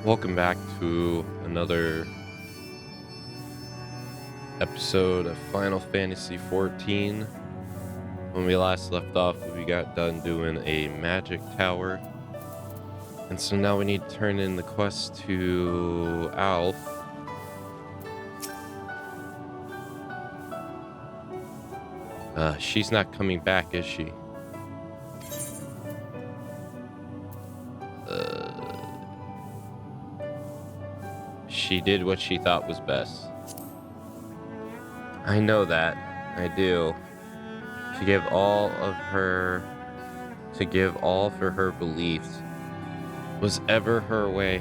Welcome back to another episode of Final Fantasy XIV. When we last left off, we got done doing a magic tower. And so now we need to turn in the quest to Alf. She's not coming back, is she? She did what she thought was best. I know that. I do. To give all for her beliefs was ever her way.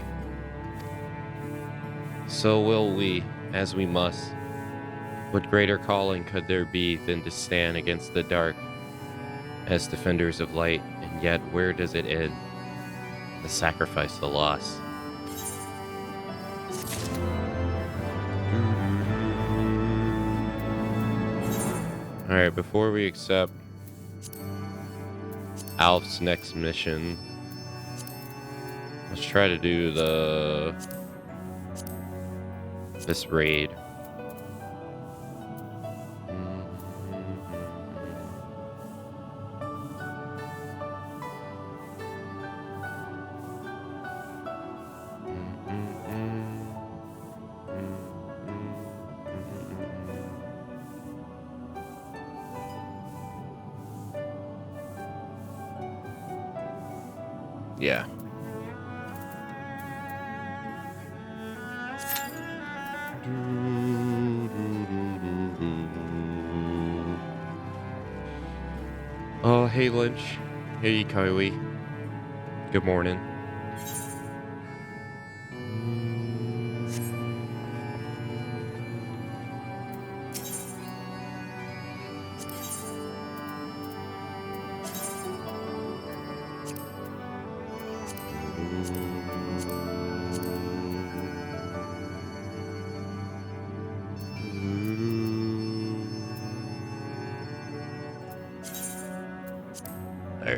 So will we, as we must. What greater calling could there be than to stand against the dark as defenders of light? And yet, where does it end? The sacrifice, the loss. Alright, before we accept Alf's next mission, let's try to do this raid. Yeah. Oh, hey Lynch. Hey Kylie. Good morning.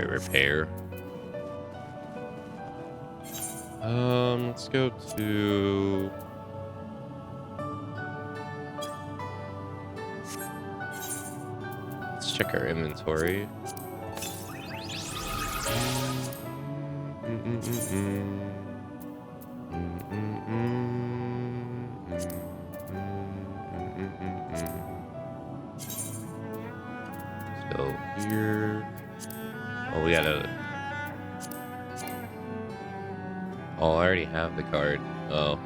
Repair. Let's go to let's check our inventory. Let's go here. Oh, we gotta... Oh, I already have the card. Oh.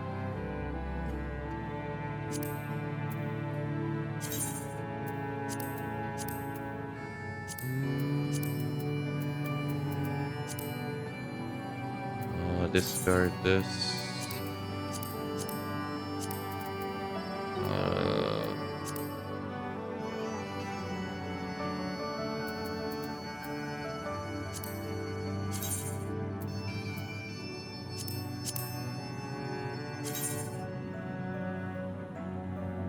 Discard this.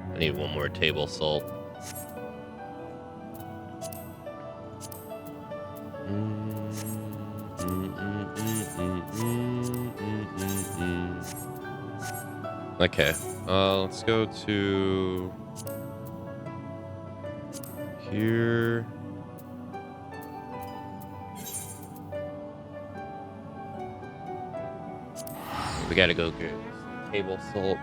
I need one more table salt. Okay, let's go to here. We gotta go get table salt.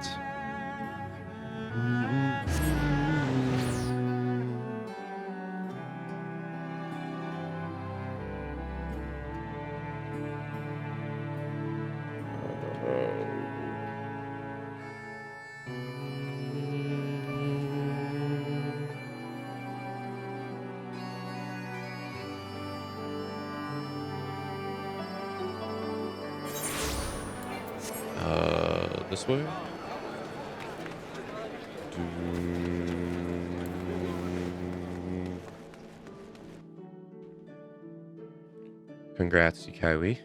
This way? Congrats, Kylie.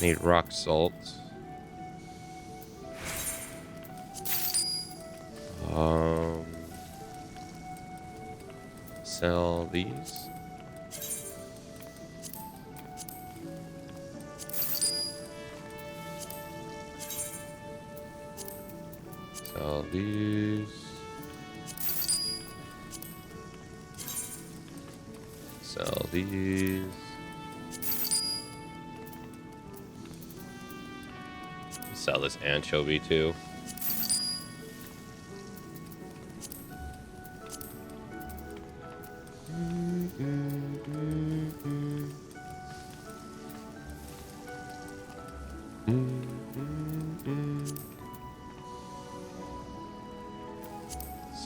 Need rock salt. Sell these. Sell these. Sell these. Sell this anchovy too.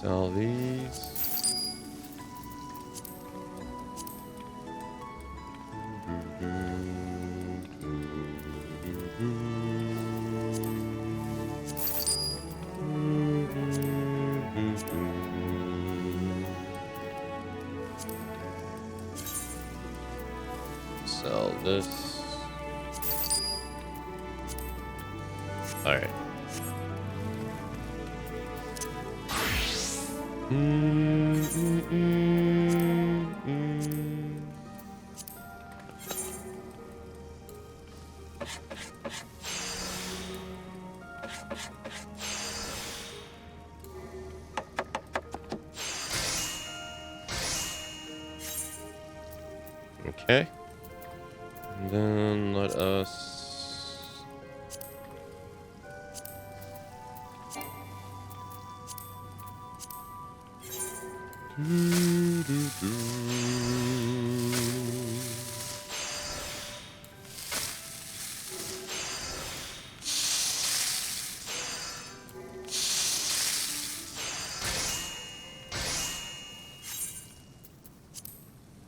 Sell these. Sell this. All right. Okay. And then let us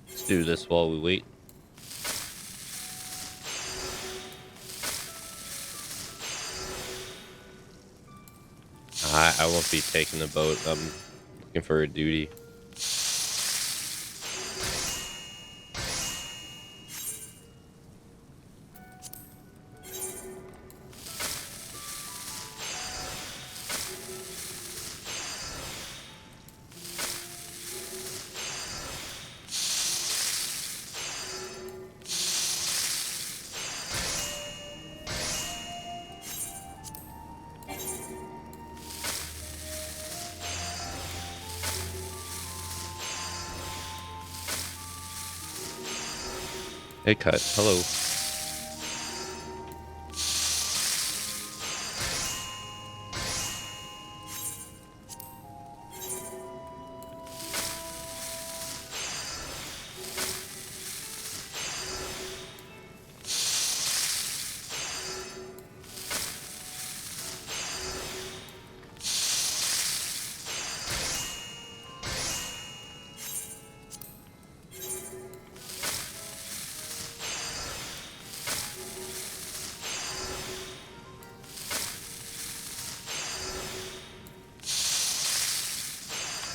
let's do this while we wait. I won't be taking the boat. I'm looking for a duty. Hey, Cut. Hello.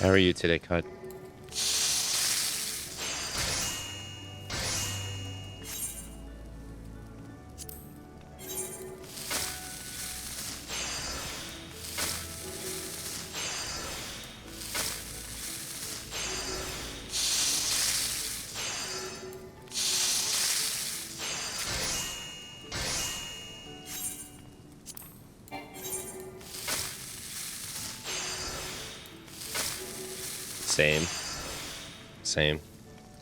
How are you today, Cut? Same.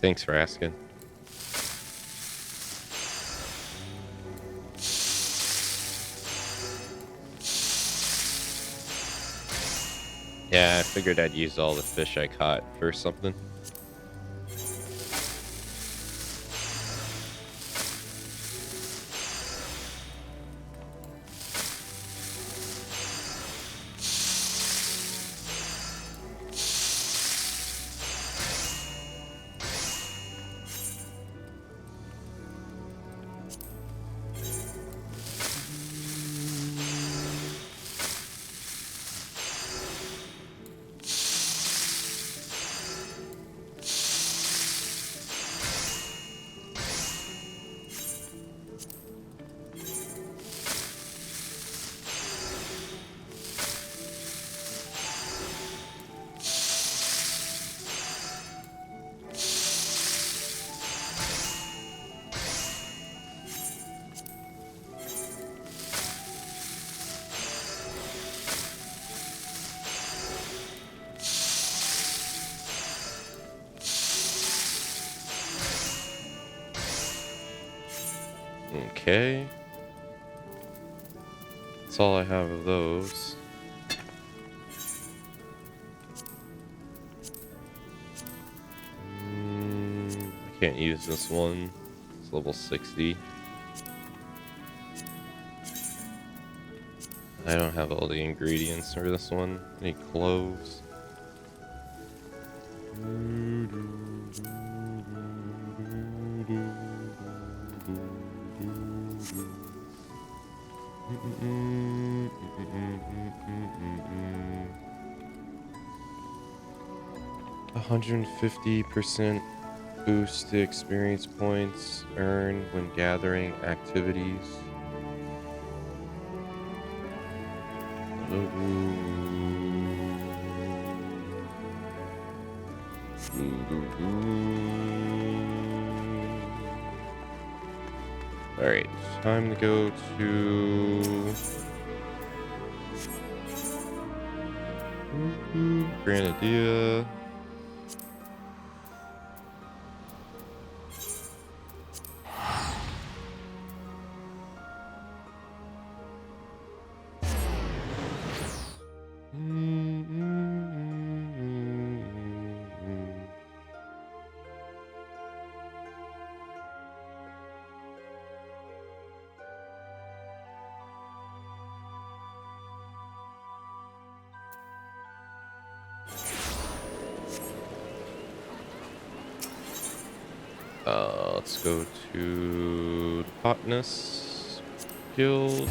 Thanks for asking. Yeah, I figured I'd use all the fish I caught for something. Okay. That's all I have of those. I can't use this one. It's level 60. I don't have all the ingredients for this one. I need cloves. A 150% boost to experience points earned when gathering activities. Alright, time to go to Grenadier. Let's go to the Botanist Guild.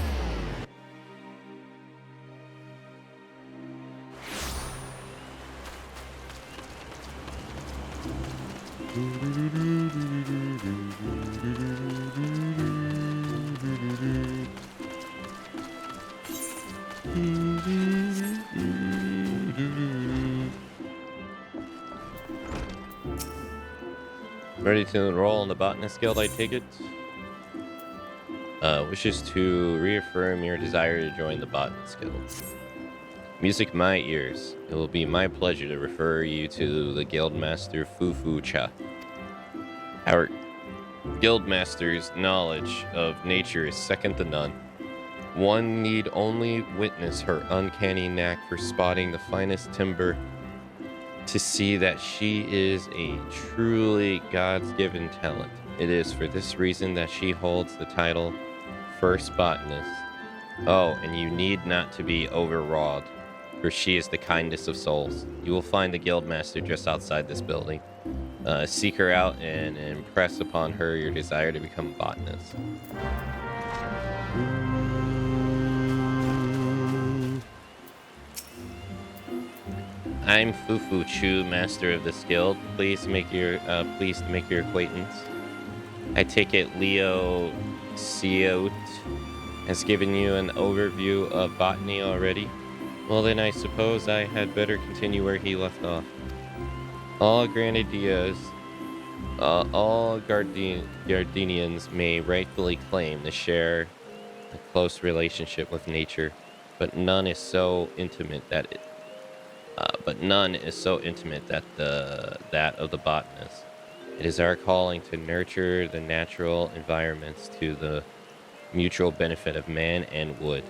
Ready to enroll in the Botanist Guild, I take it? Wishes to reaffirm your desire to join the Botanist Guild. Music my ears. It will be my pleasure to refer you to the Guildmaster Fufu-cha. Our Guildmaster's knowledge of nature is second to none. One need only witness her uncanny knack for spotting the finest timber to see that she is a truly God's-given talent. It is for this reason that she holds the title First Botanist. Oh, and you need not to be overwrought, for she is the kindest of souls. You will find the Guildmaster just outside this building. Seek her out and impress upon her your desire to become a botanist. I'm Fufu Chu, master of this guild. Pleased to make your acquaintance. I take it Leo Seot has given you an overview of botany already. Well then, I suppose I had better continue where he left off. All Grenadiers, all Gardenians may rightfully claim to share a close relationship with nature, but none is so intimate that that of the botanist. It is our calling to nurture the natural environments to the mutual benefit of man and wood.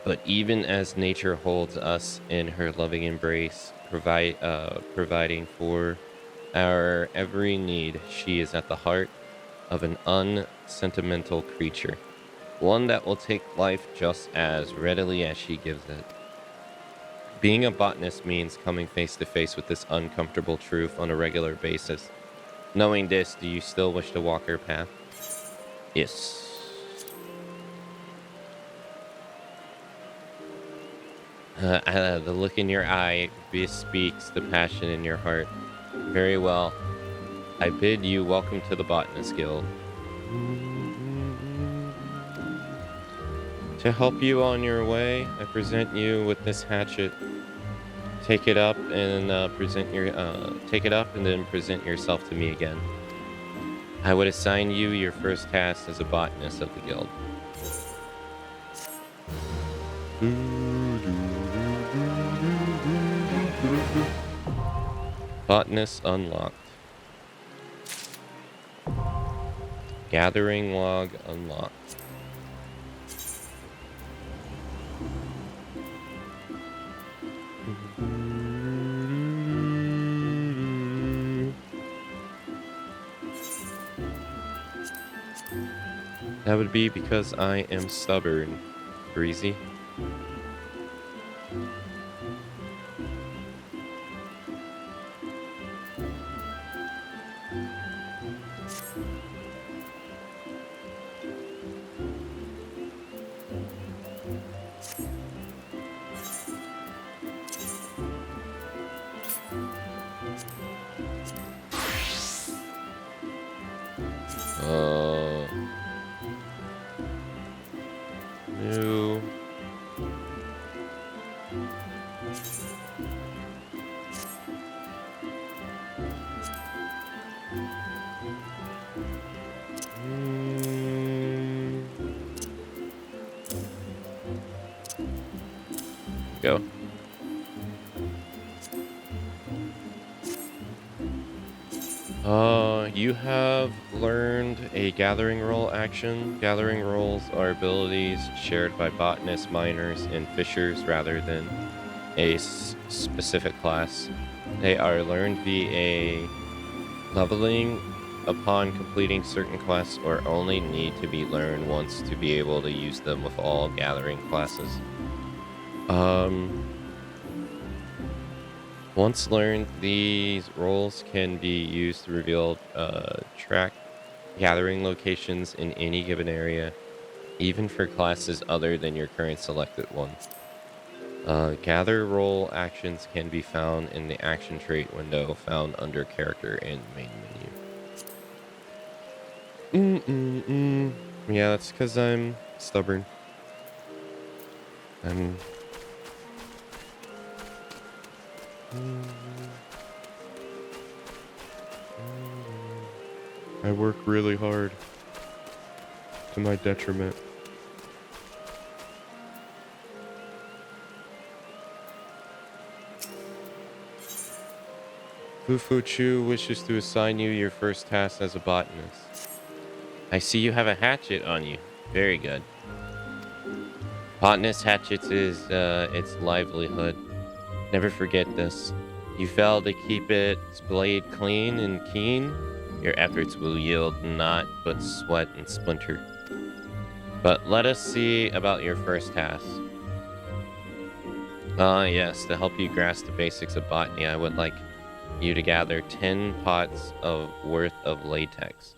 But even as nature holds us in her loving embrace, providing for our every need, she is at the heart of an unsentimental creature, one that will take life just as readily as she gives it. Being a botanist means coming face to face with this uncomfortable truth on a regular basis. Knowing this, do you still wish to walk her path? Yes. The look in your eye bespeaks the passion in your heart. Very well. I bid you welcome to the Botanist Guild. To help you on your way, I present you with this hatchet. Take it up and then present yourself to me again. I would assign you your first task as a botanist of the guild. Botanist unlocked. Gathering log unlocked. That would be because I am stubborn, Breezy. New. Go. You have learned a gathering roll action. Gathering rolls are abilities shared by botanists, miners, and fishers rather than a specific class. They are learned via leveling upon completing certain quests or only need to be learned once to be able to use them with all gathering classes. Once learned, these roles can be used to reveal track gathering locations in any given area, even for classes other than your current selected one. Gather role actions can be found in the action trait window found under character in main menu. Yeah, that's because I'm stubborn. I work really hard to my detriment. Fufu Chu wishes to assign you your first task as a botanist. I see you have a hatchet on you. Very good. Botanist hatchets is its livelihood. Never forget this. You fail to keep its blade clean and keen, your efforts will yield naught but sweat and splinter. But let us see about your first task. Yes, to help you grasp the basics of botany, I would like you to gather 10 pots worth of latex.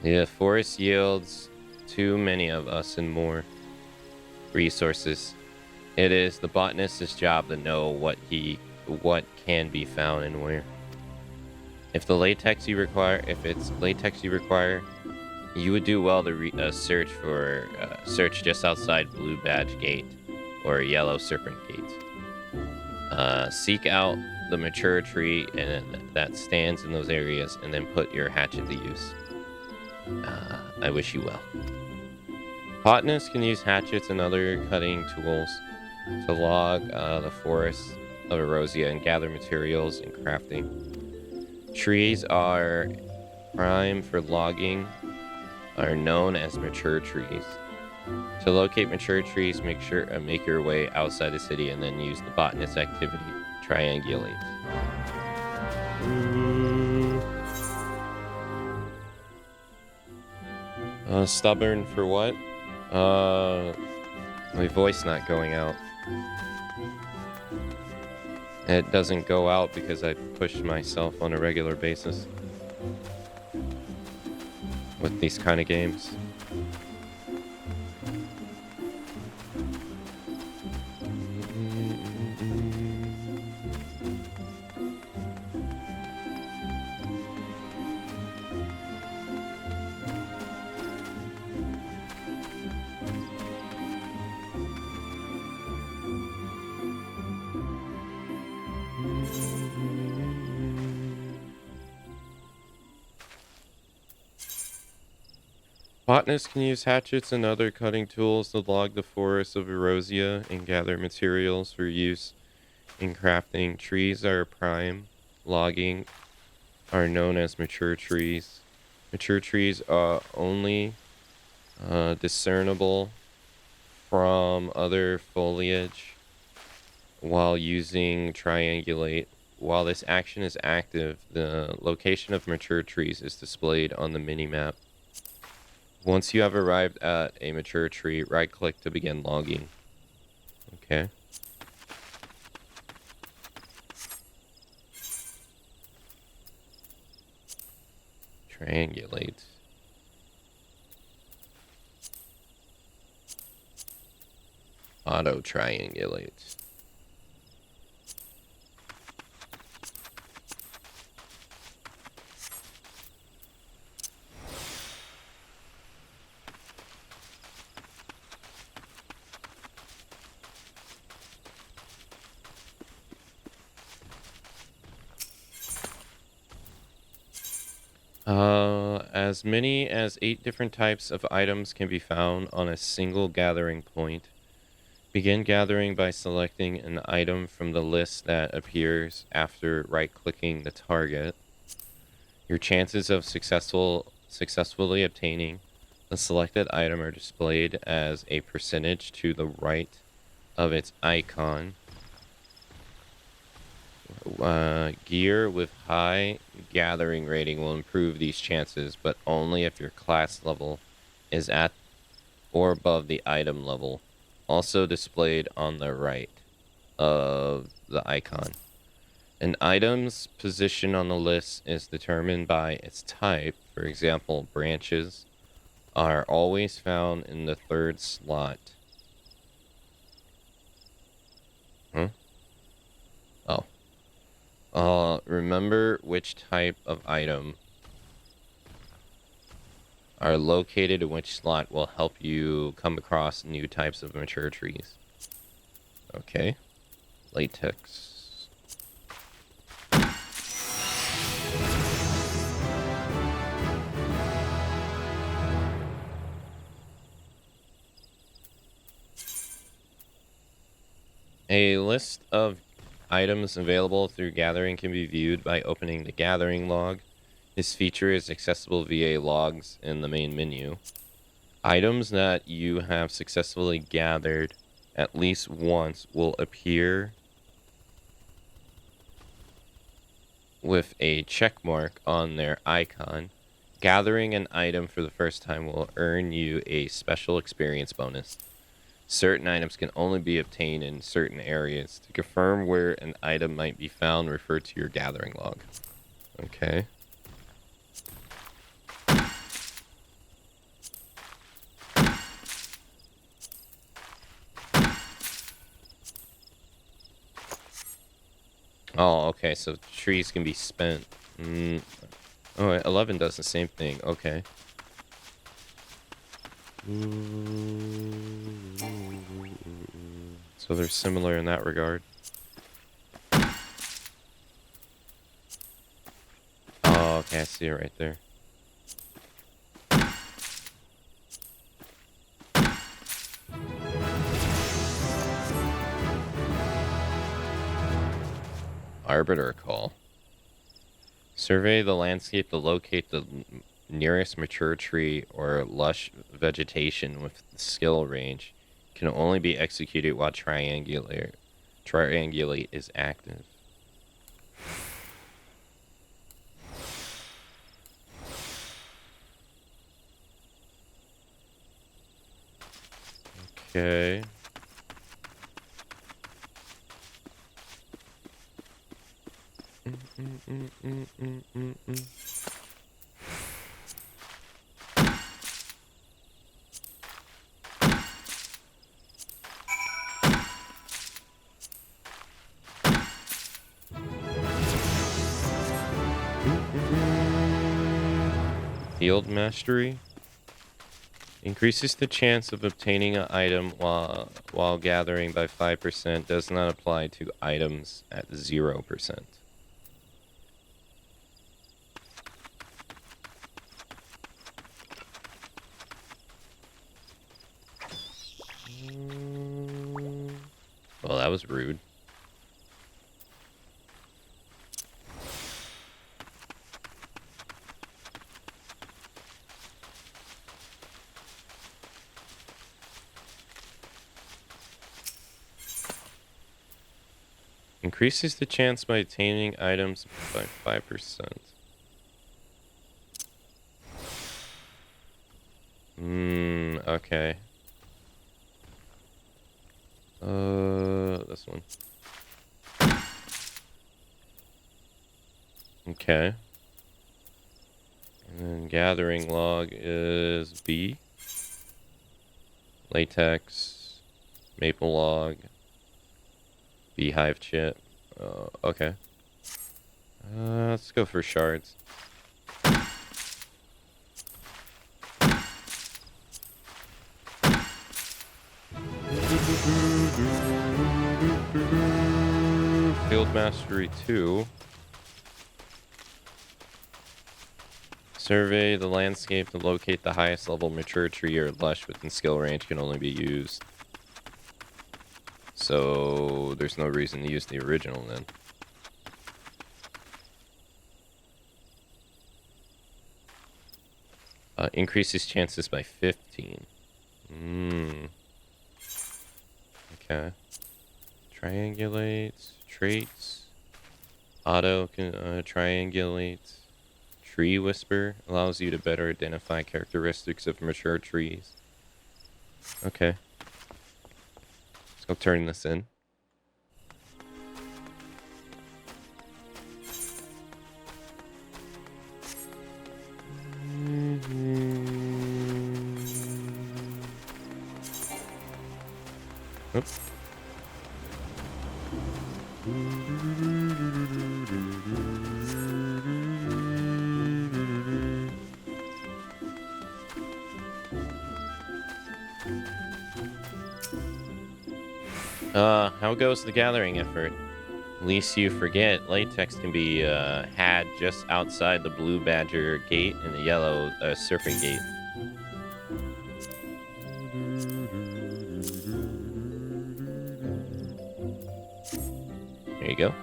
The forest yields too many of us and more resources. It is the botanist's job to know what can be found and where. If it's latex you require, you would do well to search just outside Blue Badge Gate or Yellow Serpent Gate. Seek out the mature tree that stands in those areas, and then put your hatchet to use. I wish you well. Botanists can use hatchets and other cutting tools to log the forest of Erosia and gather materials and crafting. Trees are prime for logging, are known as mature trees. To locate mature trees, make your way outside the city and then use the botanist activity to triangulate. Stubborn for what? My voice not going out. It doesn't go out because I push myself on a regular basis with these kind of games. Botanists can use hatchets and other cutting tools to log the forests of Erosia and gather materials for use in crafting. Trees are prime. Logging are known as mature trees. Mature trees are only discernible from other foliage while using triangulate. While this action is active, the location of mature trees is displayed on the minimap. Once you have arrived at a mature tree, right-click to begin logging. Okay. Triangulate. Auto triangulate. As many as 8 different types of items can be found on a single gathering point. Begin gathering by selecting an item from the list that appears after right-clicking the target. Your chances of successfully obtaining the selected item are displayed as a percentage to the right of its icon. Gear with high gathering rating will improve these chances, but only if your class level is at or above the item level, also displayed on the right of the icon. An item's position on the list is determined by its type. For example, branches are always found in the 3rd slot. Huh? Oh. Remember which type of item are located in which slot will help you come across new types of mature trees. Okay. Latex. A list of items available through gathering can be viewed by opening the gathering log. This feature is accessible via logs in the main menu. Items that you have successfully gathered at least once will appear with a check mark on their icon. Gathering an item for the first time will earn you a special experience bonus. Certain items can only be obtained in certain areas. To confirm where an item might be found, refer to your gathering log. Okay. Oh, okay, so trees can be spent. Oh, wait, 11 does the same thing. Okay. So they're similar in that regard. Oh, okay, I see it right there. Arbiter call. Survey the landscape to locate the nearest mature tree or lush vegetation with skill range. Can only be executed while triangulate is active. Okay. Field mastery increases the chance of obtaining an item while gathering by 5%. Does not apply to items at 0%. Well, that was rude. Increases the chance by attaining items by 5%. Okay. This one. Okay. And then gathering log is B. Latex, maple log, beehive chip. Okay. Let's go for shards. Field Mastery 2. Survey the landscape to locate the highest level mature tree or lush within skill range can only be used. So there's no reason to use the original then. Increases chances by 15. Okay. Triangulates. Traits. Auto can triangulate. Tree Whisper allows you to better identify characteristics of mature trees. Okay. Let's go turn this in. Oops. How goes the gathering effort? Least you forget, latex can be had just outside the blue badger gate and the yellow serpent gate. There you go.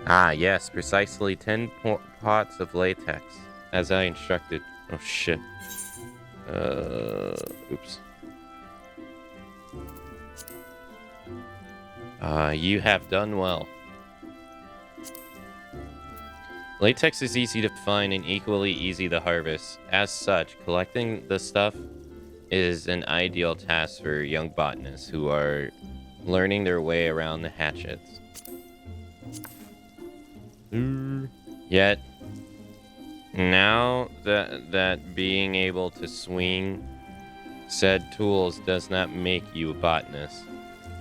Ah, yes, precisely 10 pots of latex, as I instructed. Oh, shit. Oops. You have done well. Latex is easy to find and equally easy to harvest. As such, collecting the stuff is an ideal task for young botanists who are learning their way around the hatchets. Yet, now that being able to swing said tools does not make you a botanist,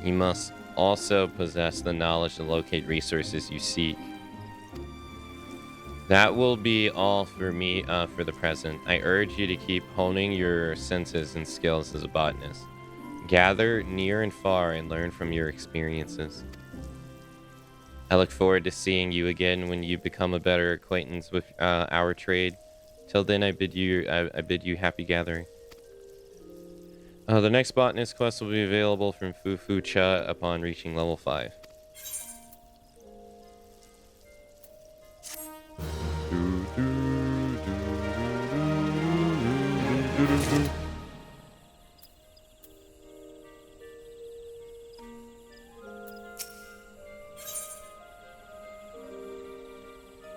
you must also possess the knowledge to locate resources you seek. That will be all for me for the present. I urge you to keep honing your senses and skills as a botanist. Gather near and far and learn from your experiences. I look forward to seeing you again when you become a better acquaintance with our trade. Till then, I bid you happy gathering. The next botanist quest will be available from Fufu Cha upon reaching level 5.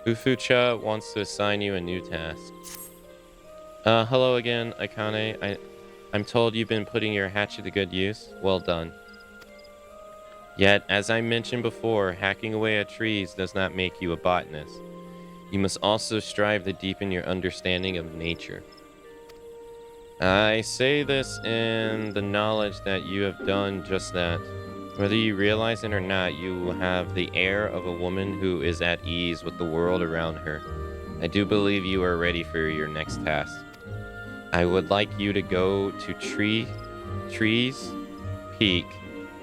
Fufu Cha wants to assign you a new task. Hello again, Akane. I'm told you've been putting your hatchet to good use. Well done. Yet, as I mentioned before, hacking away at trees does not make you a botanist. You must also strive to deepen your understanding of nature. I say this in the knowledge that you have done just that. Whether you realize it or not, you have the air of a woman who is at ease with the world around her. I do believe you are ready for your next task. I would like you to go to Trees Peak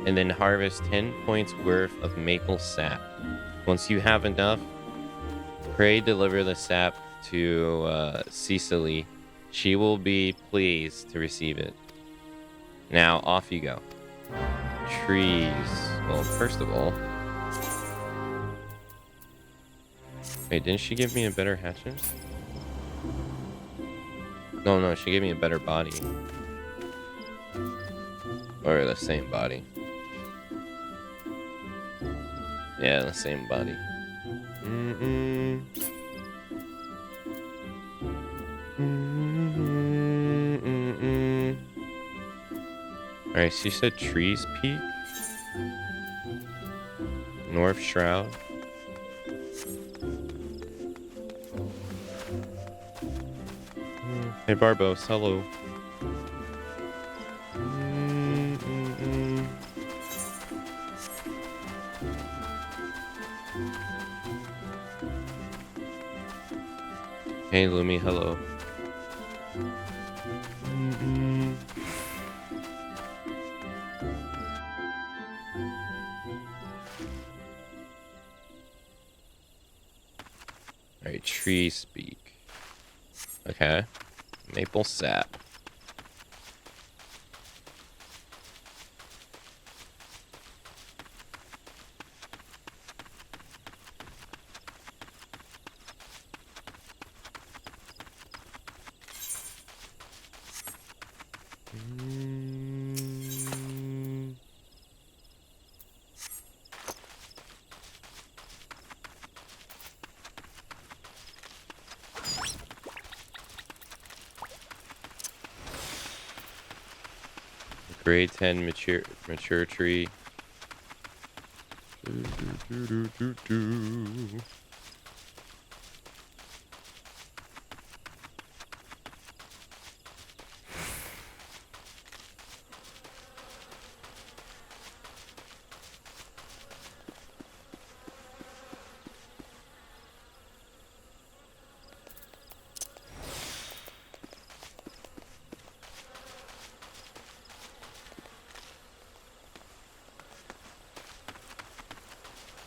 and then harvest 10 points worth of maple sap. Once you have enough, pray deliver the sap to Cecily. She will be pleased to receive it. Now, off you go. Trees. Well, first of all... Wait, didn't she give me a better hatchet? No, she gave me a better body. Or the same body. Yeah, the same body. Alright, so you said Trees Peak? North Shroud? Hey Barbos, hello. Hey Lumi, hello. Alright, Tree Speak. Okay. Maple Sap. Grade 10 mature tree.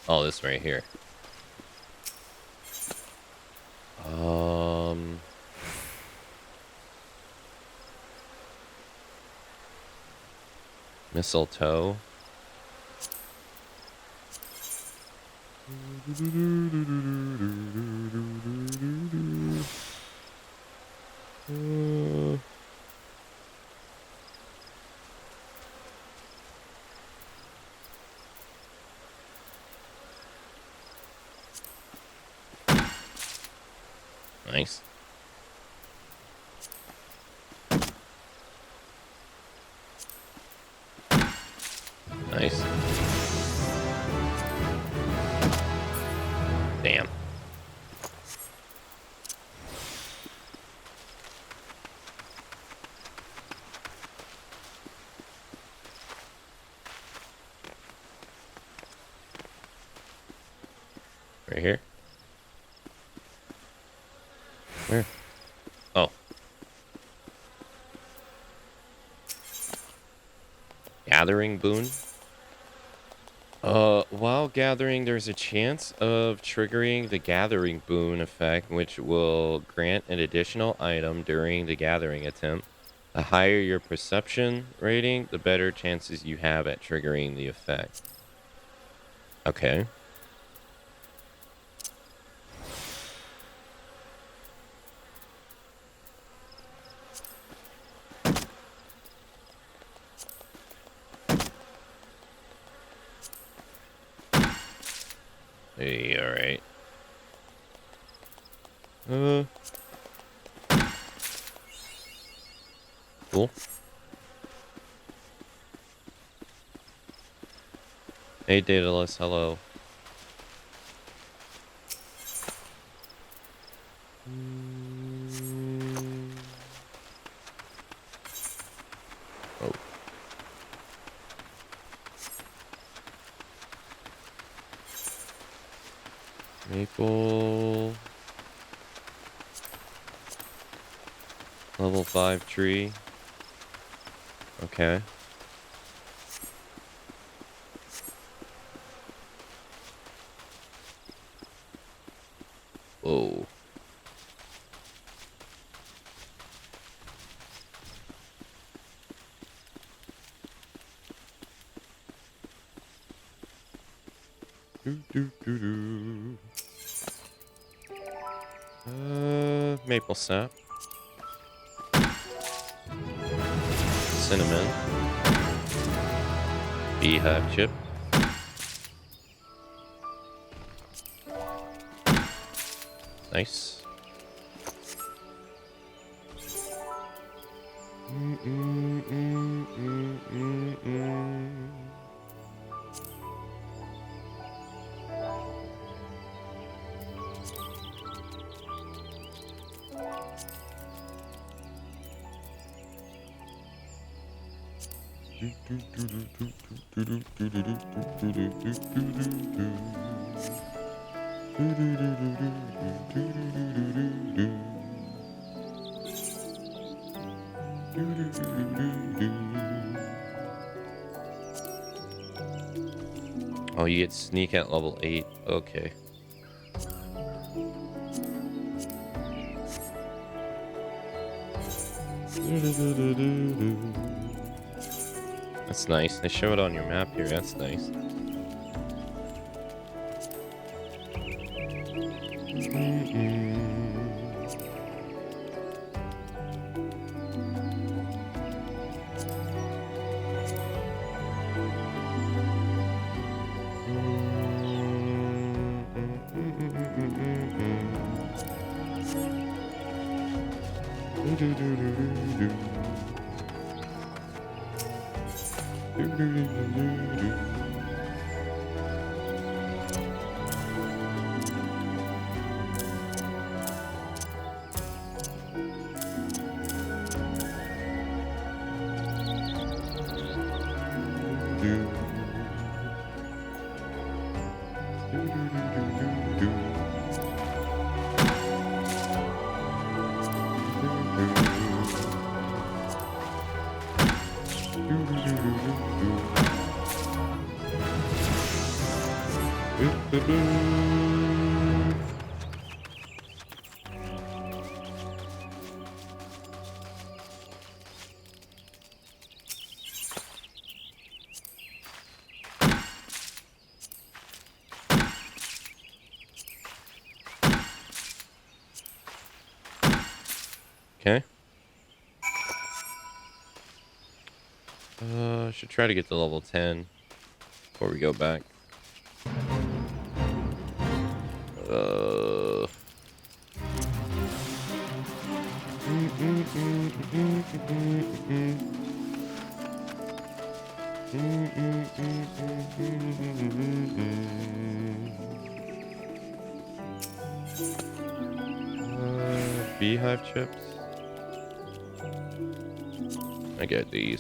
Oh, this right here. Mistletoe. Nice. Nice. Damn. Right here? Where? Oh. Gathering boon? While gathering, there's a chance of triggering the gathering boon effect, which will grant an additional item during the gathering attempt. The higher your perception rating, the better chances you have at triggering the effect. Okay. Hey, alright. Cool. Hey, Daedalus, hello. Oh. Maple. Level 5 tree. Okay. Whoa. Maple sap. Cinnamon. Beehive chip. Nice. Oh, you get sneak at level 8. Okay. That's nice. They show it on your map here. That's nice. Okay. Should try to get to level 10 before we go back. Beehive chips. I get these.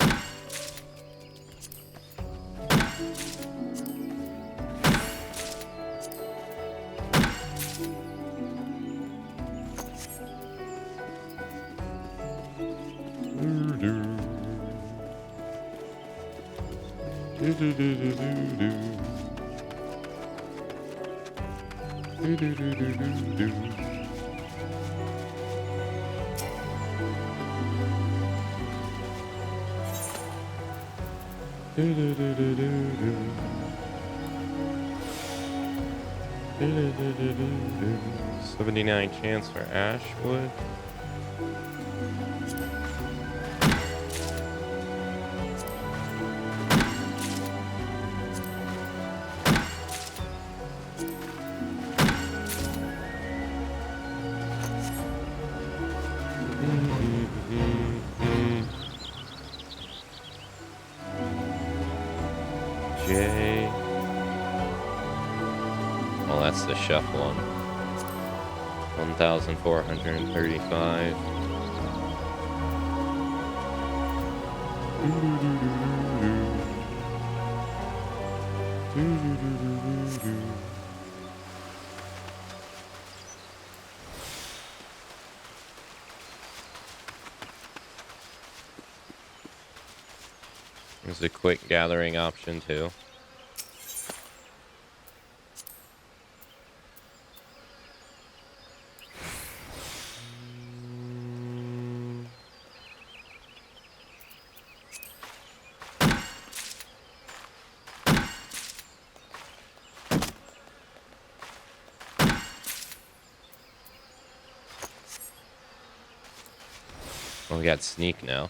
$79 chance for Ashwood. J. Well, that's the chef one. 1,435. There's a quick gathering option too. Oh, we got sneak now.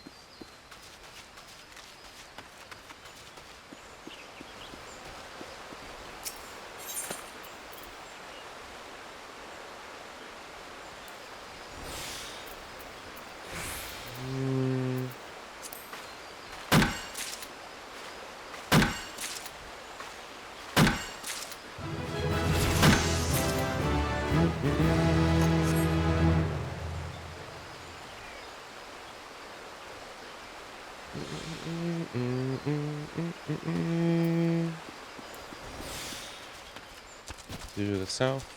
To the south.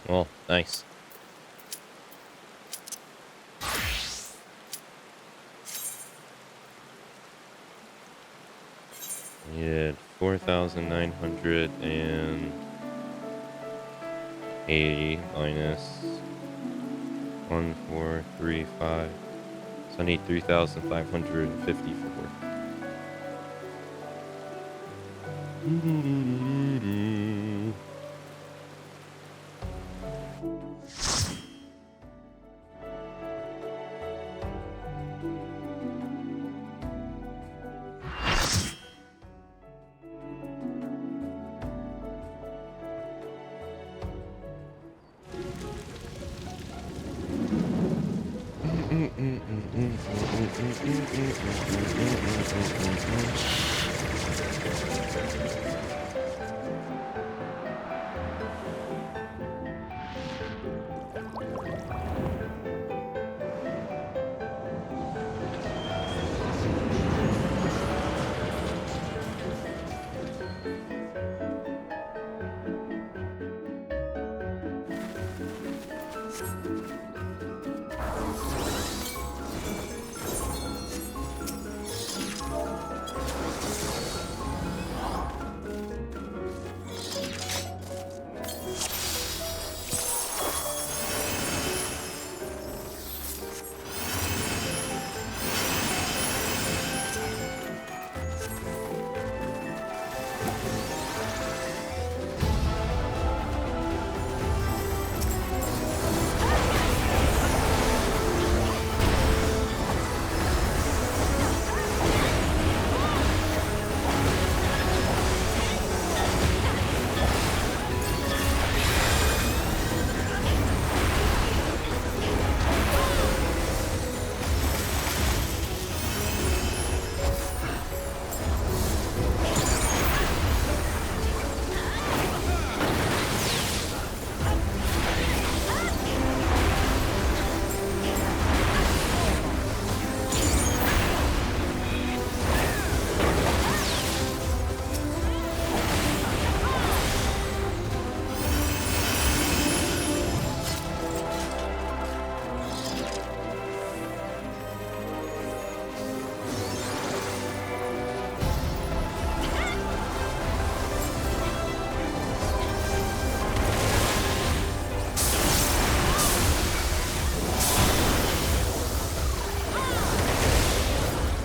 Oh, nice. Yeah, 4,980 minus 1,435. So I need 3,554.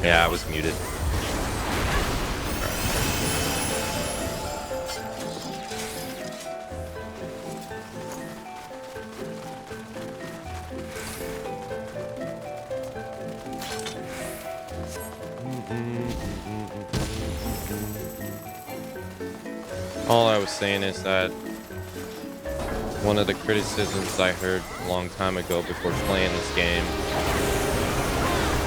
Yeah, I was muted. All I was saying is that one of the criticisms I heard a long time ago before playing this game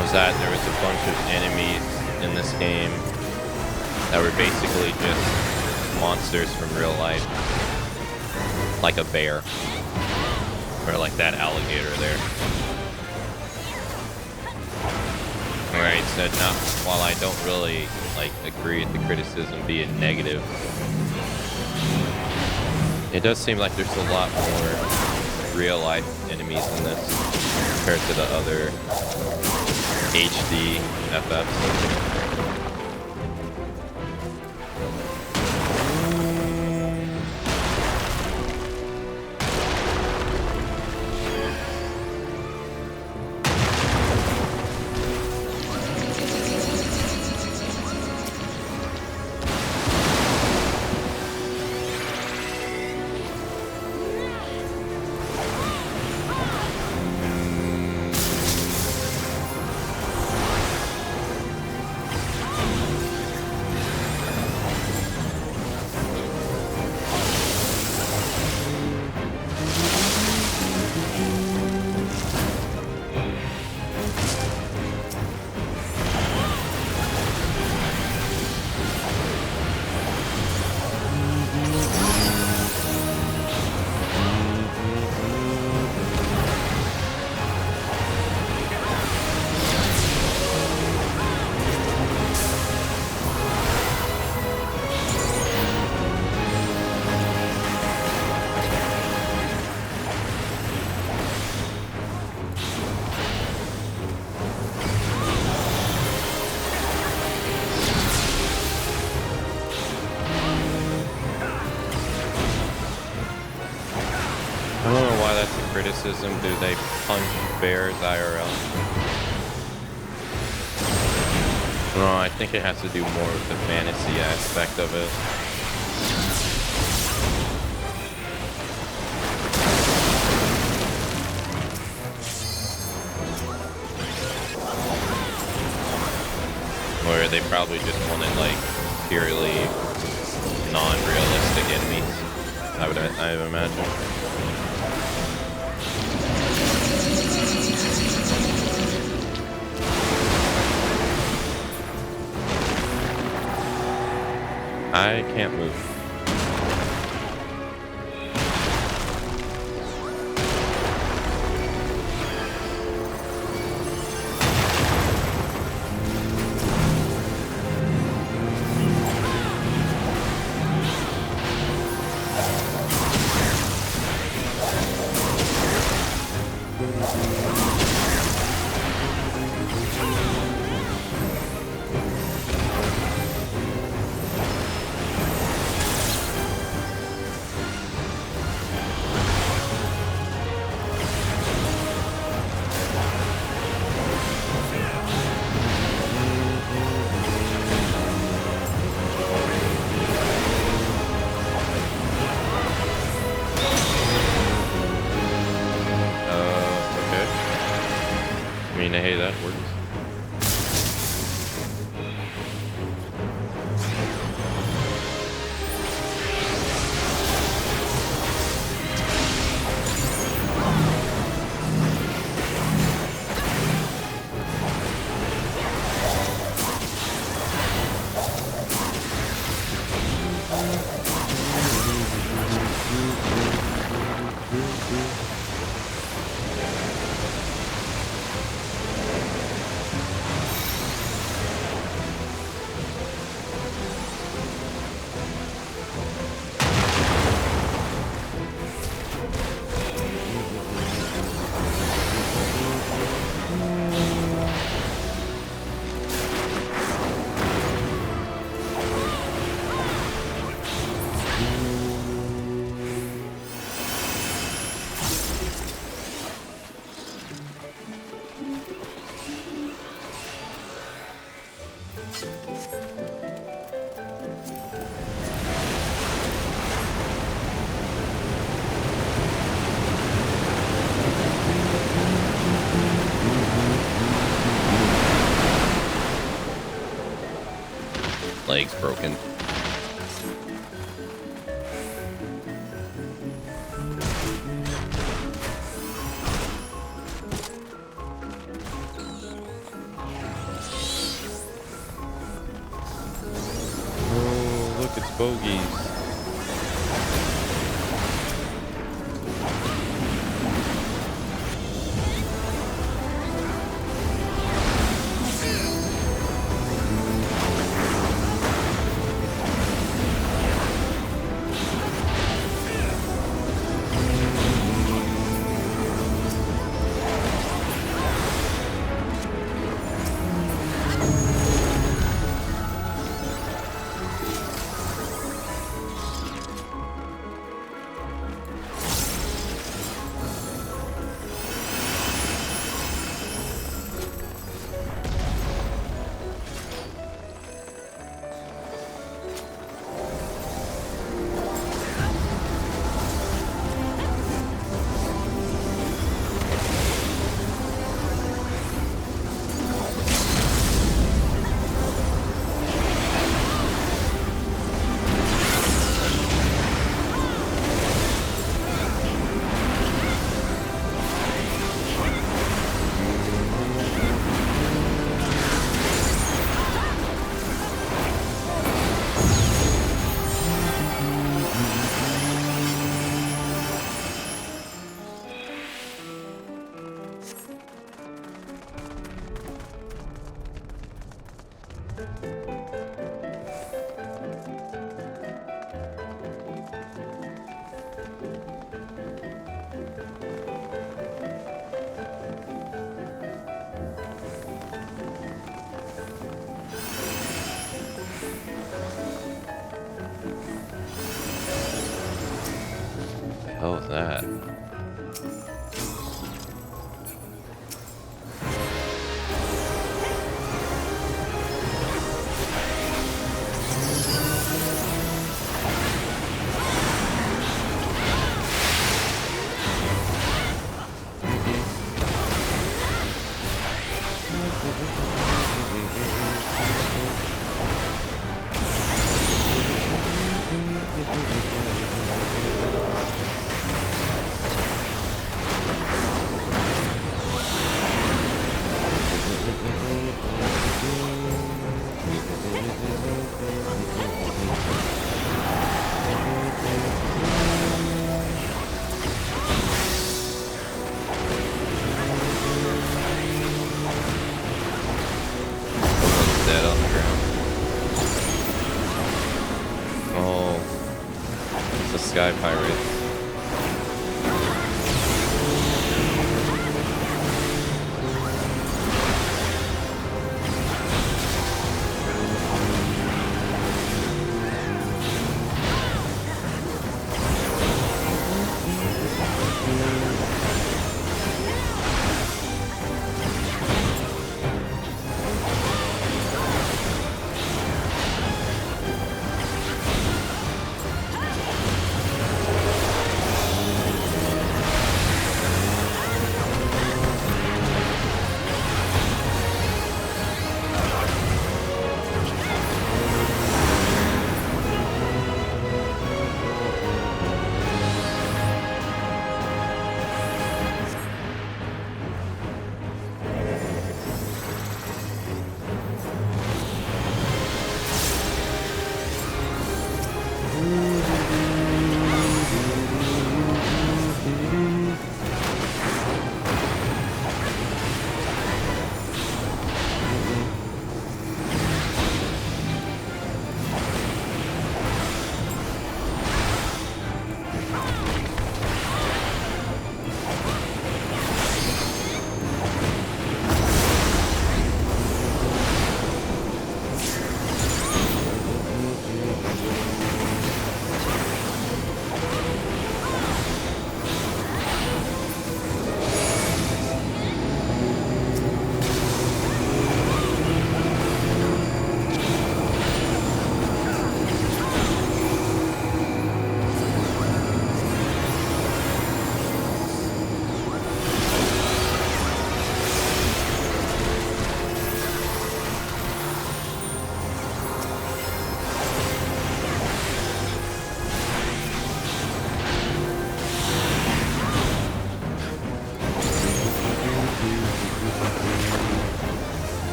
was that there was a bunch of enemies in this game that were basically just monsters from real life, like a bear or like that alligator there. Alright, so now, while I don't really agree with the criticism being negative, it does seem like there's a lot more real life enemies in this compared to the other HD FFs. criticism, do they punch bears IRL? No, I think it has to do more with the fantasy aspect of it. Where they probably just wanted like purely non-realistic enemies, I would imagine. I can't move. Hey, that works. Legs broken. Oh, look, it's bogeys. hell was that?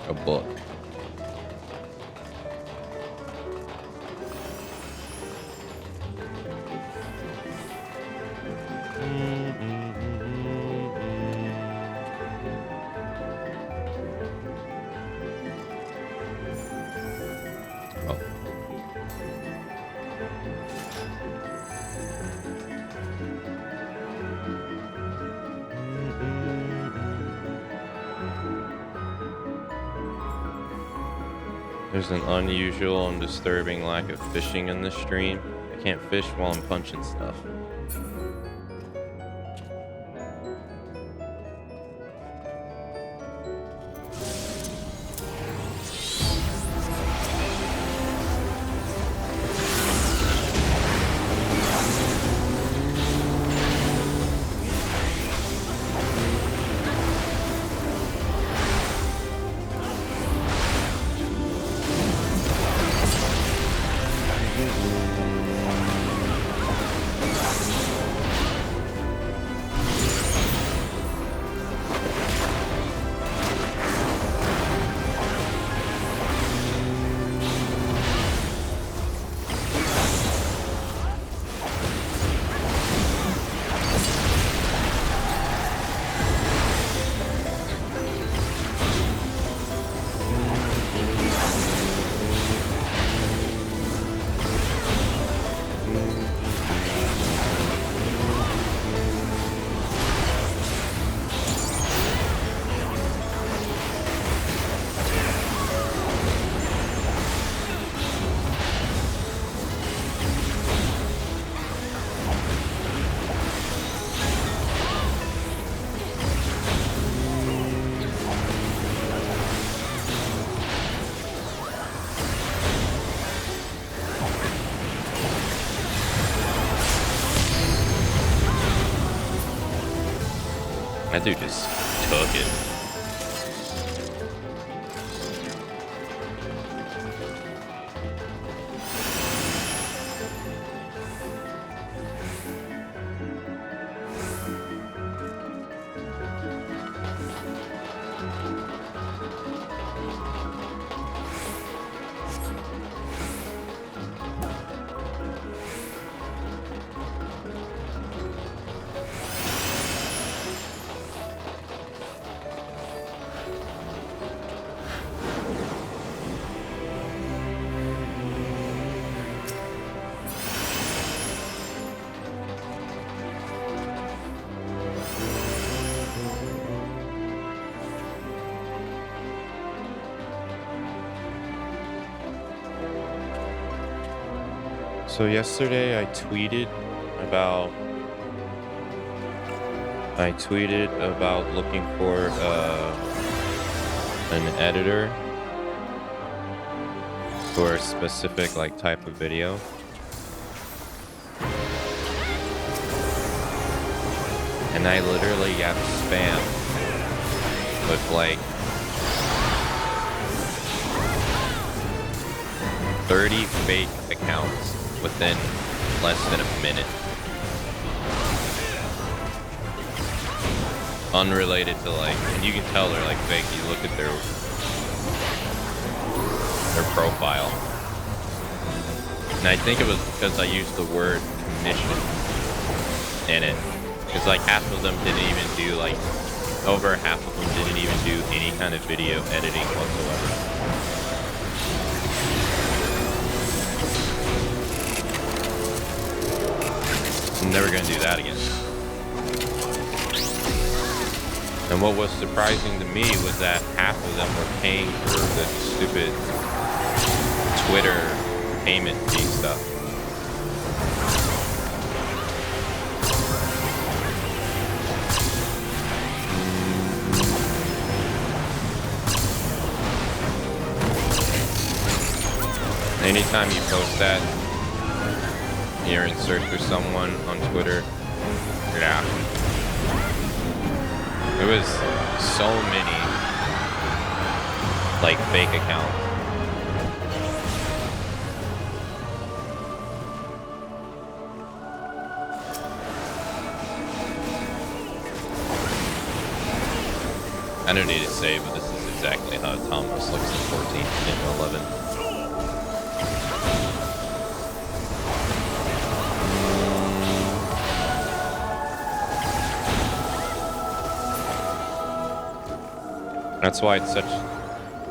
A book. Oh. There's an unusual and disturbing lack of fishing in this stream. I can't fish while I'm punching stuff. That dude just took it. So yesterday I tweeted about looking for an editor for a specific type of video. And I literally got spammed with like 30 fake accounts within less than a minute. Unrelated to like, and you can tell they're like fake. You look at their profile. And I think it was because I used the word commission in it. Because like half of them didn't even do like, over half of them didn't even do any kind of video editing whatsoever. I'm never gonna do that again. And what was surprising to me was that half of them were paying for the stupid Twitter payment fee stuff. Anytime you post that, you're in search for someone on Twitter. Yeah. There was so many, like, fake accounts. I don't need to say, but this is exactly how Thomas looks at 14 and 11. That's why it's such,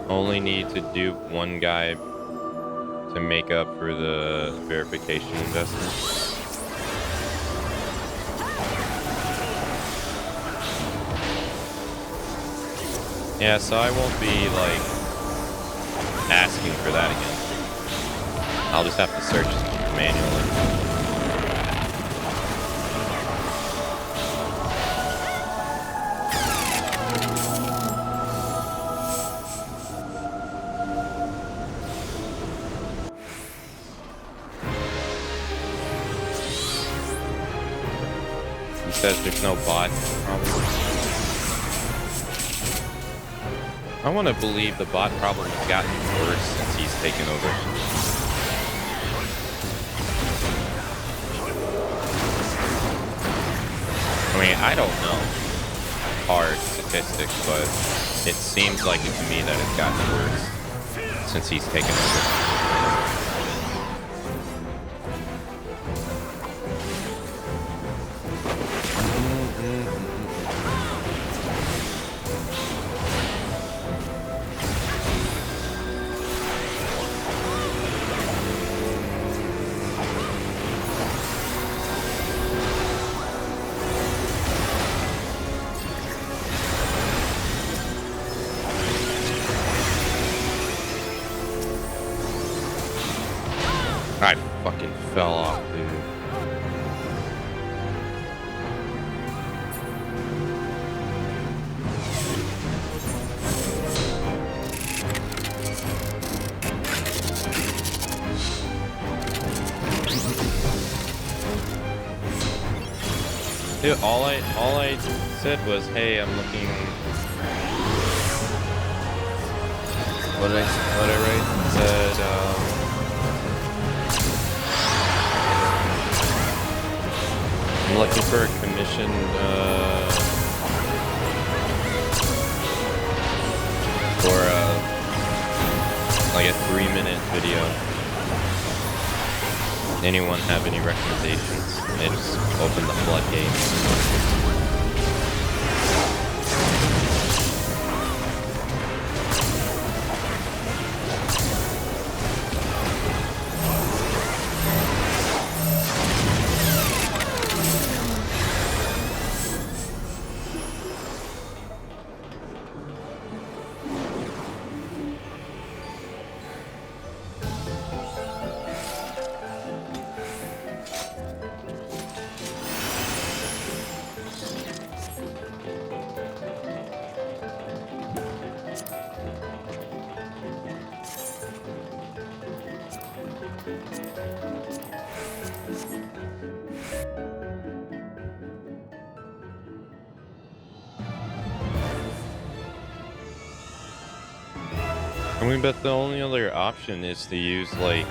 only need to dupe one guy to make up for the verification investment. Yeah, so I won't be like asking for that again. I'll just have to search manually. Says there's no bot problem. I want to believe the bot problem has gotten worse since he's taken over. I mean, I don't know hard statistics, but it seems like it to me that it's gotten worse since he's taken over. I fucking fell off, dude. Dude, all I said was, hey, I'm looking. What did I write? I said, I'm looking for a commission, for like a 3-minute video. Anyone have any recommendations? They just open the floodgates. I mean, but the only other option is to use, like...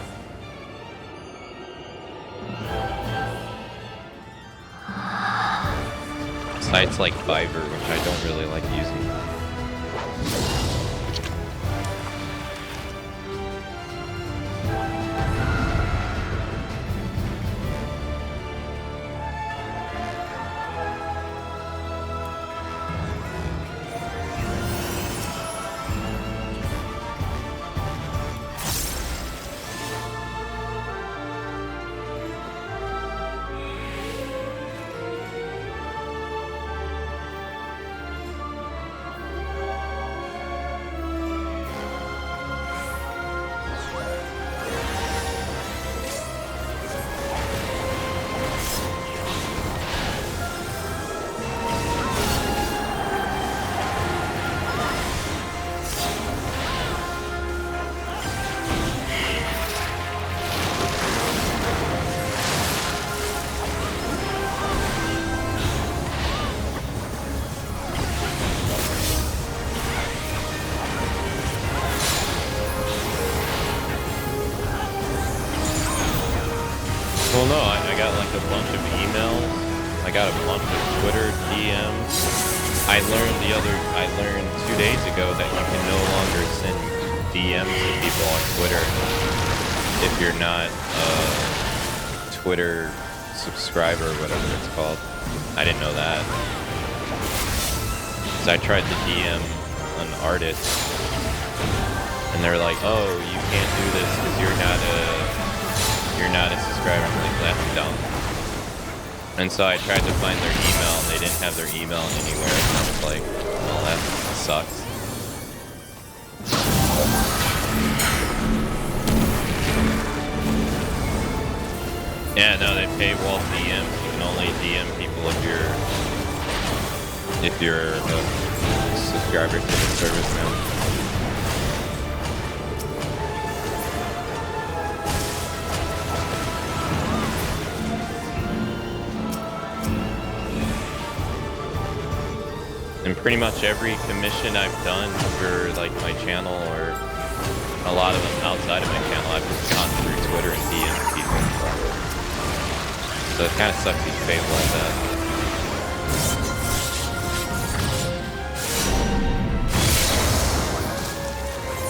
sites like Fiverr, which I don't really like using. Well, no, I got like a bunch of emails. I got a bunch of Twitter DMs. I learned 2 days ago that you can no longer send DMs to people on Twitter if you're not a Twitter subscriber or whatever it's called. I didn't know that. Because I tried to DM an artist, and they're like, "Oh, you can't do this because you're not a subscriber." I'm like, that's dumb. And so I tried to find their email, and they didn't have their email anywhere. And I was like, well, that sucks. Yeah, no, they paywall DMs. You can only DM people if you're a subscriber to the service now. And pretty much every commission I've done for like my channel, or a lot of them outside of my channel, I've just gone through Twitter and DM people. So it kind of sucks these paywall like that.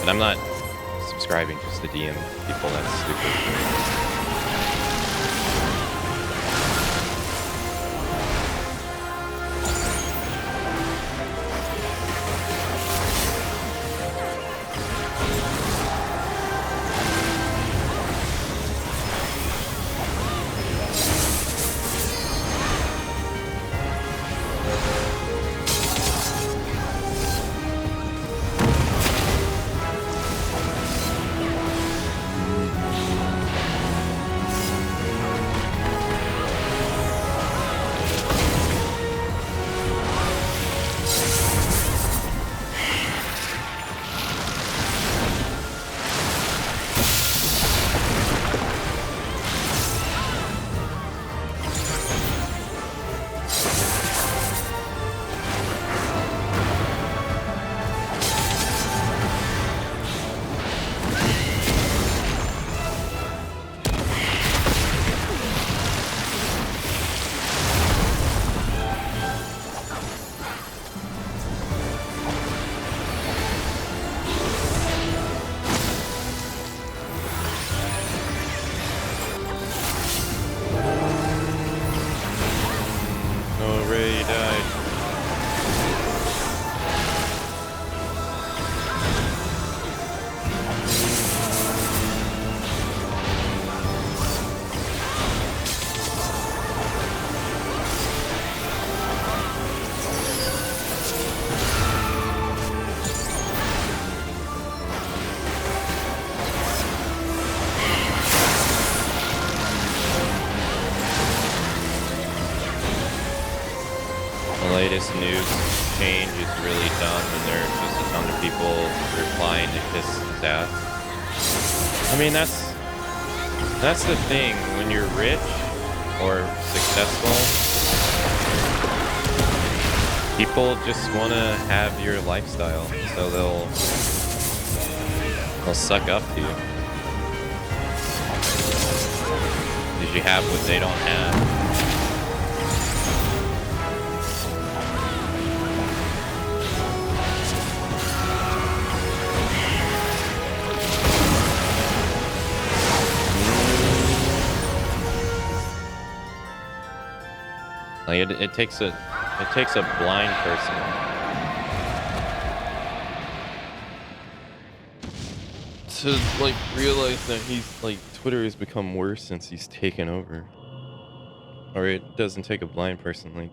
But I'm not subscribing just to DM people. That's stupid. Latest news change is really dumb, and there's just a ton of people replying to kiss his ass. I mean, that's the thing. When you're rich or successful, people just want to have your lifestyle, so They'll suck up to you. Because you have what they don't have. Like it takes a blind person to like realize that he's like Twitter has become worse since he's taken over. Or it doesn't take a blind person like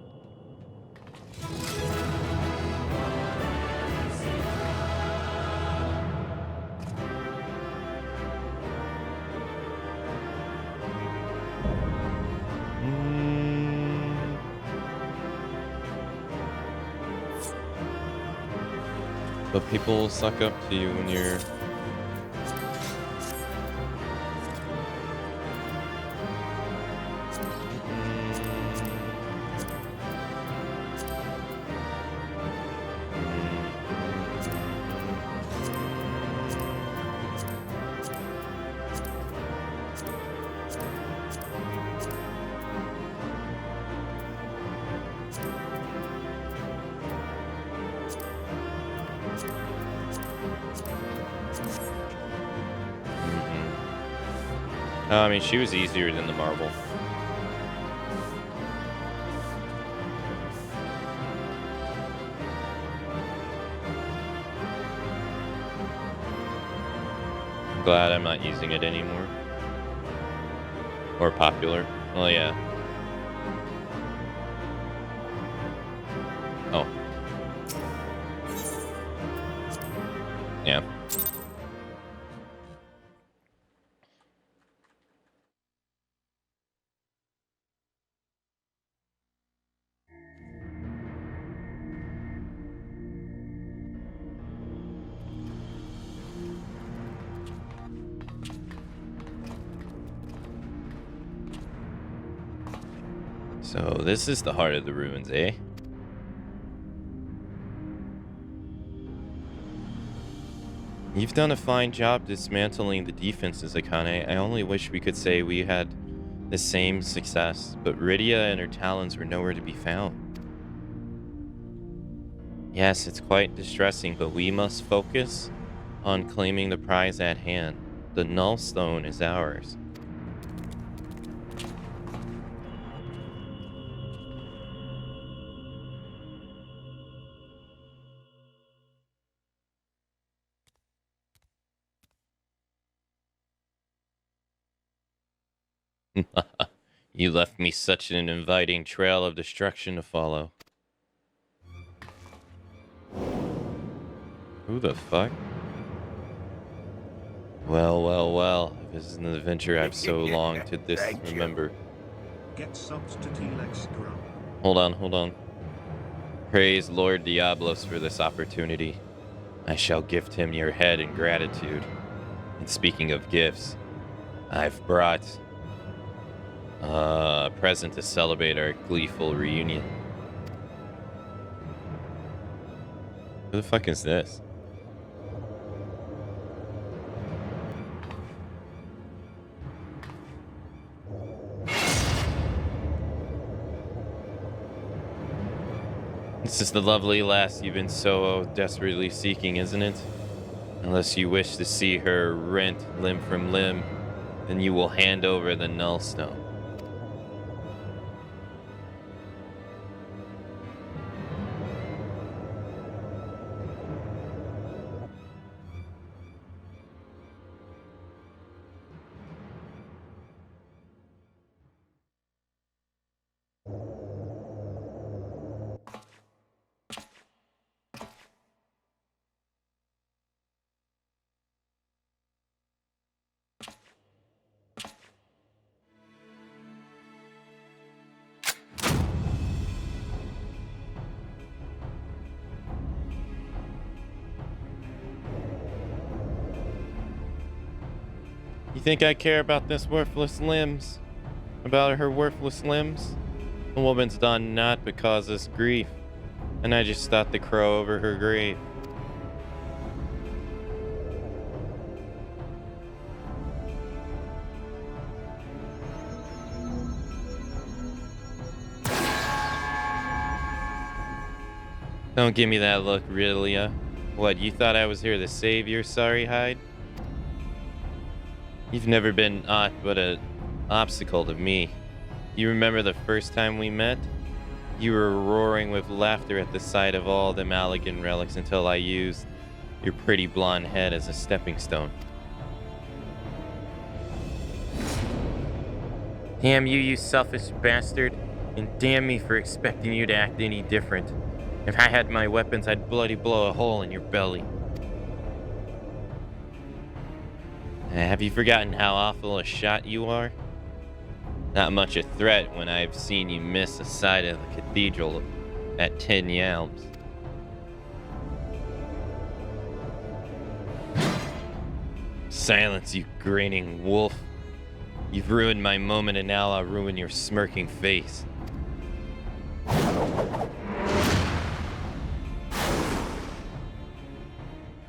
but people will suck up to you when you're I mean, she was easier than the marble. I'm glad I'm not using it anymore. Or popular. Oh, yeah. Oh. Yeah. So this is the heart of the ruins, eh? You've done a fine job dismantling the defenses, Akane. I only wish we could say we had the same success, but Rydia and her talons were nowhere to be found. Yes, it's quite distressing, but we must focus on claiming the prize at hand. The Null Stone is ours. You left me such an inviting trail of destruction to follow. Who the fuck? Well. If this is an adventure I've so longed to remember. Get subs to T-Lex Scrum. Hold on. Praise Lord Diablos for this opportunity. I shall gift him your head in gratitude. And speaking of gifts, I've brought a present to celebrate our gleeful reunion. Who the fuck is this? This is the lovely lass you've been so desperately seeking, isn't it? Unless you wish to see her rent limb from limb, then you will hand over the Null Stone. You think I care about this worthless limbs? About her worthless limbs? The woman's done naught but cause us grief, and I just thought to crow over her grave. Don't give me that look, Rilia. What, you thought I was here to save your sorry hide? You've never been aught but an obstacle to me. You remember the first time we met? You were roaring with laughter at the sight of all the Maligan relics until I used your pretty blonde head as a stepping stone. Damn you, you selfish bastard, and damn me for expecting you to act any different. If I had my weapons, I'd bloody blow a hole in your belly. Have you forgotten how awful a shot you are? Not much a threat when I've seen you miss the side of the cathedral at 10 yalms. Silence, you grinning wolf. You've ruined my moment and now I'll ruin your smirking face.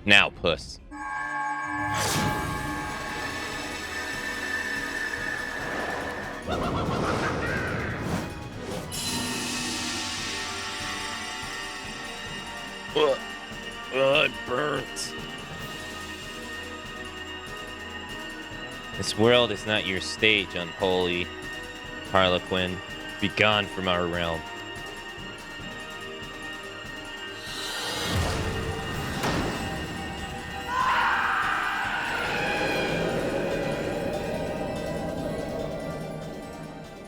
Now, puss. It burns. This world is not your stage, unholy Harlequin. Be gone from our realm.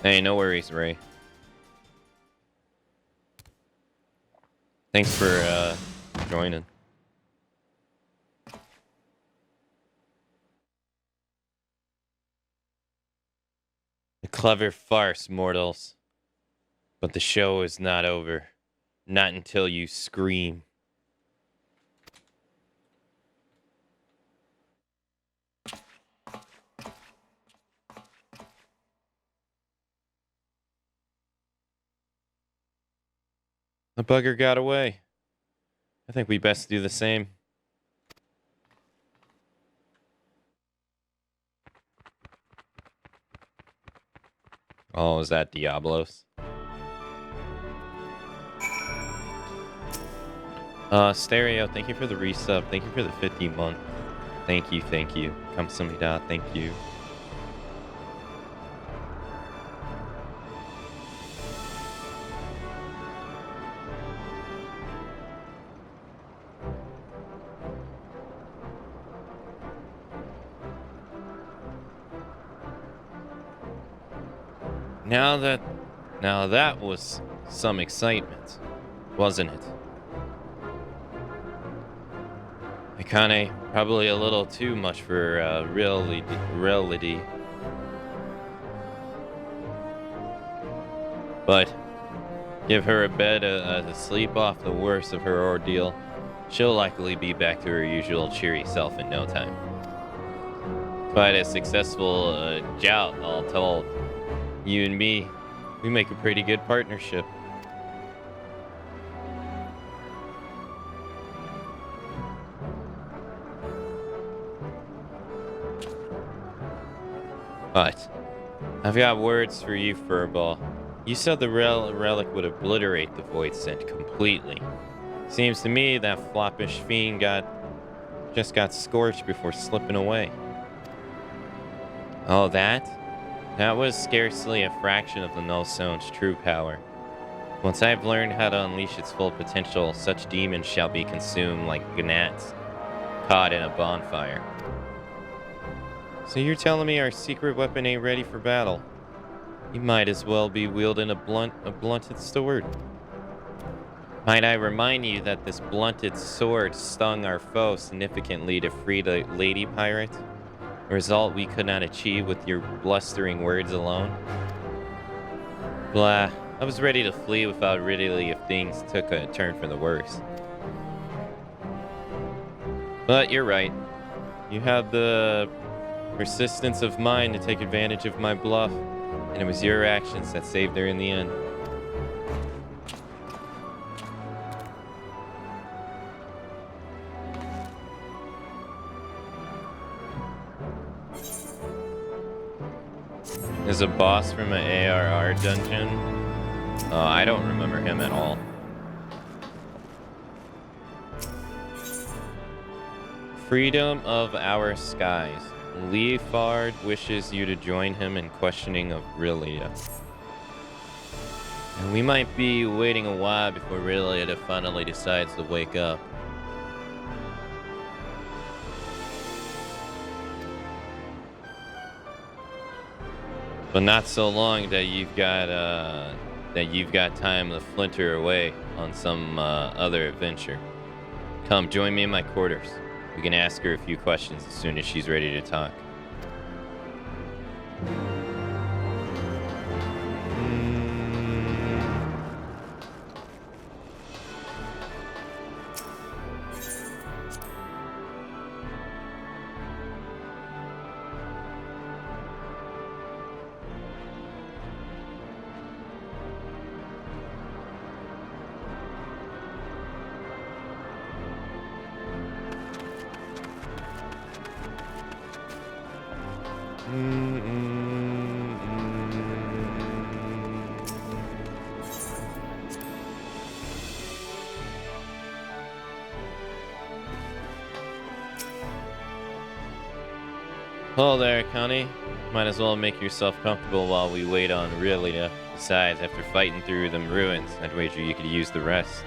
Hey, no worries, Ray. Thanks for joining. A clever farce, mortals. But the show is not over. Not until you scream. The bugger got away. I think we best do the same. Oh, is that Diablos? Stereo, thank you for the resub. Thank you for the 50 month. Thank you, thank you. Kamsamida, thank you. Now that was some excitement, wasn't it? Akane, probably a little too much for reality. But give her a bed to sleep off the worst of her ordeal. She'll likely be back to her usual cheery self in no time. Quite a successful jout, all told. You and me, we make a pretty good partnership. But I've got words for you, Furball. You said the relic would obliterate the Void Scent completely. Seems to me that floppish fiend just got scorched before slipping away. Oh, that? That was scarcely a fraction of the Nullstone's true power. Once I've learned how to unleash its full potential, such demons shall be consumed like gnats caught in a bonfire. So you're telling me our secret weapon ain't ready for battle? You might as well be wielding a blunted sword. Might I remind you that this blunted sword stung our foe significantly to free the lady pirate? A result we could not achieve with your blustering words alone. Blah, I was ready to flee without Ridley if things took a turn for the worse. But you're right. You had the persistence of mind to take advantage of my bluff, and it was your actions that saved her in the end. There's a boss from an ARR dungeon. I don't remember him at all. Freedom of our skies. Leafard wishes you to join him in questioning of Rilia. And we might be waiting a while before Rilia finally decides to wake up. But not so long that you've got time to flinter away on some other adventure. Come, join me in my quarters. We can ask her a few questions as soon as she's ready to talk. Hello there, Connie. Might as well make yourself comfortable while we wait on Rilia. Besides, after fighting through them ruins, I'd wager you could use the rest.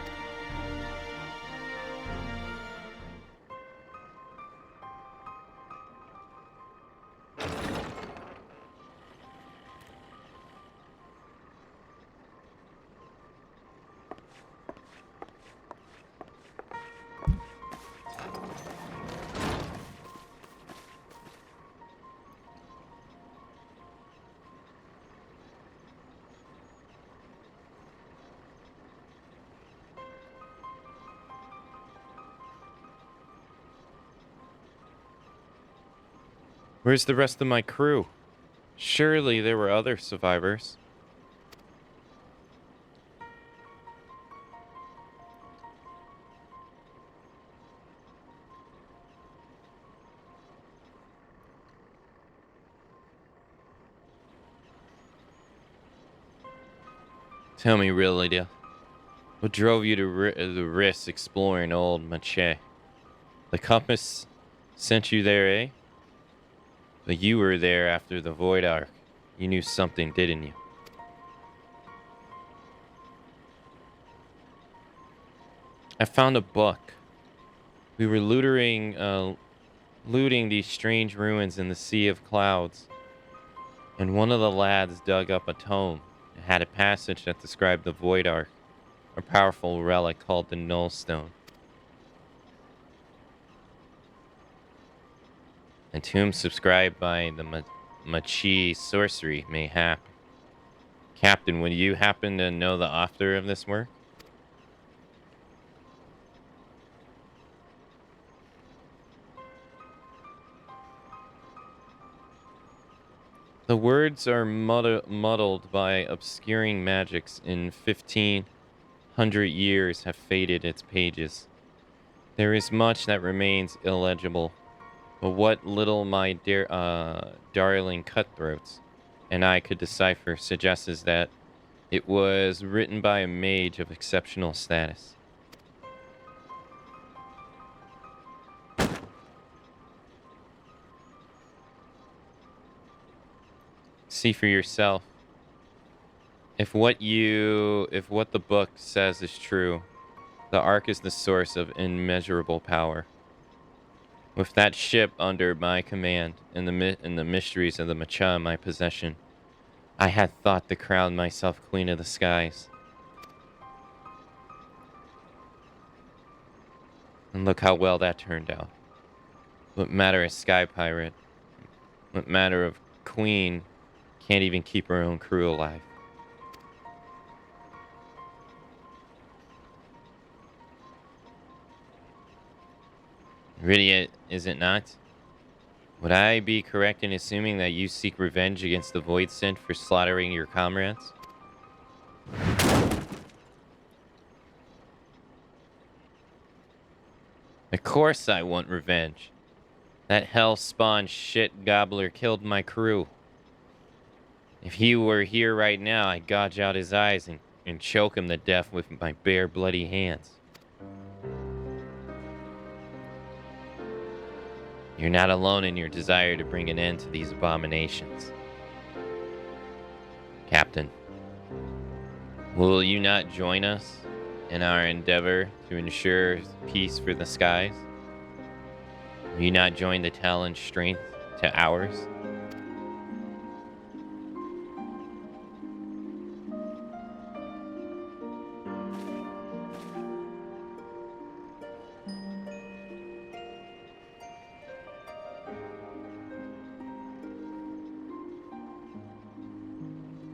Where's the rest of my crew? Surely there were other survivors. Tell me, really, what drove you to the risk exploring old Mache? The compass sent you there, eh? But you were there after the Void Arc. You knew something, didn't you? I found a book. We were looting these strange ruins in the Sea of Clouds. And one of the lads dug up a tome. It had a passage that described the Void Arc, a powerful relic called the Null Stone. A tomb subscribed by the Machi sorcery, mayhap. Captain, would you happen to know the author of this work? The words are muddled by obscuring magics in 1500 years have faded its pages. There is much that remains illegible. But what little my darling cutthroats and I could decipher suggests that it was written by a mage of exceptional status. See for yourself. If what the book says is true, the Ark is the source of immeasurable power. With that ship under my command and the mysteries of the Macha in my possession, I had thought to crown myself Queen of the Skies. And look how well that turned out. What matter of Sky Pirate? What matter of Queen can't even keep her own crew alive? Really, is it not? Would I be correct in assuming that you seek revenge against the Void Sent for slaughtering your comrades? Of course I want revenge. That hell-spawn shit gobbler killed my crew. If he were here right now, I'd gouge out his eyes and choke him to death with my bare bloody hands. You're not alone in your desire to bring an end to these abominations. Captain, will you not join us in our endeavor to ensure peace for the skies? Will you not join the Talon's strength to ours?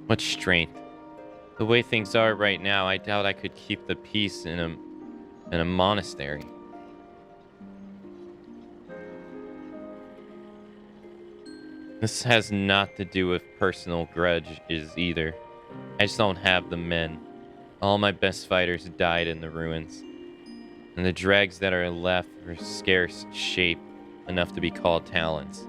What strength? The way things are right now, I doubt I could keep the peace in a monastery. This has not to do with personal grudges either. I just don't have the men. All my best fighters died in the ruins, and the dregs that are left are scarce shape enough to be called talents.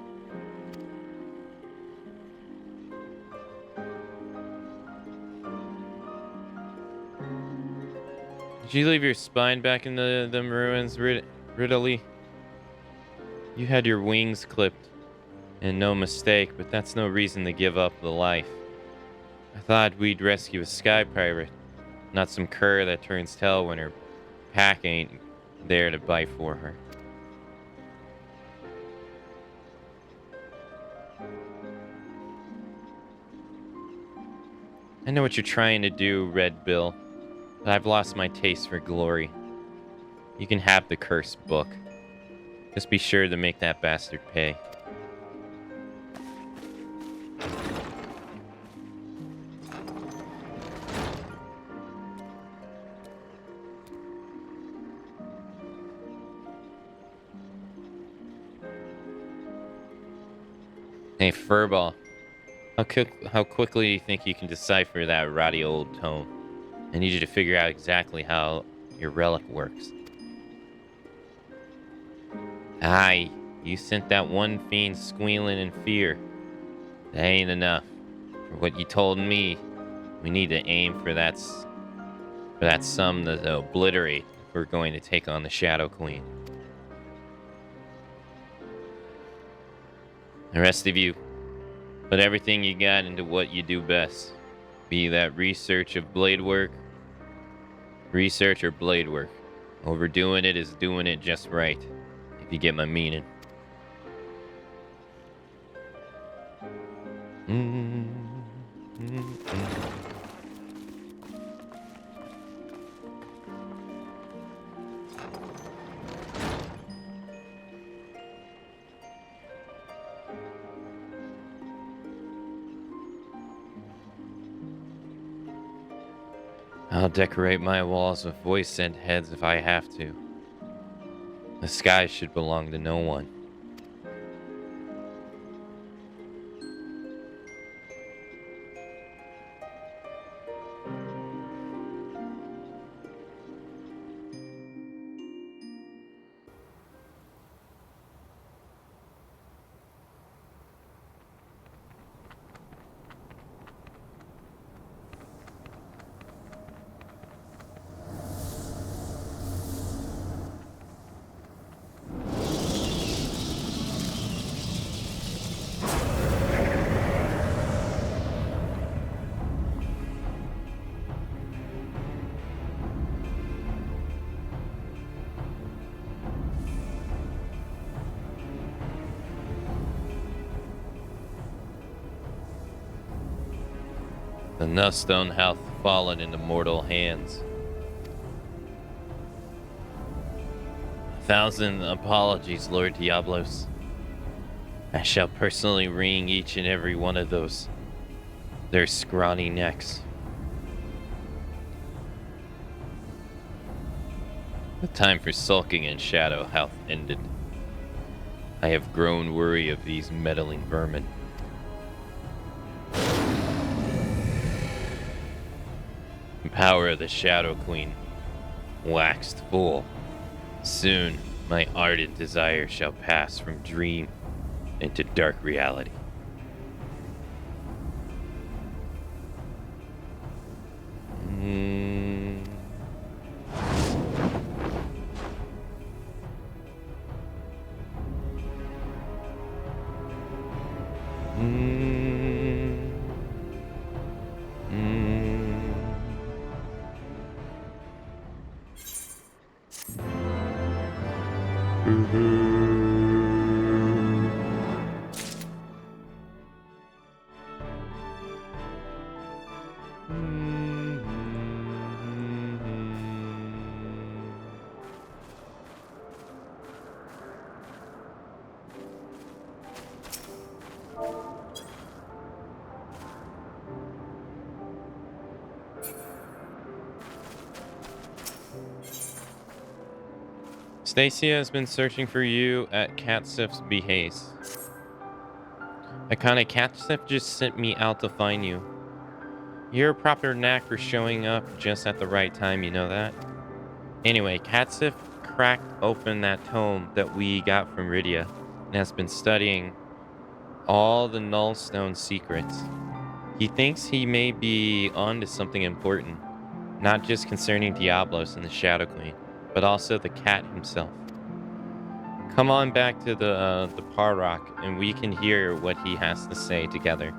Did you leave your spine back in them ruins, Ridley? You had your wings clipped, and no mistake, but that's no reason to give up the life. I thought we'd rescue a sky pirate, not some cur that turns tail when her pack ain't there to bite for her. I know what you're trying to do, Red Bill, but I've lost my taste for glory. You can have the cursed book. Just be sure to make that bastard pay. Hey, Furball. How quickly do you think you can decipher that ratty old tome? I need you to figure out exactly how your relic works. Aye, you sent that one fiend squealing in fear. That ain't enough. For what you told me, we need to aim for that sum to obliterate if we're going to take on the Shadow Queen. The rest of you, put everything you got into what you do best. Be that research or blade work. Overdoing it is doing it just right, if you get my meaning. I'll decorate my walls with voice-sent heads if I have to. The sky should belong to no one. The Nustone hath fallen into mortal hands. 1,000 apologies, Lord Diablos. I shall personally wring each and every one of their scrawny necks. The time for sulking in shadow hath ended. I have grown weary of these meddling vermin. The power of the Shadow Queen waxed full. Soon, my ardent desire shall pass from dream into dark reality. Mm. Mm. Stacia has been searching for you at Catsif's behest. Akane, Catsif just sent me out to find you. You're a proper knack for showing up just at the right time, you know that? Anyway, Catsif cracked open that tome that we got from Rydia and has been studying all the Nullstone secrets. He thinks he may be onto something important, not just concerning Diablos and the Shadow Queen, but also the cat himself. Come on back to the Parrock, and we can hear what he has to say together.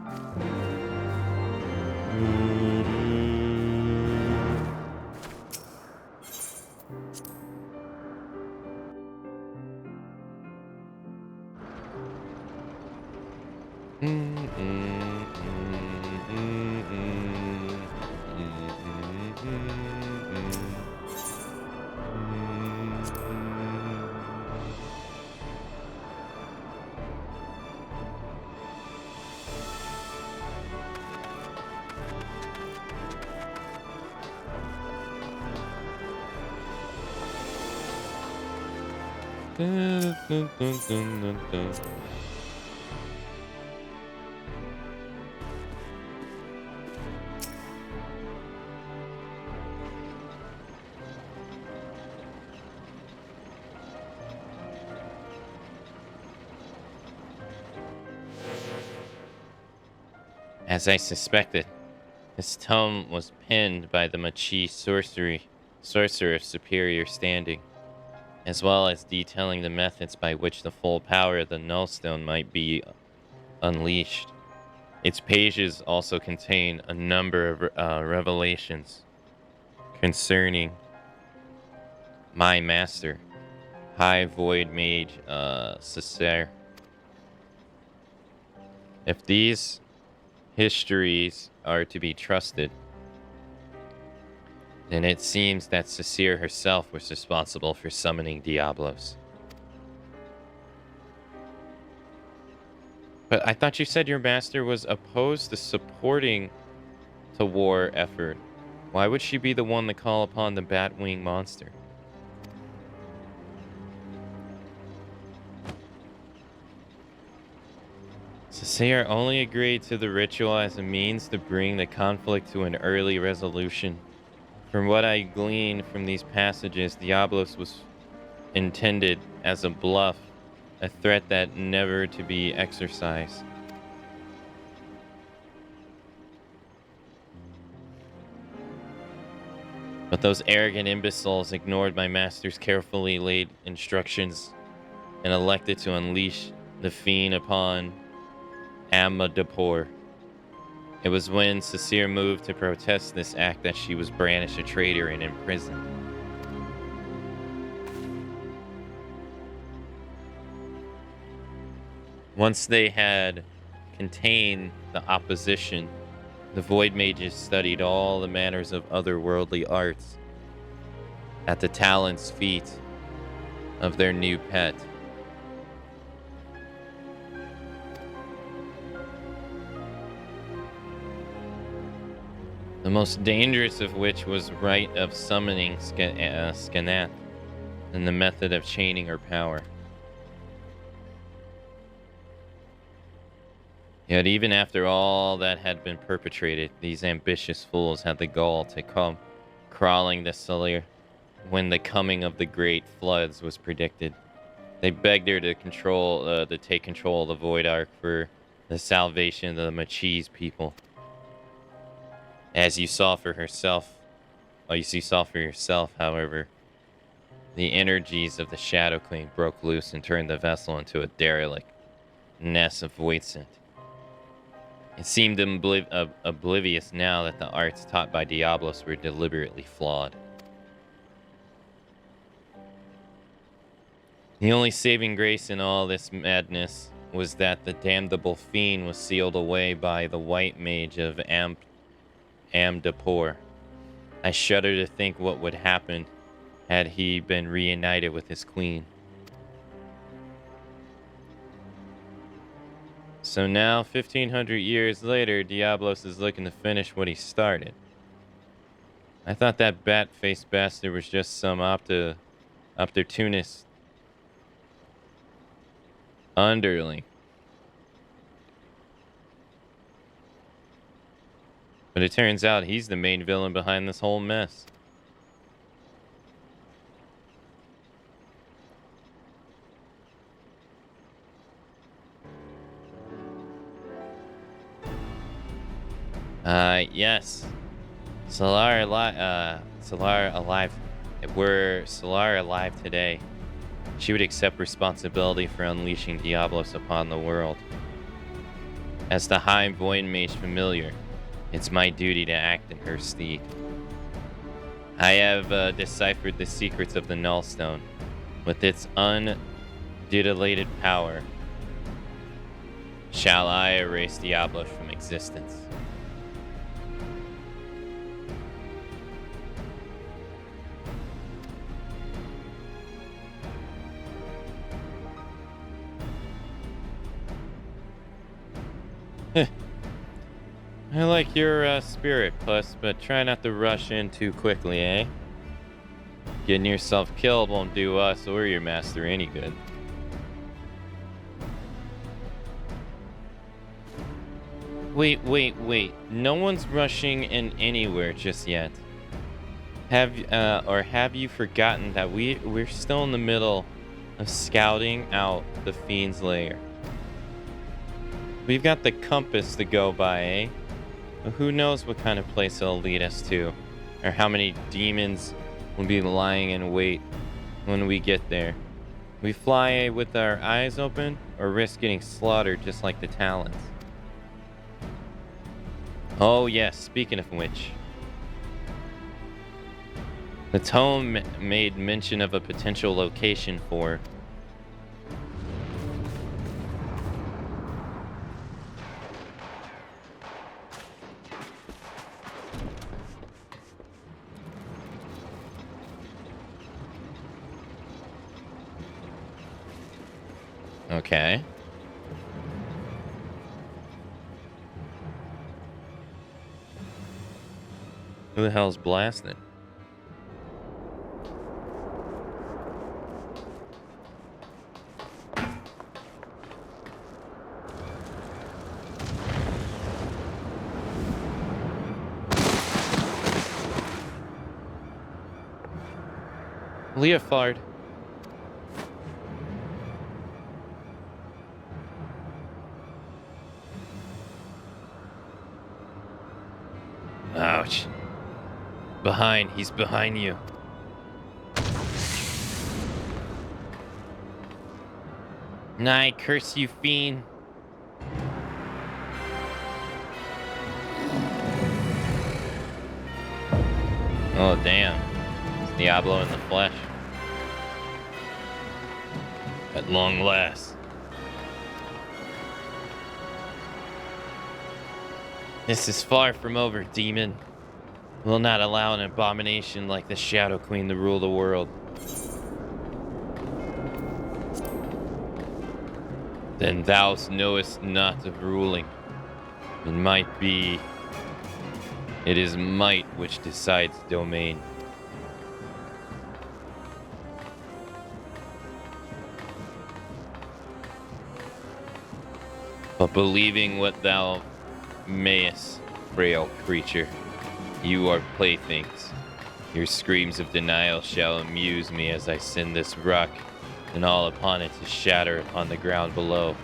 As I suspected, this tome was penned by the Machi sorcerer of superior standing, as well as detailing the methods by which the full power of the Nullstone might be unleashed. Its pages also contain a number of revelations concerning my master, High Void Mage Cesare. If these histories are to be trusted, then it seems that Cecile herself was responsible for summoning Diablos. But I thought you said your master was opposed to supporting the war effort. Why would she be the one to call upon the Batwing monster? Cecile only agreed to the ritual as a means to bring the conflict to an early resolution. From what I gleaned from these passages, Diablos was intended as a bluff, a threat that never to be exercised. But those arrogant imbeciles ignored my master's carefully laid instructions and elected to unleash the fiend upon Amadapur. It was when Cecile moved to protest this act that she was brandished a traitor and imprisoned. Once they had contained the opposition, the Void Mages studied all the manners of otherworldly arts at the Talon's feet of their new pet. The most dangerous of which was rite of summoning Skanath and the method of chaining her power. Yet even after all that had been perpetrated, these ambitious fools had the gall to come crawling to Salir when the coming of the great floods was predicted. They begged her to take control of the Void Ark for the salvation of the Machi's people. As you saw for yourself, however, the energies of the Shadow Queen broke loose and turned the vessel into a derelict nest of void scent. It seemed oblivious now that the arts taught by Diablos were deliberately flawed. The only saving grace in all this madness was that the damnable fiend was sealed away by the white mage of Amdapor. I shudder to think what would happen had he been reunited with his queen. So now, 1500 years later, Diablos is looking to finish what he started. I thought that bat-faced bastard was just some opportunist underling. But it turns out he's the main villain behind this whole mess. Yes. Solar alive. Were Solar alive today, she would accept responsibility for unleashing Diablos upon the world. As the High Void Mage familiar, it's my duty to act in her stead. I have deciphered the secrets of the Nullstone. With its unedited power, shall I erase Diablos from existence. I like your spirit, Puss, but try not to rush in too quickly, eh? Getting yourself killed won't do us or your master any good. Wait. No one's rushing in anywhere just yet. Have you forgotten that we're still in the middle of scouting out the Fiend's lair? We've got the compass to go by, eh? But who knows what kind of place it'll lead us to, or how many demons will be lying in wait when we get there. We fly with our eyes open, or risk getting slaughtered just like the Talons. Oh yes, speaking of which, the tome made mention of a potential location for okay. Who the hell's blasting? Leofard. Ouch. He's behind you. Nah, curse you, fiend. Oh, damn. It's Diablo in the flesh. At long last. This is far from over, demon. We'll not allow an abomination like the Shadow Queen to rule the world. Then thou knowest not of ruling. It is might which decides domain. But believing what thou mayest, frail creature, you are playthings. Your screams of denial shall amuse me as I send this rock and all upon it to shatter upon the ground below.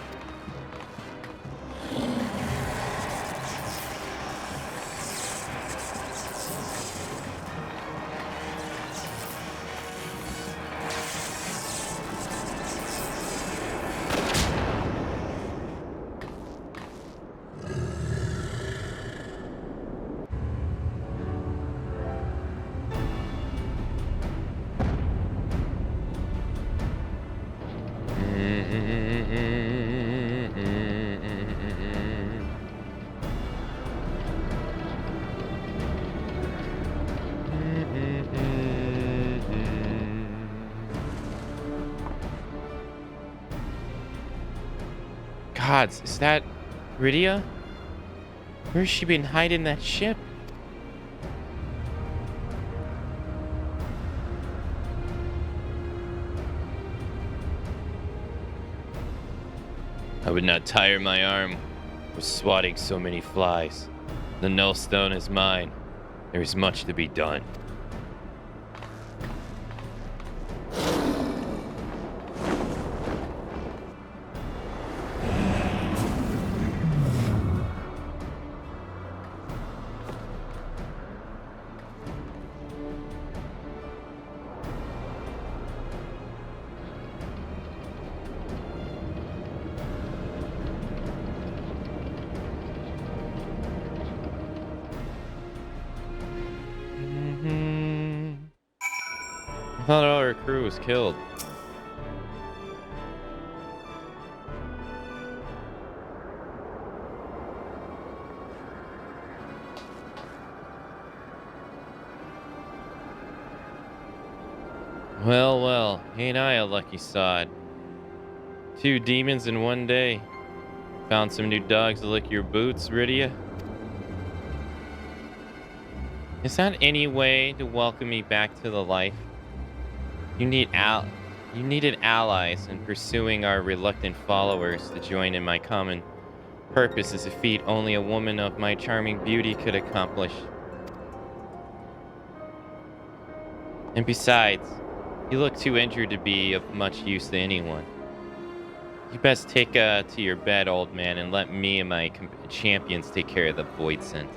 Gods, is that Rydia? Where's she been hiding that ship? I would not tire my arm with swatting so many flies. The nullstone is mine. There is much to be done. I thought all our crew was killed. Well, well, ain't I a lucky sod? 2 demons in one day. Found some new dogs to lick your boots, Rydia. Is that any way to welcome me back to the life? You needed allies in pursuing our reluctant followers to join in my common purpose is a feat only a woman of my charming beauty could accomplish. And besides, you look too injured to be of much use to anyone. You best take to your bed, old man, and let me and my champions take care of the void scent.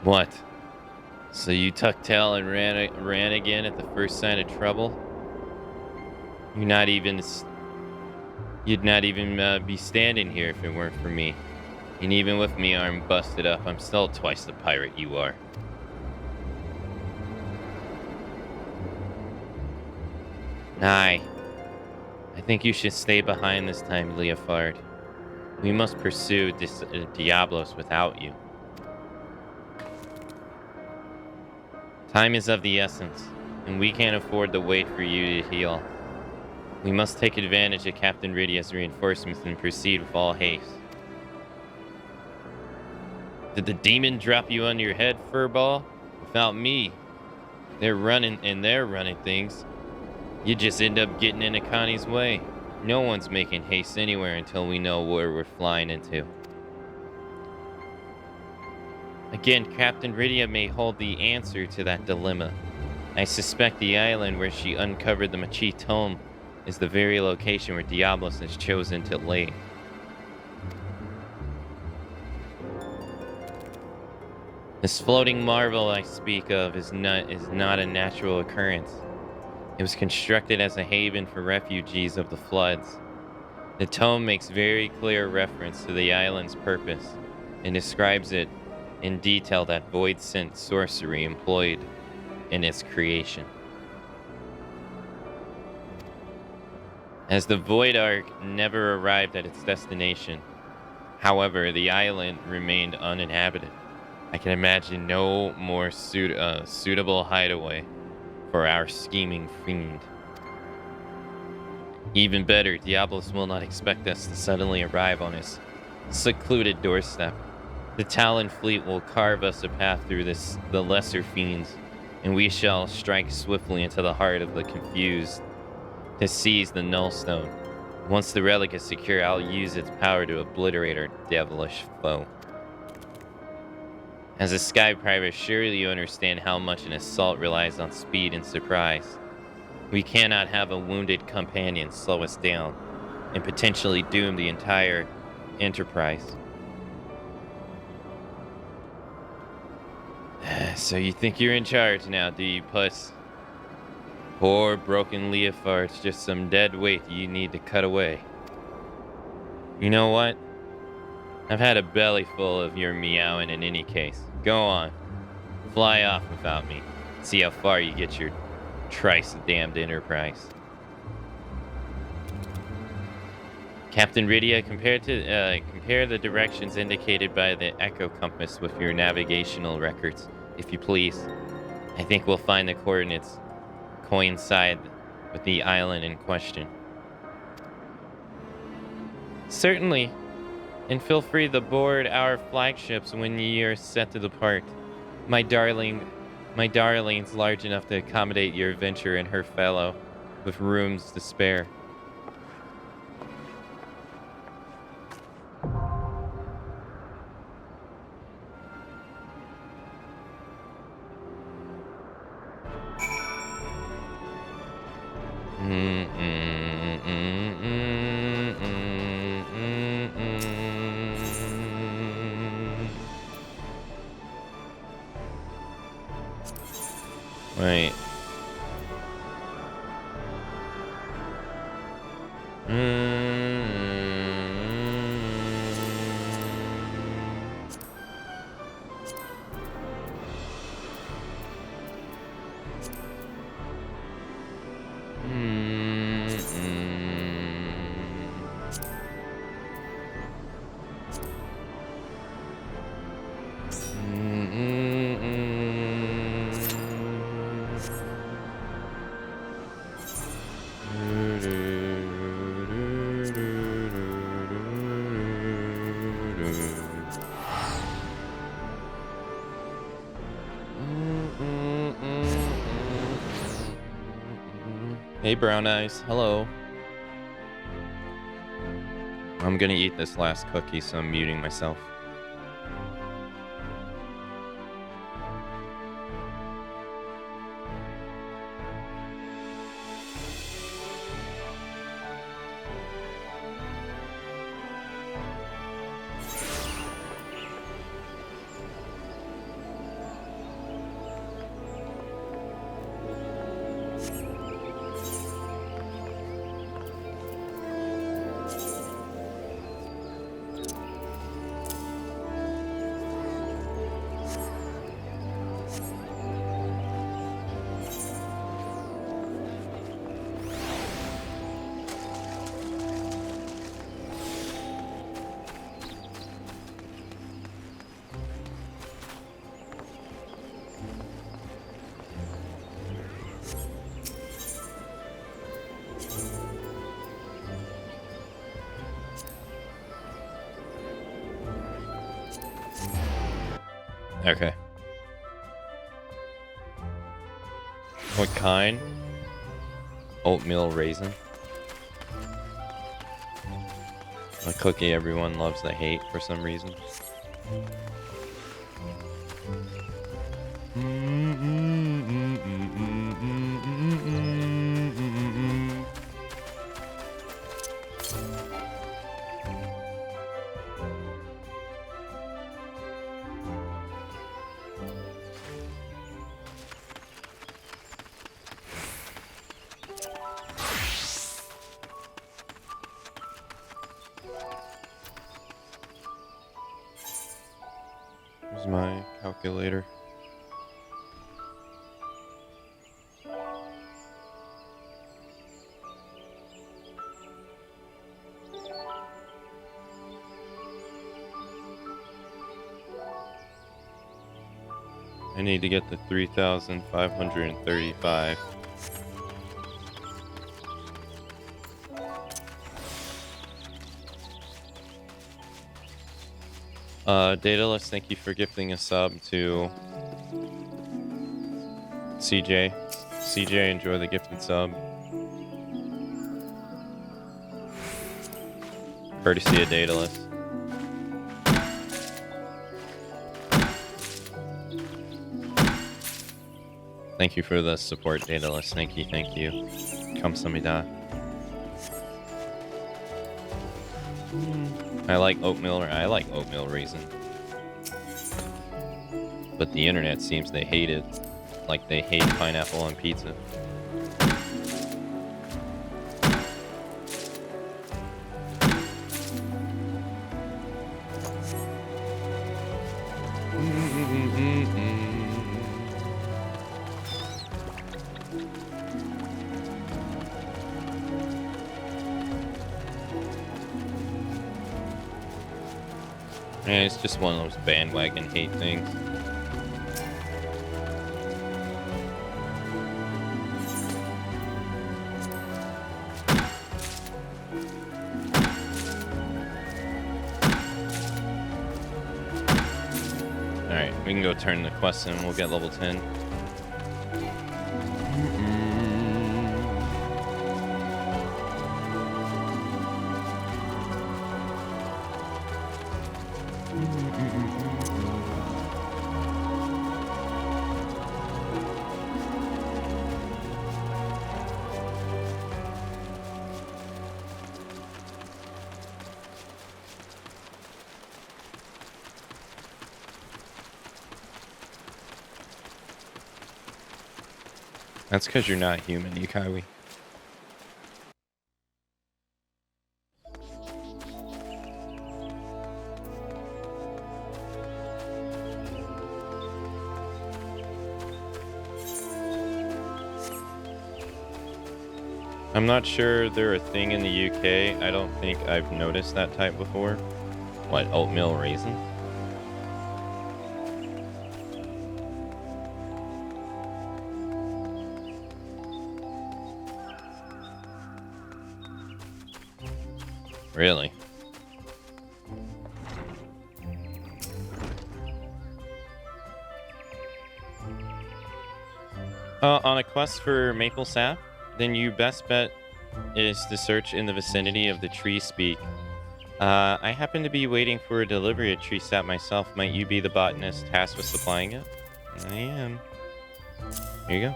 What? So you tucked tail and ran again at the first sign of trouble? You'd not even be standing here if it weren't for me. And even with me arm busted up, I'm still twice the pirate you are. Aye. I think you should stay behind this time, Leofard. We must pursue Diablos without you. Time is of the essence, and we can't afford to wait for you to heal. We must take advantage of Captain Rydia's reinforcements and proceed with all haste. Did the demon drop you on your head, Furball? Without me, they're running things. You just end up getting in Akani's way. No one's making haste anywhere until we know where we're flying into. Again, Captain Rydia may hold the answer to that dilemma. I suspect the island where she uncovered the Machi Tome is the very location where Diablos has chosen to lay. This floating marvel I speak of is not a natural occurrence. It was constructed as a haven for refugees of the floods. The tome makes very clear reference to the island's purpose and describes it in detail that void scent sorcery employed in its creation. As the Void Ark never arrived at its destination, however, the island remained uninhabited. I can imagine no more suitable hideaway for our scheming fiend. Even better, Diablos will not expect us to suddenly arrive on his secluded doorstep. The Talon fleet will carve us a path through the lesser fiends, and we shall strike swiftly into the heart of the confused to seize the Nullstone. Once the relic is secure, I'll use its power to obliterate our devilish foe. As a Sky Private, surely you understand how much an assault relies on speed and surprise. We cannot have a wounded companion slow us down and potentially doom the entire enterprise. So you think you're in charge now, do you, puss? Poor broken Leofard's just some dead weight you need to cut away. You know what? I've had a belly full of your meowing in any case. Go on. Fly off without me. See how far you get your trice damned enterprise. Captain Rydia, compare the directions indicated by the echo compass with your navigational records, if you please. I think we'll find the coordinates coincide with the island in question. Certainly, and feel free to board our flagships when ye are set to depart. My darling's large enough to accommodate your adventure and her fellow, with rooms to spare. Right. Hey, Brown Eyes. Hello. I'm gonna eat this last cookie, so I'm muting myself. Okay. What kind? Oatmeal raisin. A cookie everyone loves to hate for some reason. Here's my calculator. I need to get the 3,535. Daedalus, thank you for gifting a sub to CJ. CJ, enjoy the gifted sub. Courtesy of Daedalus. Thank you for the support, Daedalus. Thank you, thank you. Kamsahamnida. I like oatmeal raisin. But the internet seems they hate it. Like they hate pineapple on pizza. And it's just one of those bandwagon hate things. Alright, we can go turn the quest in and we'll get level 10. That's because you're not human, Yukawi. I'm not sure they're a thing in the UK. I don't think I've noticed that type before. What, oatmeal raisins? Really? On a quest for maple sap, then you best bet is to search in the vicinity of the tree speak. I happen to be waiting for a delivery of tree sap myself. Might you be the botanist tasked with supplying it? I am. Here you go.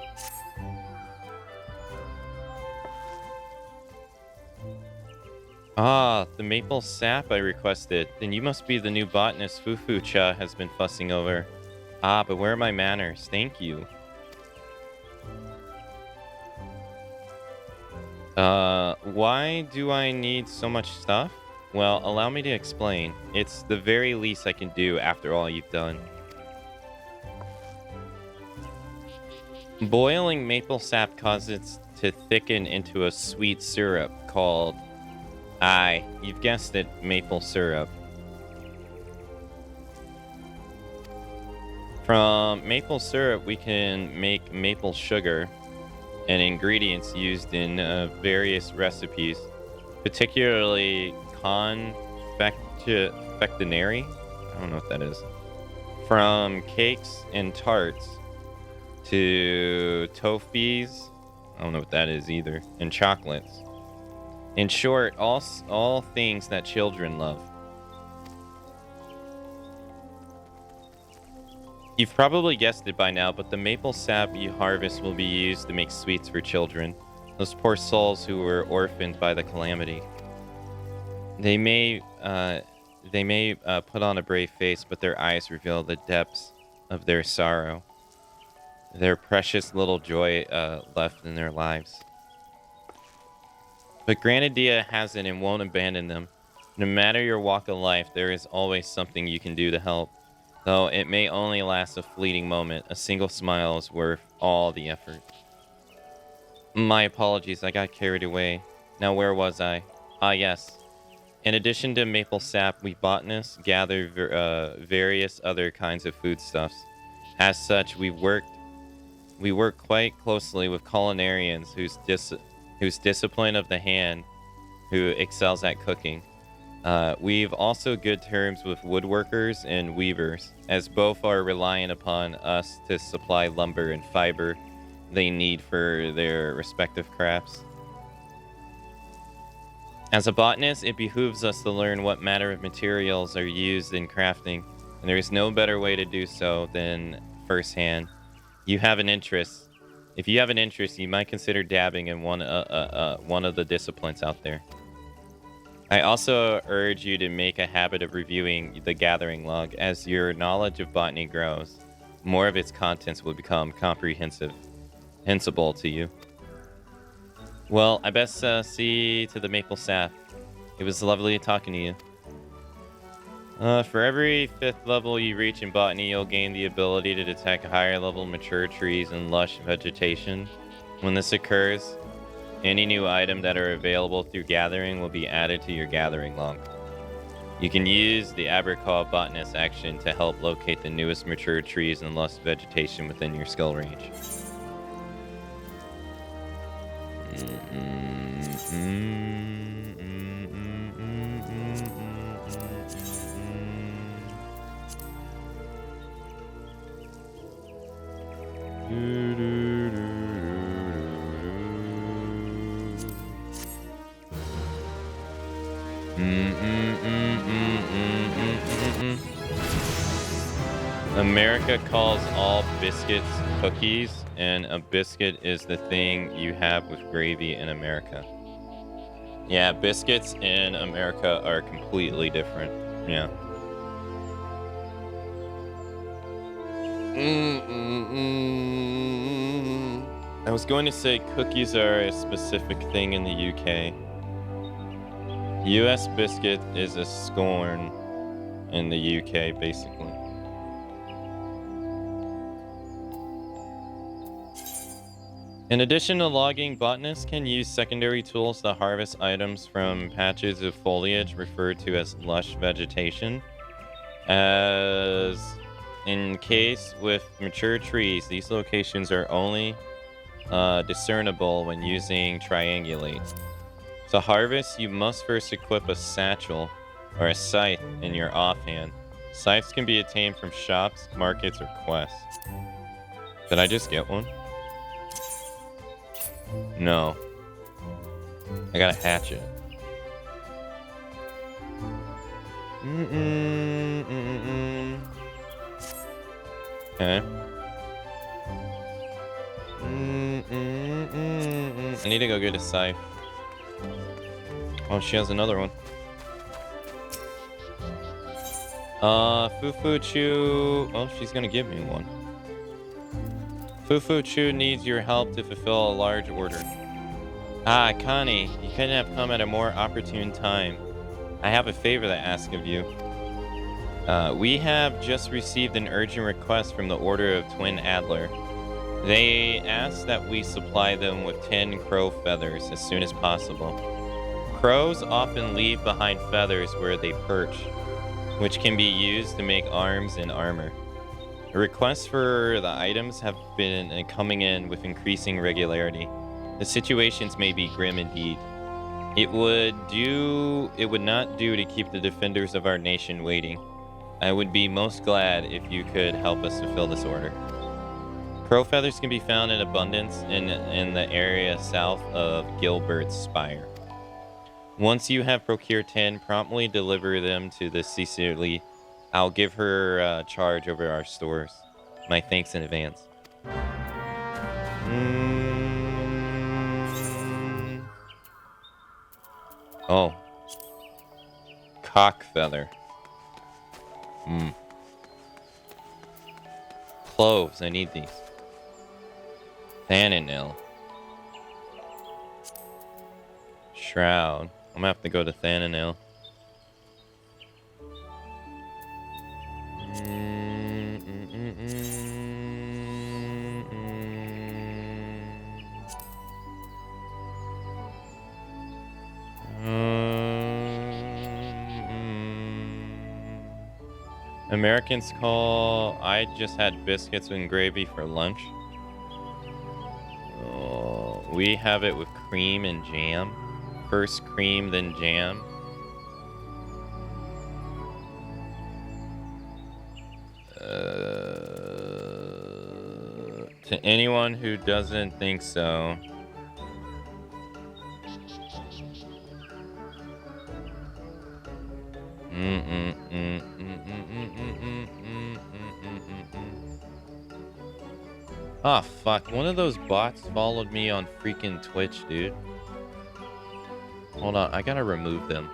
Ah, the maple sap I requested. Then you must be the new botanist Fufu-cha has been fussing over. Ah, but where are my manners? Thank you. Why do I need so much stuff? Well, allow me to explain. It's the very least I can do after all you've done. Boiling maple sap causes it to thicken into a sweet syrup called... Aye, you've guessed it, maple syrup. From maple syrup, we can make maple sugar and ingredients used in various recipes, particularly confectionery. I don't know what that is. From cakes and tarts to toffees. I don't know what that is either. And chocolates. In short, all things that children love. You've probably guessed it by now, but the maple sap you harvest will be used to make sweets for children. Those poor souls who were orphaned by the calamity. They may put on a brave face, but their eyes reveal the depths of their sorrow. Their precious little joy left in their lives. But Granadia hasn't and won't abandon them. No matter your walk of life, there is always something you can do to help. Though it may only last a fleeting moment, a single smile is worth all the effort. My apologies, I got carried away. Now where was I? Ah yes. In addition to maple sap, we botanists gather various other kinds of foodstuffs. As such, we work quite closely with culinarians whose discipline of the hand, who excels at cooking. We've also good terms with woodworkers and weavers, as both are reliant upon us to supply lumber and fiber they need for their respective crafts. As a botanist, it behooves us to learn what manner of materials are used in crafting, and there is no better way to do so than firsthand. If you have an interest, you might consider dabbing in one of the disciplines out there. I also urge you to make a habit of reviewing the gathering log. As your knowledge of botany grows, more of its contents will become comprehensible to you. Well, I best see to the maple sap. It was lovely talking to you. For every 5th level you reach in botany, you'll gain the ability to detect higher level mature trees and lush vegetation. When this occurs, any new item that are available through gathering will be added to your gathering log. You can use the Abercaw botanist action to help locate the newest mature trees and lush vegetation within your skill range. America calls all biscuits cookies, and a biscuit is the thing you have with gravy in America. Yeah, biscuits in America are completely different. Yeah. I was going to say cookies are a specific thing in the UK. US biscuit is a scorn in the UK, basically. In addition to logging, botanists can use secondary tools to harvest items from patches of foliage referred to as lush vegetation. As in case with mature trees, these locations are only discernible when using triangulate. To harvest, you must first equip a satchel or a scythe in your offhand. Scythes can be attained from shops, markets, or quests. Did I just get one? No. I got a hatchet. Okay. I need to go get a scythe. Oh, she has another one. Fufu Chu. Oh, she's gonna give me one. Fufu Chu needs your help to fulfill a large order. Ah, Connie, you couldn't have come at a more opportune time. I have a favor to ask of you. We have just received an urgent request from the Order of Twin Adler. They ask that we supply them with 10 crow feathers as soon as possible. Crows often leave behind feathers where they perch, which can be used to make arms and armor. The requests for the items have been coming in with increasing regularity. The situations may be grim indeed. It would not do to keep the defenders of our nation waiting. I would be most glad if you could help us fulfill this order. Crow feathers can be found in abundance in the area south of Gilbert's Spire. Once you have procured 10, promptly deliver them to the Cecily. I'll give her charge over our stores. My thanks in advance. Oh. Cock feather. Cloves, I need these. Thananil. Shroud. I'm gonna have to go to Thananil. Americans call I just had biscuits and gravy for lunch. Oh, we have it with cream and jam. First cream, then jam. To anyone who doesn't think so, ah, fuck. One of those bots followed me on freaking Twitch, dude. Hold on, I gotta remove them.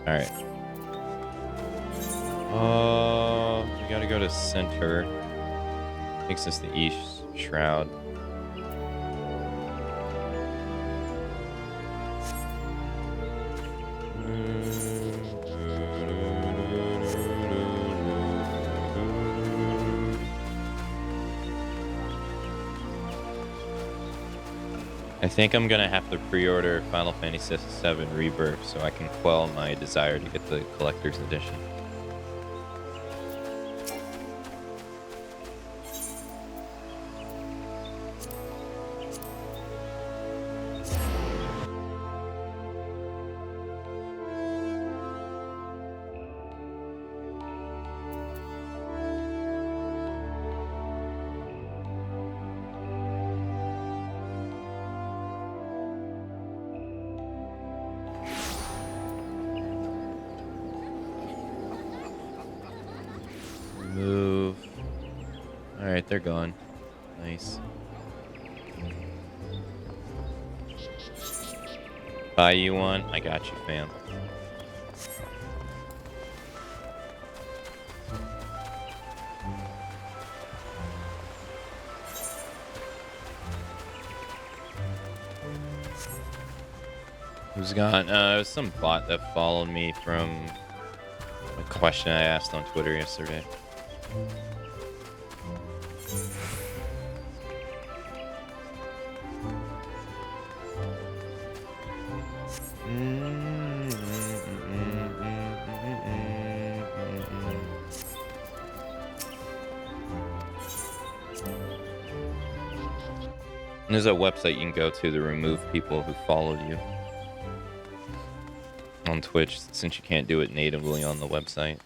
Alright. We gotta go to center. Takes us to East Shroud. I think I'm gonna have to pre-order Final Fantasy VII Rebirth so I can quell my desire to get the collector's edition. Move. Alright, they're gone. Nice. Buy you one? I got you, fam. Who's gone? It was some bot that followed me from a question I asked on Twitter yesterday. There's a website you can go to remove people who followed you on Twitch, since you can't do it natively on the website.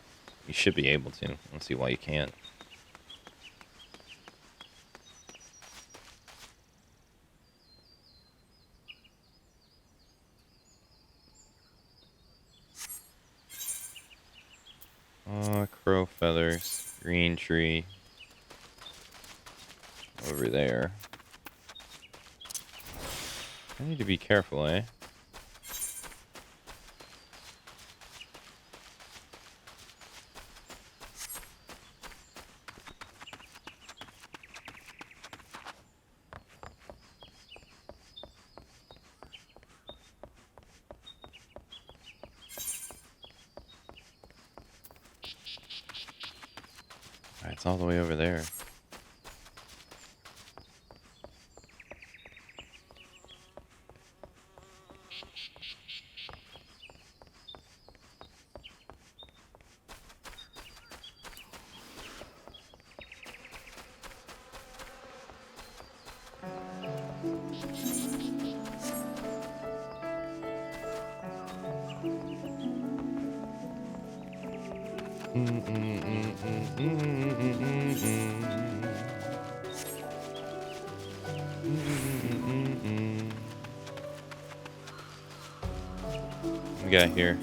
You should be able to. I don't see why you can't. Crow feathers, green tree over there. I need to be careful, eh? Alright, it's all the way over there. We got here.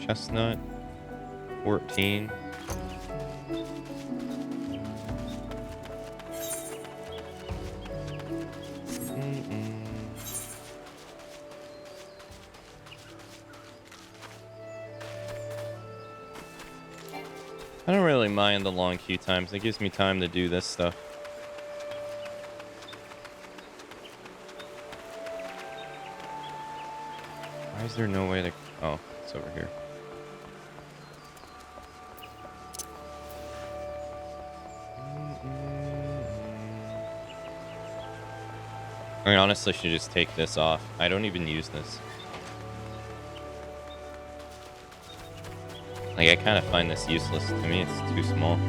Chestnut 14. I don't really mind the long queue times. It gives me time to do this stuff. Why is there no way to... Oh, it's over here. I honestly should just take this off. I don't even use this. Like, I kind of find this useless. To me, it's too small.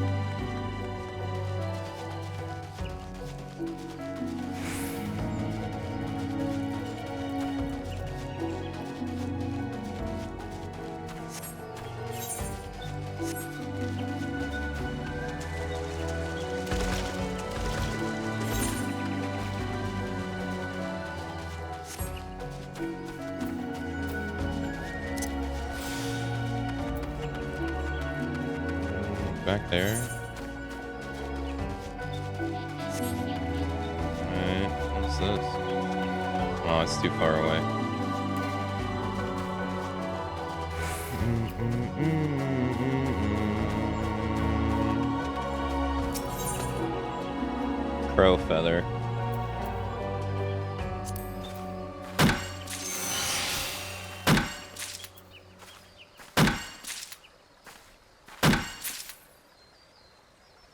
Back there. Alright, what's this? Oh, it's too far away. Crow feather.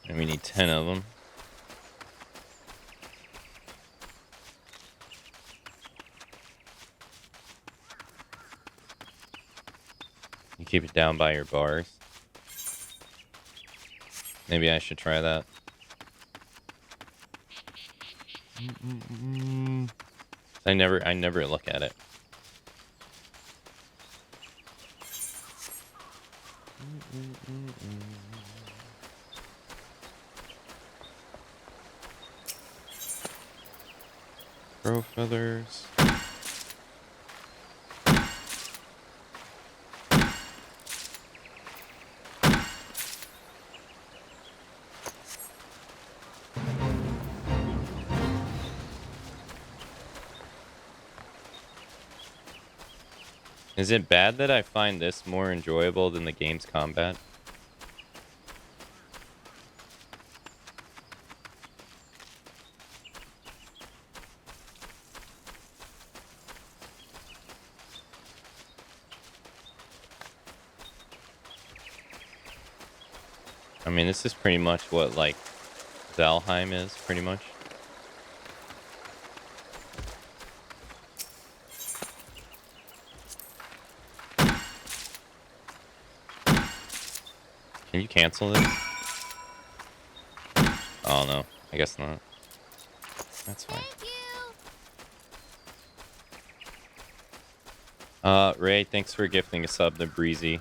And we need 10 of them. keep it down by your bars. Maybe I should try that. I never look at it. Crow feathers. Is it bad that I find this more enjoyable than the game's combat? I mean, this is pretty much what, like, Valheim is, pretty much. Can you cancel this? Oh, no. I guess not. That's fine. Ray, thanks for gifting a sub to Breezy.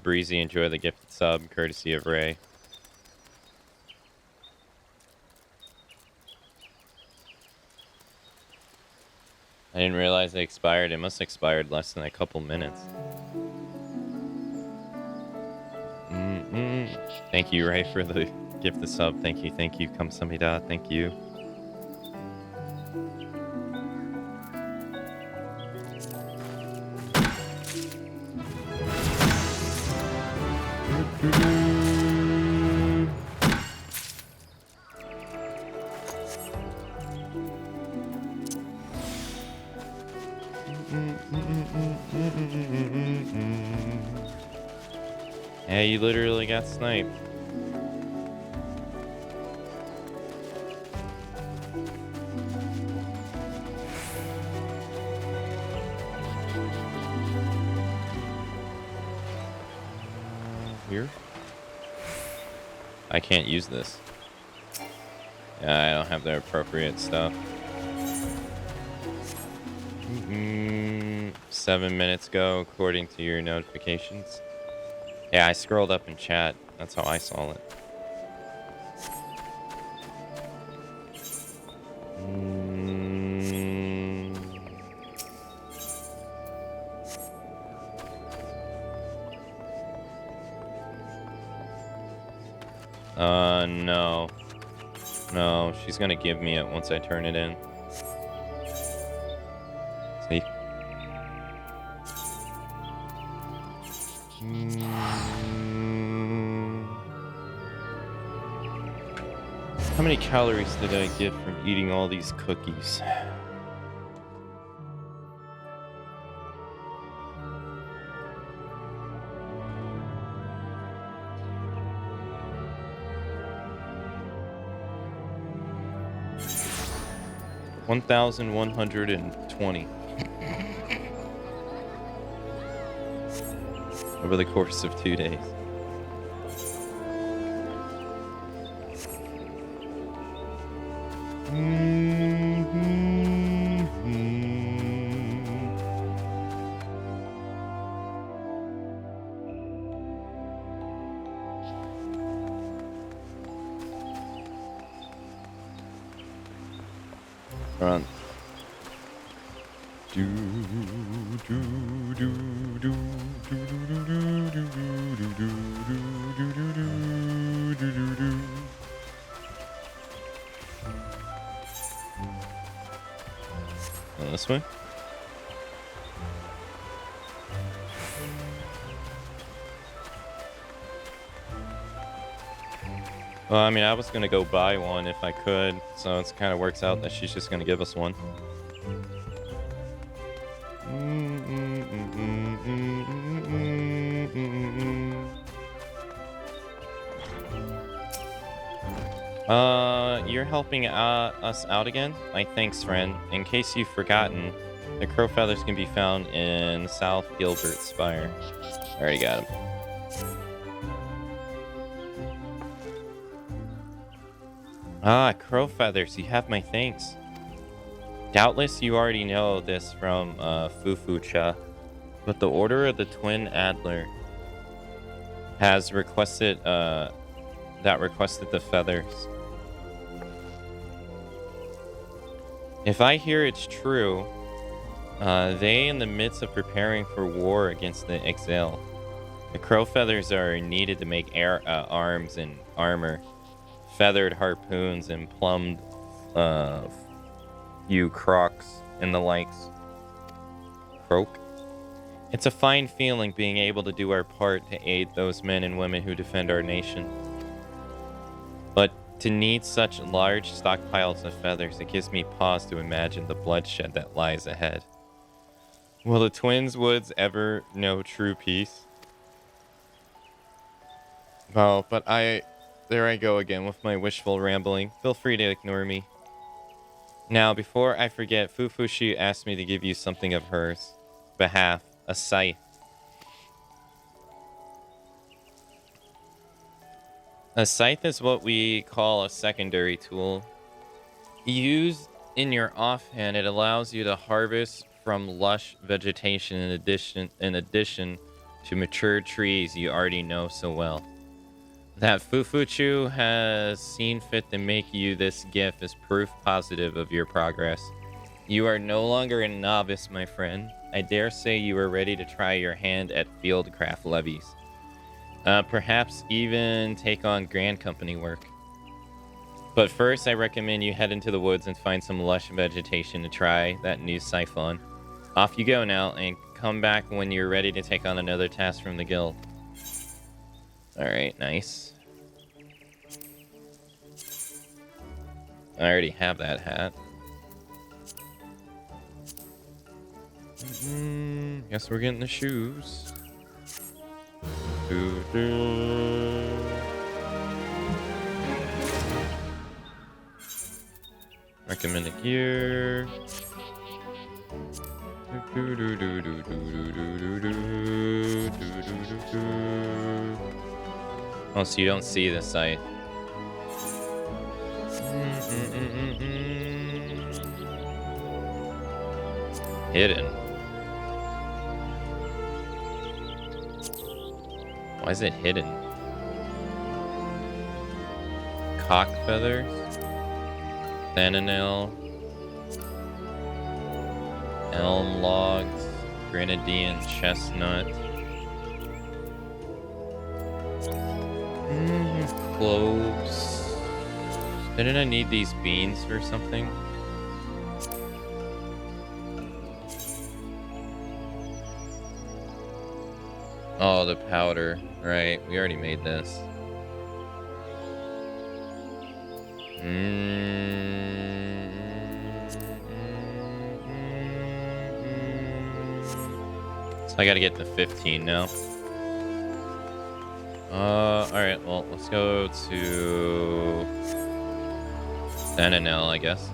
Breezy, enjoy the gifted sub, courtesy of Ray. I didn't realize they expired. It must have expired less than a couple minutes. Thank you, Ray, for the gifted sub. Thank you, Kamsamida. Thank you. Yeah, you literally got sniped. Here? I can't use this. Yeah, I don't have the appropriate stuff. 7 minutes ago, according to your notifications. Yeah, I scrolled up in chat. That's how I saw it. No. No, she's gonna give me it once I turn it in. See? How many calories did I get from eating all these cookies? $1,120 over the course of 2 days. Run. This way? Well, I mean, I was gonna go buy one if I could, so it kind of works out that she's just gonna give us one. You're helping us out again? My thanks, friend. In case you've forgotten, The crow feathers can be found in South Gilbert Spire. Already got him. Ah, crow feathers, you have my thanks. Doubtless you already know this from Fufu-cha, but the Order of the Twin Adler has requested the feathers. If I hear it's true, they in the midst of preparing for war against the Exile. The crow feathers are needed to make arms and armor, feathered harpoons and plumbed crocs and the likes. Croak. It's a fine feeling being able to do our part to aid those men and women who defend our nation. But to need such large stockpiles of feathers, it gives me pause to imagine the bloodshed that lies ahead. Will the Twins Woods ever know true peace? Oh, but there I go again with my wishful rambling. Feel free to ignore me. Now, before I forget, Fufushi asked me to give you something of hers. Behalf, a scythe. A scythe is what we call a secondary tool. Used in your offhand, it allows you to harvest from lush vegetation in addition to mature trees you already know so well. That Fufuchu has seen fit to make you this gift is proof positive of your progress. You are no longer a novice, my friend. I dare say you are ready to try your hand at fieldcraft levies. Perhaps even take on Grand Company work. But first, I recommend you head into the woods and find some lush vegetation to try that new siphon. Off you go now, and come back when you're ready to take on another task from the guild. Alright, nice. I already have that hat. Guess we're getting the shoes. Recommended gear. Oh, so you don't see the site. Hidden. Why is it hidden? Cock feathers. Thananel. Elm logs. Grenadian chestnut. Cloves. Didn't I need these beans for something? Oh, the powder. Right, we already made this. So I gotta get to 15 now. Alright, well, let's go to Thananel, I guess.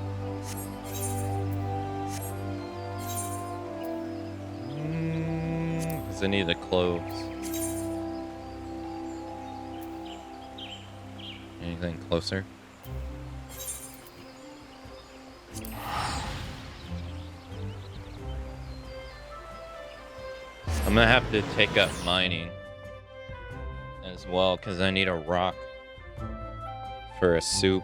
Because I need the cloves. Anything closer? I'm gonna have to take up mining as well, because I need a rock for a soup.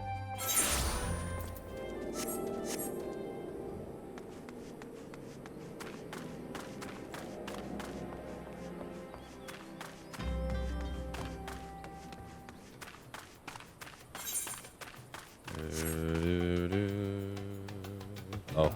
Oh.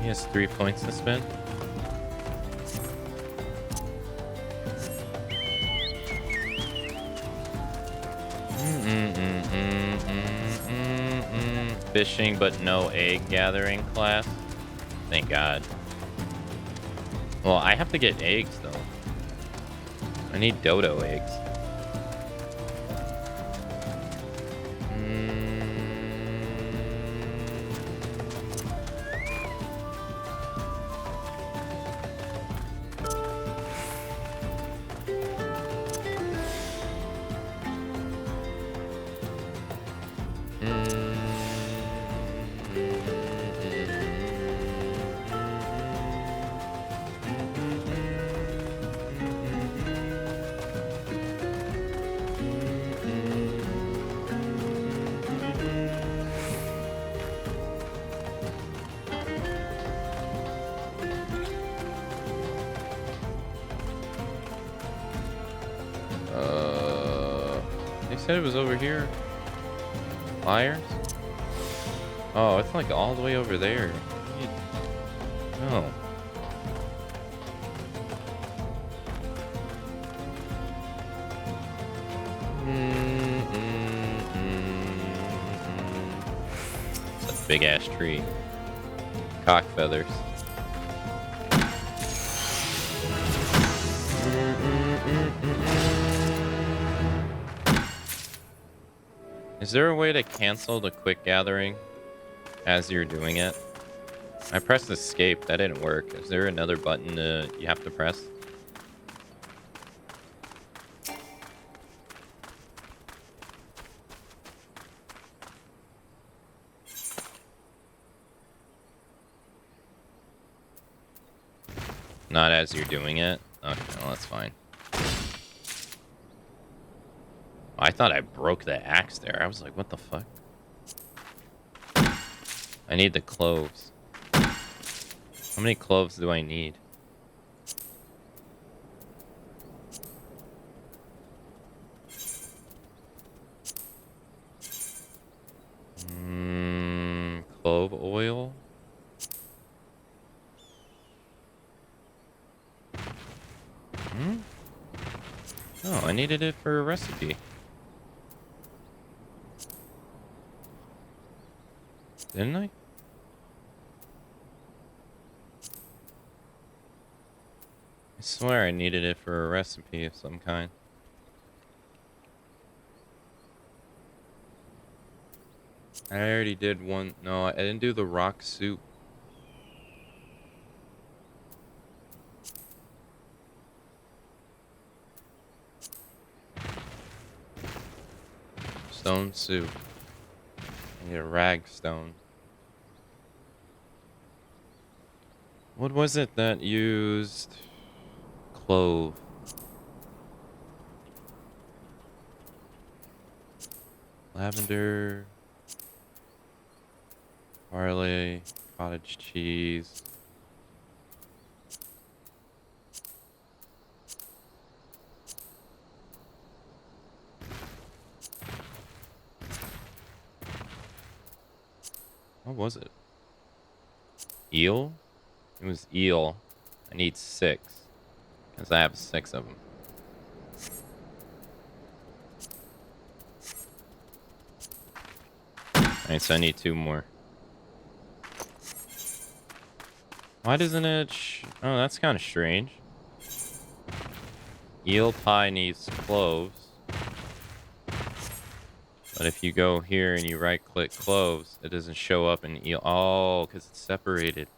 He has 3 points to spend. fishing but no egg gathering class. Thank God. Well, I have to get eggs though. I need dodo eggs. They said it was over here. Liars? Oh, it's like all the way over there. No. It's a big ass tree. Cock feathers. Is there a way to cancel the quick gathering as you're doing it? I pressed escape. That didn't work. Is there another button you have to press? Not as you're doing it? Okay, well, that's fine. I thought I broke the axe there. I was like, what the fuck? I need the cloves. How many cloves do I need? Clove oil? Oh, I needed it for a recipe. Didn't I? I swear I needed it for a recipe of some kind. I already did one. No, I didn't do the rock soup. Stone soup. I need a rag stone. What was it that used clove? Lavender, barley, cottage cheese. What was it? Eel? It was eel. I need 6. Because I have 6 of them. Alright, so I need 2 more. Why doesn't it... Oh, that's kind of strange. Eel pie needs cloves. But if you go here and you right-click cloves, it doesn't show up in eel. Oh, because it's separated.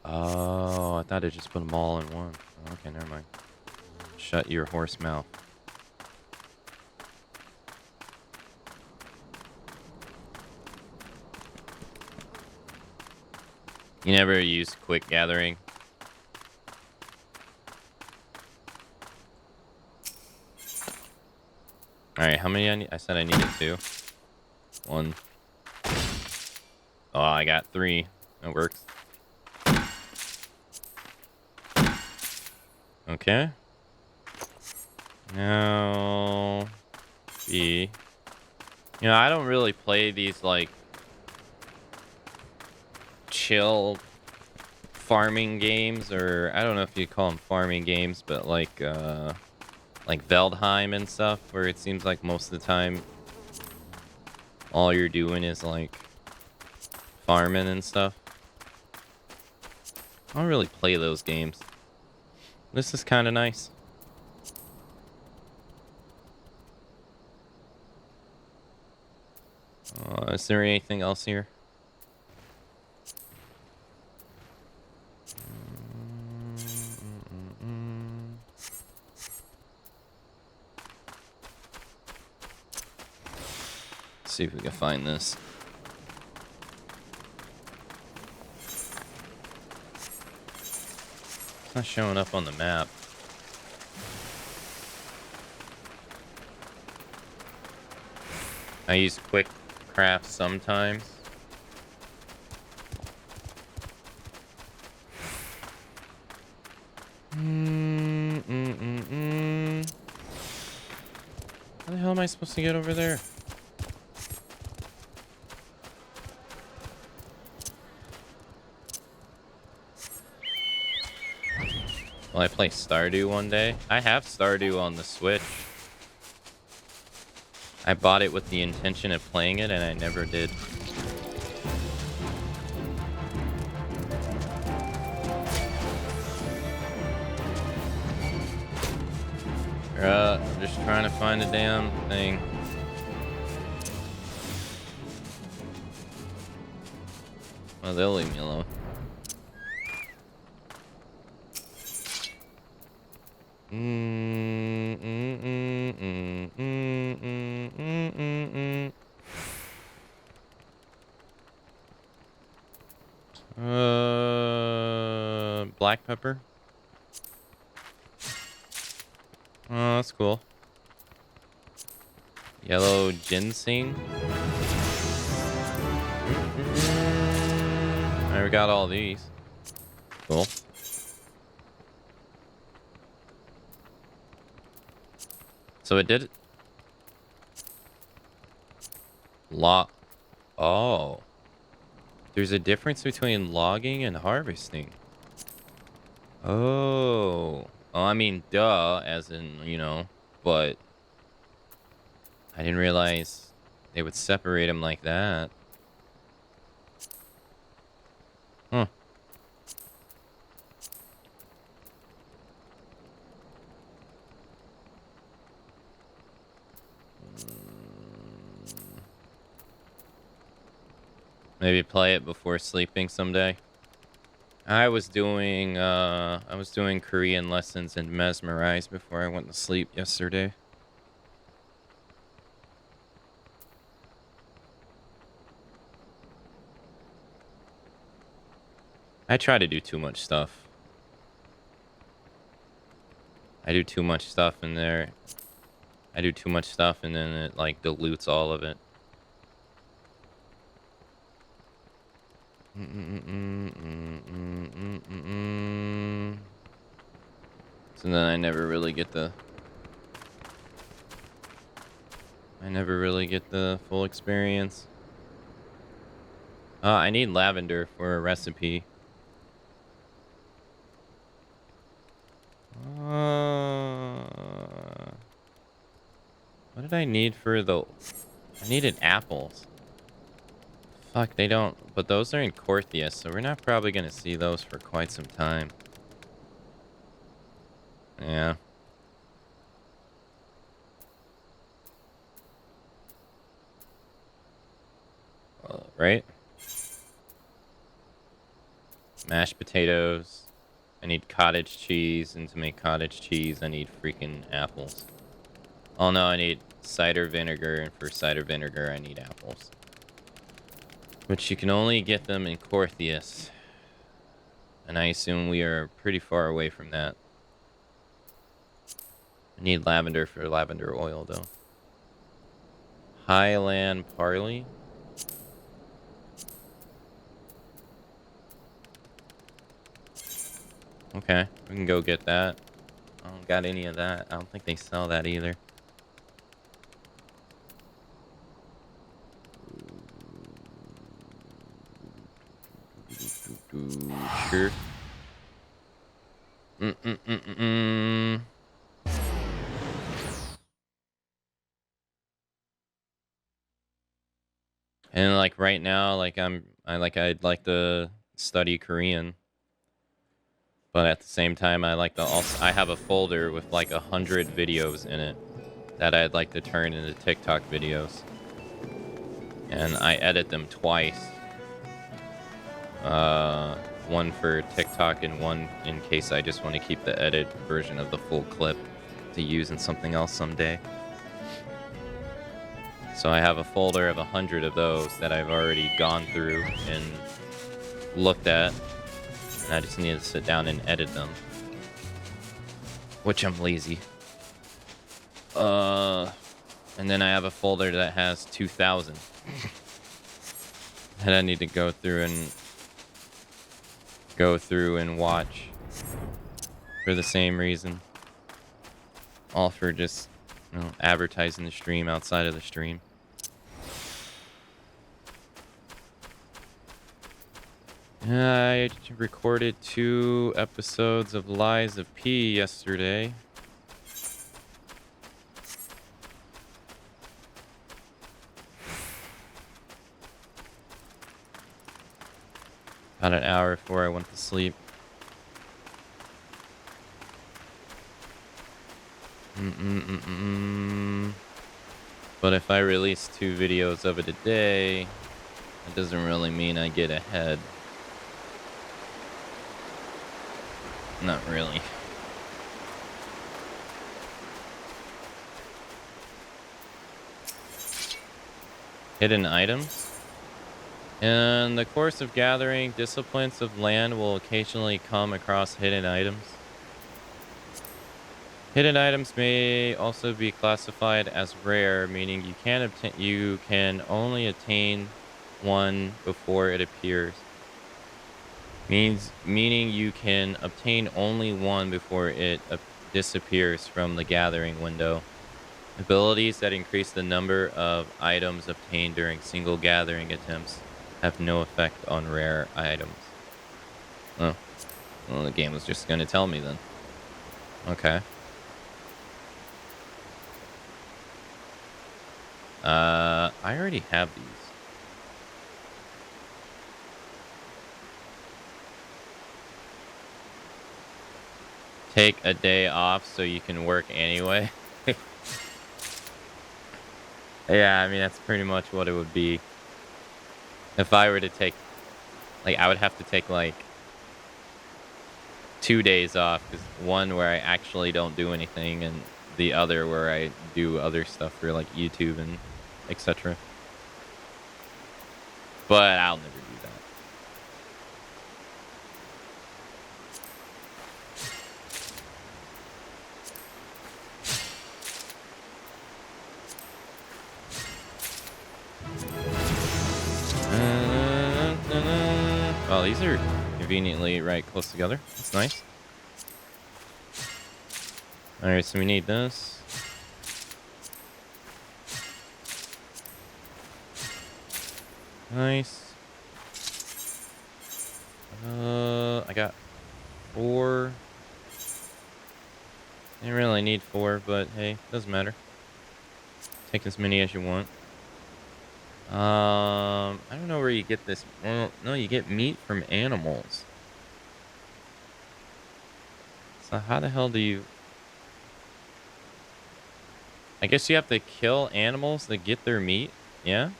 Oh, I thought I just put them all in one. Oh, okay, never mind. Shut your horse mouth. You never use quick gathering? Alright, how many I need? I said I needed 2. 1. Oh, I got 3. That works. Okay. Now... B. You know, I don't really play these, like... chill... farming games, or... I don't know if you call them farming games, but like Veldheim and stuff, where it seems like most of the time... all you're doing is, like... farming and stuff. I don't really play those games. This is kind of nice. Is there anything else here? Let's see if we can find this. It's not showing up on the map. I use quick craft sometimes. How the hell am I supposed to get over there? Will I play Stardew one day? I have Stardew on the Switch. I bought it with the intention of playing it, and I never did. I'm just trying to find a damn thing. Well, they'll leave me alone. Black pepper. Oh, that's cool. Yellow ginseng. I got all these. Cool. So it did. Oh. There's a difference between logging and harvesting. Oh. Well, I mean, duh, as in, you know, but I didn't realize they would separate them like that. Huh. Maybe play it before sleeping someday. I was doing Korean lessons and Mesmerize before I went to sleep yesterday. I try to do too much stuff. I do too much stuff in there. I do too much stuff and then it like dilutes all of it. So then I never really get the full experience. I need lavender for a recipe. What did I need for the... I needed apples. Fuck, they don't... But those are in Corthius, so we're not probably going to see those for quite some time. Yeah. Right? Mashed potatoes. I need cottage cheese, and to make cottage cheese, I need freaking apples. Oh no, I need cider vinegar, and for cider vinegar, I need apples. But you can only get them in Corthius. And I assume we are pretty far away from that. I need lavender for lavender oil, though. Highland barley. Okay, we can go get that. I don't got any of that. I don't think they sell that either. Sure. And like right now, like I'd like to study Korean, but at the same time, I like to also I have a folder with like 100 videos in it that I'd like to turn into TikTok videos, and I edit them twice. One for TikTok and one in case I just want to keep the edited version of the full clip to use in something else someday. So I have a folder of 100 of those that I've already gone through and looked at, and I just need to sit down and edit them, which I'm lazy. And then I have a folder that has 2,000 that I need to go through and watch for the same reason. All for just, you know, advertising the stream outside of the stream. I recorded 2 episodes of Lies of P yesterday. About an hour before I went to sleep. But if I release 2 videos of it a day, it doesn't really mean I get ahead. Not really. Hidden items. In the course of gathering, disciplines of land will occasionally come across hidden items. Hidden items may also be classified as rare, meaning you can only attain one before it appears. Meaning you can obtain only one before it disappears from the gathering window. Abilities that increase the number of items obtained during single gathering attempts have no effect on rare items. Oh. Well, the game was just going to tell me then. Okay. I already have these. Take a day off so you can work anyway. Yeah, I mean, that's pretty much what it would be. If I were to take, like, I would have to take, like, 2 days off. 'Cause one where I actually don't do anything, and the other where I do other stuff for, like, YouTube and etc. But I'll never do that. Well, these are conveniently right close together. That's nice. Alright, so we need this. Nice. I got 4. I didn't really need 4, but hey, doesn't matter. Take as many as you want. I don't know where you get this. Well, no, you get meat from animals. So how the hell do you... I guess you have to kill animals to get their meat? Yeah?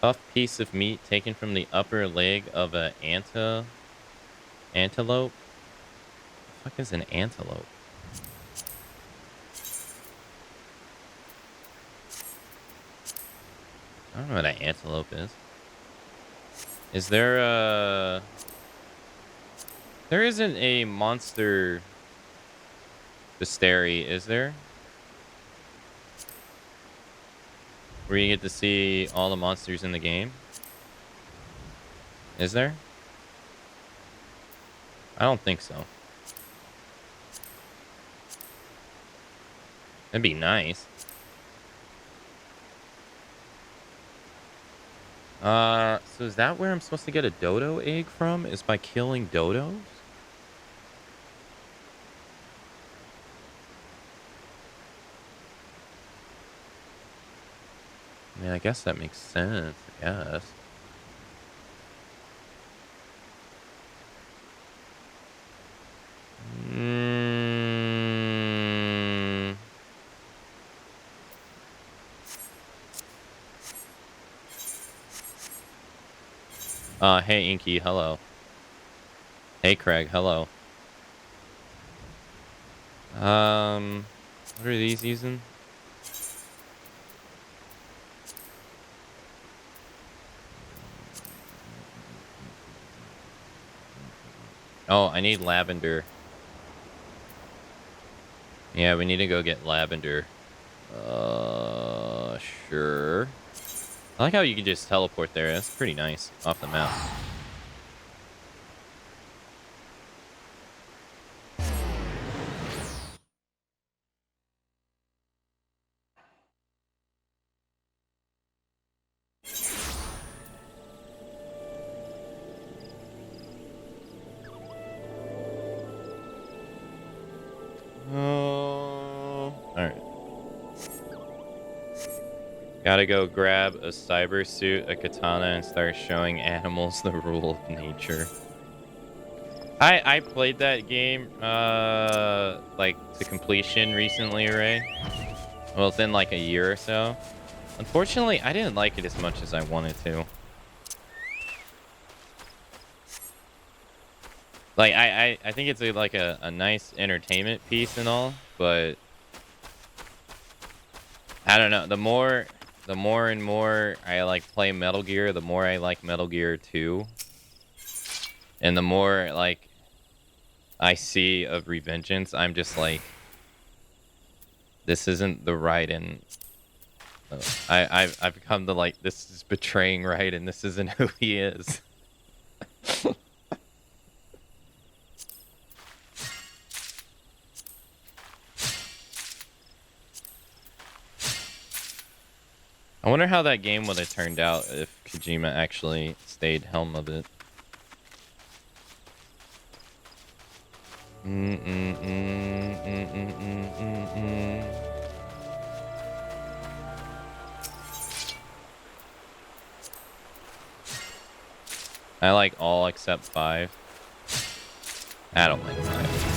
Tough piece of meat taken from the upper leg of an antelope? What the fuck is an antelope? I don't know what an antelope is. Is there a... There isn't a monster bestiary, is there? Where you get to see all the monsters in the game? Is there? I don't think so. That'd be nice. So is that where I'm supposed to get a dodo egg from? Is by killing dodos? mean, I guess that makes sense, I guess. Mm. Hey Inky, hello. Hey Craig, hello. What are these using? Oh, I need lavender. Yeah, we need to go get lavender. Sure. I like how you can just teleport there. That's pretty nice off the map. All right. Gotta go grab a cyber suit, a katana, and start showing animals the rule of nature. I played that game like to completion recently, Ray. Well, within like a year or so. Unfortunately, I didn't like it as much as I wanted to. Like I think it's like a nice entertainment piece and all, but I don't know. The more and more I like play Metal Gear, the more I like Metal Gear 2. And the more like I see of Revengeance, I'm just like, this isn't the right, and I've come to like, this is betraying right, and this isn't who he is. I wonder how that game would have turned out if Kojima actually stayed helm of it. I like all except 5. I don't like 5.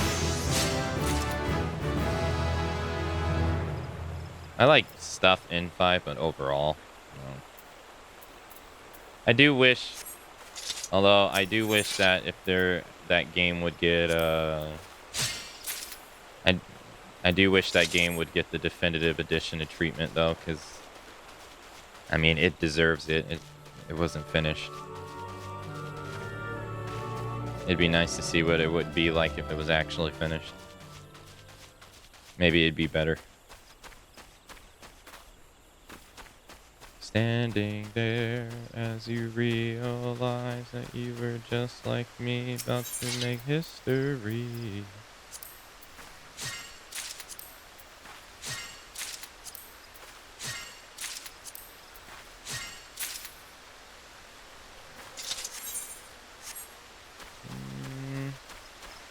I like stuff in 5, but overall, no. I do wish, although I do wish that if that game would get I do wish that game would get the definitive edition of treatment though, because I mean it deserves it. It wasn't finished. It'd be nice to see what it would be like if it was actually finished. Maybe it'd be better. Standing there as you realize that you were just like me, about to make history.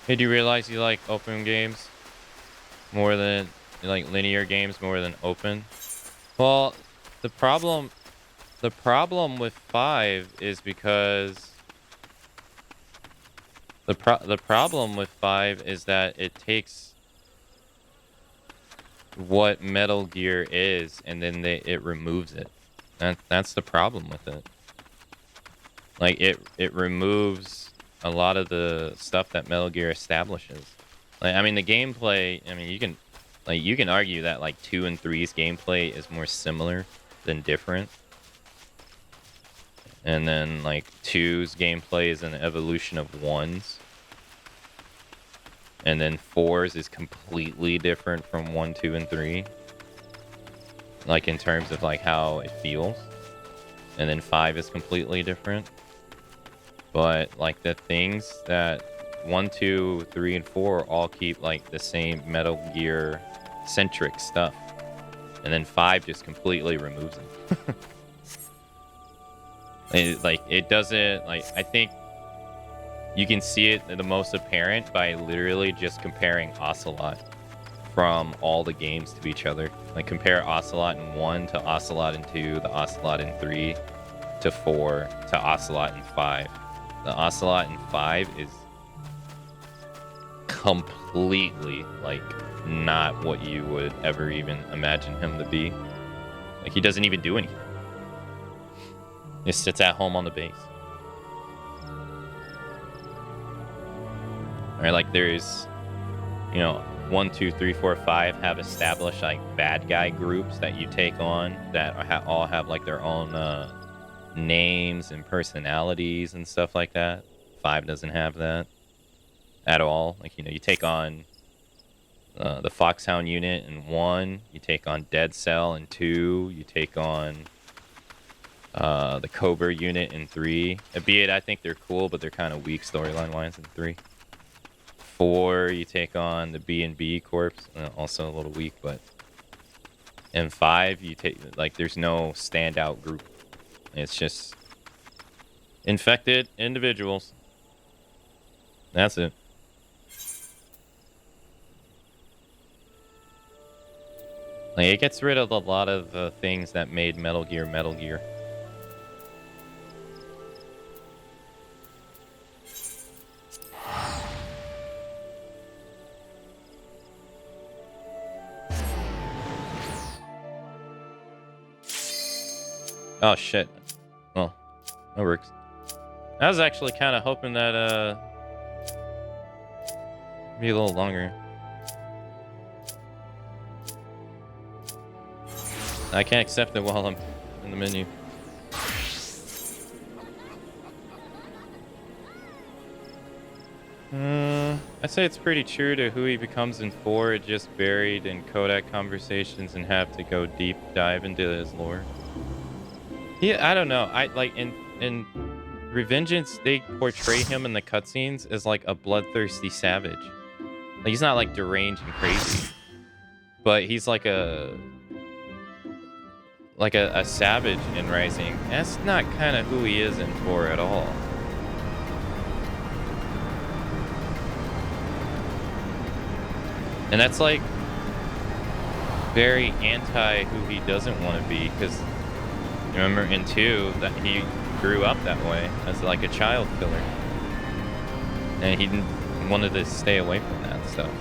Hey, do you realize you like open games more than, you like linear games more than open? Well, the problem with 5 is because the problem with 5 is that it takes what Metal Gear is and then it removes it. That's the problem with it. Like it removes a lot of the stuff that Metal Gear establishes. Like, I mean, the gameplay, I mean, you can argue that like 2 and 3's gameplay is more similar than different. And then like 2's gameplay is an evolution of 1's. And then 4's is completely different from 1, 2, and 3. Like in terms of like how it feels. And then 5 is completely different. But like the things that 1, 2, 3, and 4 all keep like the same Metal Gear centric stuff. And then 5 just completely removes it. It doesn't, like, I think you can see it the most apparent by literally just comparing Ocelot from all the games to each other. Like compare Ocelot in 1 to Ocelot in 2, the Ocelot in 3 to 4 to Ocelot in 5. The Ocelot in 5 is completely like not what you would ever even imagine him to be. Like he doesn't even do anything. He sits at home on the base. Or like there's, you know, 1, 2, 3, 4, 5 have established like bad guy groups that you take on that all have like their own names and personalities and stuff like that. 5 doesn't have that at all. Like, you know, you take on the Foxhound unit in 1, you take on Dead Cell in 2, you take on the Cobra unit in 3. Albeit I think they're cool, but they're kind of weak storyline wise in 3. 4, you take on the B&B Corps, also a little weak, but in 5, you take, like, there's no standout group. It's just infected individuals. That's it. Like, it gets rid of a lot of the things that made Metal Gear Metal Gear. Oh shit. Well, that works. I was actually kind of hoping that be a little longer. I can't accept it while I'm in the menu. I'd say it's pretty true to who he becomes in 4. It just buried in Kodak conversations and have to go deep dive into his lore. Yeah, I don't know. I like in Revengeance, they portray him in the cutscenes as like a bloodthirsty savage. Like he's not like deranged and crazy, but he's like a savage in Rising. That's not kind of who he is in 4 at all. And that's like very anti who he doesn't want to be, because remember in 2 that he grew up that way as like a child killer, and he wanted to stay away from that stuff.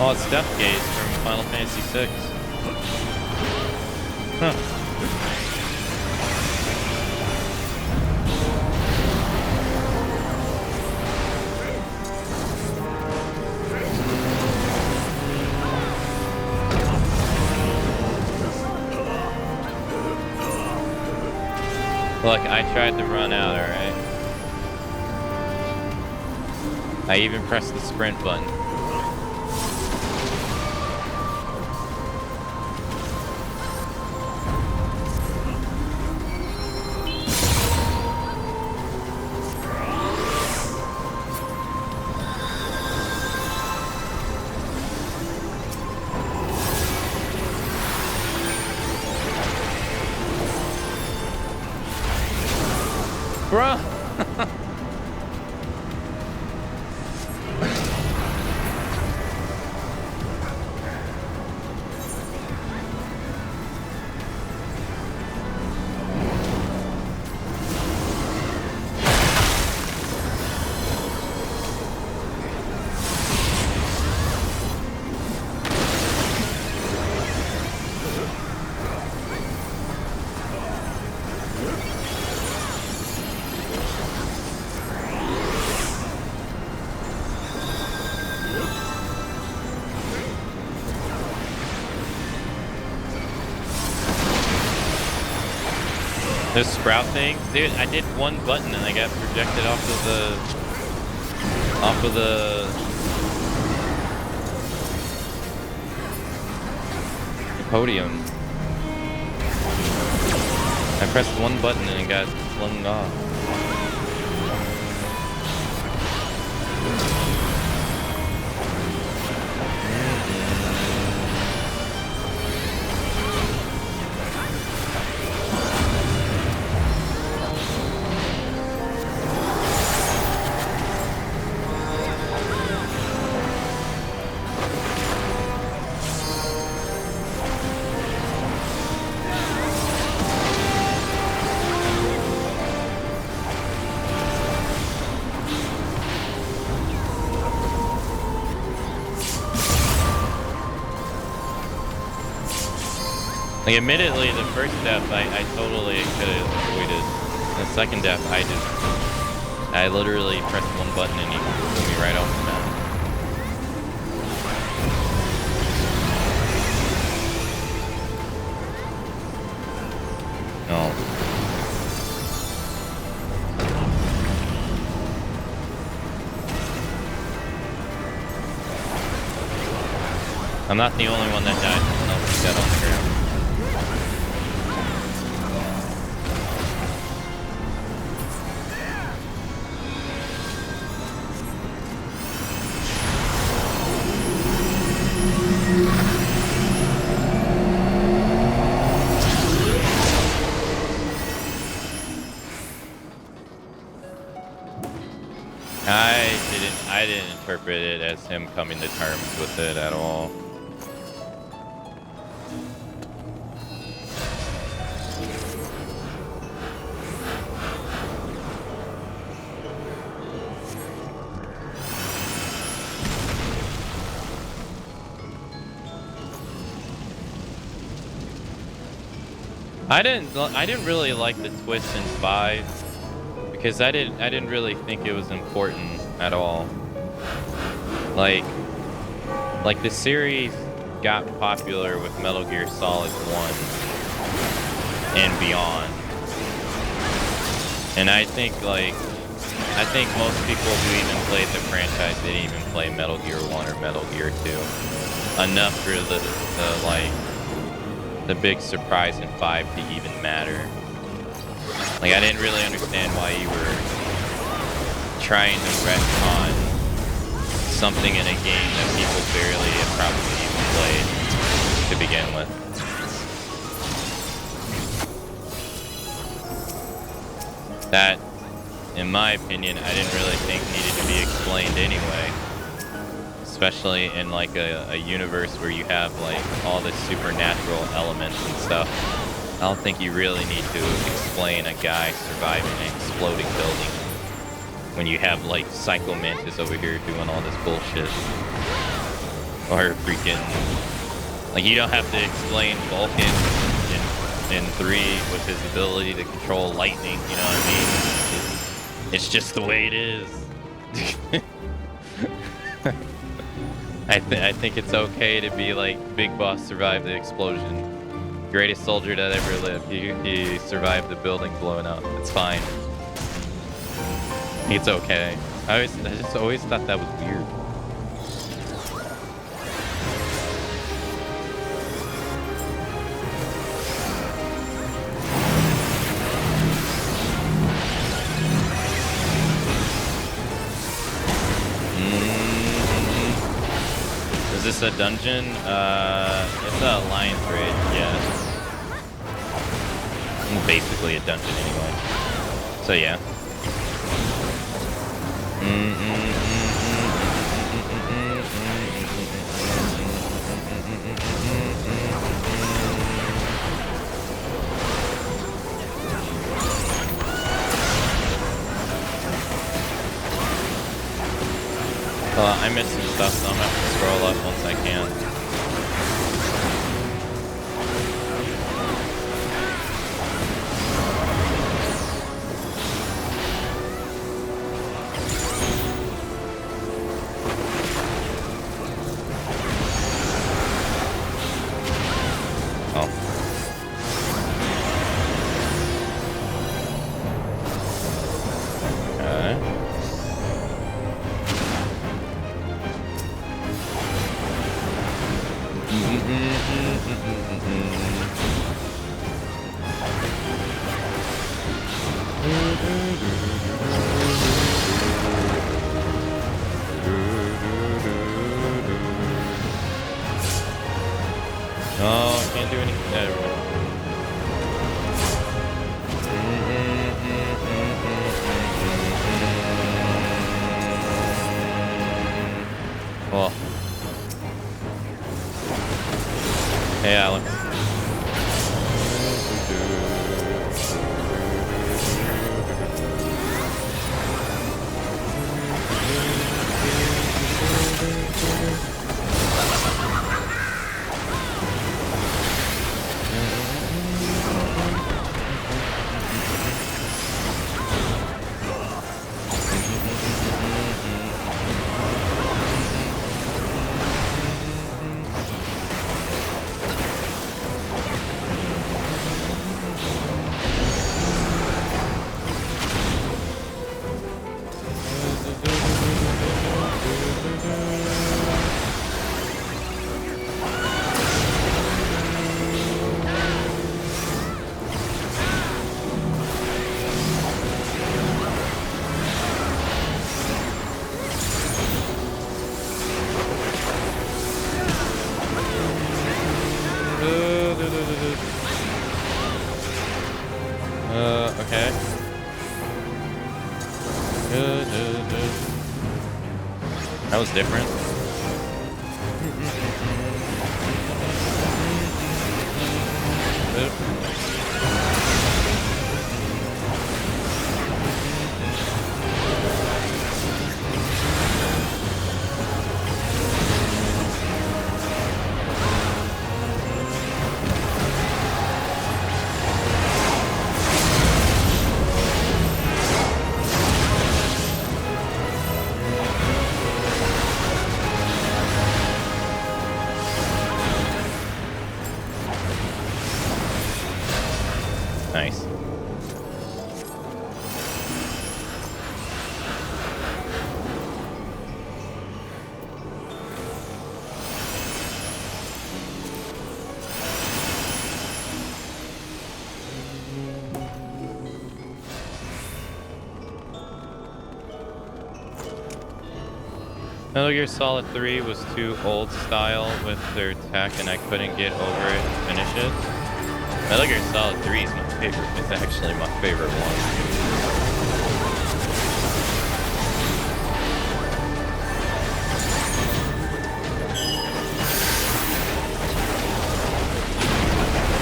Oh, it's Death Gaze from Final Fantasy VI. Huh. Look, I tried to run out, alright? I even pressed the sprint button. Bruh! Those sprout things, dude. I did one button and I got projected off of the podium. I pressed one button and it got flung off. Like, admittedly, the first death I totally could have avoided. The second death, I literally pressed one button and he threw me right off the map. No. I'm not the only one that died. Someone else is dead on the ground. I didn't interpret it as him coming to terms with it at all. I didn't really like the twist in 5 because I didn't really think it was important at all. Like the series got popular with Metal Gear Solid 1 and beyond. And I think most people who even played the franchise didn't even play Metal Gear 1 or Metal Gear 2 enough for the big surprise in 5 to even matter. Like, I didn't really understand why you were trying to retcon something in a game that people barely have probably even played to begin with. That, in my opinion, I didn't really think needed to be explained anyway. Especially in like a universe where you have like all the supernatural elements and stuff. I don't think you really need to explain a guy surviving an exploding building when you have like Psycho Mantis over here doing all this bullshit. Or freaking, like, you don't have to explain Vulcan in 3 with his ability to control lightning, you know what I mean? It's just the way it is. I think it's okay to be like, Big Boss survived the explosion. Greatest soldier that ever lived. He survived the building blowing up. It's fine. It's okay. I just always thought that was weird. Is this a dungeon? It's a Lion Bridge, yeah. Basically a dungeon anyway. So yeah. I missed some stuff, so I'm gonna have to scroll up once I can. Oh, can't do anything. Never mind. Oh. Hey, Alan. Okay. That was different. Nice. Metal Gear Solid 3 was too old style with their tech and I couldn't get over it and finish it. Metal Gear Solid 3 is my favorite. It's actually my favorite one.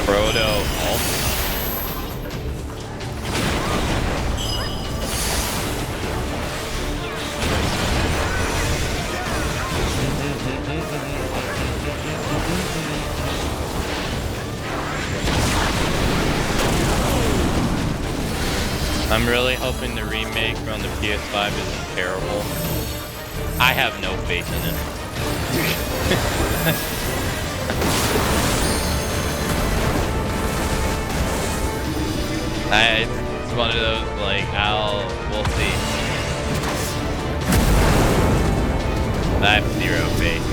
Proto Alt. I'm really hoping the remake from the PS5 isn't terrible. I have no faith in it. It's one of those, like, we'll see. I have zero faith.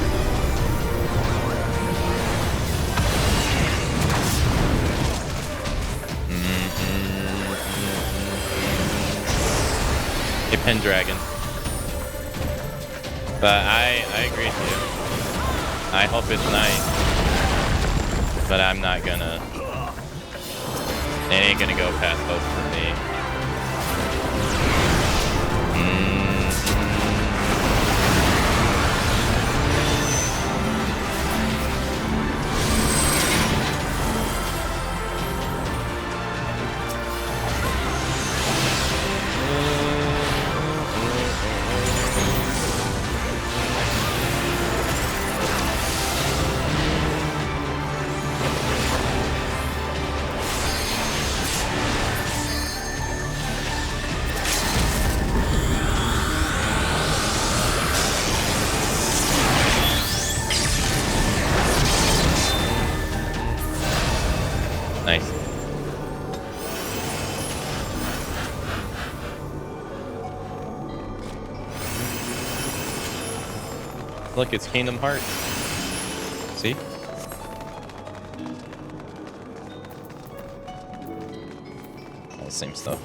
Pendragon. But I agree with you. I hope it's nice. But I'm not gonna. It ain't gonna go past hope for me. Nice. Look, it's Kingdom Hearts. See? All the same stuff.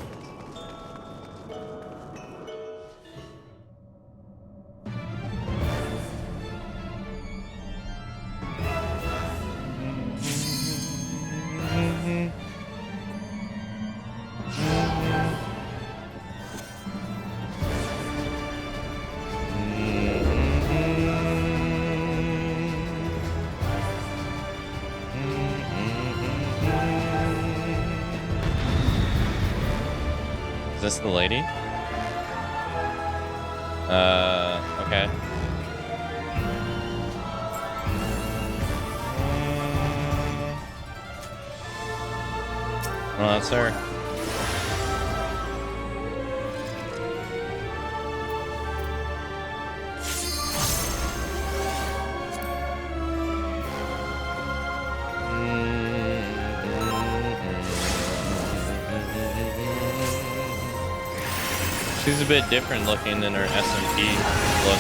Is this the lady? Okay. Well, that's her. She's a bit different looking than her SMP look.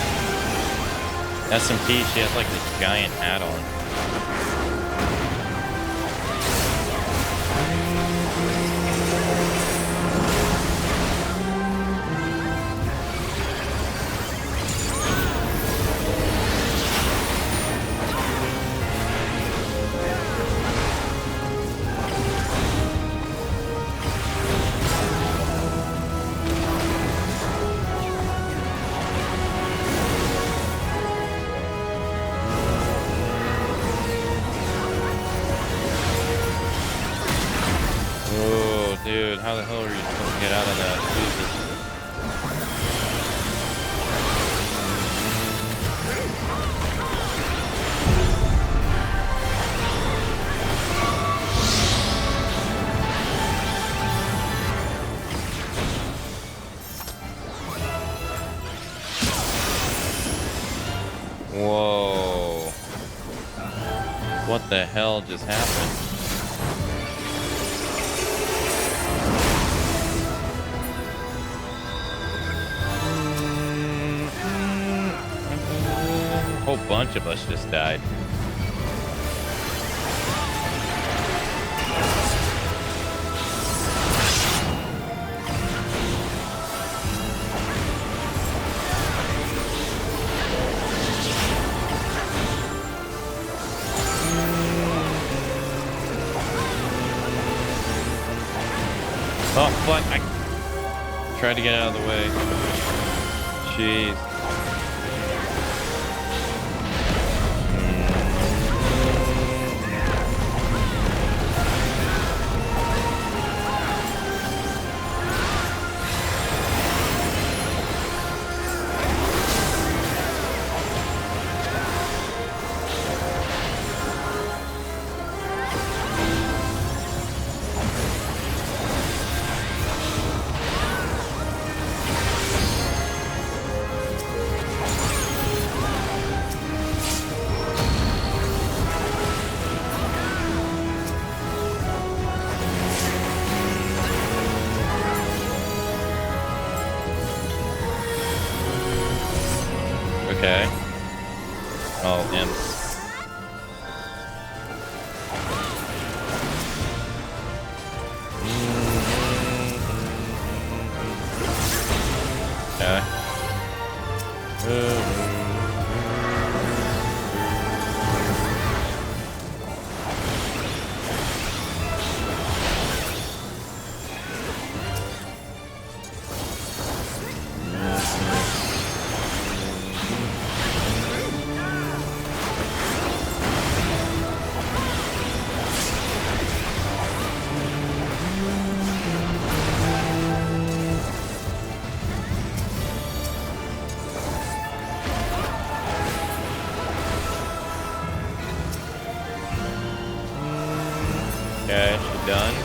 SMP, she has like this giant hat on. Dude, how the hell are you supposed to get out of that? Jesus. Whoa. What the hell just happened? A whole bunch of us just died. Oh, fuck. I tried to get out of the way. Jeez. Okay. Oh, imps. Okay. Okay, she done.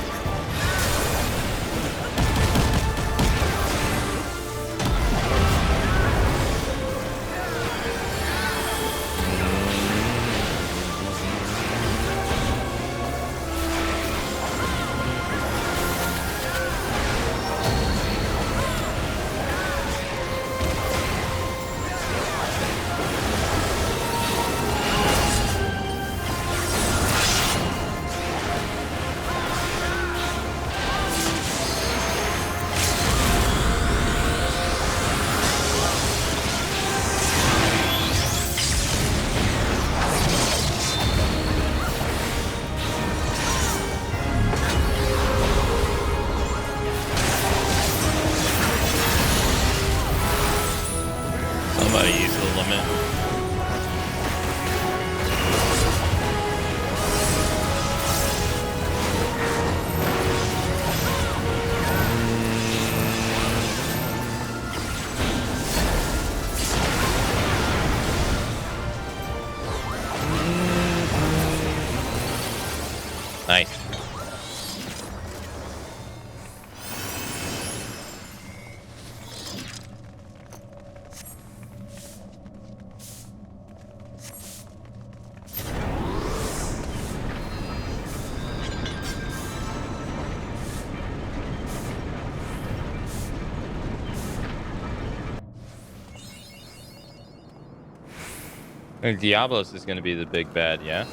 Nice. And Diablos is going to be the big bad, yeah?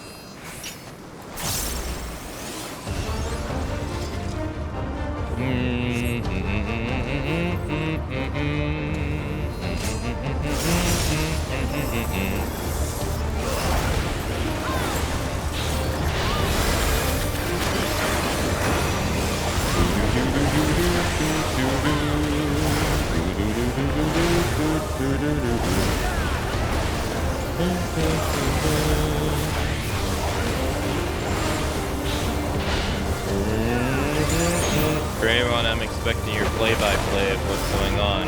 For everyone, I'm expecting your play-by-play of what's going on.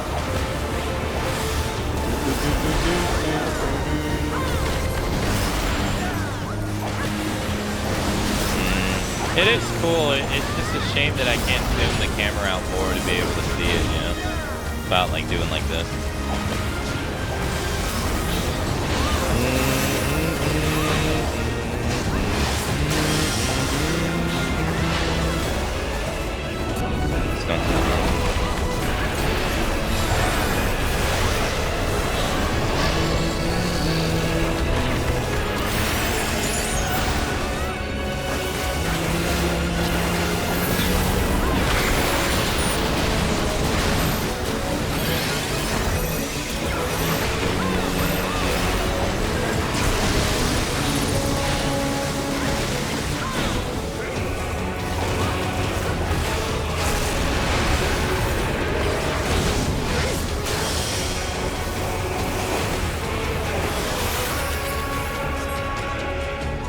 It is cool. It's just a shame that I can't zoom the camera out more to be able to see it, you know? About like doing like this. Let's go.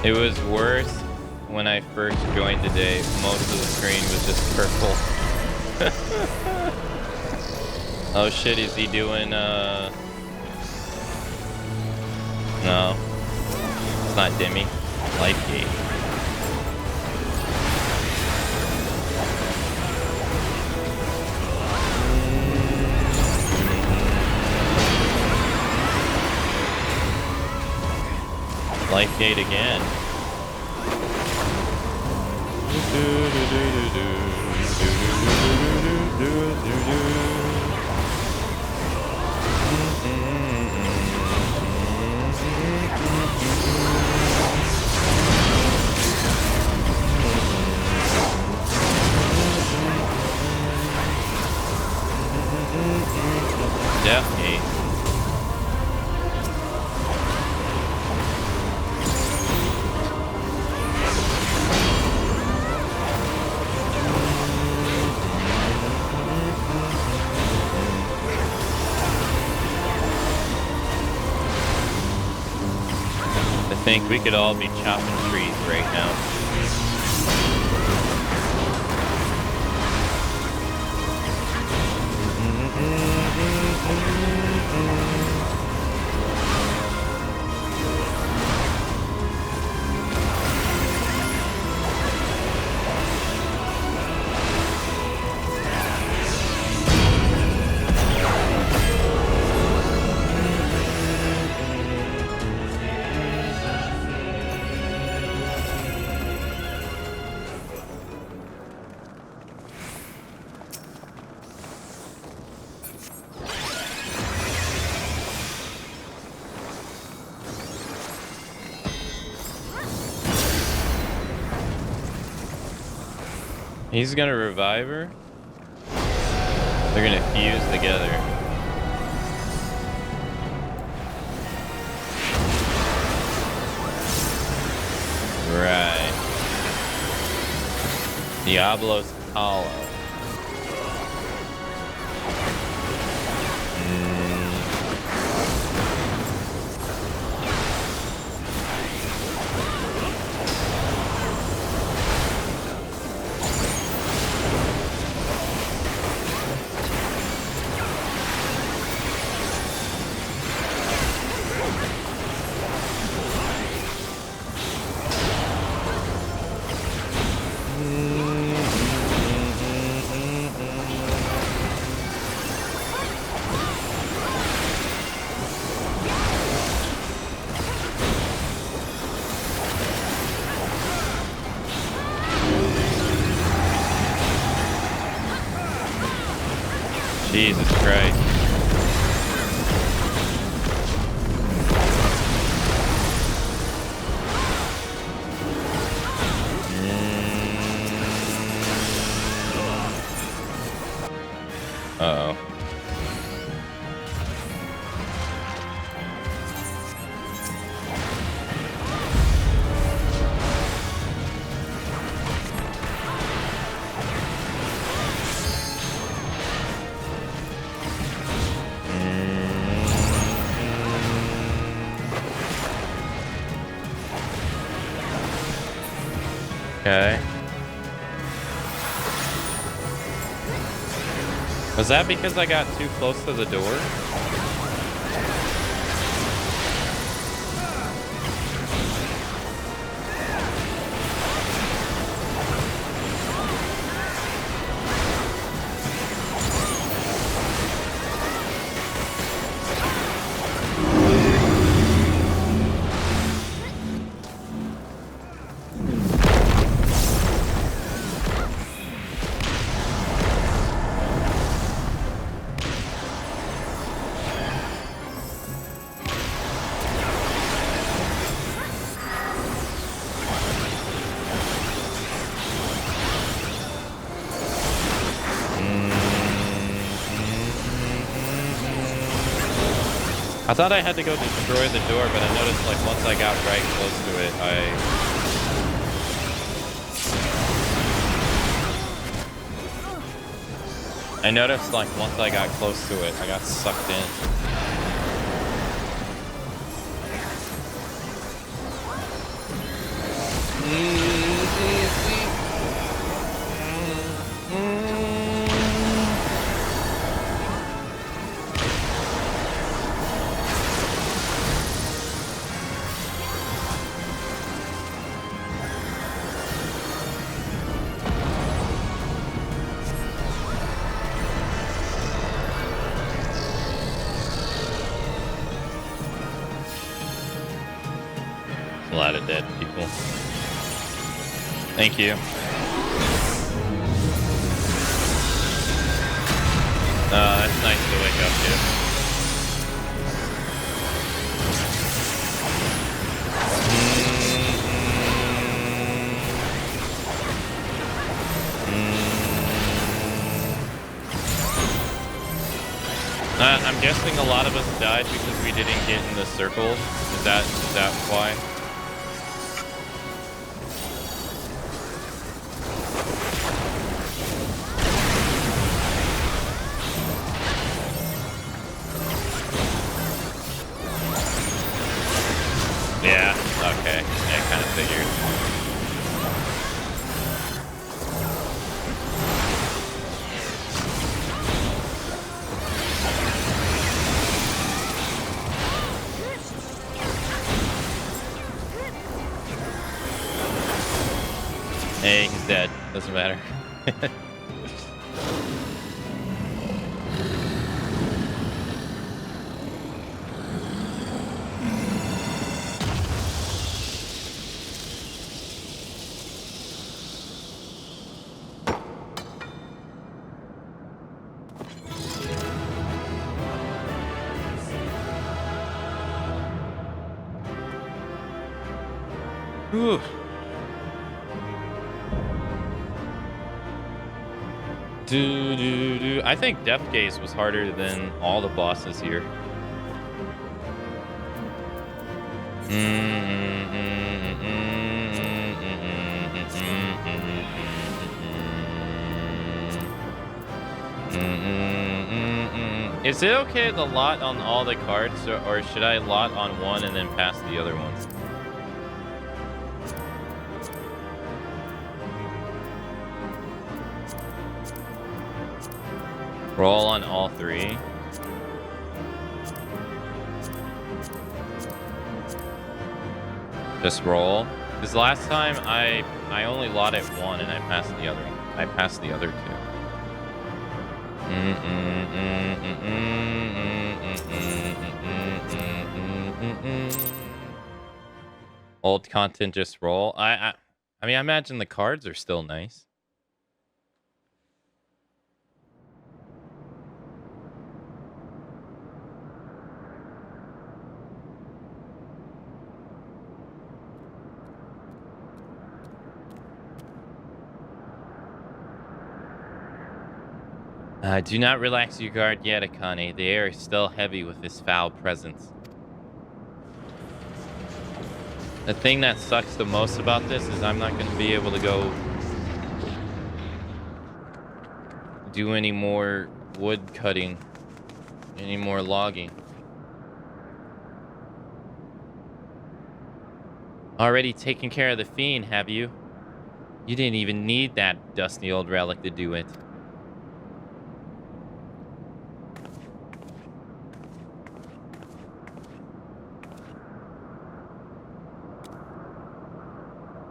It was worse when I first joined today. Most of the screen was just purple. Oh shit, is he doing, No. It's not Dimmy. Life gate. Life gate again. Death gate. I think we could all be chopping trees right now. He's gonna revive her. They're gonna fuse together. Right. Diablos Hollow. Jesus Christ. Uh-oh. Okay. Was that because I got too close to the door? I thought I had to go destroy the door, but I noticed like once I got right close to it, I noticed like once I got close to it, I got sucked in. A lot of dead people. Thank you. That's nice to wake up to. I'm guessing a lot of us died because we didn't get in the circle. Is that why? Yeah, okay. I kind of figured. Hey, he's dead. Doesn't matter. Whew. I think Death Gaze was harder than all the bosses here. Is it okay to lot on all the cards, or should I lot on one and then pass the other ones? Roll on all three. Just roll. Because last time I only lotted one and I passed the other one. I passed the other two. Old content, just roll. I mean, I imagine the cards are still nice. Do not relax your guard yet, Akane. The air is still heavy with this foul presence. The thing that sucks the most about this is I'm not going to be able to go do any more wood cutting, any more logging. Already taken care of the fiend, have you? You didn't even need that dusty old relic to do it.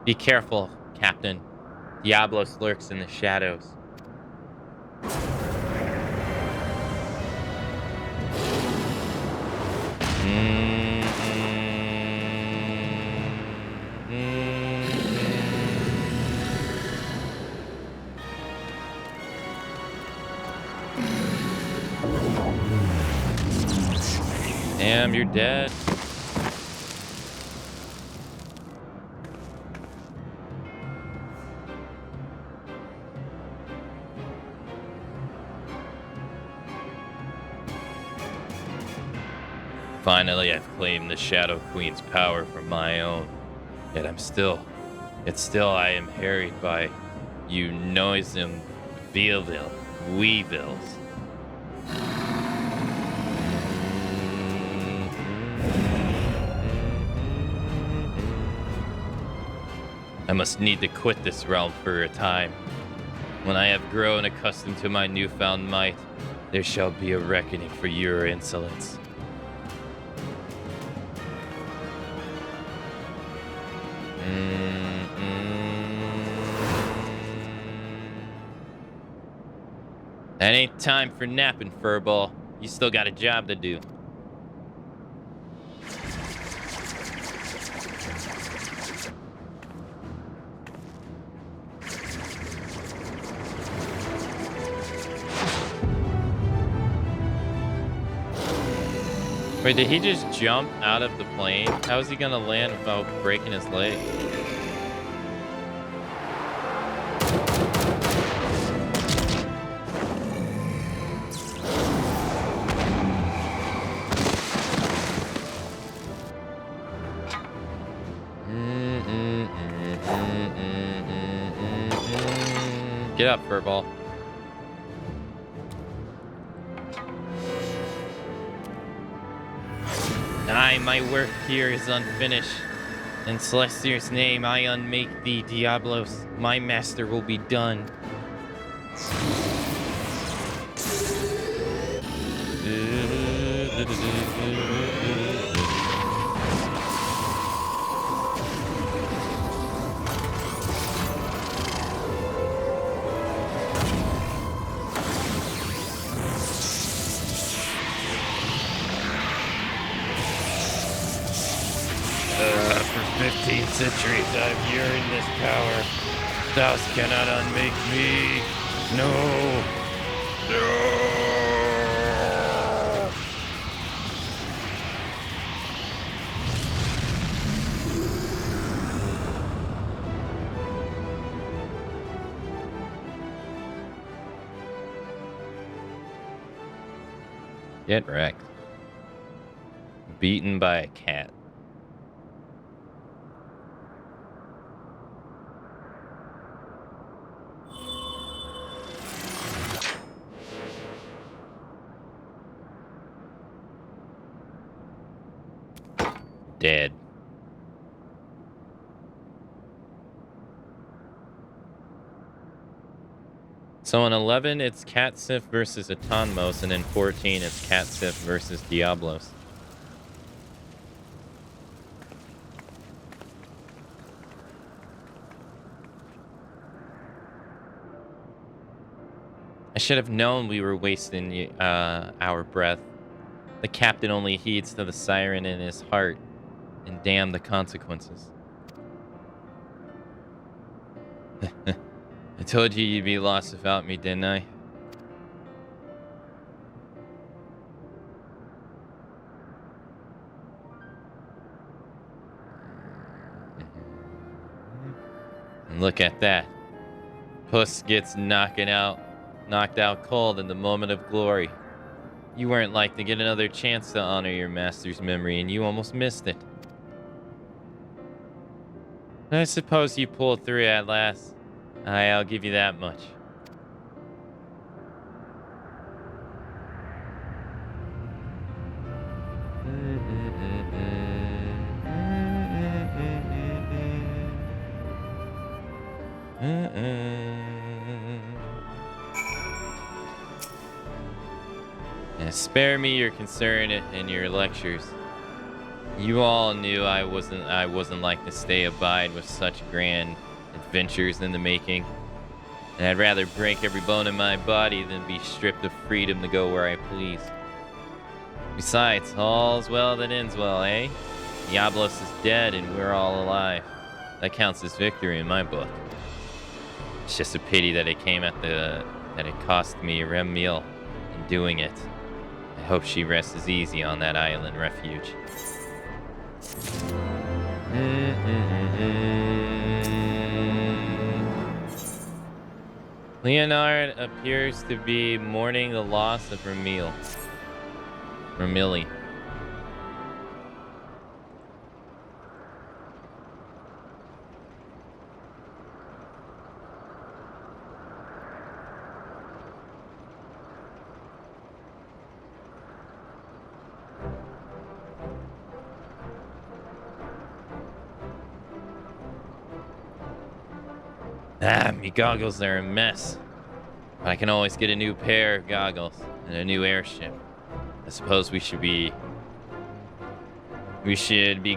Be careful, Captain. Diablos lurks in the shadows. Damn, you're dead. Finally, I've claimed the Shadow Queen's power for my own. Yet I am harried by you noisome weevils. I must need to quit this realm for a time. When I have grown accustomed to my newfound might, there shall be a reckoning for your insolence. That ain't time for napping, Furball. You still got a job to do. Wait, did he just jump out of the plane? How is he gonna land without breaking his leg? Get up, Furball. Aye, my work here is unfinished. In Celestier's name, I unmake thee, Diablos. My master will be done. For 15 centuries I've yearned this power. Thou cannot unmake me. No. No. Get wrecked. Beaten by a cat. Dead. So in 11, it's Catsif versus Atonmos, and in 14, it's Catsif versus Diablos. I should have known we were wasting our breath. The captain only heeds to the siren in his heart, and damn the consequences. I told you you'd be lost without me, didn't I? And look at that. Puss gets knocking out knocked out cold in the moment of glory. You weren't like to get another chance to honor your master's memory, and you almost missed it. I suppose you pulled through at last. I'll give you that much. Yeah, spare me your concern and your lectures. You all knew I wasn't like to stay abide with such grand adventures in the making. And I'd rather break every bone in my body than be stripped of freedom to go where I please. Besides, all's well that ends well, eh? Diablos is dead and we're all alive. That counts as victory in my book. It's just a pity that it cost me a rem meal in doing it. I hope she rests easy on that island refuge. Leonard appears to be mourning the loss of Ramillie. Me goggles are a mess. But I can always get a new pair of goggles and a new airship. I suppose we should be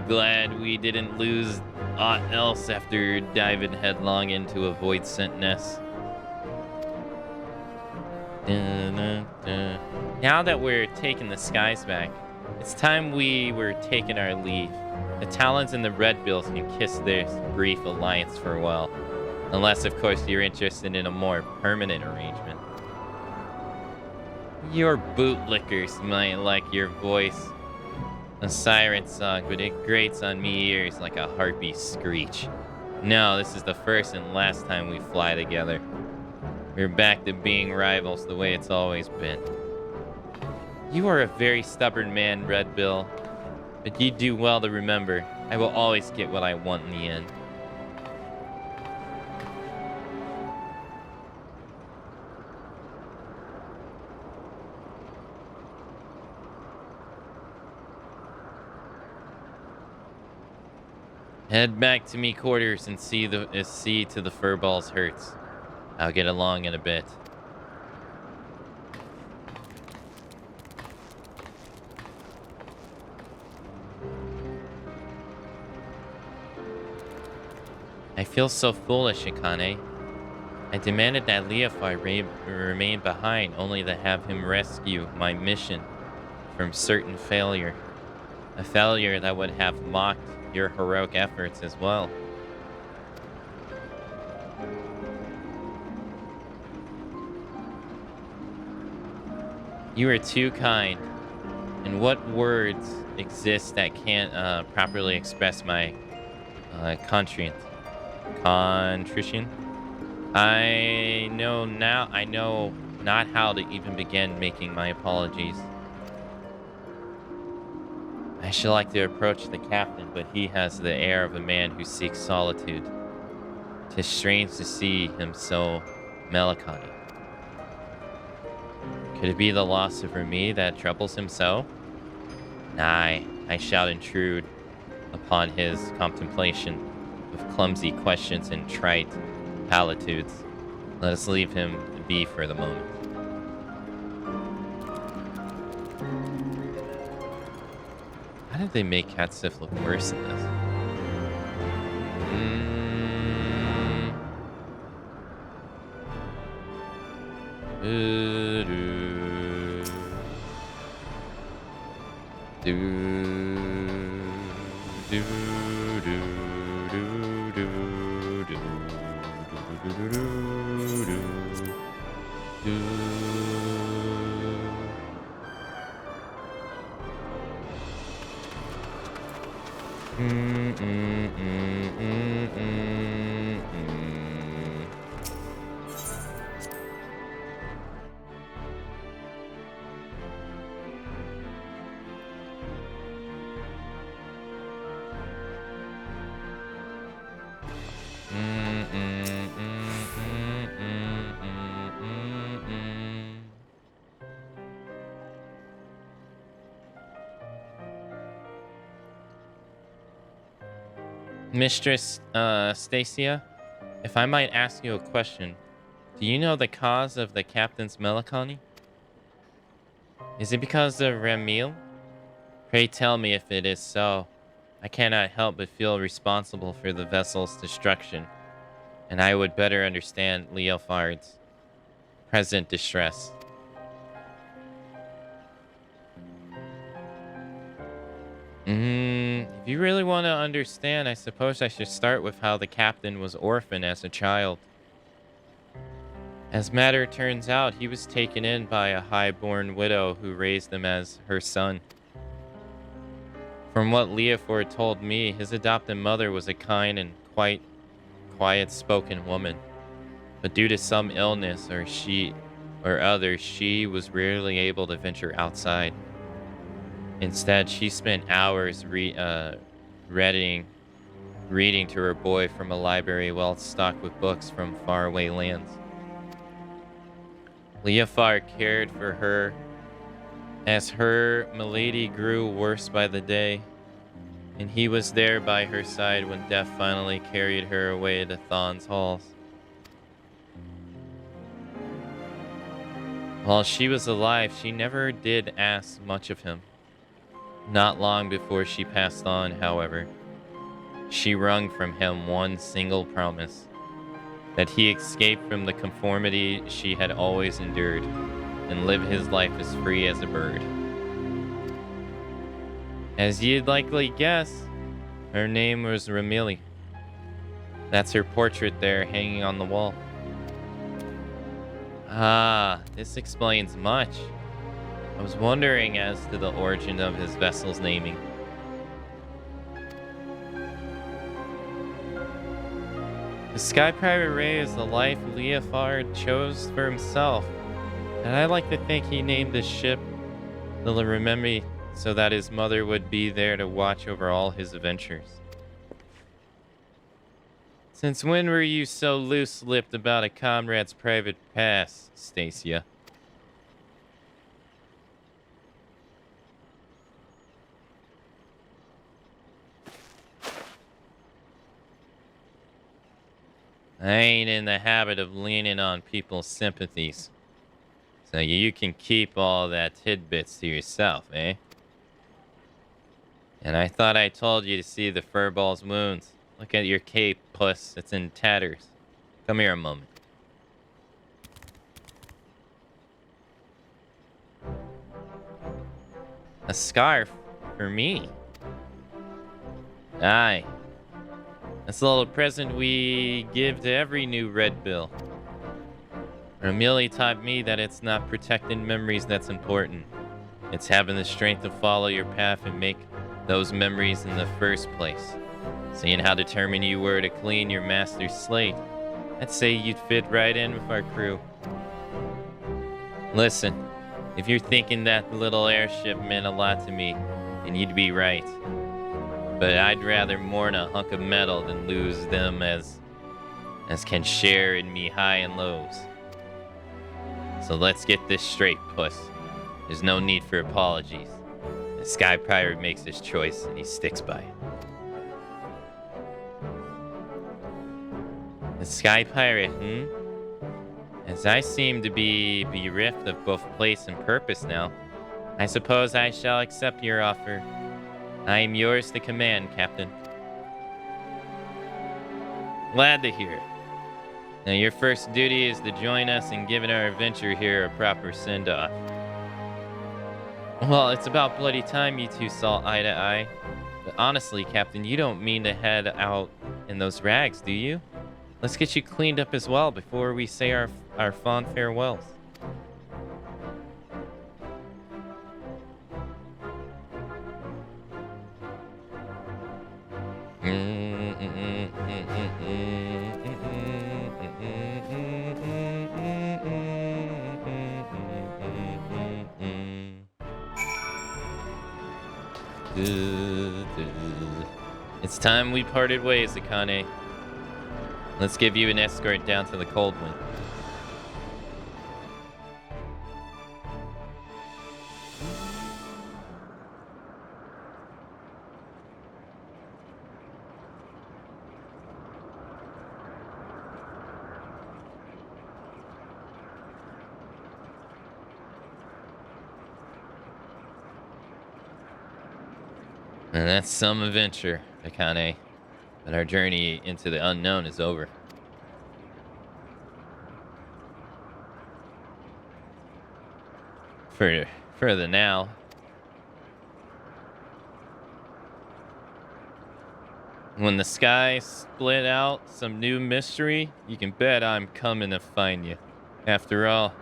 glad we didn't lose aught else after diving headlong into a void sent nest. Now that we're taking the skies back, it's time we were taking our leave. The Talons and the Red Bills can kiss their brief alliance for a while. Unless, of course, you're interested in a more permanent arrangement. Your bootlickers might like your voice. A siren song, but it grates on me ears like a harpy screech. No, this is the first and last time we fly together. We're back to being rivals the way it's always been. You are a very stubborn man, Red Bill. But you do well to remember, I will always get what I want in the end. Head back to me quarters and see to the furball's hurts. I'll get along in a bit. I feel so foolish, Akane. I demanded that Leofar remain behind only to have him rescue my mission from certain failure. A failure that would have mocked your heroic efforts as well. You are too kind. And what words exist that can't properly express my contrition? I know not how to even begin making my apologies. I should like to approach the captain, but he has the air of a man who seeks solitude. 'Tis strange to see him so melancholy. Could it be the loss of Remy that troubles him so? Nay, I shall intrude upon his contemplation with clumsy questions and trite platitudes. Let us leave him be for the moment. How did they make Cat Sif look worse in this? Mistress Stacia, if I might ask you a question, do you know the cause of the captain's melancholy? Is it because of Ramil? Pray tell me if it is so. I cannot help but feel responsible for the vessel's destruction, and I would better understand Leofard's present distress. If you really want to understand, I suppose I should start with how the captain was orphaned as a child. As matter turns out, he was taken in by a high-born widow who raised him as her son. From what Leofard told me, his adopted mother was a kind and quite quiet-spoken woman. But due to some illness or other, she was rarely able to venture outside. Instead, she spent hours reading to her boy from a library well stocked with books from faraway lands. Leofard cared for her as her malady grew worse by the day, and he was there by her side when death finally carried her away to Thon's halls. While she was alive, she never did ask much of him. Not long before she passed on, however, she wrung from him one single promise: that he escape from the conformity she had always endured and live his life as free as a bird. As you'd likely guess, her name was Ramili. That's her portrait there hanging on the wall. Ah, this explains much. I was wondering as to the origin of his vessel's naming. The Sky Pirate Ray is the life Leofard chose for himself, and I like to think he named the ship the Remember so that his mother would be there to watch over all his adventures. Since when were you so loose-lipped about a comrade's private past, Stacia? I ain't in the habit of leaning on people's sympathies. So you can keep all that tidbits to yourself, eh? And I thought I told you to see the furball's wounds. Look at your cape, puss. It's in tatters. Come here a moment. A scarf? For me? Aye. That's a little present we give to every new Red Bill. Ramili taught me that it's not protecting memories that's important. It's having the strength to follow your path and make those memories in the first place. Seeing how determined you were to clean your master's slate, I'd say you'd fit right in with our crew. Listen, if you're thinking that the little airship meant a lot to me, then you'd be right. But I'd rather mourn a hunk of metal than lose them as can share in me high and lows. So let's get this straight, puss. There's no need for apologies. The Sky Pirate makes his choice and he sticks by it. The Sky Pirate, As I seem to be bereft of both place and purpose now, I suppose I shall accept your offer. I am yours to command, Captain. Glad to hear it. Now your first duty is to join us in giving our adventure here a proper send-off. Well, it's about bloody time you two saw eye to eye. But honestly, Captain, you don't mean to head out in those rags, do you? Let's get you cleaned up as well before we say our fond farewells. It's time we parted ways, Akane. Let's give you an escort down to the Cold One. And that's some adventure, Akane. But our journey into the unknown is over. For the now. When the sky split out some new mystery, you can bet I'm coming to find you. After all,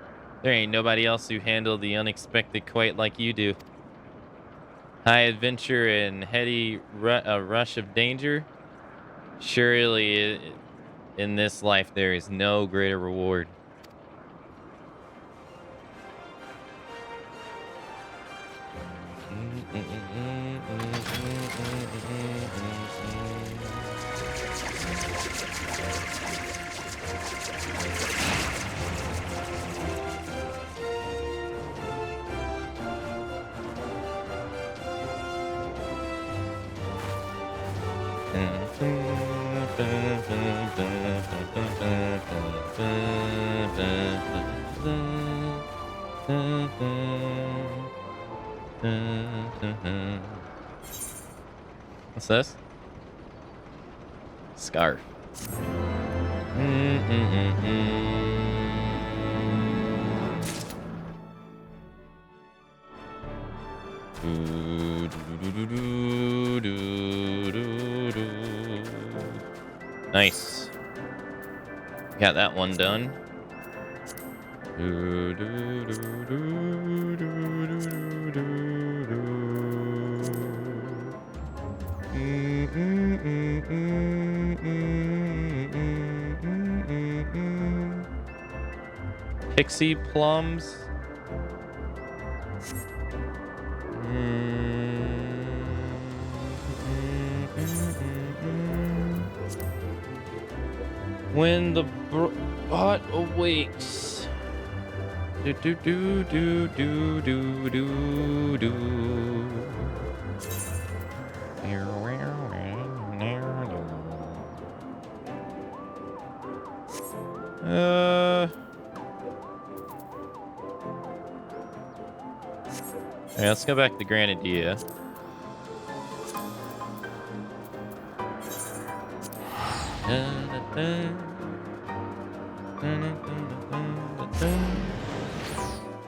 there ain't nobody else who handled the unexpected quite like you do. High adventure and heady rush of danger. Surely in this life there is no greater reward. What's this? Scarf. Nice. Got that one done. Pixie plums. When the bot awakes. Do do do do do do do do. Yeah, let's go back to Granadia.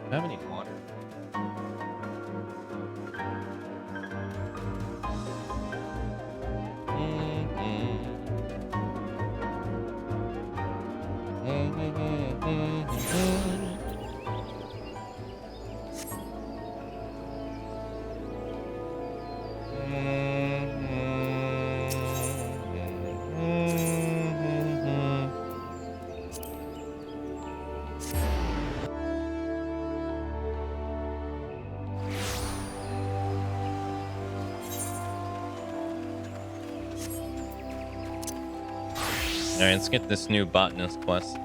I have any water? Alright, let's get this new botanist quest.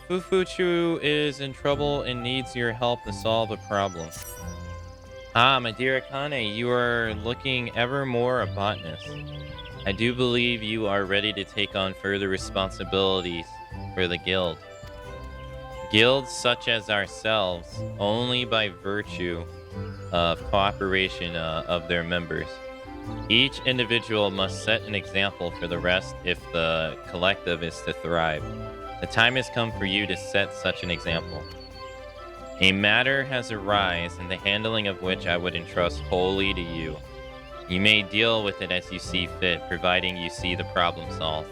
Fufuchu is in trouble and needs your help to solve a problem. Ah, my dear Akane, you are looking ever more a botanist. I do believe you are ready to take on further responsibilities for the guild. Guilds such as ourselves, only by virtue of cooperation of their members. Each individual must set an example for the rest if the collective is to thrive. The time has come for you to set such an example. A matter has arisen, in the handling of which I would entrust wholly to you. You may deal with it as you see fit, providing you see the problem solved.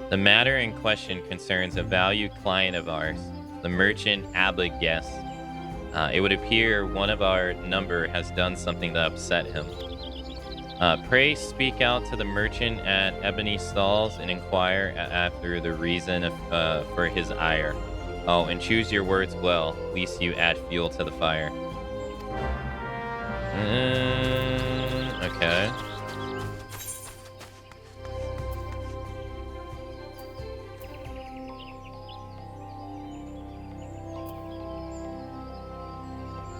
The matter in question concerns a valued client of ours, the merchant Abba-Guest. It would appear one of our number has done something to upset him. Pray speak out to the merchant at Ebony Stalls and inquire after the reason for his ire. Oh, and choose your words well, lest you add fuel to the fire. Okay.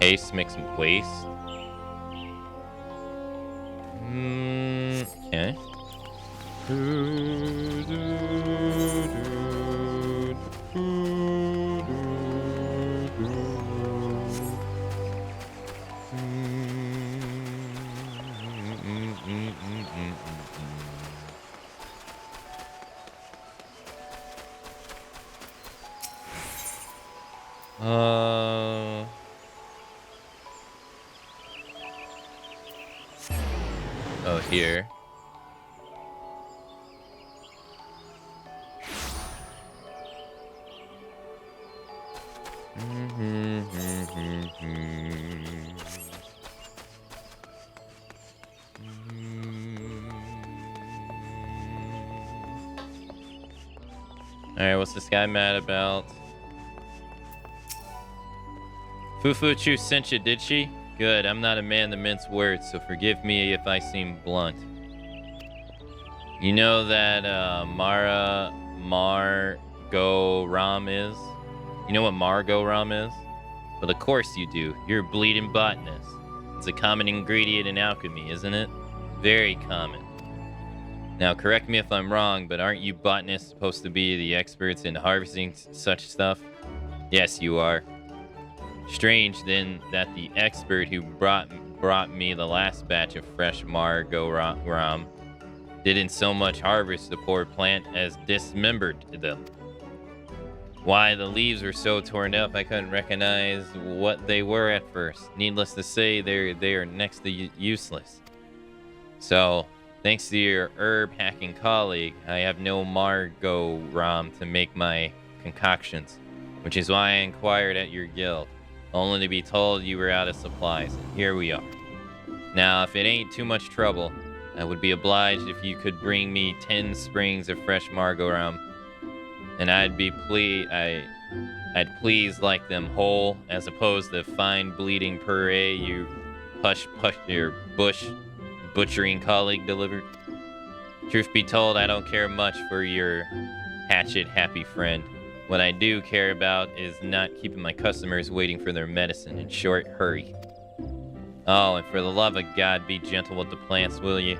Haste mixed with waste. Okay. Oh, here. Alright, what's this guy mad about? Fufu-Chu sent you, did she? Good, I'm not a man to mince words, so forgive me if I seem blunt. You know that Margo Ram is? You know what Margo Ram is? Well, of course you do. You're a bleeding botanist. It's a common ingredient in alchemy, isn't it? Very common. Now, correct me if I'm wrong, but aren't you botanists supposed to be the experts in harvesting such stuff? Yes, you are. Strange, then, that the expert who brought me the last batch of fresh Margo Ram didn't so much harvest the poor plant as dismembered them. Why, the leaves were so torn up I couldn't recognize what they were at first. Needless to say, they are next to useless. So, thanks to your herb hacking colleague, I have no Margo Ram to make my concoctions, which is why I inquired at your guild, only to be told you were out of supplies, and here we are. Now, if it ain't too much trouble, I would be obliged if you could bring me 10 springs of fresh Margo Ram, and I'd please like them whole, as opposed to fine bleeding puree you your butchering colleague delivered. Truth be told, I don't care much for your hatchet happy friend. What I do care about is not keeping my customers waiting for their medicine in short hurry. Oh, and for the love of God, be gentle with the plants, will you?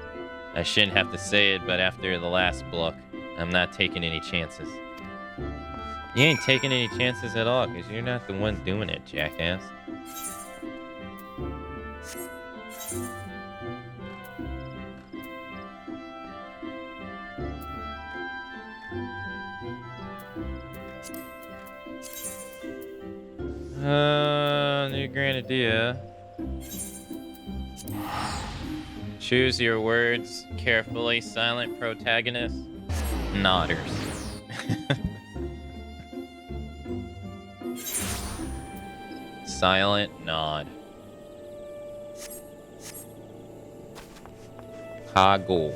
I shouldn't have to say it, but after the last block, I'm not taking any chances. You ain't taking any chances at all, because you're not the one doing it, jackass. New Grenadier. Choose your words carefully, silent protagonist. Nodders. Silent nod. Kago.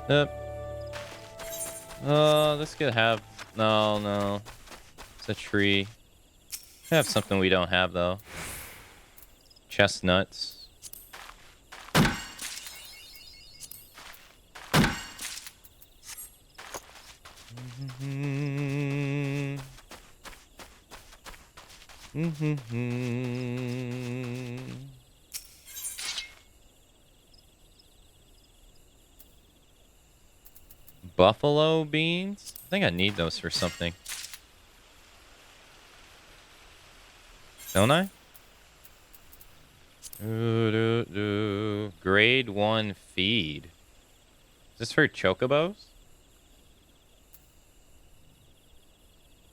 Yep. This could have... No. It's a tree. Could have something we don't have, though. Chestnuts. Buffalo beans? I think I need those for something. Don't I? Grade 1 feed. Is this for chocobos?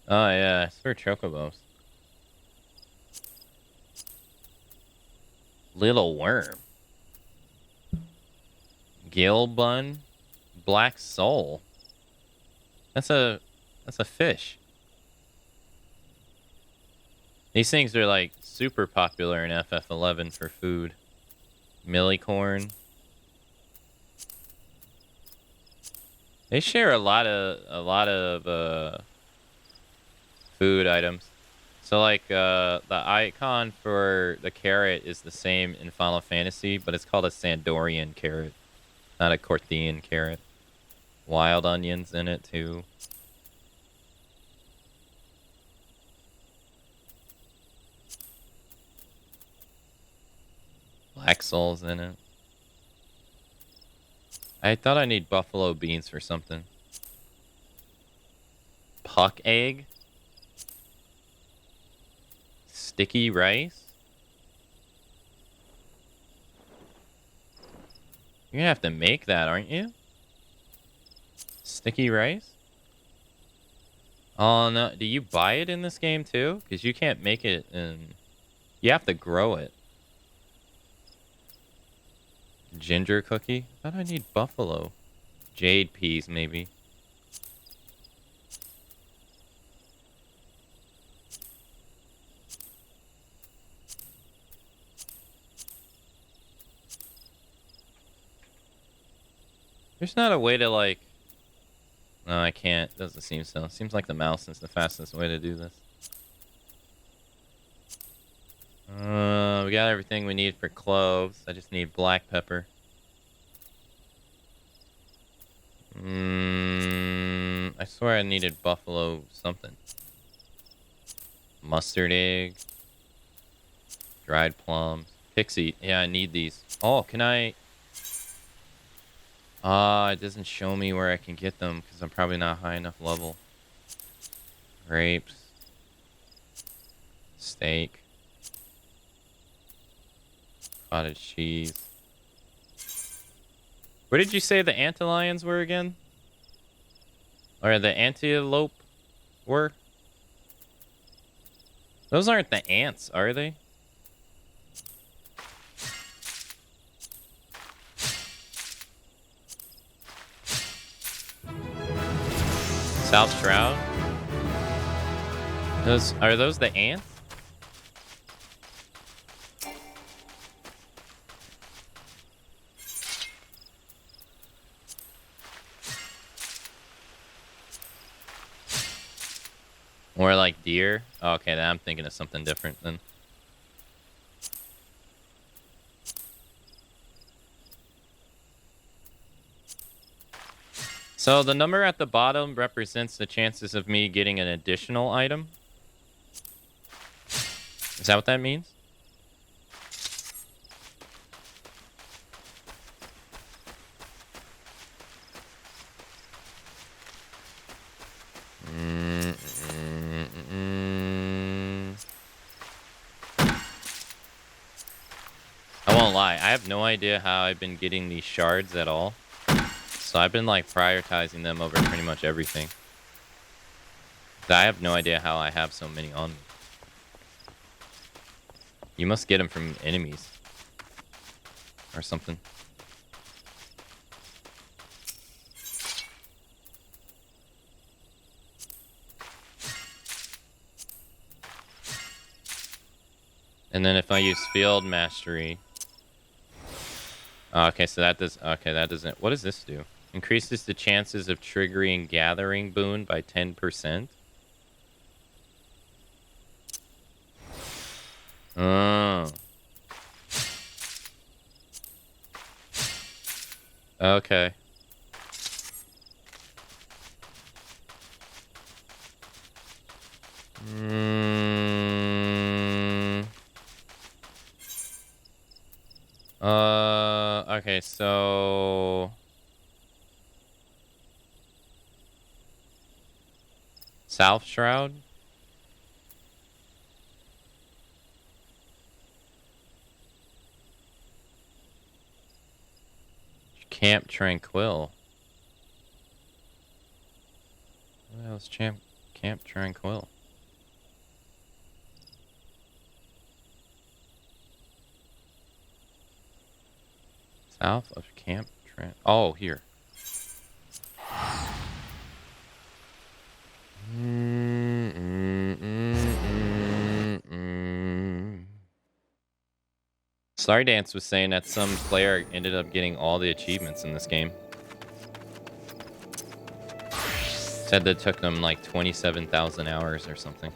Oh yeah, it's for chocobos. Little worm. Gill bun. Black soul. That's a fish. These things are like super popular in FF11 for food. Millicorn. They share a lot of food items. So like the icon for the carrot is the same in Final Fantasy, but it's called a Sandorian carrot, not a Corthian carrot. Wild onions in it too. Black souls in it. I thought I need buffalo beans for something. Puck egg? Sticky rice? You're gonna have to make that, aren't you? Sticky rice? Oh no, do you buy it in this game too? Because you can't make it in... You have to grow it. Ginger cookie? I thought I need buffalo. Jade peas, maybe. There's not a way to, like... No, I can't. Doesn't seem so. Seems like the mouse is the fastest way to do this. We got everything we need for cloves. I just need black pepper. I swear I needed buffalo something. Mustard egg. Dried plums. Pixie. Yeah, I need these. Oh, can I... it doesn't show me where I can get them because I'm probably not high enough level. Grapes. Steak. Cottage cheese. Where did you say the antlions were again? Or the antelope were? Those aren't the ants, are they? South Shroud? Are those the ants? More like deer? Oh, okay, then I'm thinking of something different then. So the number at the bottom represents the chances of me getting an additional item. Is that what that means? I won't lie, I have no idea how I've been getting these shards at all. So I've been like prioritizing them over pretty much everything. I have no idea how I have so many on me. You must get them from enemies. Or something. And then if I use field mastery... Oh, okay, so that does... Okay, that doesn't... What does this do? Increases the chances of triggering gathering boon by 10%. Oh. Okay. Okay, so... South Shroud? Camp Tranquil. What the hell is Camp Tranquil? South of Camp Tran... Oh, here. Stardance was saying that some player ended up getting all the achievements in this game. Said that took them like 27,000 hours or something.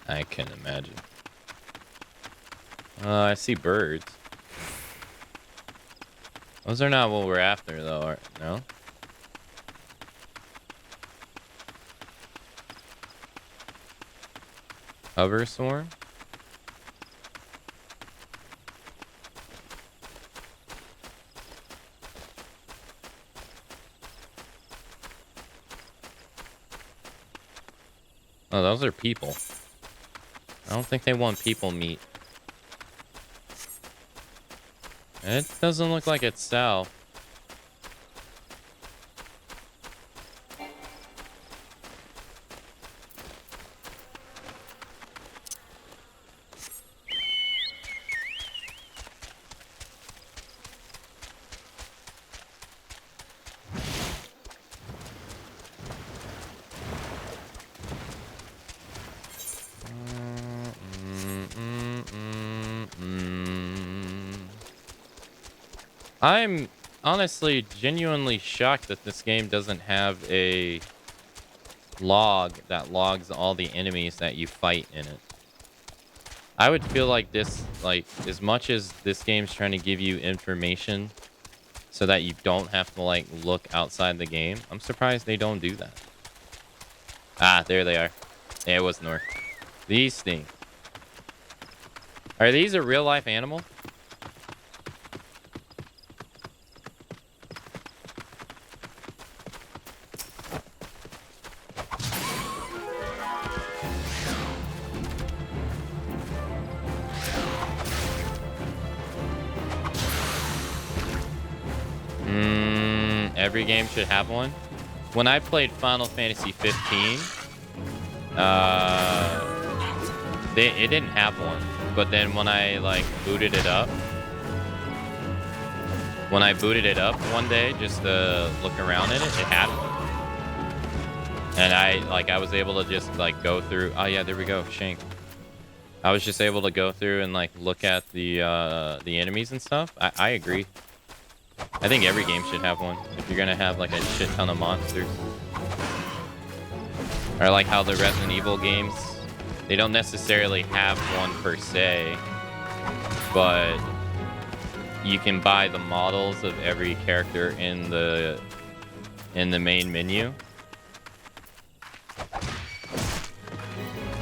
I can imagine. I see birds. Those are not what we're after, though, no? Hover swarm? Oh, those are people. I don't think they want people meat. It doesn't look like it's south. I'm honestly genuinely shocked that this game doesn't have a log that logs all the enemies that you fight in it. I would feel like this, like, as much as this game's trying to give you information so that you don't have to, like, look outside the game, I'm surprised they don't do that. Ah, there they are. Yeah, it was north. These things. Are these a real-life animal? Every game should have one. When I played Final Fantasy XV, it didn't have one. But then when I like booted it up, one day just to look around in it, it had one. And I was able to just like go through. Oh yeah, there we go, Shank. I was just able to go through and like look at the enemies and stuff. I agree. I think every game should have one if you're gonna have like a shit ton of monsters. Or like how the Resident Evil games, they don't necessarily have one per se, but you can buy the models of every character in the main menu.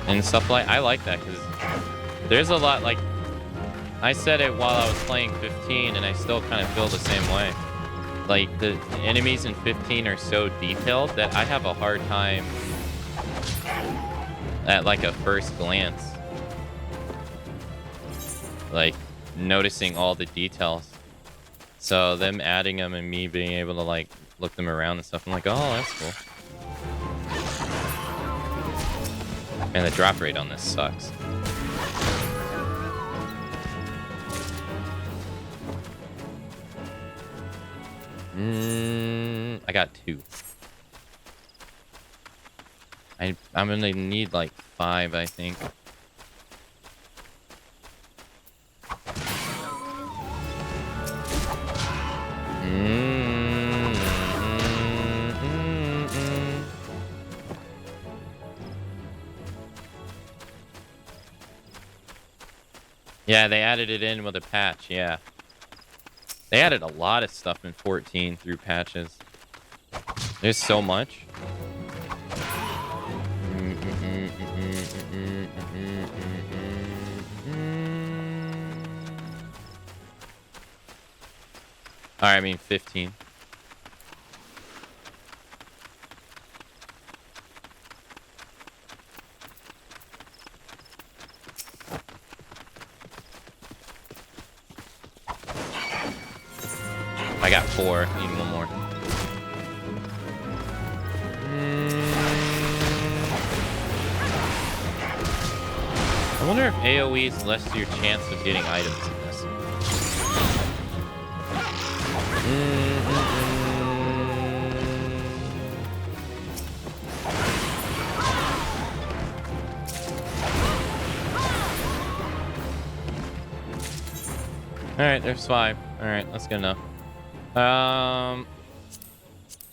And stuff like, I like that because there's a lot, like, I said it while I was playing 15 and I still kind of feel the same way. Like, the enemies in 15 are so detailed that I have a hard time at like a first glance, like, noticing all the details. So them adding them and me being able to like look them around and stuff, I'm like, oh, that's cool. And the drop rate on this sucks. I got 2. I'm gonna need like 5, I think. Yeah, they added it in with a patch, yeah. They added a lot of stuff in 14 through patches. There's so much. Alright, I mean 15. I got 4. Need one more. I wonder if AoEs less your chance of getting items in this. Alright, there's 5. Alright, that's good enough.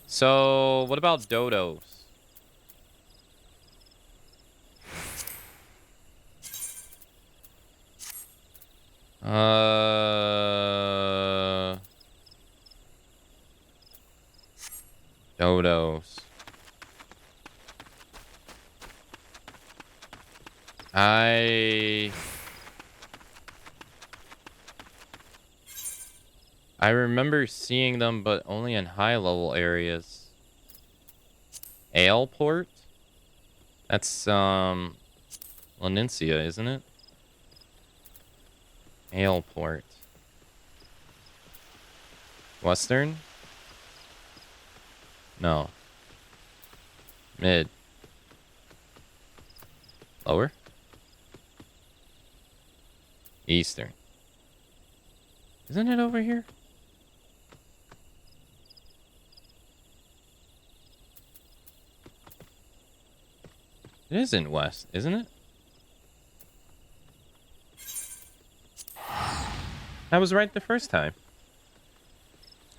So what about dodos? Dodos. I remember seeing them, but only in high level areas. Aleport? That's Lanincia, isn't it? Aleport. Western? No. Mid. Lower? Eastern. Isn't it over here? It is in west, isn't it? I was right the first time.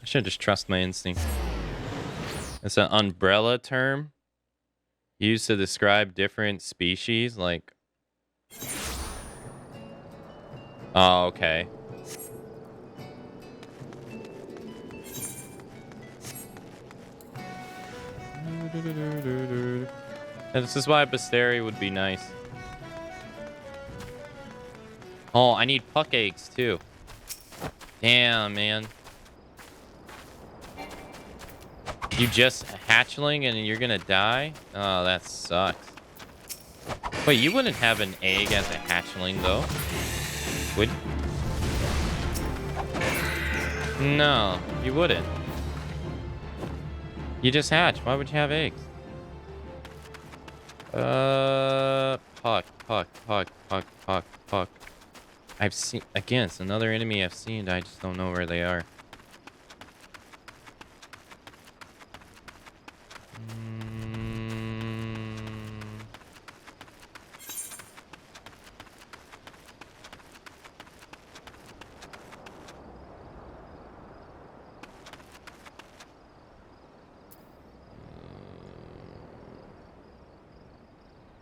I should just trust my instincts. It's an umbrella term used to describe different species, like... Oh, okay. And this is why Basteri would be nice. Oh, I need puck eggs, too. Damn, man. You just hatchling and you're gonna die? Oh, that sucks. Wait, you wouldn't have an egg as a hatchling, though? Would? No, you wouldn't. You just hatch. Why would you have eggs? Puck. I've seen... Again, it's another enemy I've seen. I just don't know where they are.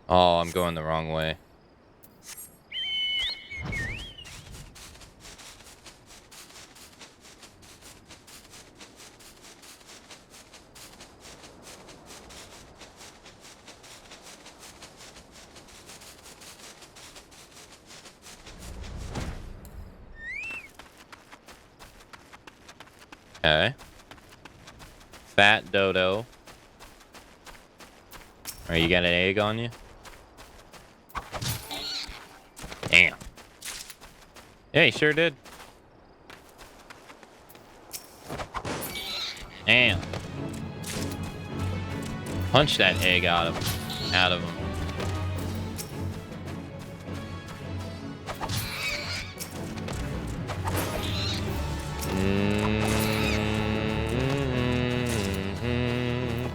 Oh, I'm going the wrong way. Okay. Fat dodo. Or you got an egg on you? Damn. Yeah, he sure did. Damn. Punch that egg out of him.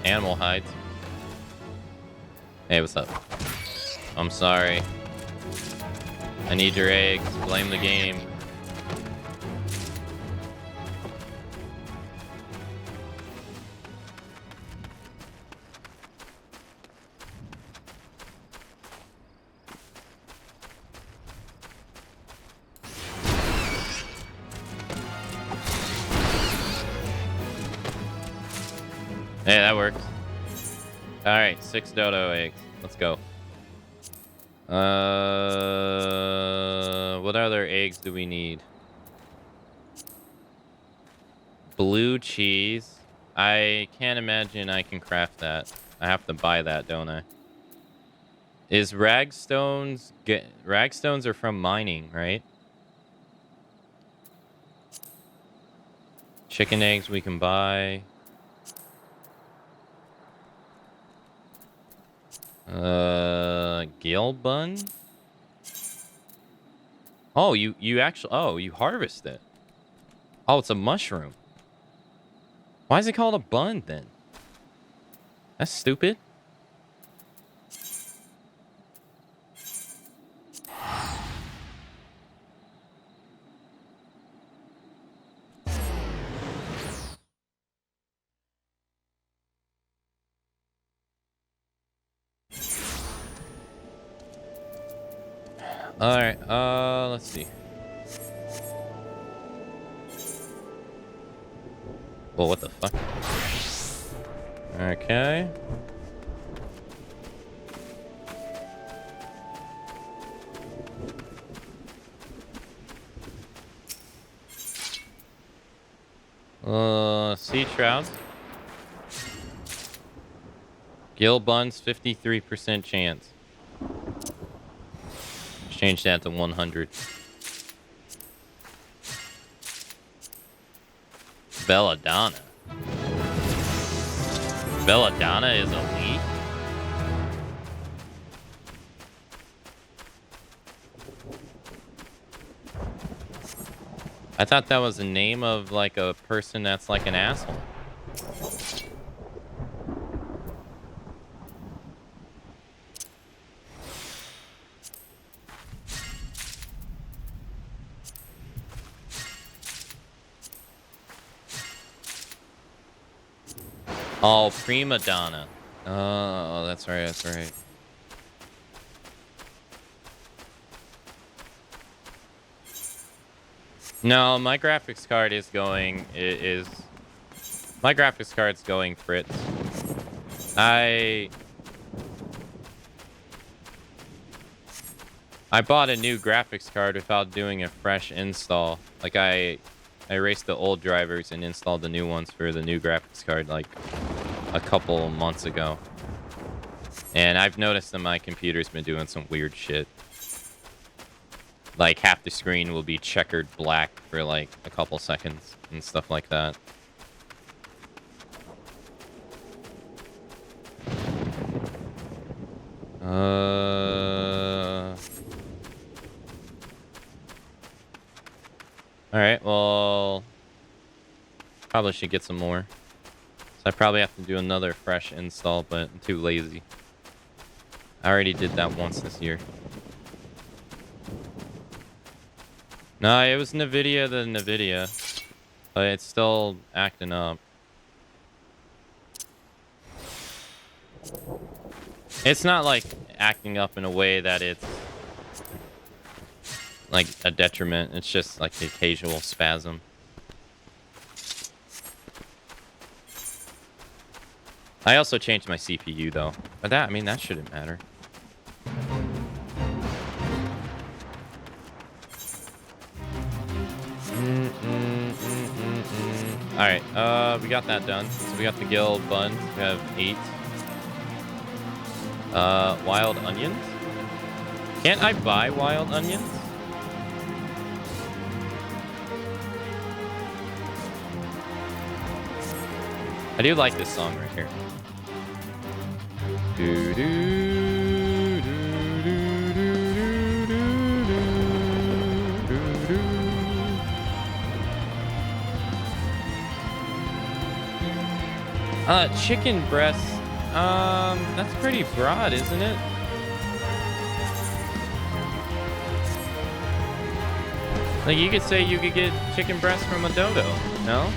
Animal hides. Hey, what's up? I'm sorry. I need your eggs. Blame the game. Hey, that works. Alright, 6 dodo eggs. Let's go. What other eggs do we need? Blue cheese. I can't imagine I can craft that. I have to buy that, don't I? Is ragstones... Ragstones are from mining, right? Chicken eggs we can buy. Gale bun? Oh, you actually... Oh, you harvest it. Oh, it's a mushroom. Why is it called a bun, then? That's stupid. Alright, let's see. Well, what the fuck? Okay. Sea shrouds. Gill buns, 53% chance. Change that to 100. Belladonna. Belladonna is elite? I thought that was the name of like a person that's like an asshole. Oh, prima donna. Oh, that's right, that's right. No, my graphics card is going. My graphics card's going Fritz. I bought a new graphics card without doing a fresh install. Like I erased the old drivers and installed the new ones for the new graphics card like a couple months ago. And I've noticed that my computer's been doing some weird shit. Like half the screen will be checkered black for like a couple seconds and stuff like that. Alright, well, probably should get some more. So I probably have to do another fresh install, but I'm too lazy. I already did that once this year. No, it was NVIDIA, but it's still acting up. It's not like acting up in a way that it's like a detriment. It's just like the occasional spasm. I also changed my CPU though, but that, I mean, that shouldn't matter. All right, we got that done. So we got the gill buns. We have 8. Wild onions. Can't I buy wild onions? I do like this song right here. Do do do do do do do. Chicken breasts. That's pretty broad, isn't it? Like, you could say you could get chicken breast from a dodo, no?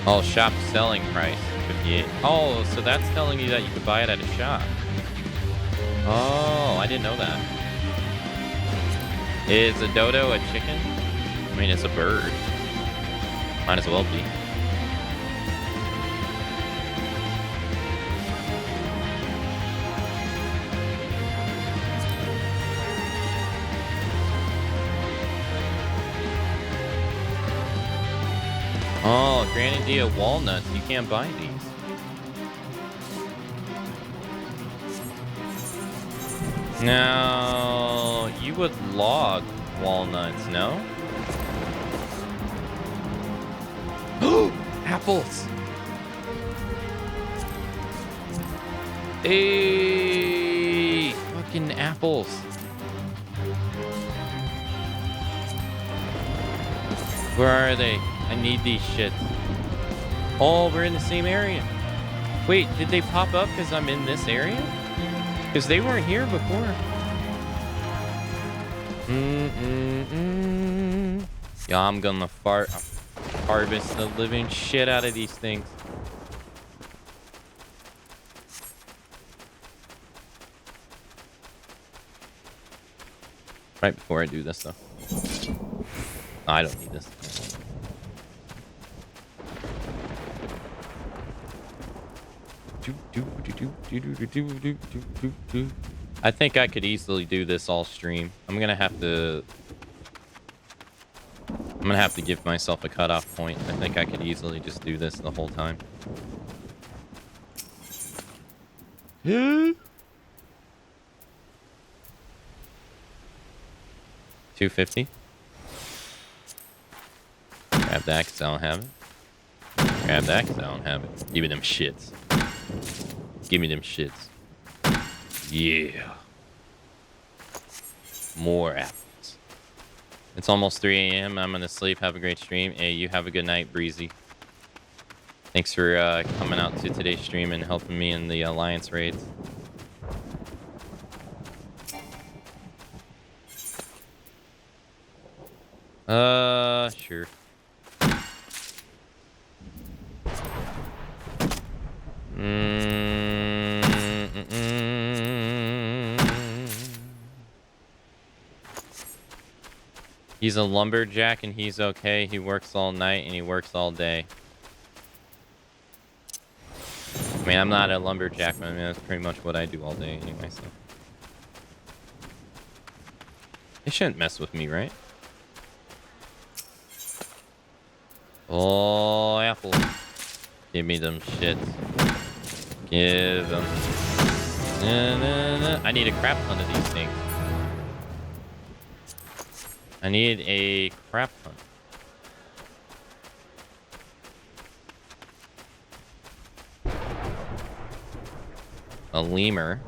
Oh, shop selling price, 58. Oh, so that's telling you that you could buy it at a shop. Oh, I didn't know that. Is a dodo a chicken? I mean, it's a bird. Might as well be. Oh, Granadilla walnuts. You can't buy these. Now, you would log walnuts, no? Apples! Hey! Fucking apples. Where are they? I need these shits. Oh, we're in the same area. Wait, did they pop up because I'm in this area? Because they weren't here before. Yeah, I'm gonna fart. harvest the living shit out of these things. Right before I do this, though. No, I don't need this. I think I could easily do this all stream. I'm gonna have to give myself a cutoff point. I think I could easily just do this the whole time. 250. Grab that because I don't have it. Grab that because I don't have it. Give me them shits. Give me them shits. Yeah. More apples. It's almost 3 a.m. I'm gonna sleep. Have a great stream. Hey, you have a good night, Breezy. Thanks for coming out to today's stream and helping me in the Alliance raids. Sure. He's a lumberjack and he's okay. He works all night and he works all day. I mean, I'm not a lumberjack, but I mean, that's pretty much what I do all day anyway, so. They shouldn't mess with me, right? Oh, apple. Give me them shits. Give them. I need a crap ton of these things. I need a crap ton. A lemur.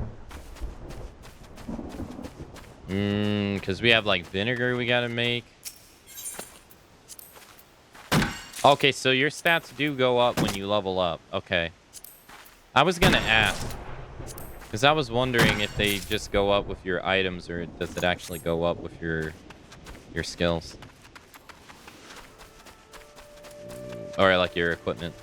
Because we have like vinegar we gotta make. Okay, so your stats do go up when you level up. Okay. I was gonna ask. Because I was wondering if they just go up with your items or does it actually go up with your skills. Or like your equipment.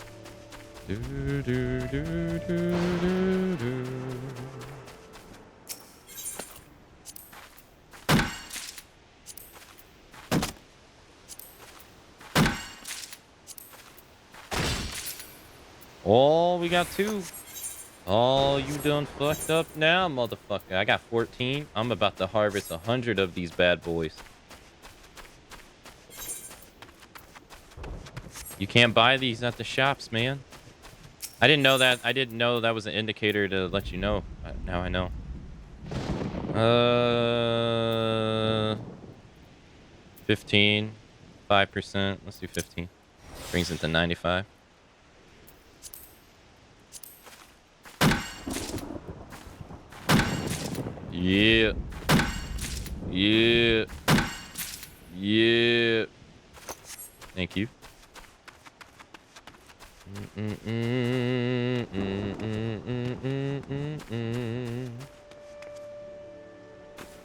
Oh, we got 2. Oh, you done fucked up now, motherfucker. I got 14. I'm about to harvest 100 of these bad boys. You can't buy these at the shops, man. I didn't know that. I didn't know that was an indicator to let you know. Now I know. 15, 5%. Let's do 15. Brings it to 95. Yeah. Yeah. Yeah. Thank you.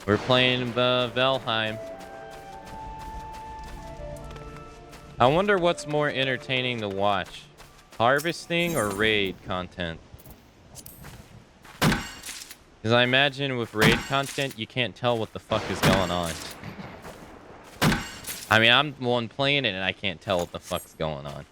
We're playing Valheim. I wonder what's more entertaining to watch. Harvesting or raid content? Because I imagine with raid content, you can't tell what the fuck is going on. I mean, I'm the one playing it and I can't tell what the fuck's going on.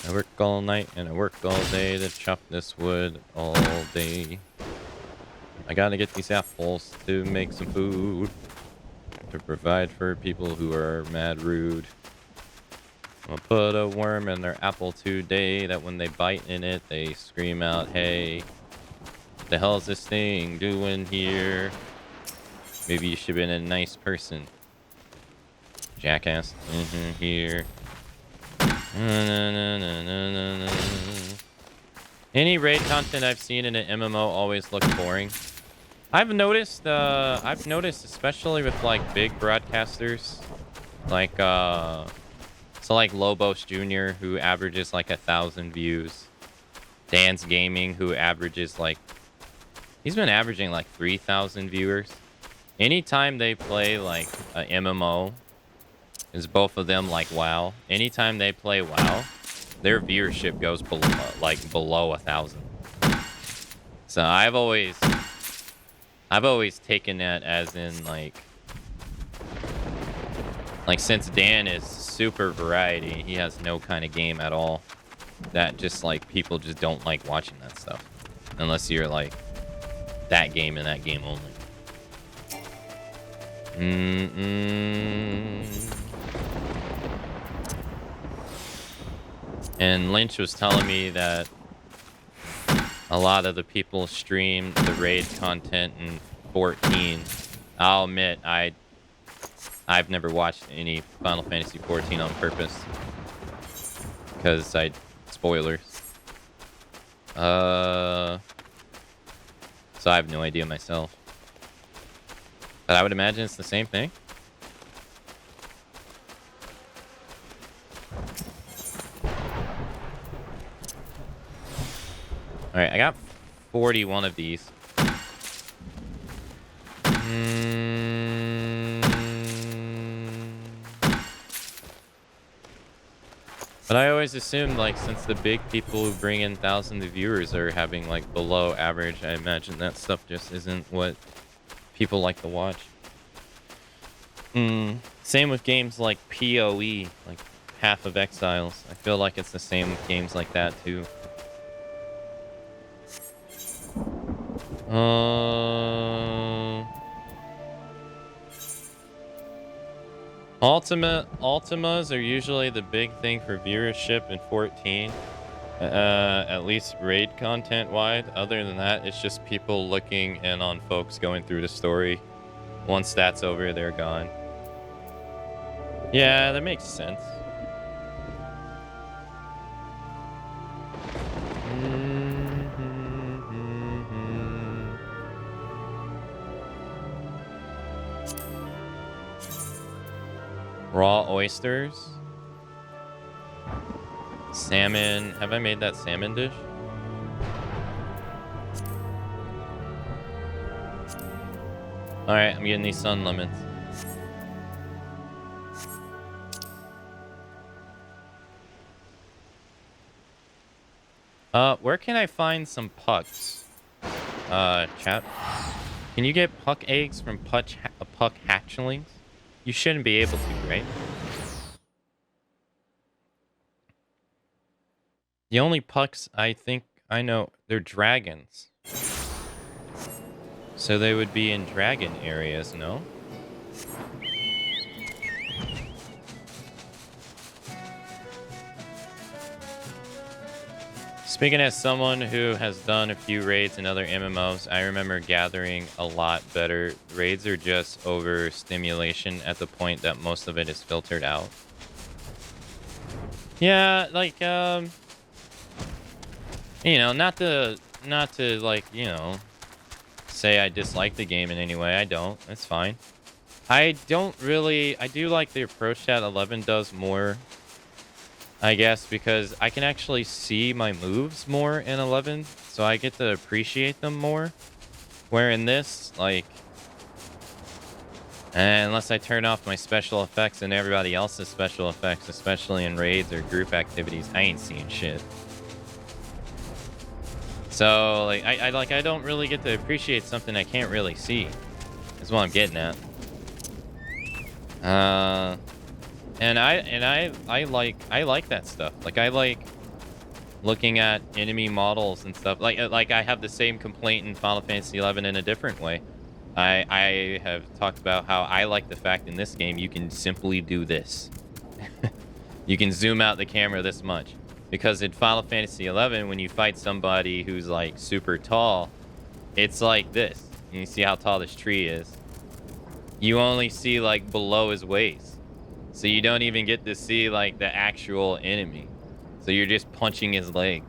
I work all night and I work all day to chop this wood all day. I gotta get these apples to make some food to provide for people who are mad rude. I'm gonna put a worm in their apple today that when they bite in it, they scream out, "Hey, what the hell is this thing doing here? Maybe you should have been a nice person. Jackass. Here. Any raid content I've seen in an MMO always looks boring. I've noticed especially with like big broadcasters, like so like Lobos Jr. who averages like 1,000 views, Dan's Gaming who averages like he's been averaging like 3,000 viewers. Anytime they play like a MMO, is both of them like WoW. Anytime they play WoW, their viewership goes below 1,000. So I've always taken that as in like since Dan is super variety, he has no kind of game at all. That just like people just don't like watching that stuff unless you're like that game and that game only. And Lynch was telling me that a lot of the people streamed the raid content in 14. I'll admit, I've never watched any Final Fantasy XIV on purpose because spoilers. So I have no idea myself. But I would imagine it's the same thing. Alright, I got 41 of these. But I always assumed, like, since the big people who bring in thousands of viewers are having, like, below average, I imagine that stuff just isn't what people like to watch. Same with games like PoE, like Path of Exiles. I feel like it's the same with games like that, too. Ultimas are usually the big thing for viewership in 14. At least raid content wide. Other than that, it's just people looking in on folks going through the story. Once that's over, they're gone. Yeah, that makes sense. Raw oysters. Salmon. Have I made that salmon dish? Alright, I'm getting these sun lemons. Where can I find some pucks? Chat. Can you get puck eggs from puck hatchlings? You shouldn't be able to, right? The only pucks I think I know, they're dragons. So they would be in dragon areas, no? Speaking as someone who has done a few raids in other MMOs, I remember gathering a lot better. Raids are just overstimulation at the point that most of it is filtered out. Yeah, like, you know, not to like, you know, say I dislike the game in any way. I don't. It's fine. I do like the approach that 11 does more, I guess, because I can actually see my moves more in 11, so I get to appreciate them more. Where in this, like, unless I turn off my special effects and everybody else's special effects, especially in raids or group activities, I ain't seeing shit. So, like, I don't really get to appreciate something I can't really see. Is what I'm getting at. And I like that stuff. Like, I like looking at enemy models and stuff. Like I have the same complaint in Final Fantasy XI in a different way. I have talked about how I like the fact in this game you can simply do this. You can zoom out the camera this much. Because in Final Fantasy XI, when you fight somebody who's like super tall, it's like this. You see how tall this tree is. You only see like below his waist. So you don't even get to see like the actual enemy. So you're just punching his legs.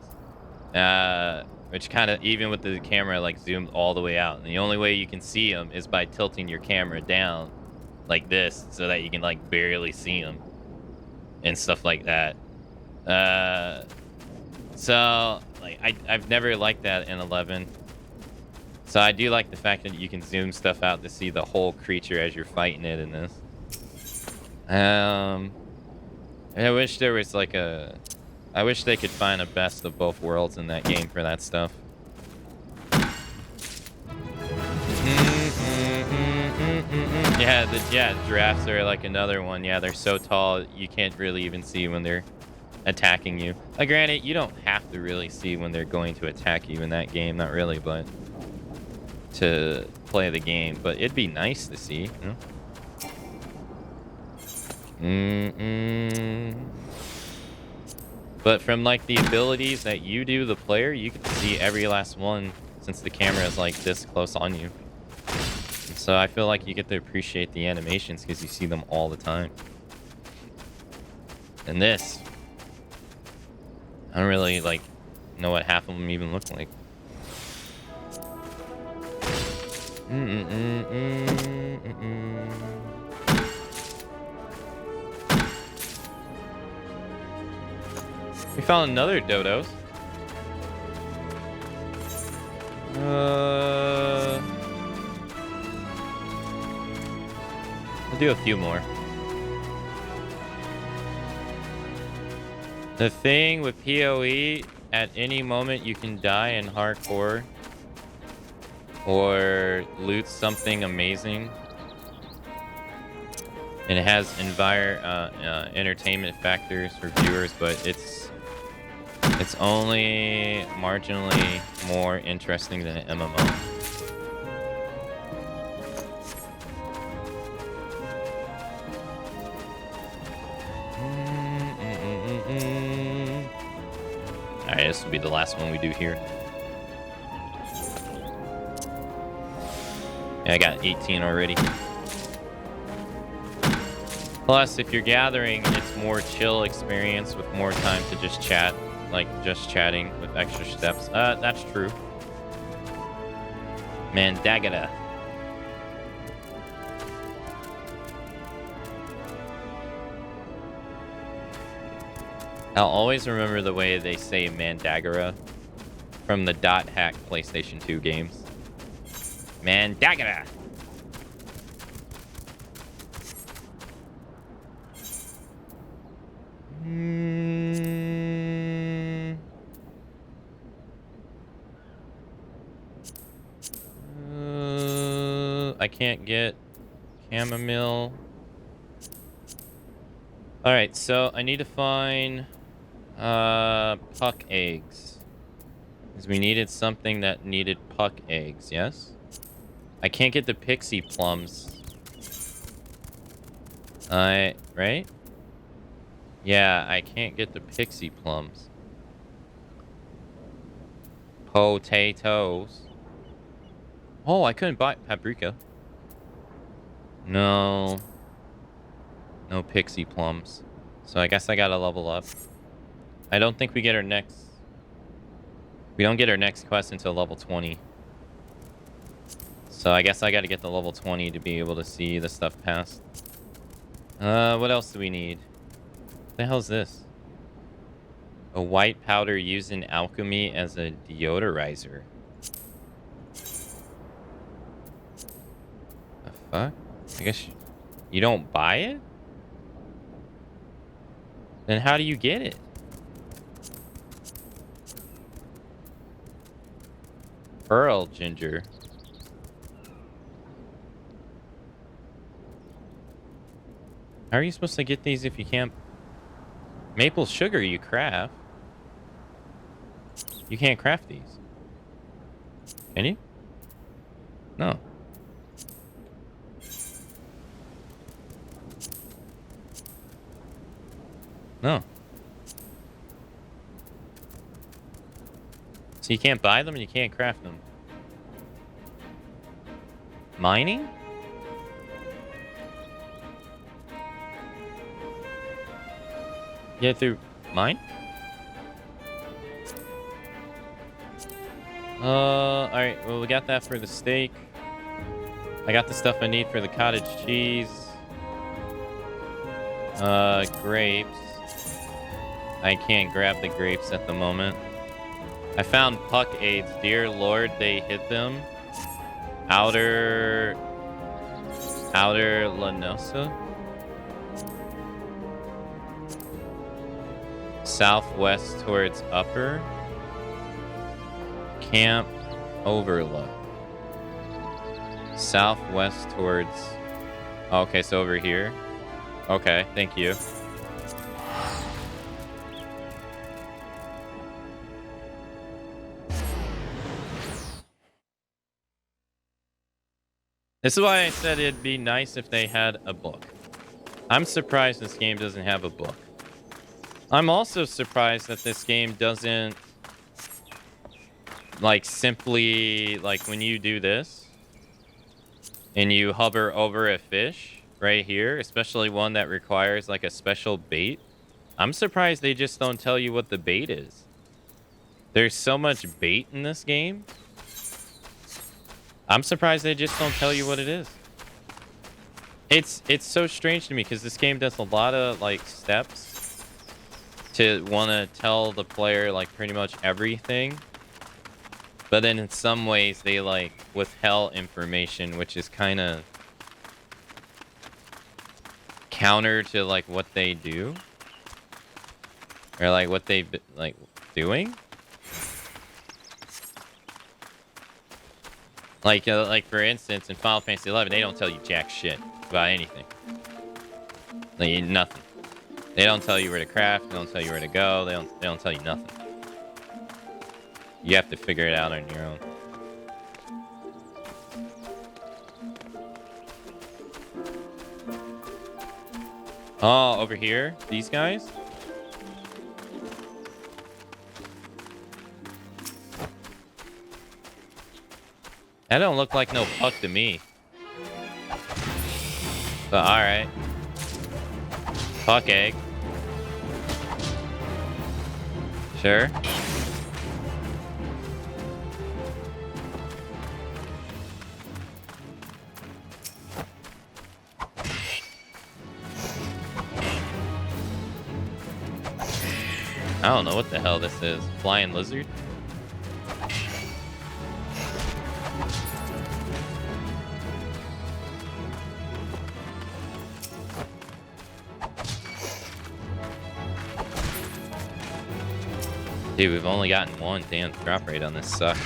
which kind of, even with the camera like zoomed all the way out, and the only way you can see them is by tilting your camera down like this so that you can like barely see them and stuff like that. So like I've never liked that in 11. So I do like the fact that you can zoom stuff out to see the whole creature as you're fighting it in this. I wish there was like I wish they could find a best of both worlds in that game for that stuff. Yeah, giraffes are like another one. Yeah, they're so tall you can't really even see when they're attacking you. Granted, you don't have to really see when they're going to attack you in that game, not really, but to play the game. But it'd be nice to see, you know? But from like the abilities that you do, the player, you can see every last one since the camera is like this close on you. And so I feel like you get to appreciate the animations because you see them all the time. And this, I don't really like know what half of them even look like. We found another dodos. We'll do a few more. The thing with PoE, at any moment you can die in hardcore or loot something amazing. And it has entertainment factors for viewers, but it's only marginally more interesting than an MMO. Alright, this will be the last one we do here. Yeah, I got 18 already. Plus, if you're gathering, it's more chill experience with more time to just chat. Like, just chatting with extra steps. That's true. Mandagata. I'll always remember the way they say Mandagara from the dot hack PlayStation 2 games. Mandagara. I can't get chamomile. All right, so I need to find puck eggs. Because we needed something that needed puck eggs, yes? I can't get the pixie plums. Right? Yeah, I can't get the pixie plums. Potatoes. Oh, I couldn't buy paprika. No. No pixie plums. So I guess I gotta level up. I don't think we get our next... We don't get our next quest until level 20. So I guess I gotta get the level 20 to be able to see the stuff past. What else do we need? What the hell is this? A white powder used in alchemy as a deodorizer. The fuck? I guess you don't buy it? Then how do you get it? Pearl ginger. How are you supposed to get these if you can't? Maple sugar you craft. You can't craft these. Can you? No. No. So you can't buy them and you can't craft them. Mining? Get through mine? Alright, well, we got that for the steak. I got the stuff I need for the cottage cheese. Grapes. I can't grab the grapes at the moment. I found puck aids. Dear Lord, they hid them. Outer Lanosa. Southwest towards upper. Camp Overlook. Southwest towards... Okay, so over here. Okay, thank you. This is why I said it'd be nice if they had a book. I'm surprised this game doesn't have a book. I'm also surprised that this game doesn't, like, simply, like, when you do this and you hover over a fish right here, especially one that requires, like, a special bait. I'm surprised they just don't tell you what the bait is. There's so much bait in this game. I'm surprised they just don't tell you what it is. It's so strange to me because this game does a lot of like steps to want to tell the player like pretty much everything. But then in some ways they like withheld information, which is kind of counter to like what they do. Or like what they like doing. Like for instance, in Final Fantasy XI, they don't tell you jack shit about anything. Like nothing. They don't tell you where to craft. They don't tell you where to go. They don't tell you nothing. You have to figure it out on your own. Oh, over here, these guys. That don't look like no puck to me. But alright. Puck egg. Sure. I don't know what the hell this is. Flying lizard? Dude, we've only gotten one. Damn, drop rate on this sucks.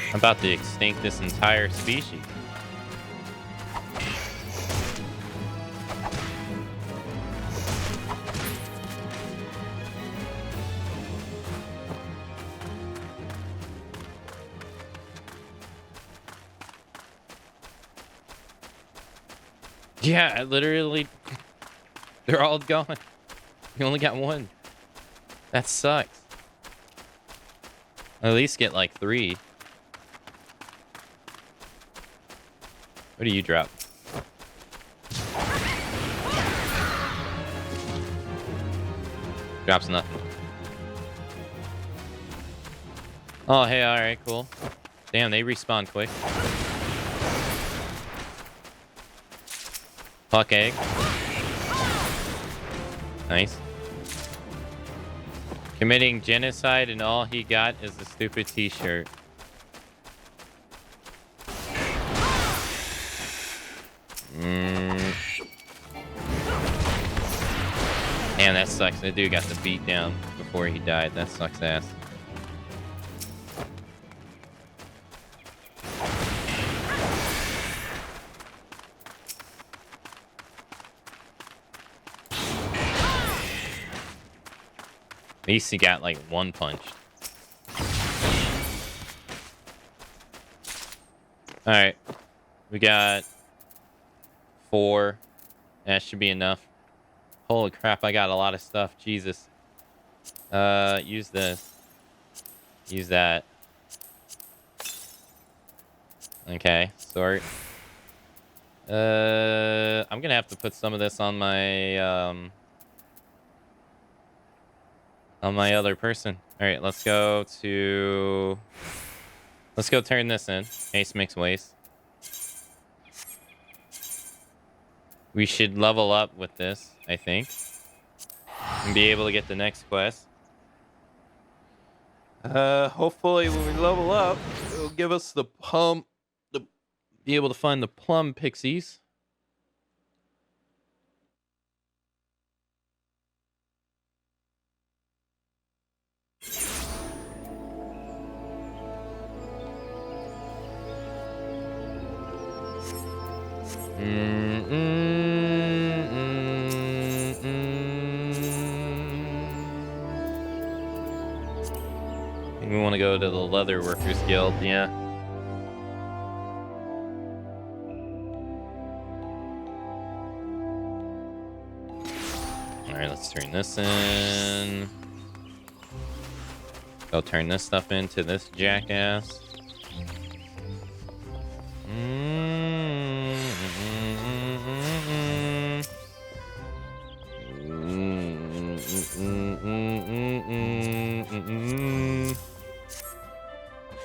I'm about to extinct this entire species. Yeah, literally... They're all gone. You only got one. That sucks. At least get like 3. What do you drop? Drops nothing. Oh, hey, alright, cool. Damn, they respawn quick. Puck egg. Nice. Committing genocide and all he got is a stupid t-shirt. Damn, that sucks. That dude got the beat down before he died. That sucks ass. At least he got like 1 punch. Alright. We got 4. That should be enough. Holy crap, I got a lot of stuff. Jesus. Use this. Use that. Okay, sort. I'm gonna have to put some of this on my, on my other person. All right, let's go turn this in. Ace mix waste. We should level up with this, I think, and be able to get the next quest. Hopefully when we level up, it'll give us the pump to be able to find the plum pixies. I think we want to go to the Leather Workers Guild, yeah. Alright, let's turn this in. Go turn this stuff into this jackass.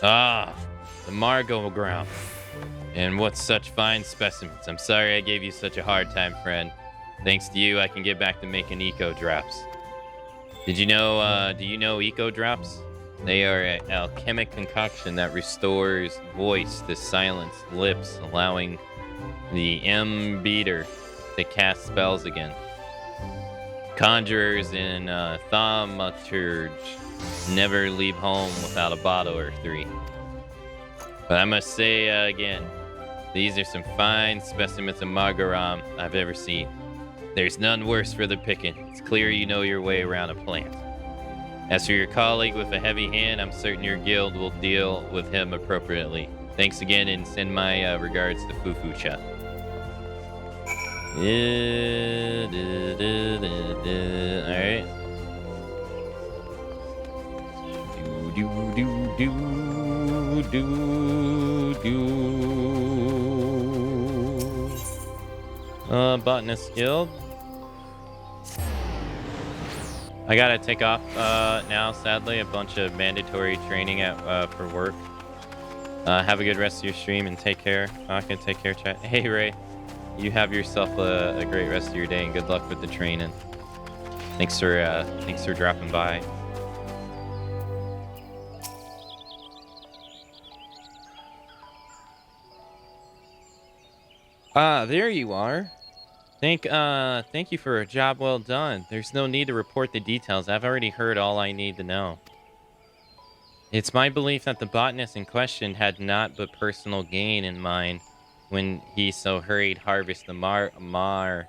Ah, the Margot ground. And what such fine specimens. I'm sorry I gave you such a hard time, friend. Thanks to you, I can get back to making eco drops. Did you know, do you know eco drops? They are an alchemic concoction that restores voice to silence lips, allowing the M-beater to cast spells again. Conjurers and thaumaturge never leave home without a bottle or three. But I must say again, these are some fine specimens of Margaram I've ever seen. There's none worse for the picking. It's clear you know your way around a plant. As for your colleague with a heavy hand, I'm certain your guild will deal with him appropriately. Thanks again, and send my regards to Fufu-cha. Alright. Botanist Guild. I gotta take off now, sadly. A bunch of mandatory training for work. Have a good rest of your stream and take care. Okay, take care, chat. Hey, Ray. You have yourself a great rest of your day and good luck with the training. Thanks for dropping by. There you are. Thank you for a job well done. There's no need to report the details. I've already heard all I need to know. It's my belief that the botanist in question had naught but personal gain in mind when he so hurried harvest the Marjoram.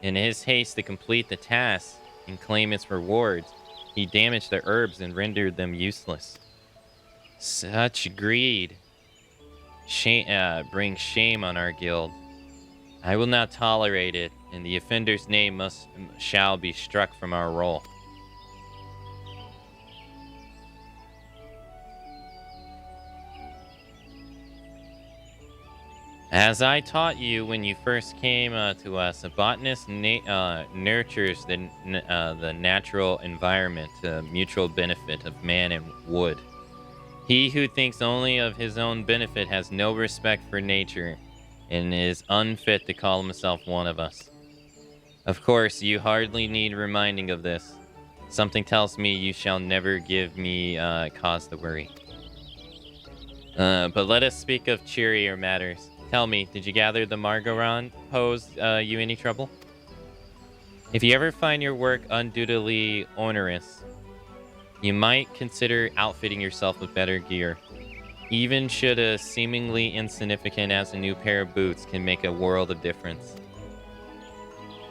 In his haste to complete the task and claim its rewards, he damaged the herbs and rendered them useless. Such greed brings shame on our guild. I will not tolerate it, and the offender's name shall be struck from our roll. As I taught you when you first came to us, a botanist nurtures the natural environment to mutual benefit of man and wood. He who thinks only of his own benefit has no respect for nature and is unfit to call himself one of us. Of course, you hardly need reminding of this. Something tells me you shall never give me cause to worry. But let us speak of cheerier matters. Tell me, did you gather the Margaron pose you any trouble? If you ever find your work unduly onerous, you might consider outfitting yourself with better gear. Even should a seemingly insignificant as a new pair of boots can make a world of difference.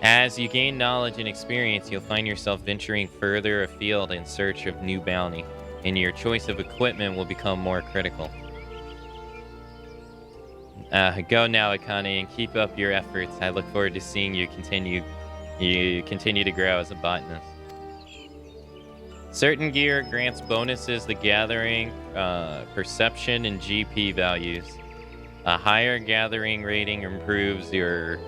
As you gain knowledge and experience, you'll find yourself venturing further afield in search of new bounty, and your choice of equipment will become more critical. Go now, Akane, and keep up your efforts. I look forward to seeing you continue to grow as a botanist. Certain gear grants bonuses to gathering, perception, and GP values. A higher gathering rating improves your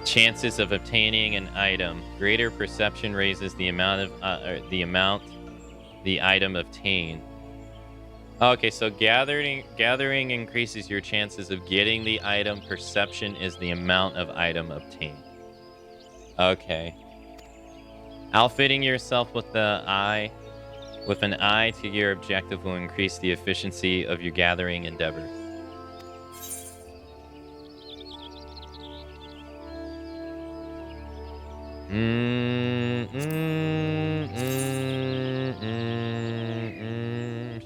Chances of obtaining an item. Greater perception raises the amount of the item obtained. Okay, so gathering increases your chances of getting the item. Perception is the amount of item obtained. Okay. Outfitting yourself with an eye to your objective will increase the efficiency of your gathering endeavor.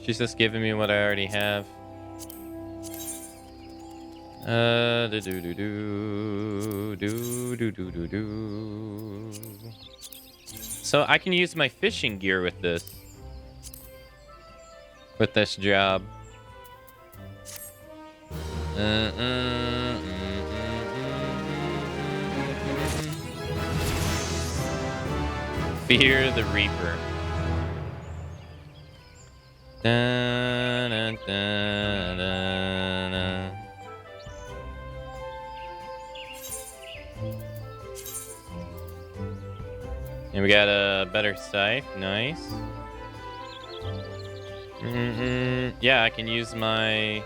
She's just giving me what I already have. So I can use my fishing gear with this job. Fear the Reaper. Da, da, da, da, da. And we got a better scythe. Nice. Yeah, I can use my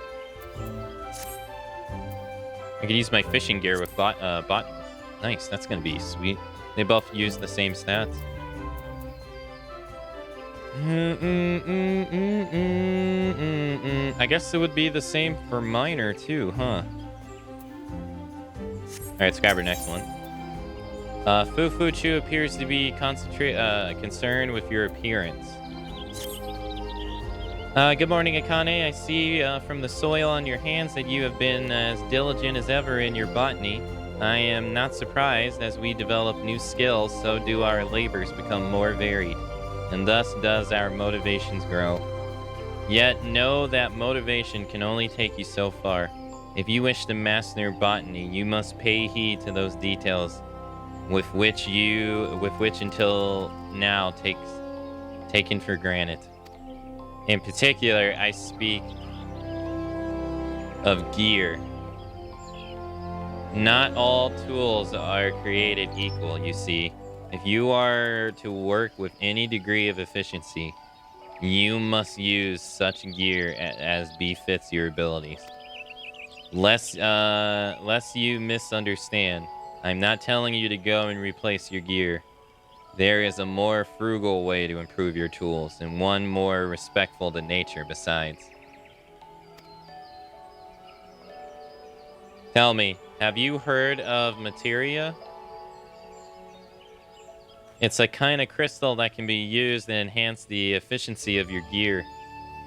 fishing gear with bot. Nice. That's gonna be sweet. They both use the same stats. I guess it would be the same for miner too, huh? All right, let's grab our next one. Fufuchu appears to be concerned with your appearance. Good morning, Akane. I see from the soil on your hands that you have been as diligent as ever in your botany. I am not surprised. As we develop new skills, so do our labors become more varied, and thus does our motivations grow. Yet know that motivation can only take you so far. If you wish to master botany, you must pay heed to those details with which until now taken for granted. In particular, I speak of gear. Not all tools are created equal, you see. If you are to work with any degree of efficiency, you must use such gear as befits your abilities. Lest you misunderstand, I'm not telling you to go and replace your gear. There is a more frugal way to improve your tools, and one more respectful to nature besides. Tell me, have you heard of materia? It's a kind of crystal that can be used to enhance the efficiency of your gear.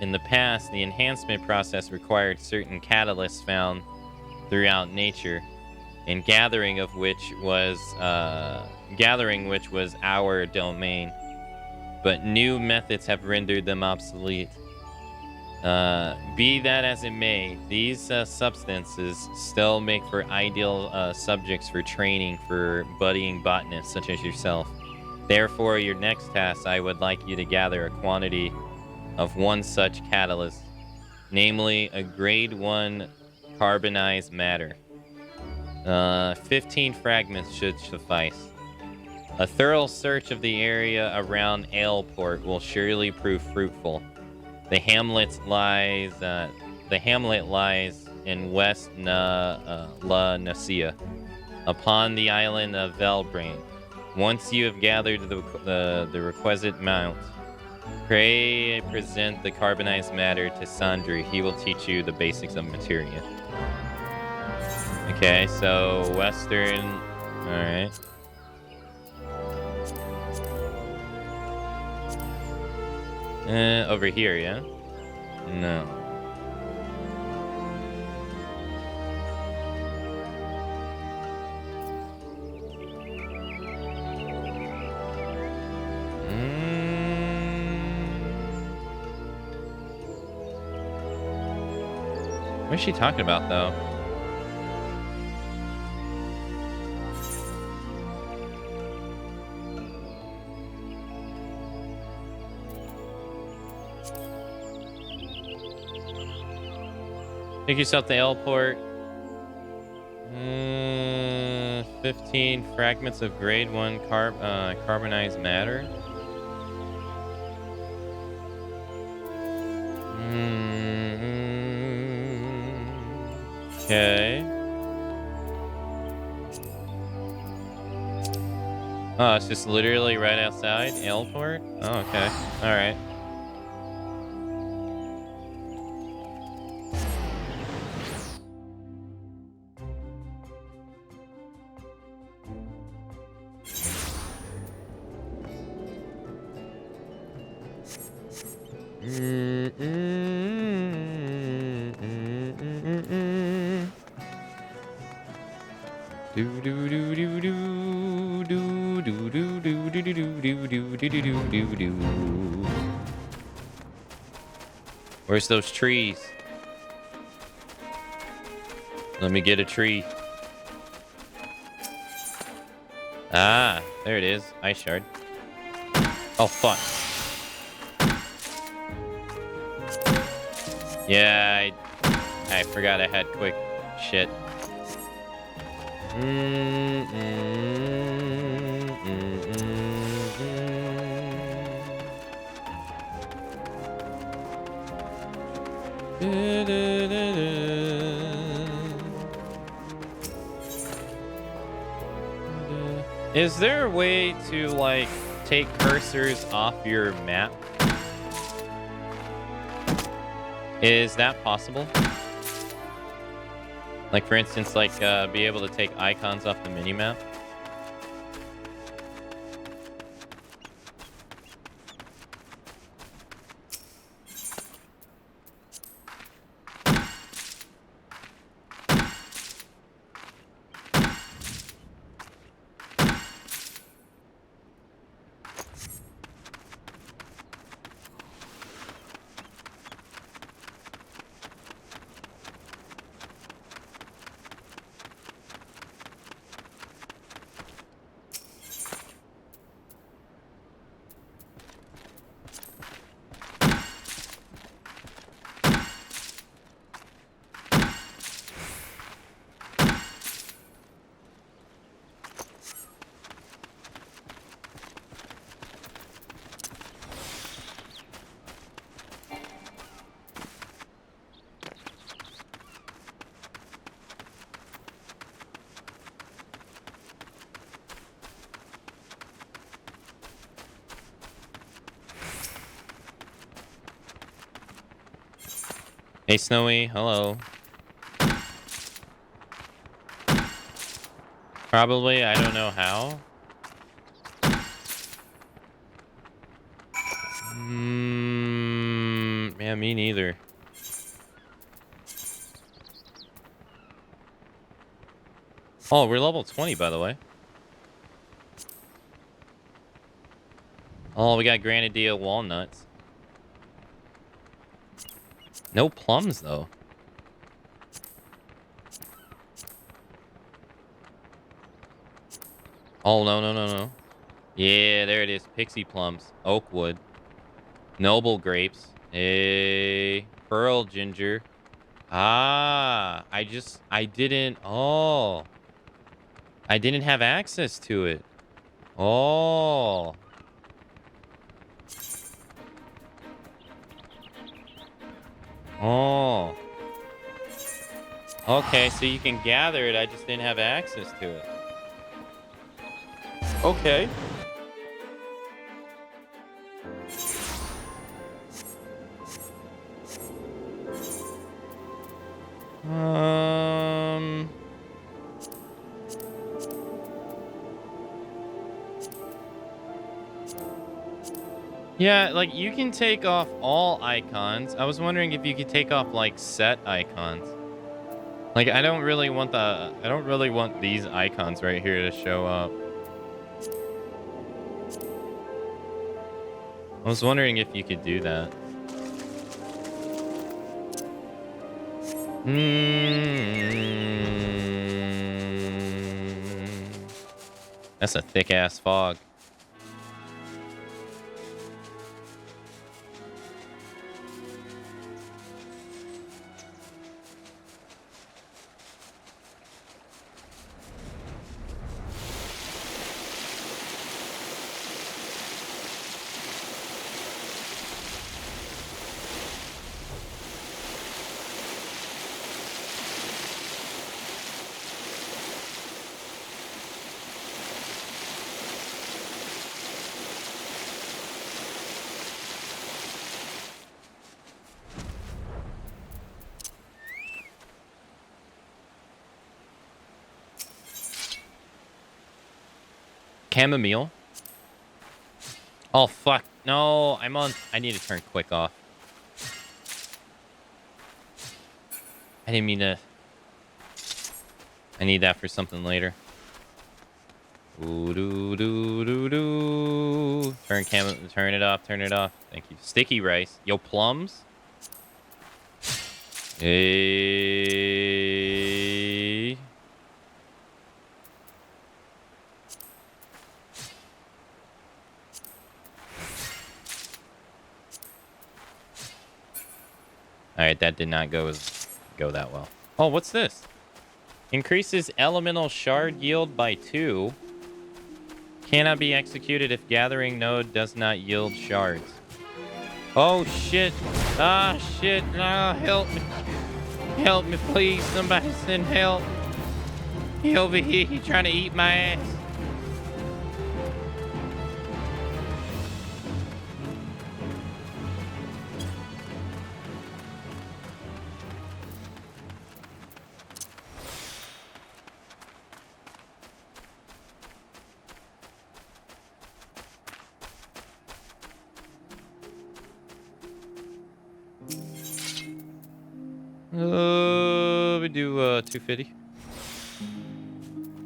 In the past, the enhancement process required certain catalysts found throughout nature, and gathering which was our domain. But new methods have rendered them obsolete. Be that as it may, these substances still make for ideal subjects for training for budding botanists such as yourself. Therefore, your next task, I would like you to gather a quantity of one such catalyst, namely a grade 1 carbonized matter. 15 fragments should suffice. A thorough search of the area around Aleport will surely prove fruitful. The hamlet lies in West La Nasia, upon the island of Velbrain. Once you have gathered the requisite amount, pray present the carbonized matter to Sandri. He will teach you the basics of materia. Okay, so Western. Alright. Over here, yeah? No. What is she talking about, though? Take yourself to Aleport. 15 fragments of grade 1 carbonized matter. Okay. Oh, it's just literally right outside Airport? Oh, okay. Alright. Where's those trees? Let me get a tree. Ah, there it is. Ice shard. Oh, fuck. Yeah, I forgot I had quick shit. Is there a way to, like, take cursors off your map? Is that possible? Like, for instance, like, be able to take icons off the minimap? Hey, Snowy, hello. Probably, I don't know how. Yeah, me neither. Oh, we're level 20, by the way. Oh, we got Granadilla walnuts. No plums, though. Oh, no. Yeah, there it is. Pixie plums. Oakwood. Noble grapes. Hey. Pearl ginger. Ah, I didn't have access to it. Oh. Oh. Okay, so you can gather it. I just didn't have access to it. Okay. Yeah, like, you can take off all icons. I was wondering if you could take off, like, set icons. Like, I don't really want these icons right here to show up. I was wondering if you could do that. That's a thick-ass fog. chamomile. Oh, fuck. No, I need to turn quick off. I didn't mean to. I need that for something later. Ooh, doo, doo, doo, doo. Turn it off, turn it off. Thank you. Sticky rice. Yo, plums. Hey. Alright, that did not go that well. Oh, what's this? Increases elemental shard yield by 2. Cannot be executed if gathering node does not yield shards. Oh, shit. Ah, shit. Ah, help me. Help me, please. Somebody send help. He over here. He trying to eat my ass. We do 250.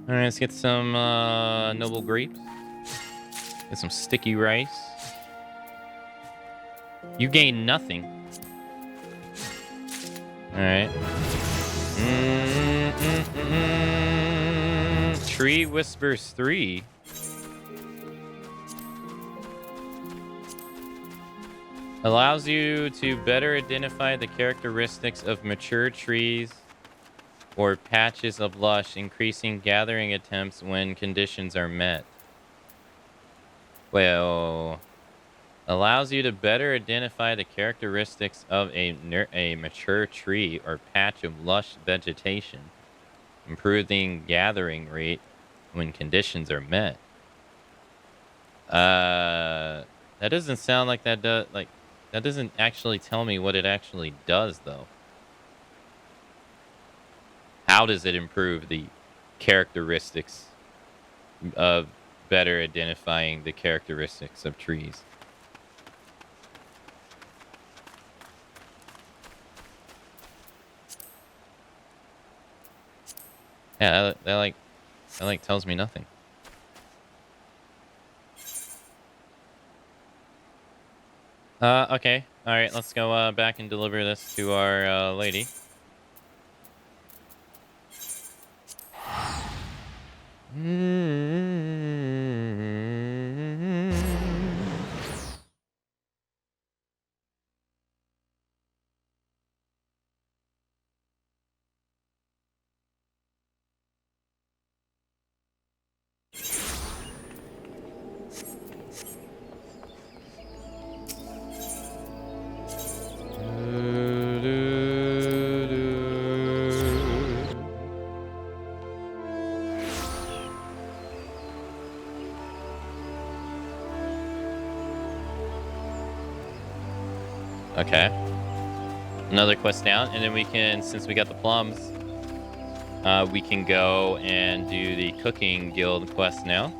All right, let's get some noble grapes. Get some sticky rice. You gain nothing. All right. Tree Whispers 3. Allows you to better identify the characteristics of mature trees or patches of lush, increasing gathering attempts when conditions are met. Well, allows you to better identify the characteristics of a mature tree or patch of lush vegetation, improving gathering rate when conditions are met. That doesn't sound like that does that doesn't actually tell me what it actually does, though. How does it improve the characteristics of better identifying the characteristics of trees? Yeah, that tells me nothing. Okay. All right, let's go back and deliver this to our lady. Okay. Another quest down, and then we can, since we got the plums, we can go and do the cooking guild quest now.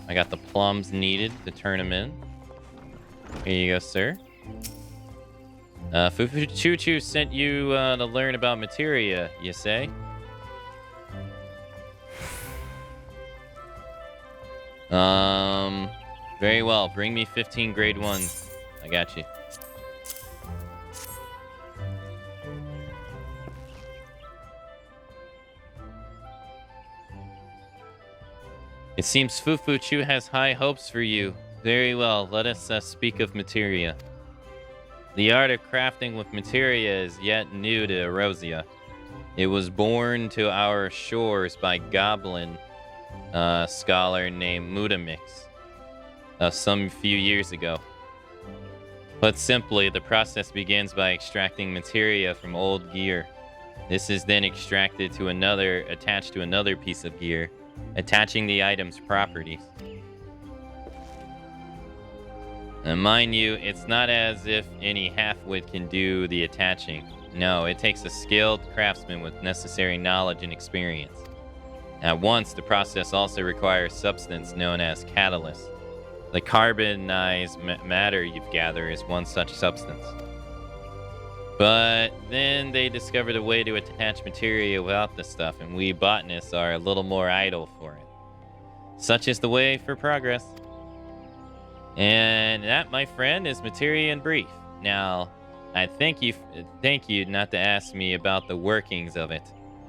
I got the plums needed to turn them in. Here you go, sir. Fufu Choo Choo sent you to learn about materia, you say? Very well. Bring me 15 grade 1s. I got you. It seems Fufu Chu has high hopes for you. Very well, let us speak of materia. The art of crafting with materia is yet new to Erosia. It was born to our shores by goblin scholar named Mudamix some few years ago. Put simply, the process begins by extracting materia from old gear. This is then extracted to attached to another piece of gear, attaching the item's properties. And mind you, it's not as if any half-wit can do the attaching. No, it takes a skilled craftsman with necessary knowledge and experience. At once, the process also requires substance known as catalyst. The carbonized matter you've gathered is one such substance. But then they discovered a way to attach materia without the stuff, and we botanists are a little more idle for it. Such is the way for progress. And that, my friend, is materia in brief. Now, I thank you not to ask me about the workings of it.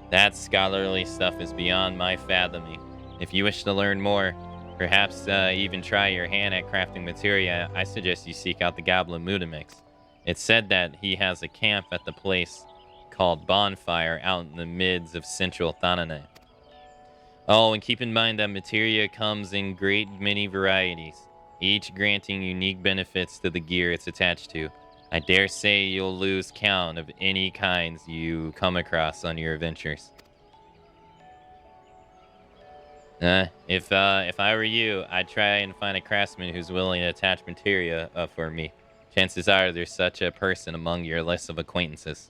That scholarly stuff is beyond my fathoming. If you wish to learn more, perhaps even try your hand at crafting materia, I suggest you seek out the Goblin Mudamix. It's said that he has a camp at the place called Bonfire out in the midst of central Thanane. Oh, and keep in mind that materia comes in great many varieties, each granting unique benefits to the gear it's attached to. I dare say you'll lose count of any kinds you come across on your adventures. If I were you, I'd try and find a craftsman who's willing to attach materia for me. Chances are there's such a person among your list of acquaintances.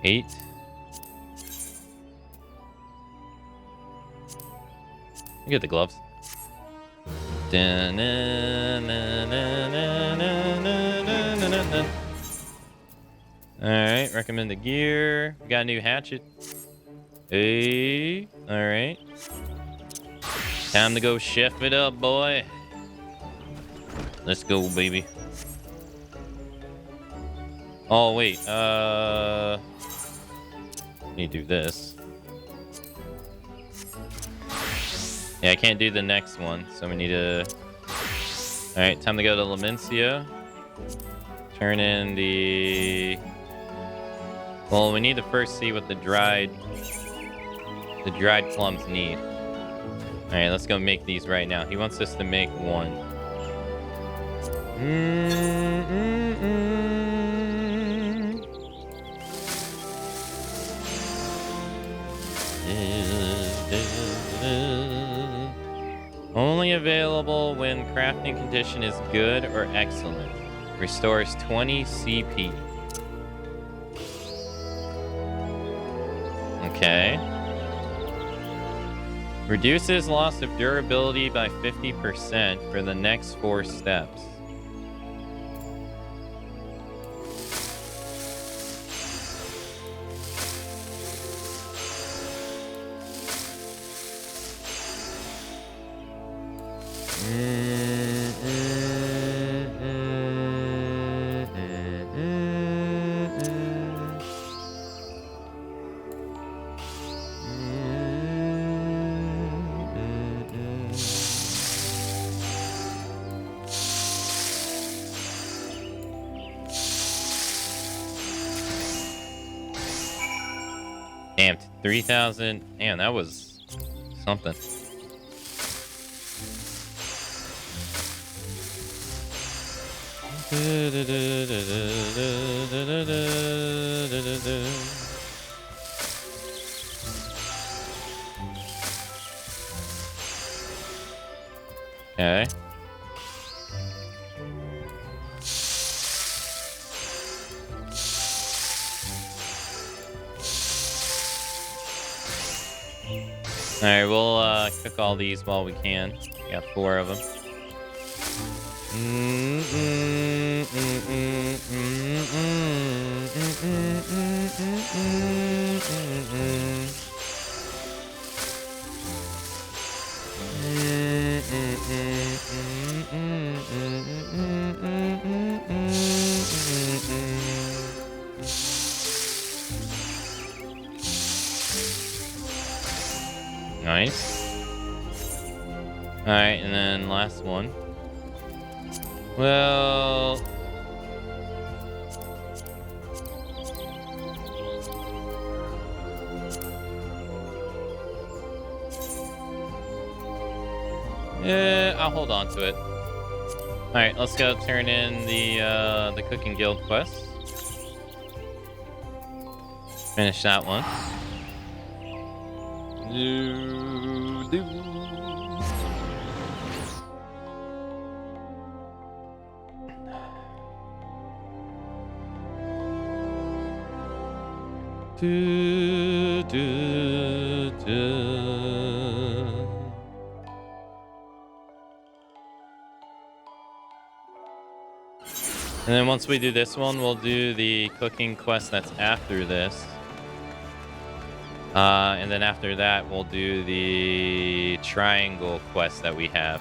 Eight. Get the gloves. Alright, recommend the gear. We got a new hatchet. Hey, alright. Time to go chef it up, boy. Let's go, baby. Oh, wait, need to do this. Yeah, I can't do the next one, so we need to... Alright, time to go to Lamencia. Turn in the... Well, we need to first see what the dried plums need. Alright, let's go make these right now. He wants us to make one. Only available when crafting condition is good or excellent. Restores 20 CP. Okay. Reduces loss of durability by 50% for the next 4 steps. Damn, 3,000. Damn, that was something. Okay. Alright, we'll cook all these while we can. We got 4 of them. Nice. Alright, and then last one. Well... yeah, I'll hold on to it. Alright, let's go turn in the Cooking Guild quest. Finish that one. Do, do, do. And then once we do this one, we'll do the cooking quest that's after this. And then after that, we'll do the triangle quest that we have.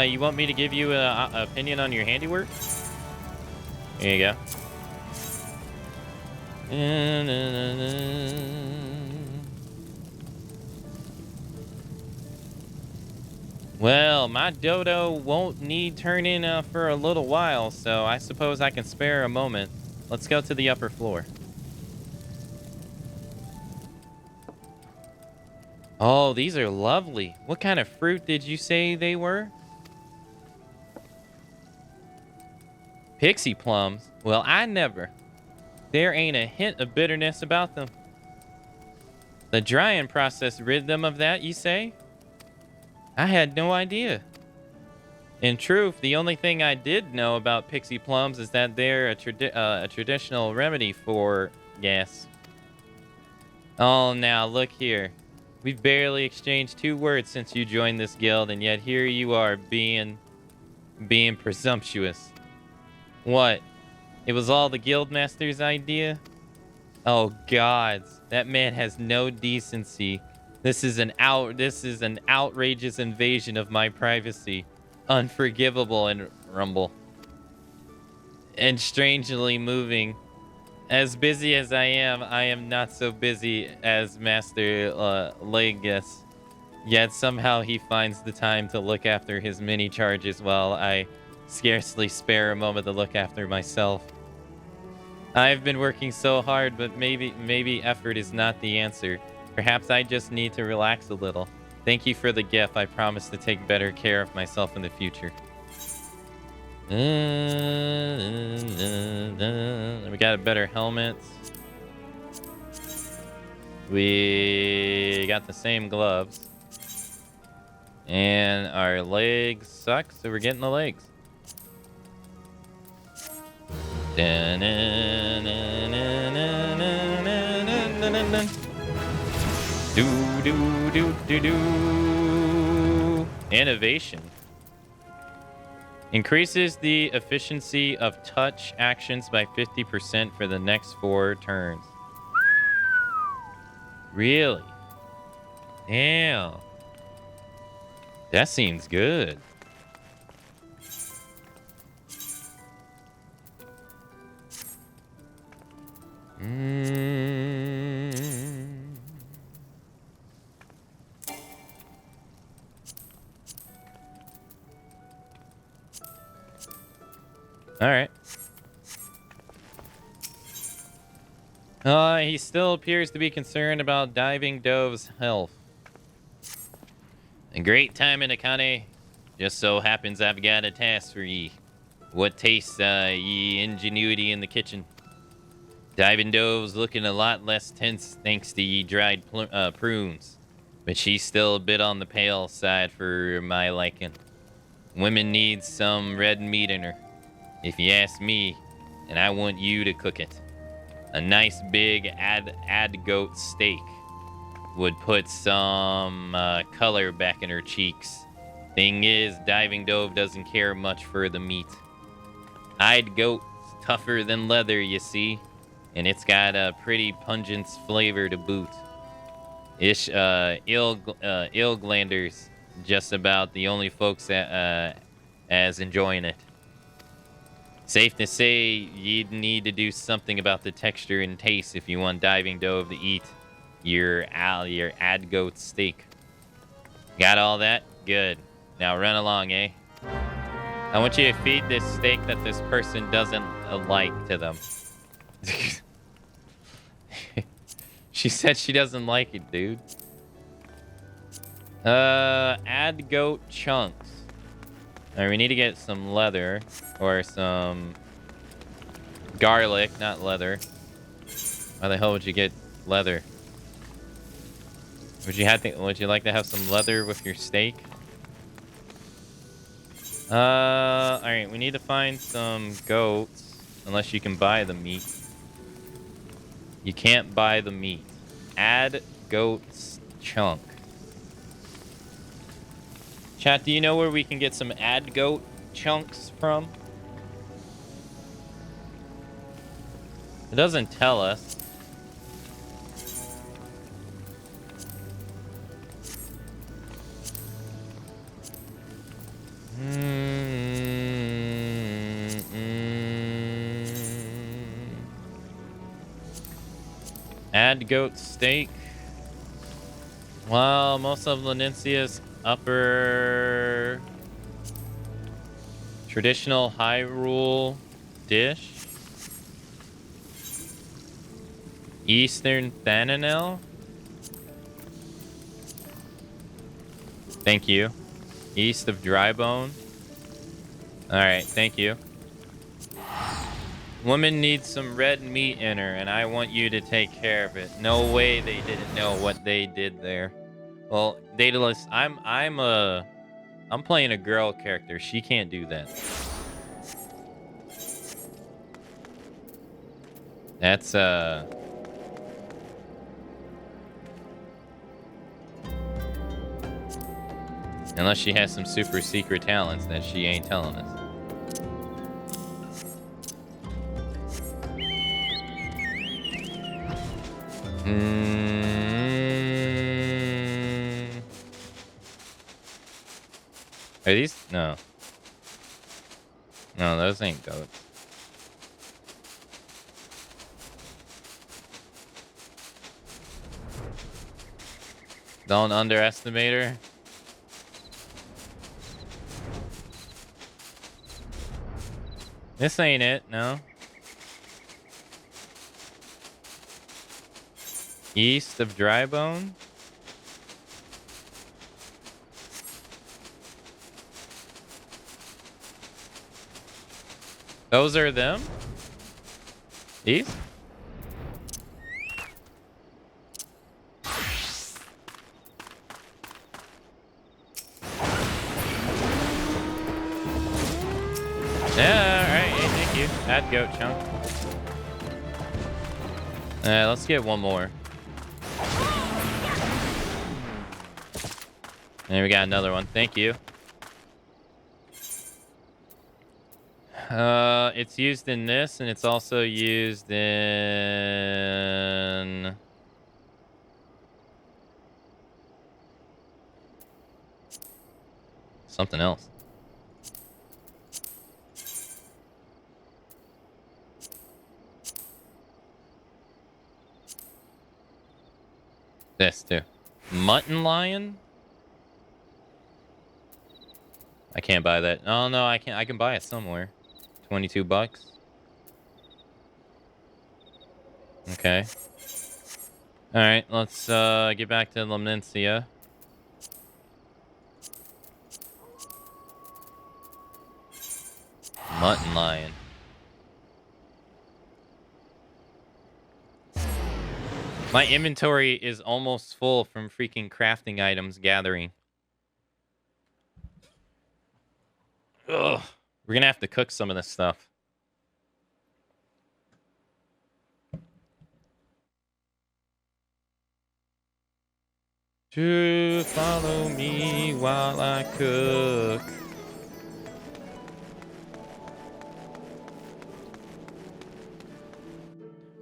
You want me to give you an opinion on your handiwork? Here you go. Well, my dodo won't need turning for a little while, so I suppose I can spare a moment. Let's go to the upper floor. Oh, these are lovely. What kind of fruit did you say they were? Pixie plums? Well, I never. There ain't a hint of bitterness about them. The drying process rid them of that, you say? I had no idea. In truth, the only thing I did know about pixie plums is that they're a traditional remedy for gas. Oh, now look here. We've barely exchanged 2 words since you joined this guild, and yet here you are being presumptuous. What? It was all the guildmaster's idea? Oh gods, that man has no decency. This is an outrageous invasion of my privacy. Unforgivable and rumble. And strangely moving. As busy as I am not so busy as Master Legus. Yet somehow he finds the time to look after his many charges while I scarcely spare a moment to look after myself. I've been working so hard, but maybe effort is not the answer. Perhaps I just need to relax a little. Thank you for the gift. I promise to take better care of myself in the future. We got a better helmet. We got the same gloves. And our legs suck, so we're getting the legs. Do. Innovation. Increases the efficiency of touch actions by 50% for the next 4 turns. Really? Damn. That seems good. All right. He still appears to be concerned about Diving Dove's health. A great time in Akane. Just so happens I've got a task for ye. What tastes ye ingenuity in the kitchen? Diving Dove's looking a lot less tense thanks to ye dried prunes. But she's still a bit on the pale side for my liking. Women need some red meat in her. If you ask me, and I want you to cook it. A nice big ad goat steak would put some color back in her cheeks. Thing is, Diving Dove doesn't care much for the meat. Eyed goat's tougher than leather, you see, and it's got a pretty pungent flavor to boot. Ilglanders, just about the only folks that as enjoying it. Safe to say, you'd need to do something about the texture and taste if you want Diving Dove to eat your ad goat steak. Got all that? Good. Now run along, eh? I want you to feed this steak that this person doesn't like to them. She said she doesn't like it, dude. Ad goat chunks. Alright, we need to get some leather. Or some garlic, not leather. Why the hell would you get leather? Would you like to have some leather with your steak? Alright, we need to find some goats. Unless you can buy the meat. You can't buy the meat. Add goats chunk. Chat, do you know where we can get some add goat chunks from? It doesn't tell us. Add goat steak. Well, most of Lanincia's upper traditional Hyrule dish. Eastern Thananel. Thank you. East of Drybone. Alright, thank you. Woman needs some red meat in her, and I want you to take care of it. No way they didn't know what they did there. Well, Daedalus, I'm playing a girl character. She can't do that. That's unless she has some super secret talents that she ain't telling us. Are these? No. No, those ain't goats. Don't underestimate her. This ain't it, no. East of Drybone. Those are them? These? Yeah, alright, hey, thank you. Add goat chunk. Let's get one more. And we got another one. Thank you. It's used in this, and it's also used in something else. This too. Mutton lion? I can't buy that. Oh no, I can't. I can buy it somewhere. $22. Okay. All right, let's get back to Lamnencia. Mutton lion. My inventory is almost full from freaking crafting items gathering. Ugh. We're gonna have to cook some of this stuff. To follow me while I cook.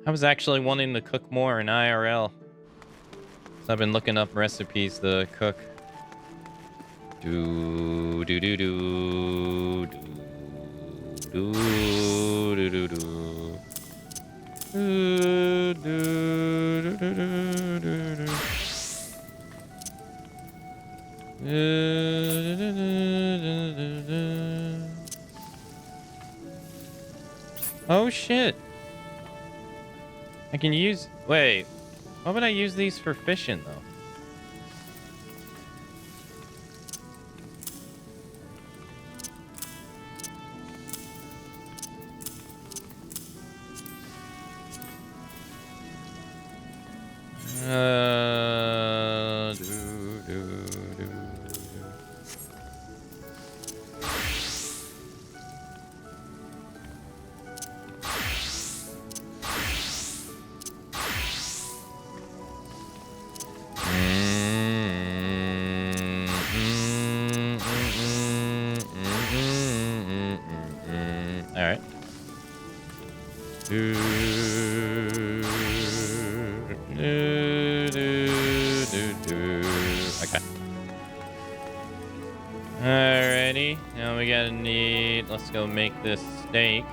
I was actually wanting to cook more in IRL. So I've been looking up recipes to cook. Do do do do do do do do do. Do, do, do, do, do, do. Oh shit. I can use... Wait. Why would I use these for fishing though? Do, do, do, do. Okay. Alrighty. Now we gotta need. Let's go make this steak.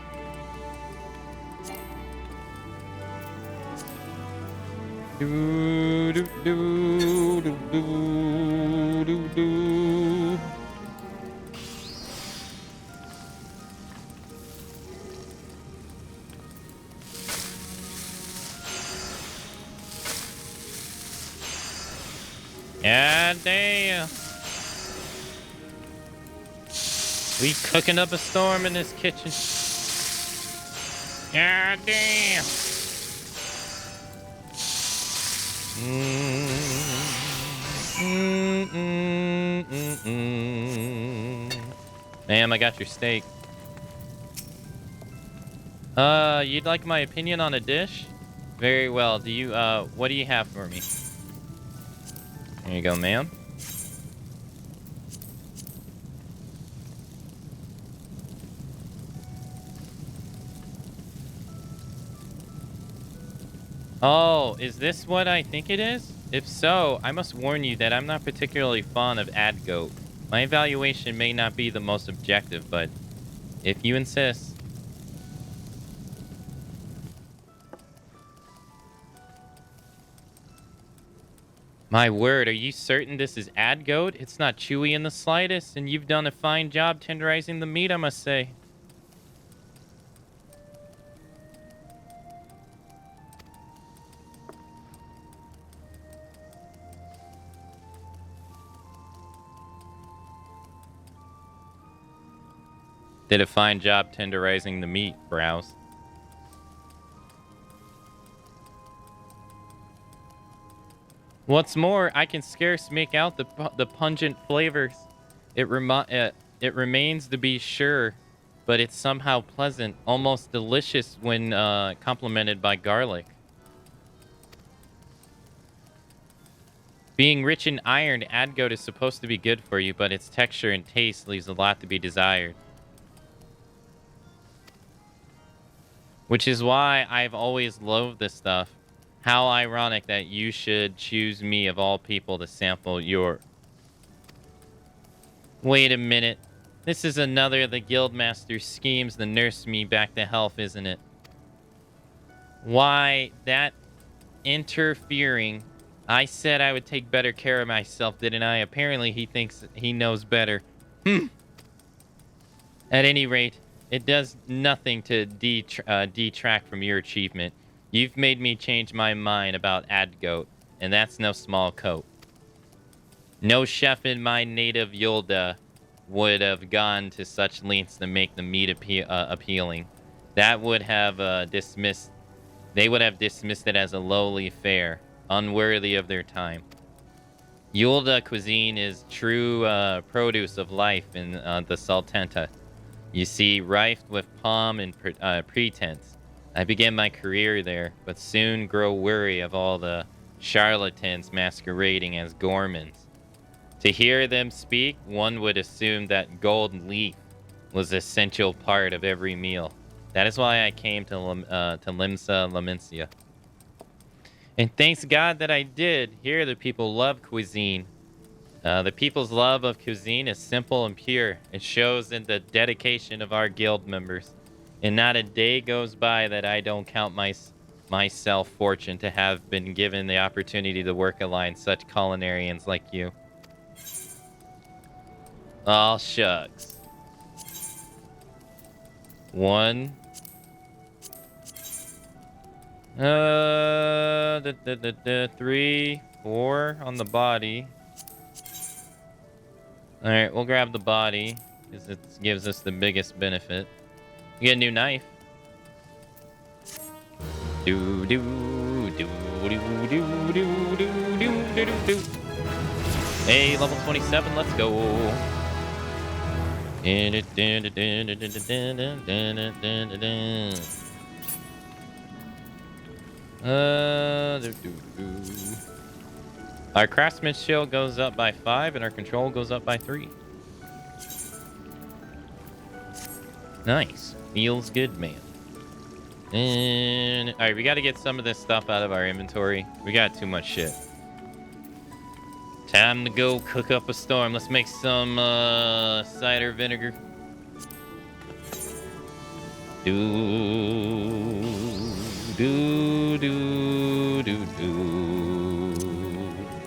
Do, do, do, do, do, do, do. God damn. We cooking up a storm in this kitchen. God damn. Ma'am, I got your steak. You'd like my opinion on a dish? Very well. Do you, what do you have for me? There you go, ma'am. Oh, is this what I think it is? If so, I must warn you that I'm not particularly fond of ad goat. My evaluation may not be the most objective, but if you insist. My word, are you certain this is ad goat? It's not chewy in the slightest, and you've done a fine job tenderizing the meat, I must say. Did a fine job tenderizing the meat, Browse. What's more, I can scarce make out the pungent flavors. It remains to be sure, but it's somehow pleasant, almost delicious when complemented by garlic. Being rich in iron, ad goat is supposed to be good for you, but its texture and taste leaves a lot to be desired. Which is why I've always loathed this stuff. How ironic that you should choose me of all people to sample your... Wait a minute. This is another of the Guildmaster's schemes to nurse me back to health, isn't it? Why, that interfering... I said I would take better care of myself, didn't I? Apparently he thinks he knows better. At any rate, it does nothing to detract from your achievement. You've made me change my mind about ad goat, and that's no small coat. No chef in my native Yulda would have gone to such lengths to make the meat appealing. That would have dismissed... They would have dismissed it as a lowly fare, unworthy of their time. Yulda cuisine is true produce of life in the Sultana. You see, rife with pomp and pretense. I began my career there, but soon grow weary of all the charlatans masquerading as gourmands. To hear them speak, one would assume that gold leaf was an essential part of every meal. That is why I came to Limsa Lamencia. And thanks God that I did. Here the people love cuisine. The people's love of cuisine is simple and pure. It shows in the dedication of our guild members. And not a day goes by that I don't count myself fortunate to have been given the opportunity to work alongside such culinarians like you. Oh, shucks. 1. 3, 4 on the body. Alright, we'll grab the body, because it gives us the biggest benefit. You get a new knife. Do do do do do do do do do do. Hey, level 27, let's go. Our craftsman's shield goes up by 5 and our control goes up by 3. Nice. Feels good, man. And all right, we got to get some of this stuff out of our inventory. We got too much shit. Time to go cook up a storm. Let's make some cider vinegar.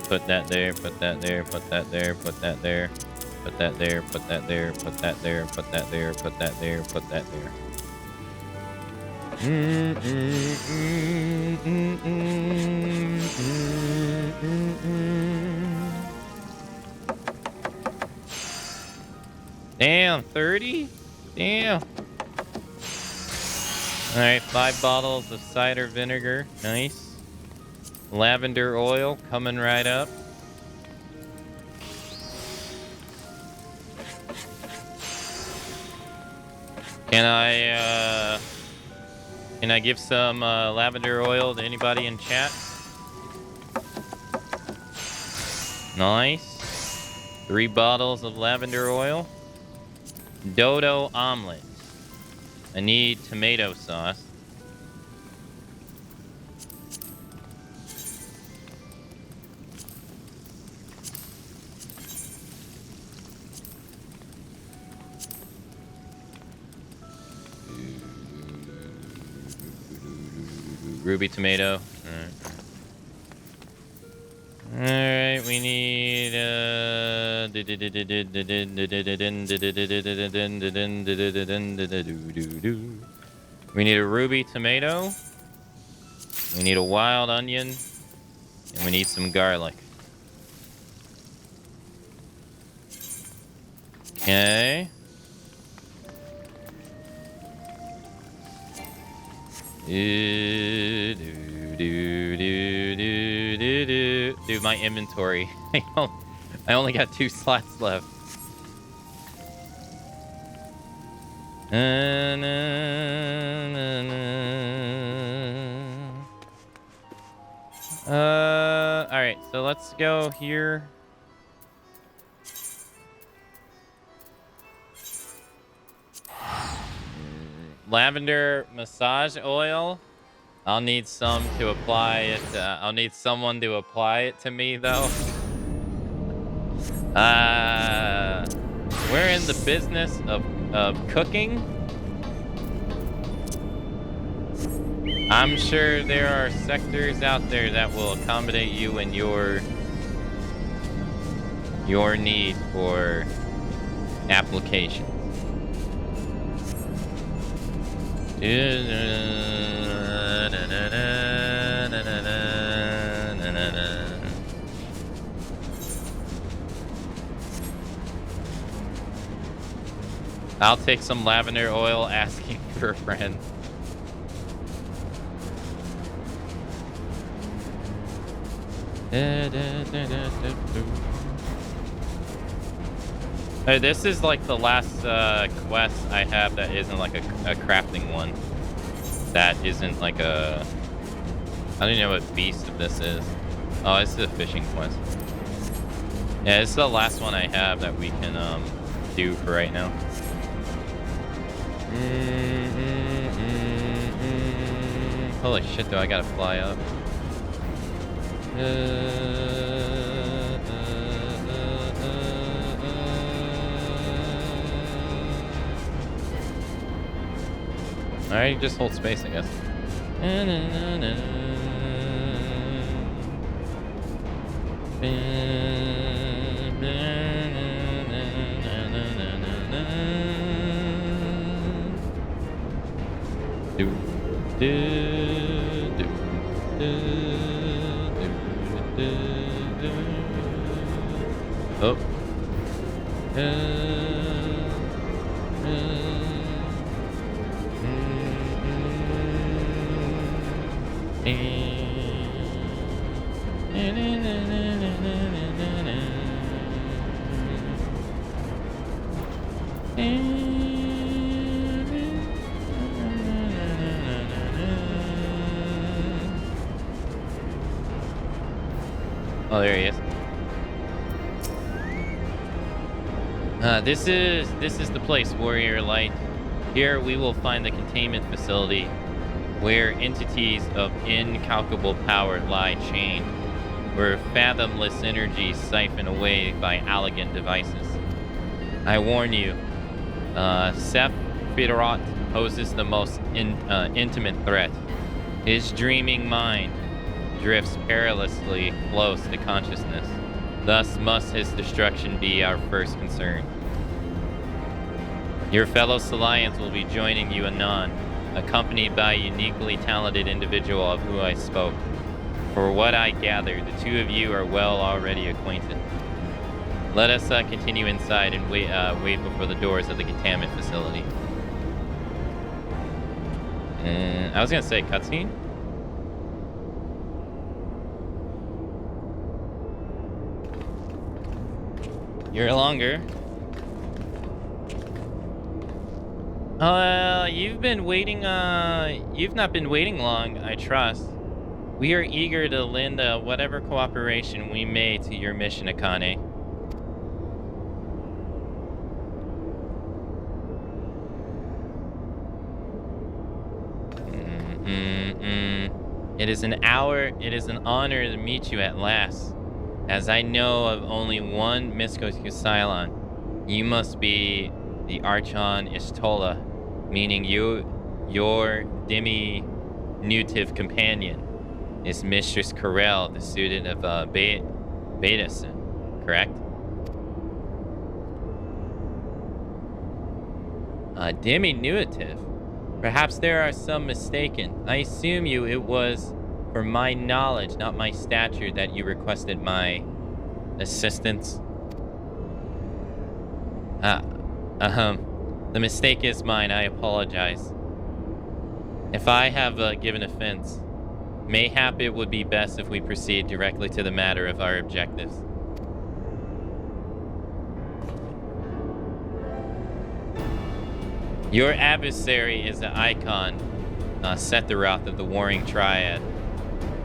Put that there, put that there, put that there, put that there, put that there, put that there, put that there, put that there, put that there, put that there. Damn, 30? Damn. Alright, 5 bottles of cider vinegar. Nice. Lavender oil coming right up. Can I give some lavender oil to anybody in chat? Nice. 3 bottles of lavender oil. Dodo omelet. I need tomato sauce. Ruby tomato. Alright, we need we need a ruby tomato. We need a wild onion. And we need some garlic. Okay. Dude, my inventory. I only got 2 slots left. Alright, so let's go here. Lavender massage oil. I'll need some to apply it. I'll need someone to apply it to me, though. We're in the business of cooking. I'm sure there are sectors out there that will accommodate you in your need for application. I'll take some lavender oil asking for a friend. Hey, this is like the last quest I have that isn't like a crafting one. That isn't like a... I don't even know what beast of this is. Oh, it's a fishing quest. Yeah, it's the last one I have that we can do for right now. Holy shit, do I gotta fly up? Alright, just hold space, I guess. Oh. Oh, there he is. This is the place, Warrior Light. Here we will find the containment facility where entities of incalculable power lie chained, where fathomless energies siphon away by elegant devices. I warn you, Sephiroth poses the most intimate threat. His dreaming mind drifts perilously close to consciousness. Thus must his destruction be our first concern. Your fellow Salians will be joining you anon, accompanied by a uniquely talented individual of who I spoke. For what I gather, the two of you are well already acquainted. Let us continue inside and wait before the doors of the containment facility. I was gonna say cutscene. You're longer. You've been waiting, you've not been waiting long, I trust. We are eager to lend whatever cooperation we may to your mission, Akane. It is an honor to meet you at last. As I know of only one Miskoku Cylon, you must be the Archon Ishtola, meaning your diminutive companion is Mistress Corel, the student of Betason, correct? Diminutive? Perhaps there are some mistaken. I assume it was for my knowledge, not my stature, that you requested my assistance. The mistake is mine. I apologize. If I have given offense, mayhap it would be best if we proceed directly to the matter of our objectives. Your adversary is the icon, Sephiroth of the Warring Triad,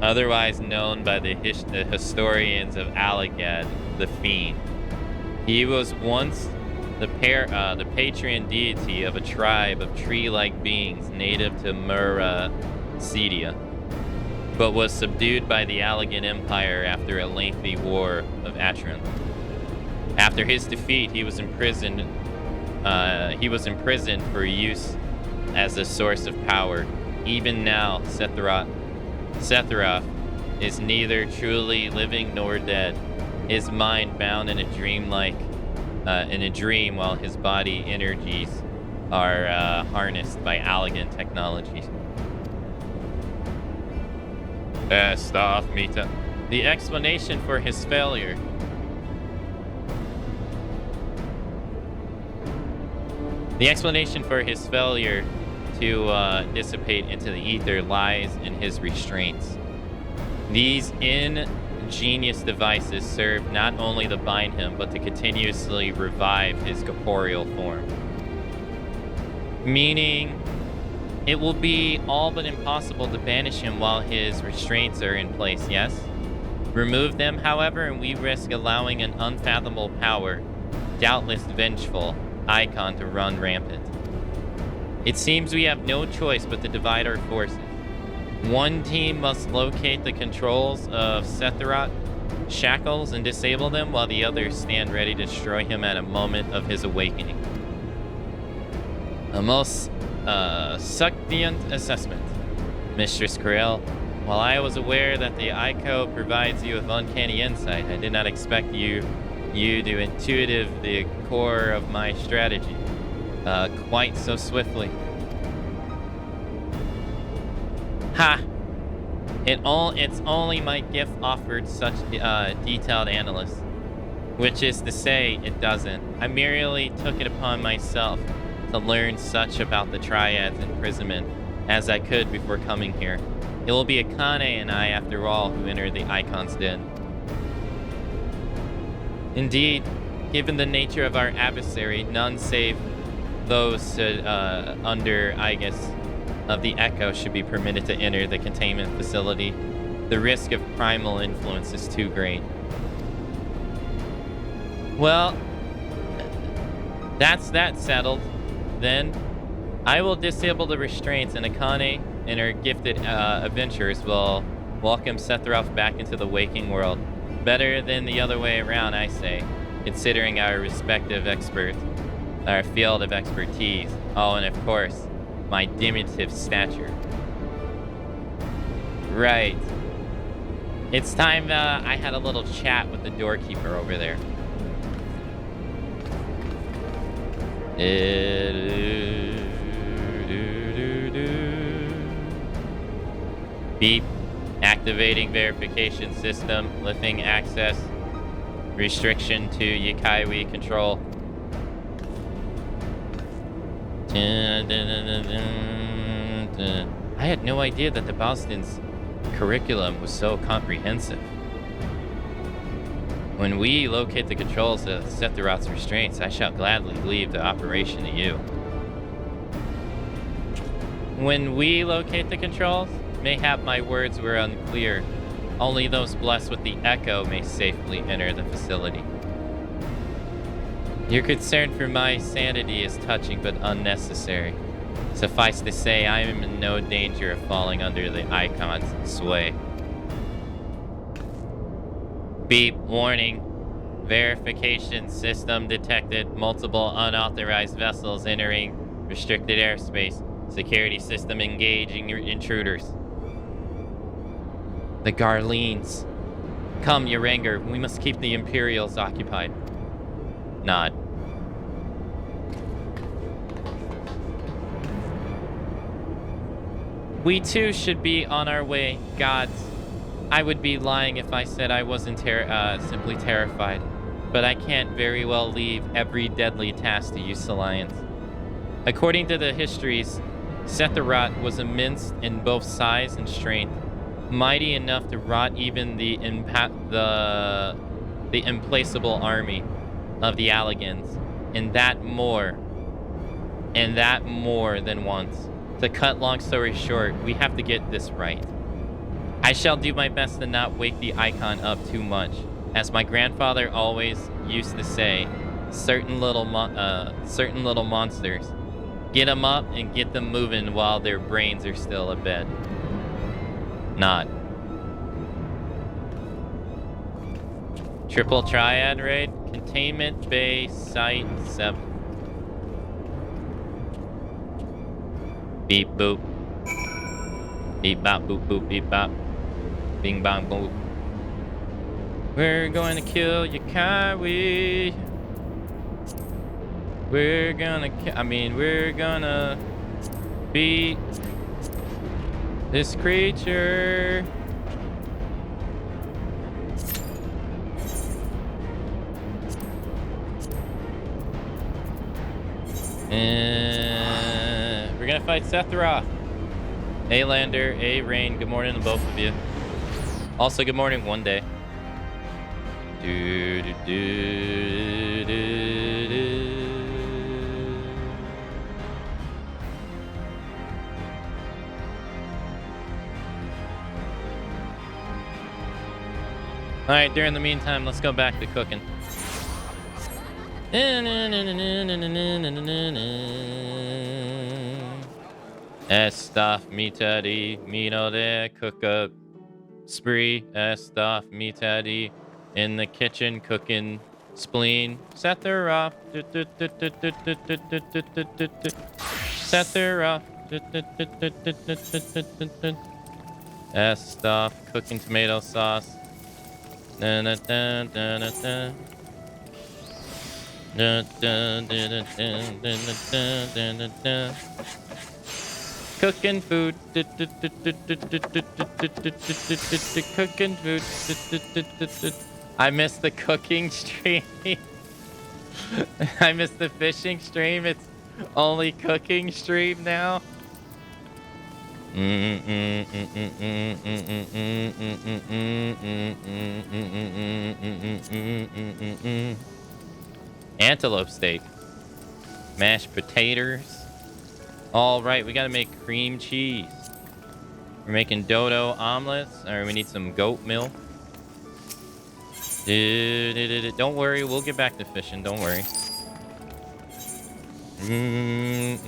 otherwise known by the historians of Alagad, the Fiend. He was once the patron deity of a tribe of tree-like beings native to Muracedia, but was subdued by the Alagan Empire after a lengthy war of Atron. After his defeat, he was imprisoned for use as a source of power. Even now, Sephiroth is neither truly living nor dead. His mind bound in a dream while his body energies are harnessed by Alagan technologies. Best off, Mita. The explanation for his failure. The explanation for his failure to dissipate into the ether lies in his restraints. These ingenious devices serve not only to bind him, but to continuously revive his corporeal form. Meaning, it will be all but impossible to banish him while his restraints are in place, yes? Remove them, however, and we risk allowing an unfathomable power, doubtless vengeful, icon to run rampant. It seems we have no choice but to divide our forces. One team must locate the controls of Sephiroth, shackles, and disable them, while the others stand ready to destroy him at a moment of his awakening. A most succulent assessment, Mistress Corel. While I was aware that the ICO provides you with uncanny insight, I did not expect you to intuitive the core of my strategy quite so swiftly. Ha! It's only my gift offered such detailed analysis, which is to say, it doesn't. I merely took it upon myself to learn such about the Triad's imprisonment as I could before coming here. It will be Akane and I, after all, who enter the Icon's Den. Indeed, given the nature of our adversary, none save those under Aegis of the Echo should be permitted to enter the containment facility. The risk of primal influence is too great. Well, that's that settled. Then, I will disable the restraints, and Akane, and her gifted adventurers will welcome Sephiroth back into the waking world. Better than the other way around, I say, considering our respective experts, our field of expertise. Oh, and of course, my diminutive stature. Right. It's time I had a little chat with the doorkeeper over there. Beep. Activating verification system. Lifting access. Restriction to Yokaiwi control. I had no idea that the Boston's curriculum was so comprehensive. When we locate the controls of Sephiroth's restraints, I shall gladly leave the operation to you. When we locate the controls, mayhap my words were unclear. Only those blessed with the echo may safely enter the facility. Your concern for my sanity is touching but unnecessary. Suffice to say, I am in no danger of falling under the icon's sway. Beep, warning. Verification system detected. Multiple unauthorized vessels entering restricted airspace. Security system engaging intruders. The Garleans. Come, Uranger, we must keep the Imperials occupied. Nod. We too should be on our way, gods. I would be lying if I said I wasn't simply terrified. But I can't very well leave every deadly task to use Alliance. According to the histories, Sephiroth was immense in both size and strength, mighty enough to rot even the implacable army of the Alligans, and that more than once. To cut long story short, we have to get this right. I shall do my best to not wake the icon up too much. As my grandfather always used to say, certain little monsters, get them up and get them moving while their brains are still abed. Nod. Triple Triad raid, Containment Bay Site 7. Beep boop. Beep bop boop boop beep bop. Bing bong boop. We're going to kill Yokaiwi. We're gonna beat this creature. And we're gonna fight Sephiroth. A Lander, A Rain, good morning to both of you. Also, good morning one day. Alright, during the meantime, let's go back to cooking. Estaf mitadi, mino de cook up spree. Estaf mitadi in the kitchen cooking spleen. Sephiroth. Sephiroth. Estaf cooking tomato sauce. Dun, dun, dun, dun, dun, dun. Dun, dun, dun, dun, dun, dun, dun, dun, dun. Cooking food. Cooking food. I missed the cooking stream. I missed the fishing stream. It's only cooking stream now. Antelope steak. Mashed potatoes. All right, we gotta make cream cheese. We're making dodo omelets. All right, we need some goat milk. Don't worry, we'll get back to fishing. Don't worry. They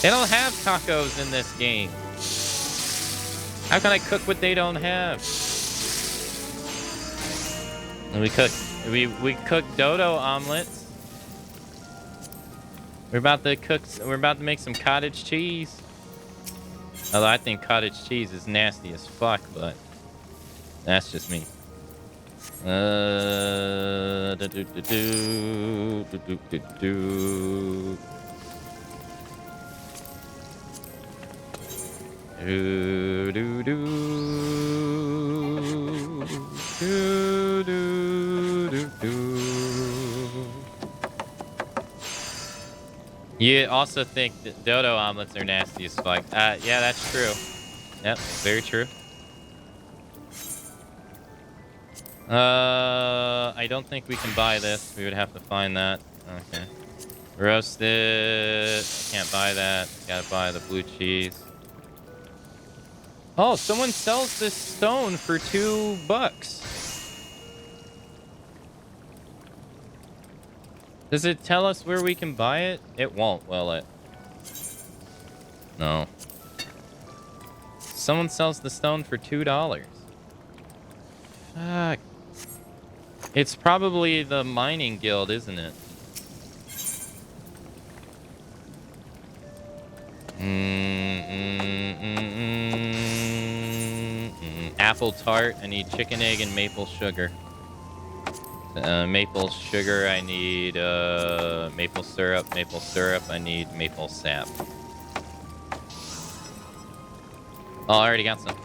don't have tacos in this game. How can I cook what they don't have? And we cook dodo omelets. We're about to make some cottage cheese. Although I think cottage cheese is nasty as fuck, but that's just me. You also think that dodo omelets are nasty as fuck. Yeah, that's true. Yep, very true. I don't think we can buy this. We would have to find that. Okay. Roasted. Can't buy that. Gotta buy the blue cheese. Oh, someone sells this stone for $2. Does it tell us where we can buy it? It won't, will it? No. Someone sells the stone for $2. Fuck. It's probably the mining guild, isn't it? Apple tart. I need chicken, egg, and maple sugar. Maple sugar. I need maple syrup. Maple syrup. I need maple sap. Oh, I already got some.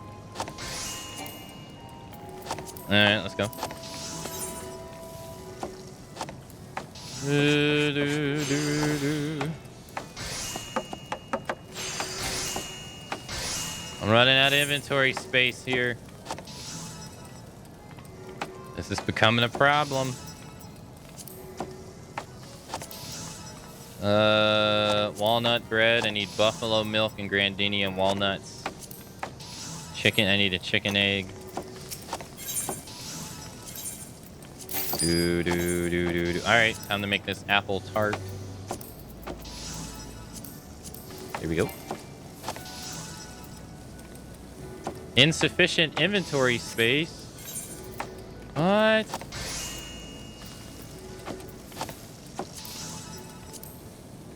Alright, let's go. I'm running out of inventory space here. This is becoming a problem. Walnut bread. I need buffalo milk and Grandinium walnuts. Chicken. I need a chicken egg. Alright, time to make this apple tart. Here we go. Insufficient inventory space. What?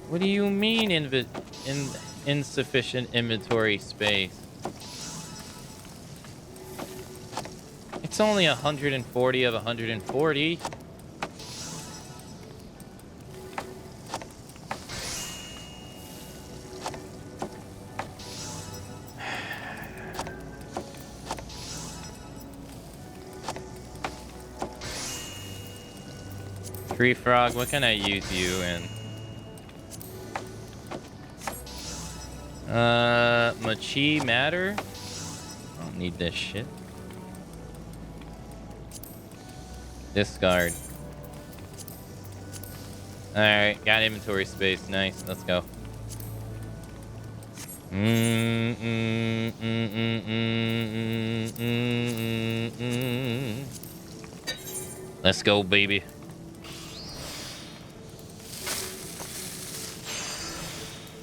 What do you mean insufficient inventory space? It's only 140 of 140. Tree frog, what can I use you in? Machi matter? I don't need this shit. Discard. Alright, got inventory space. Nice, let's go. Let's go, baby.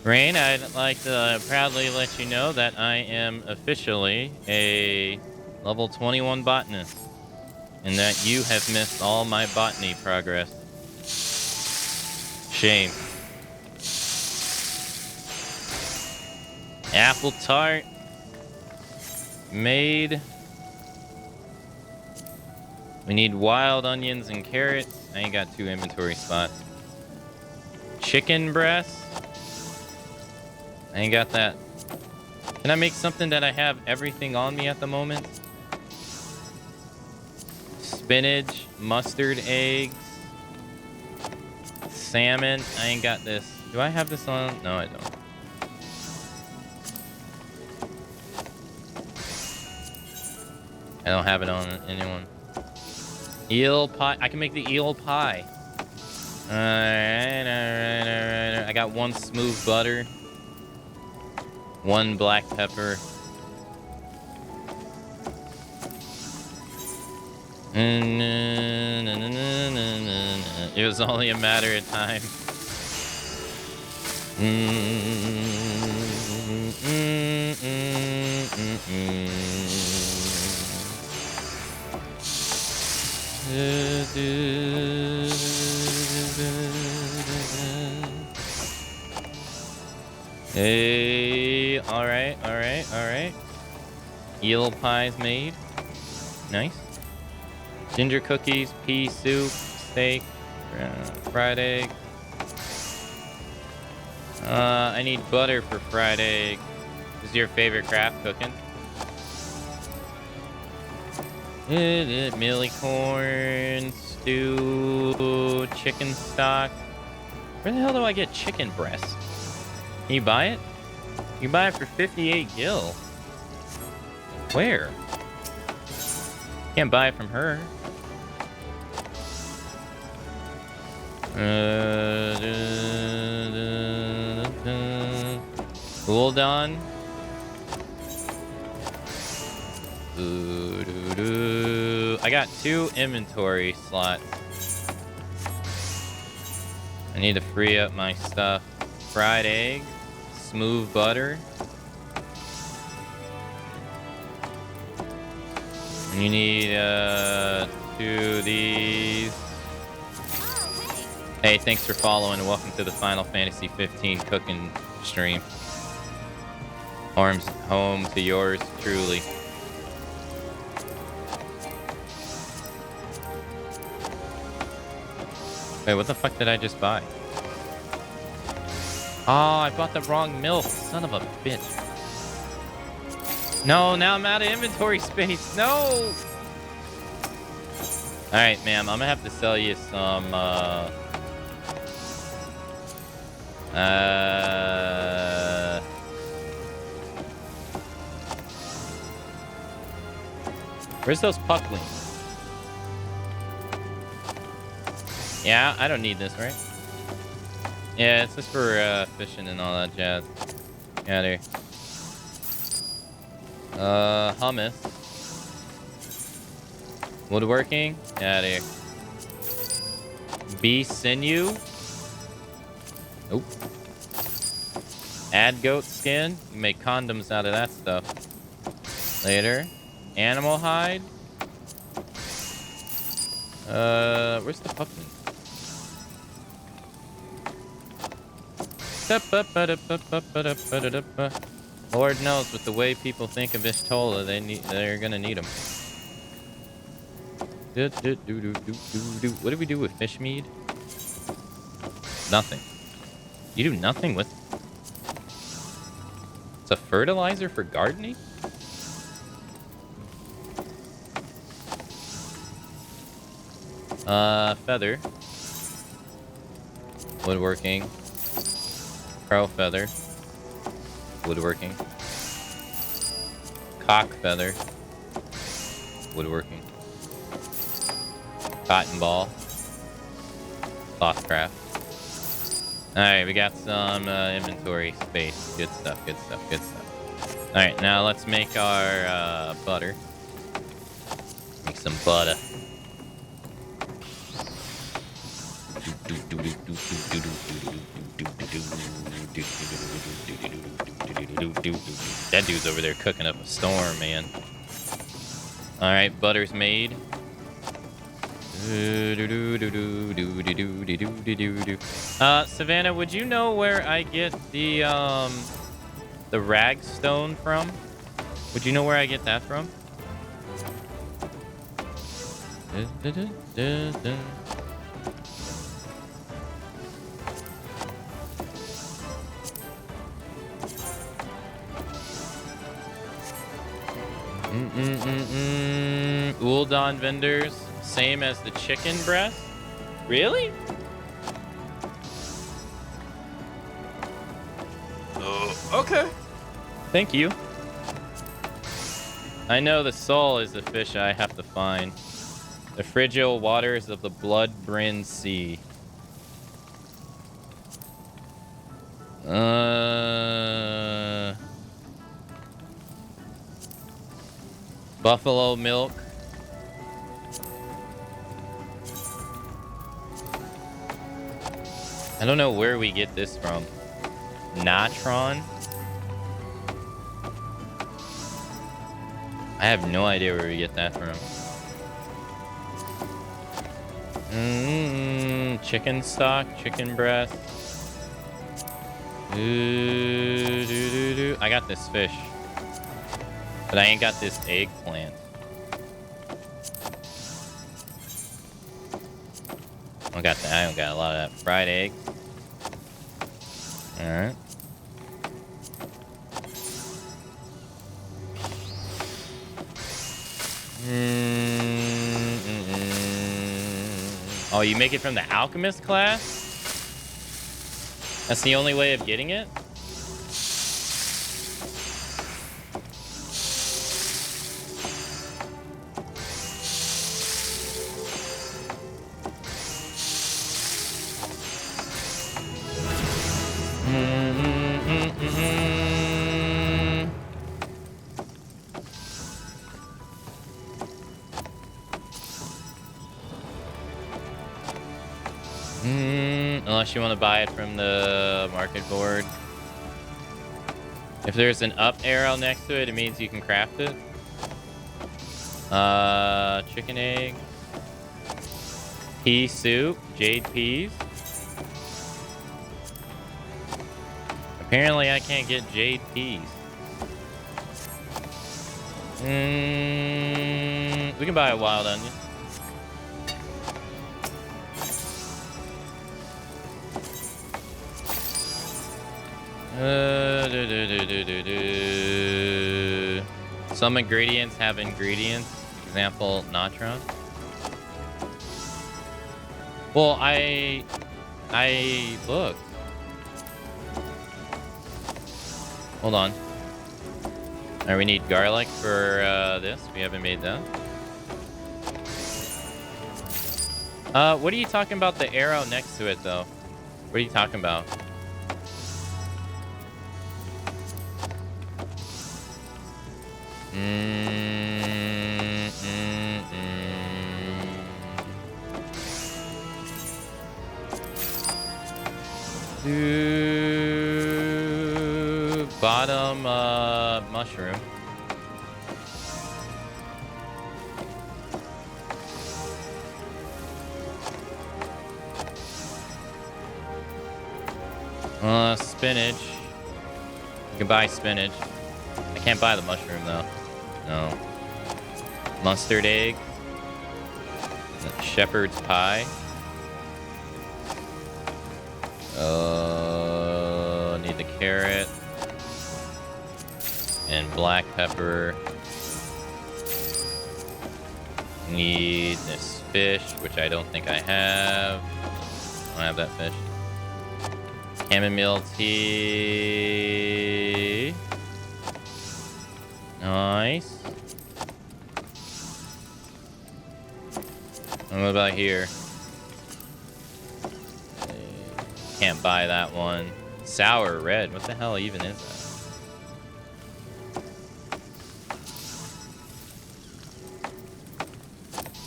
Rain, I'd like to proudly let you know that I am officially a level 21 botanist, and that you have missed all my botany progress. Shame. Apple tart. Made. We need wild onions and carrots. I ain't got 2 inventory spots. Chicken breast. I ain't got that. Can I make something that I have everything on me at the moment? Spinach, mustard eggs, salmon. I ain't got this. Do I have this on? No, I don't. I don't have it on anyone. Eel pie. I can make the eel pie. Alright. I got 1 smooth butter. 1 black pepper. It was only a matter of time. Hey, all right. Eel pie's made. Nice. Ginger cookies, pea soup, steak, fried egg. I need butter for fried egg. This is your favorite craft, cooking? Mealy corn, stew, chicken stock. Where the hell do I get chicken breast? Can you buy it? You buy it for 58 gil. Where? Can't buy it from her. Udon. I got 2 inventory slots. I need to free up my stuff. Fried egg, smooth butter. And you need 2 of these. Hey, thanks for following and welcome to the Final Fantasy XV cooking stream. Arms home to yours truly. Wait, what the fuck did I just buy? Oh, I bought the wrong milk. Son of a bitch. No, now I'm out of inventory space. No! Alright, ma'am. I'm gonna have to sell you some, where's those pucklings? Yeah, I don't need this, right? Yeah, it's just for fishing and all that jazz. Get out of here. Hummus. Woodworking. Get out of here. Bee sinew. Nope. Add goat skin. You can make condoms out of that stuff. Later. Animal hide. Where's the pumpkin? Lord knows with the way people think of Ishtola, they're gonna need them. What do we do with fish mead? Nothing. You do nothing with... It's a fertilizer for gardening? Feather. Woodworking. Crow feather. Woodworking. Cock feather. Woodworking. Cotton ball. Clothcraft. Alright, we got some inventory space. Good stuff, good stuff, good stuff. Alright, now let's make our butter. Make some butter. That dude's over there cooking up a storm, man. Alright, butter's made. Savannah, would you know where I get the ragstone from? Would you know where I get that from? Udon vendors, same as the chicken breast? Really? Okay. Thank you. I know the soul is the fish I have to find. The frigile waters of the blood-brimmed sea. Buffalo milk. I don't know where we get this from. Natron? I have no idea where we get that from. Chicken stock, chicken breast. I got this fish. But I ain't got this eggplant. I don't got a lot of that. Fried egg. Alright. Oh, you make it from the alchemist class? That's the only way of getting it? Unless you want to buy it from the market board. If there's an up arrow next to it, it means you can craft it. Chicken egg. Pea soup. Jade peas. Apparently I can't get jade peas. We can buy a wild onion. Some ingredients have ingredients. Example, natron. Well, I looked. Hold on. Alright, we need garlic for this. We haven't made that. What are you talking about the arrow next to it, though? What are you talking about? Bottom mushroom. Spinach. You can buy spinach. I can't buy the mushroom though. No. Mustard egg. Shepherd's pie. Need the carrot. And black pepper. Need this fish, which I don't think I have. I don't have that fish. Chamomile tea. Nice. And what about here? Can't buy that one. Sour red. What the hell even is that?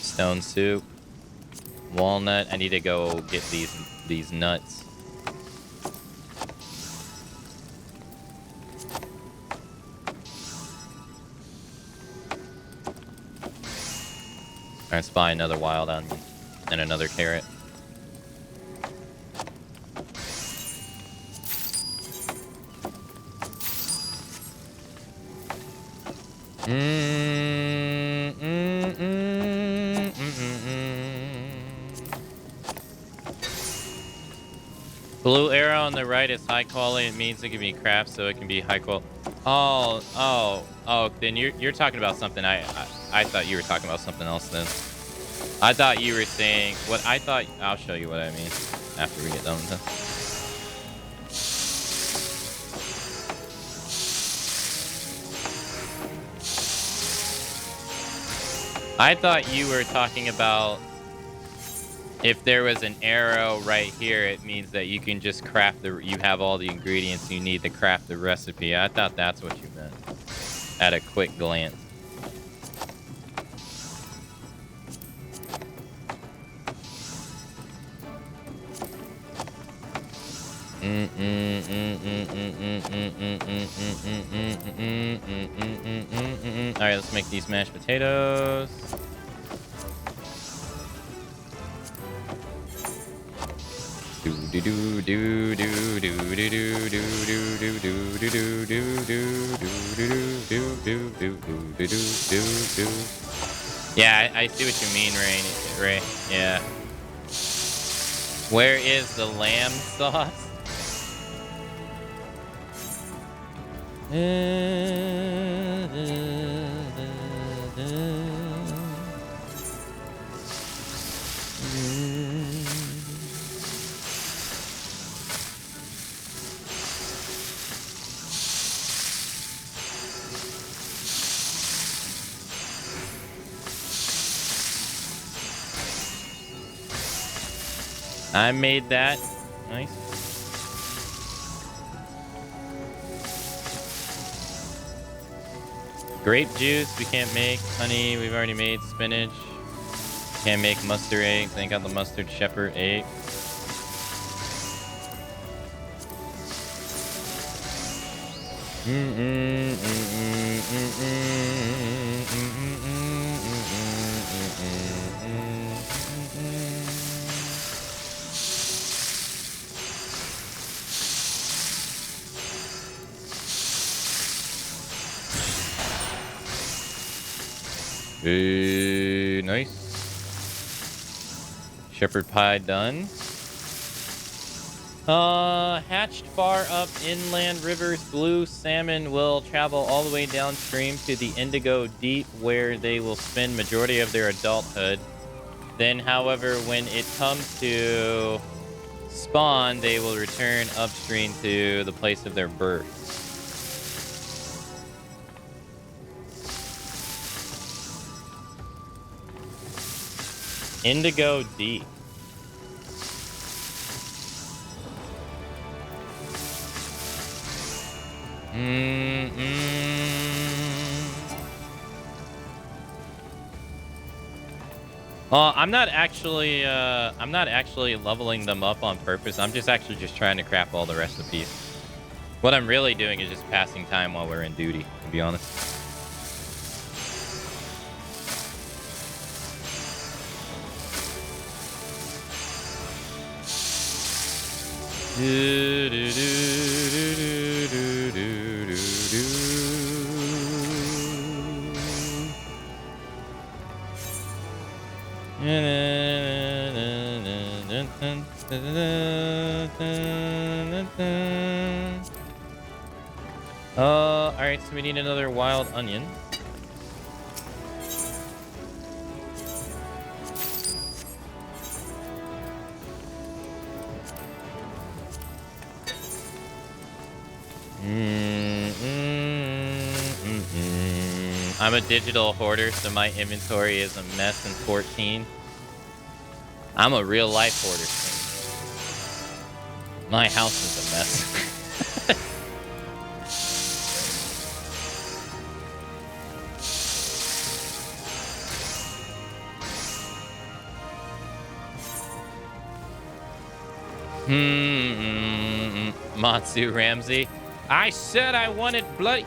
Stone soup. Walnut. I need to go get these nuts. Alright, let's buy another wild onion and another carrot. Blue arrow on the right is high quality. It means it can be craft, so it can be high quality. Oh. Then you're talking about something. I thought you were talking about something else. Then I thought you were saying what I thought. I'll show you what I mean after we get done with this. I thought you were talking about if there was an arrow right here, it means that you can just craft you have all the ingredients you need to craft the recipe. I thought that's what you meant at a quick glance. All right, let's make these mashed potatoes. Yeah, I see what you mean, Ray. Yeah. Where is the lamb sauce? I made that. Nice. Grape juice we can't make. Honey we've already made. Spinach. Can't make mustard eggs. I ain't got the mustard shepherd egg. Nice. Shepherd pie done. Hatched far up inland rivers, blue salmon will travel all the way downstream to the Indigo Deep, where they will spend majority of their adulthood. Then, however, when it comes to spawn, they will return upstream to the place of their birth. Indigo Deep. I'm not actually leveling them up on purpose. I'm just trying to craft all the recipes. What I'm really doing is just passing time while we're in duty, to be honest. Alright, so we need another wild onion. I'm a digital hoarder, so my inventory is a mess in 14. I'm a real life hoarder. My house is a mess. Matsu Ramsey. I said I wanted bloody...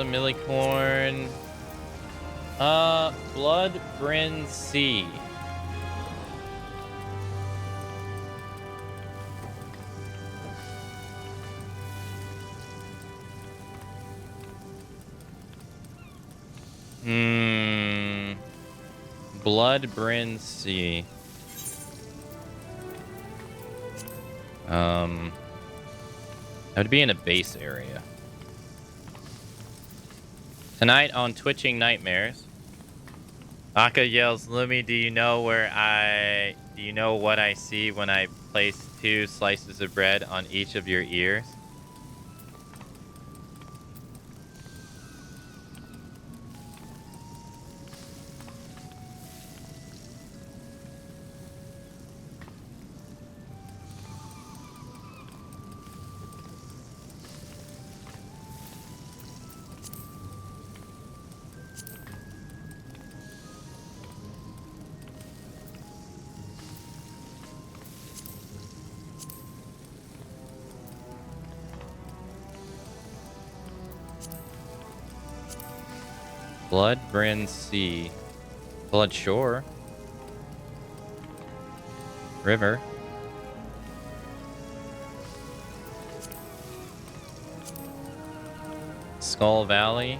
Millicorn. Blood Bryn C. Blood Bryn C. I'd be in a base area. Tonight on Twitching Nightmares, Aka yells, Lumi, do you know what I see when I place 2 slices of bread on each of your ears? Blood Bryn Sea. Blood Shore. River. Skull Valley.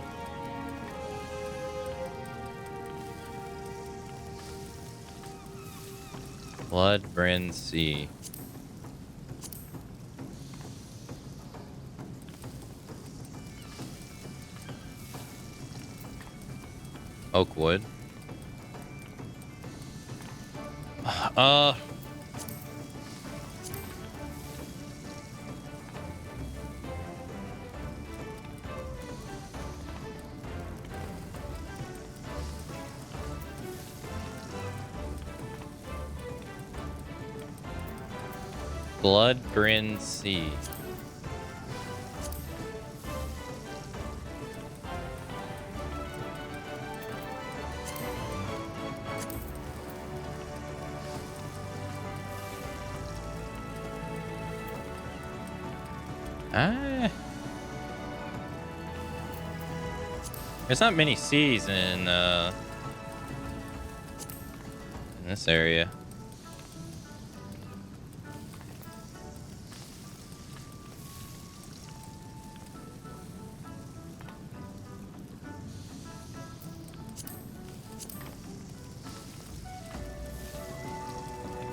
Blood Bryn Sea. Oakwood. Blood Bryn Sea. There's not many seas in this area.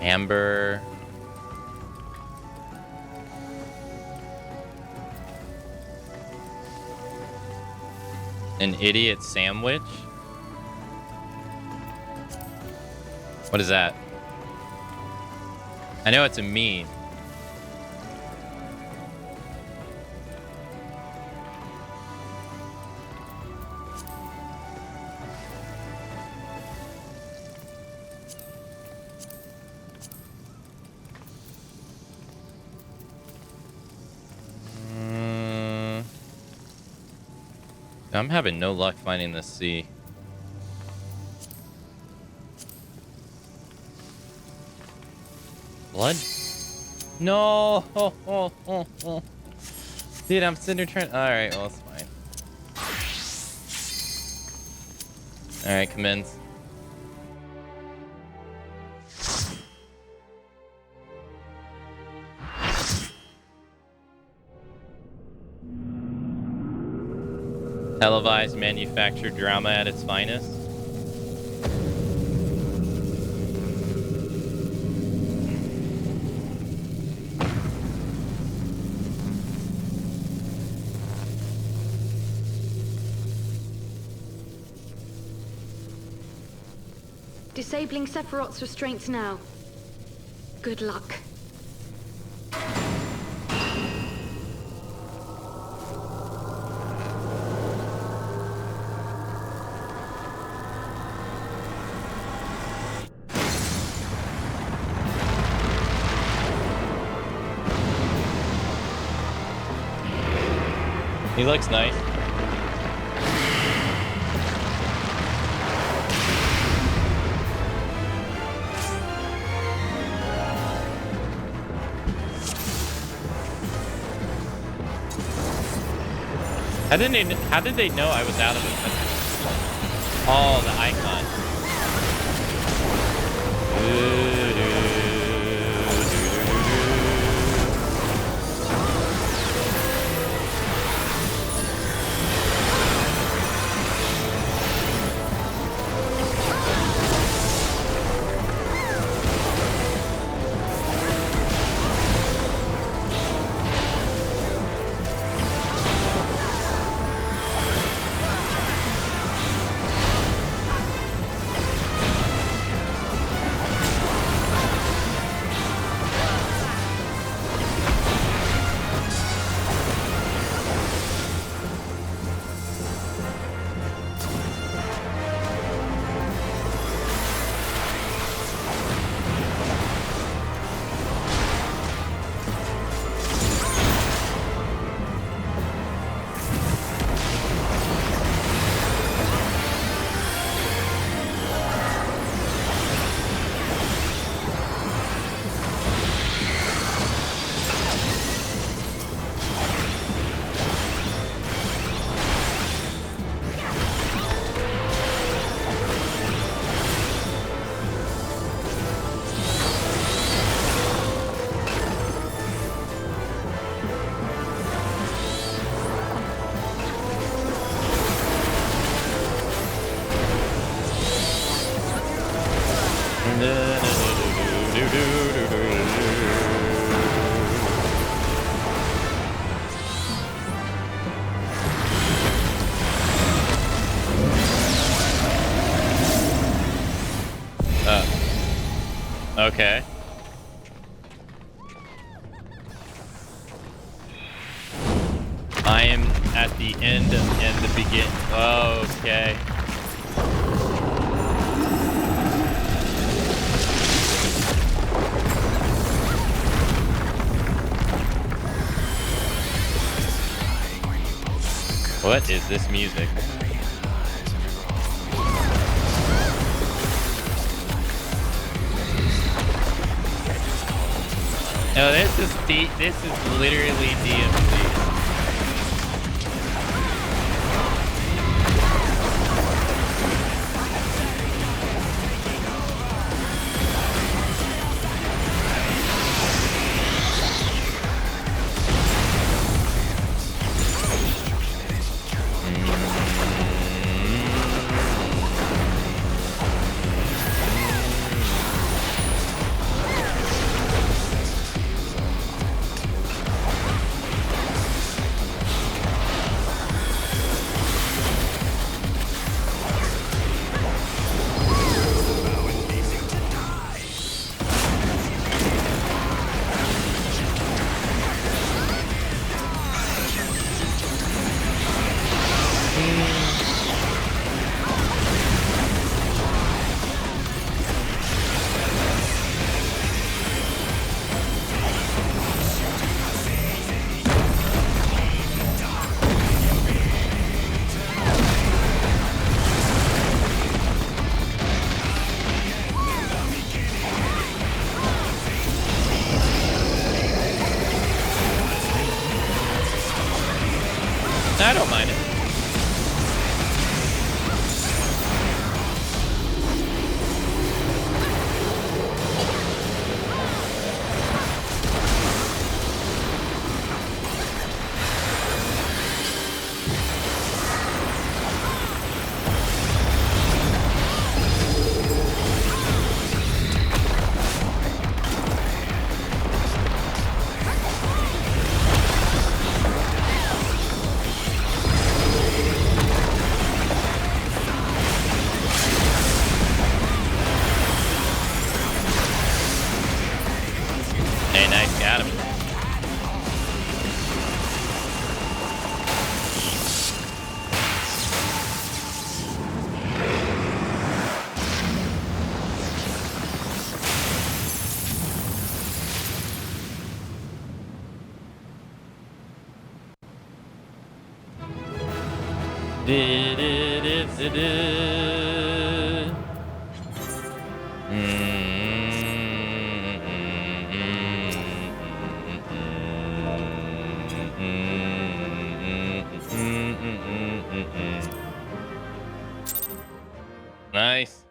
Amber. An idiot sandwich? What is that? I know it's a meme. I'm having no luck finding the sea. Blood? No! Dude, I'm sitting there trying. Alright, well, it's fine. Alright, commence. Televised manufactured drama at its finest. Disabling Sephiroth's restraints now. Good luck. He looks nice. How did they know I was out of it? Oh, the icon. Okay. I am at the end and the begin. Okay. What is this music? No, this is literally DMC. I don't mind it. Hey, nice, got him. Nice.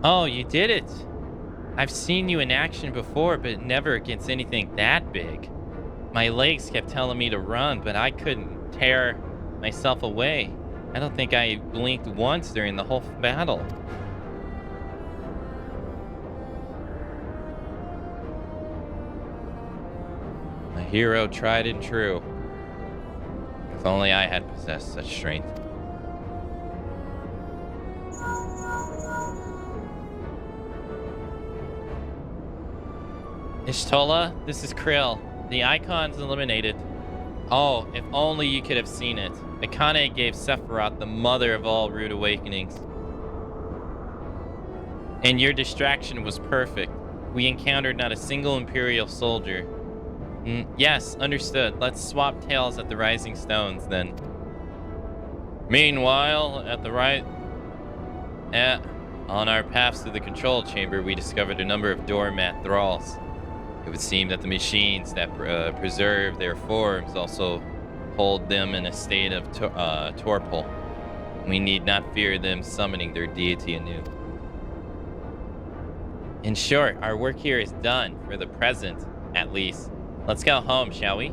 Oh, you did it. I've seen you in action before, but never against anything that big. My legs kept telling me to run, but I couldn't tear myself away. I don't think I blinked once during the whole battle. A hero tried and true. If only I had possessed such strength. Ishtola, this is Krill. The icon's eliminated. Oh, if only you could have seen it. Akane gave Sephiroth the mother of all rude awakenings. And your distraction was perfect. We encountered not a single Imperial soldier. Yes, understood. Let's swap tails at the Rising Stones, then. Meanwhile, at the right... On our paths to the control chamber, we discovered a number of doormat thralls. It would seem that the machines that preserve their forms also hold them in a state of torpor. We need not fear them summoning their deity anew. In short, our work here is done, for the present, at least. Let's go home, shall we?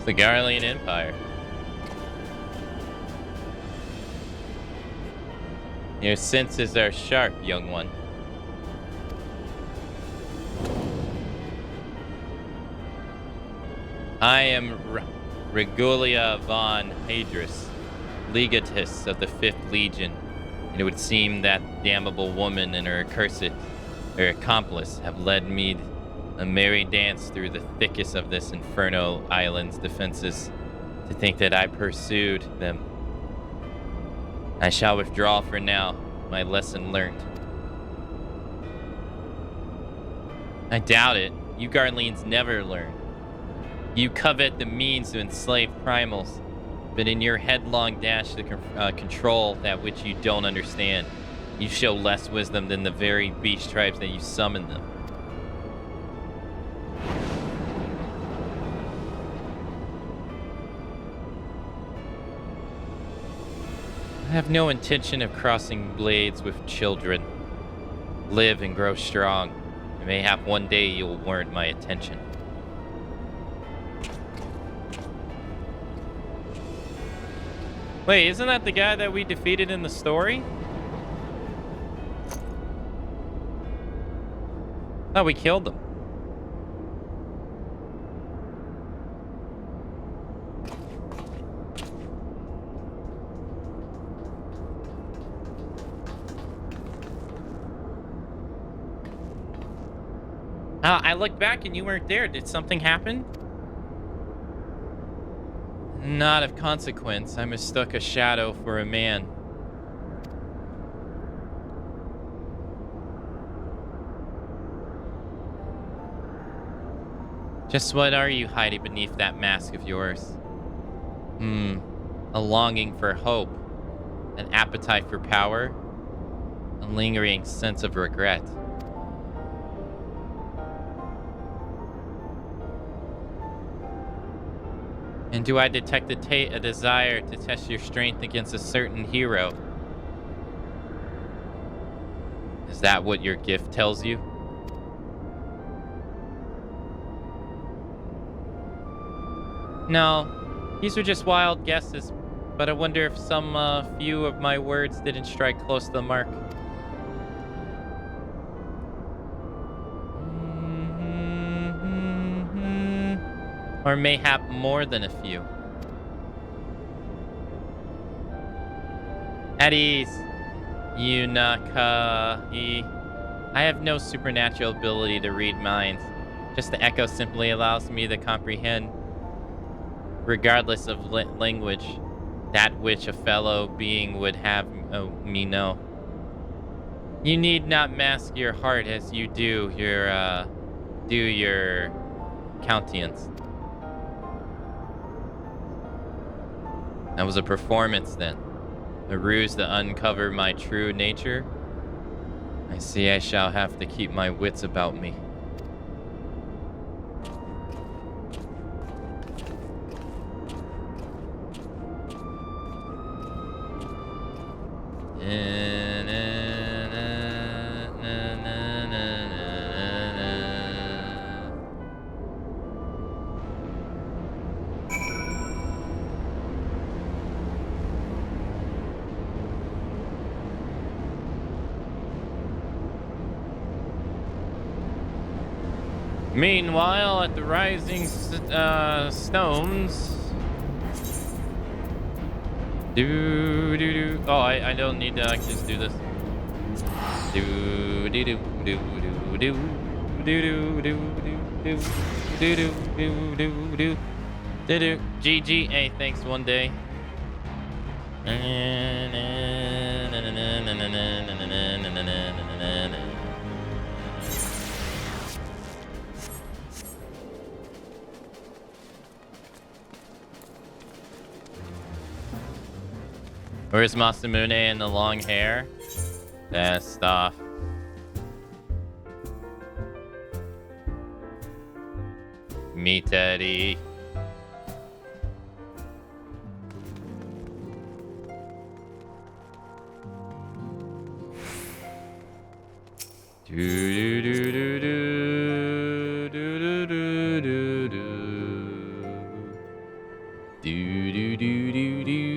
The Garlean Empire. Your senses are sharp, young one. I am Regulia von Hadris, legatus of the 5th Legion, and it would seem that damnable woman and her accomplice have led me a merry dance through the thickest of this inferno island's defenses. To think that I pursued them. I shall withdraw for now, my lesson learnt. I doubt it. You Garleans never learn. You covet the means to enslave primals, but in your headlong dash to control that which you don't understand, you show less wisdom than the very beast tribes that you summon them. I have no intention of crossing blades with children. Live and grow strong, and mayhap one day you will warrant my attention. Wait, isn't that the guy that we defeated in the story? Oh, we killed him. I looked back and you weren't there. Did something happen? Not of consequence. I mistook a shadow for a man. Just what are you hiding beneath that mask of yours? A longing for hope, an appetite for power, a lingering sense of regret. And do I detect a desire to test your strength against a certain hero? Is that what your gift tells you? No, these are just wild guesses, but I wonder if some few of my words didn't strike close to the mark. Or mayhap more than a few. At ease, Yunaka-i. I have no supernatural ability to read minds. Just the echo simply allows me to comprehend, regardless of language, that which a fellow being would have me know. You need not mask your heart as you do your countenance. That was a performance then. A ruse to uncover my true nature. I see I shall have to keep my wits about me. Meanwhile, at the Rising Stones. Oh, I don't need to. I can just do this. Do do do do do do do do do do do do do do do do. GG. Hey, thanks one day. Where's Masamune and the long hair? That stuff. Me, Teddy. Do do do do do do do do do do do do do do.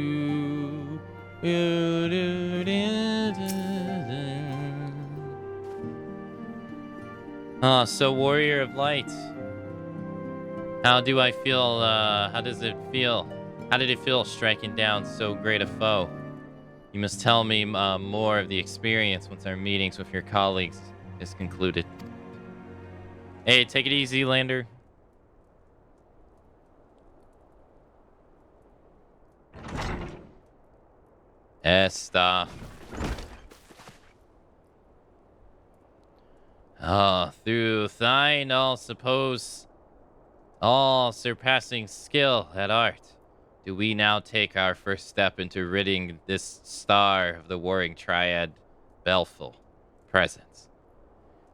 Ah, so Warrior of Light. How do I feel? How does it feel? How did it feel striking down so great a foe? You must tell me more of the experience once our meetings with your colleagues is concluded. Hey, take it easy, Lander. Stuff. Through thine all surpassing skill at art, do we now take our first step into ridding this star of the warring triad Belful presence.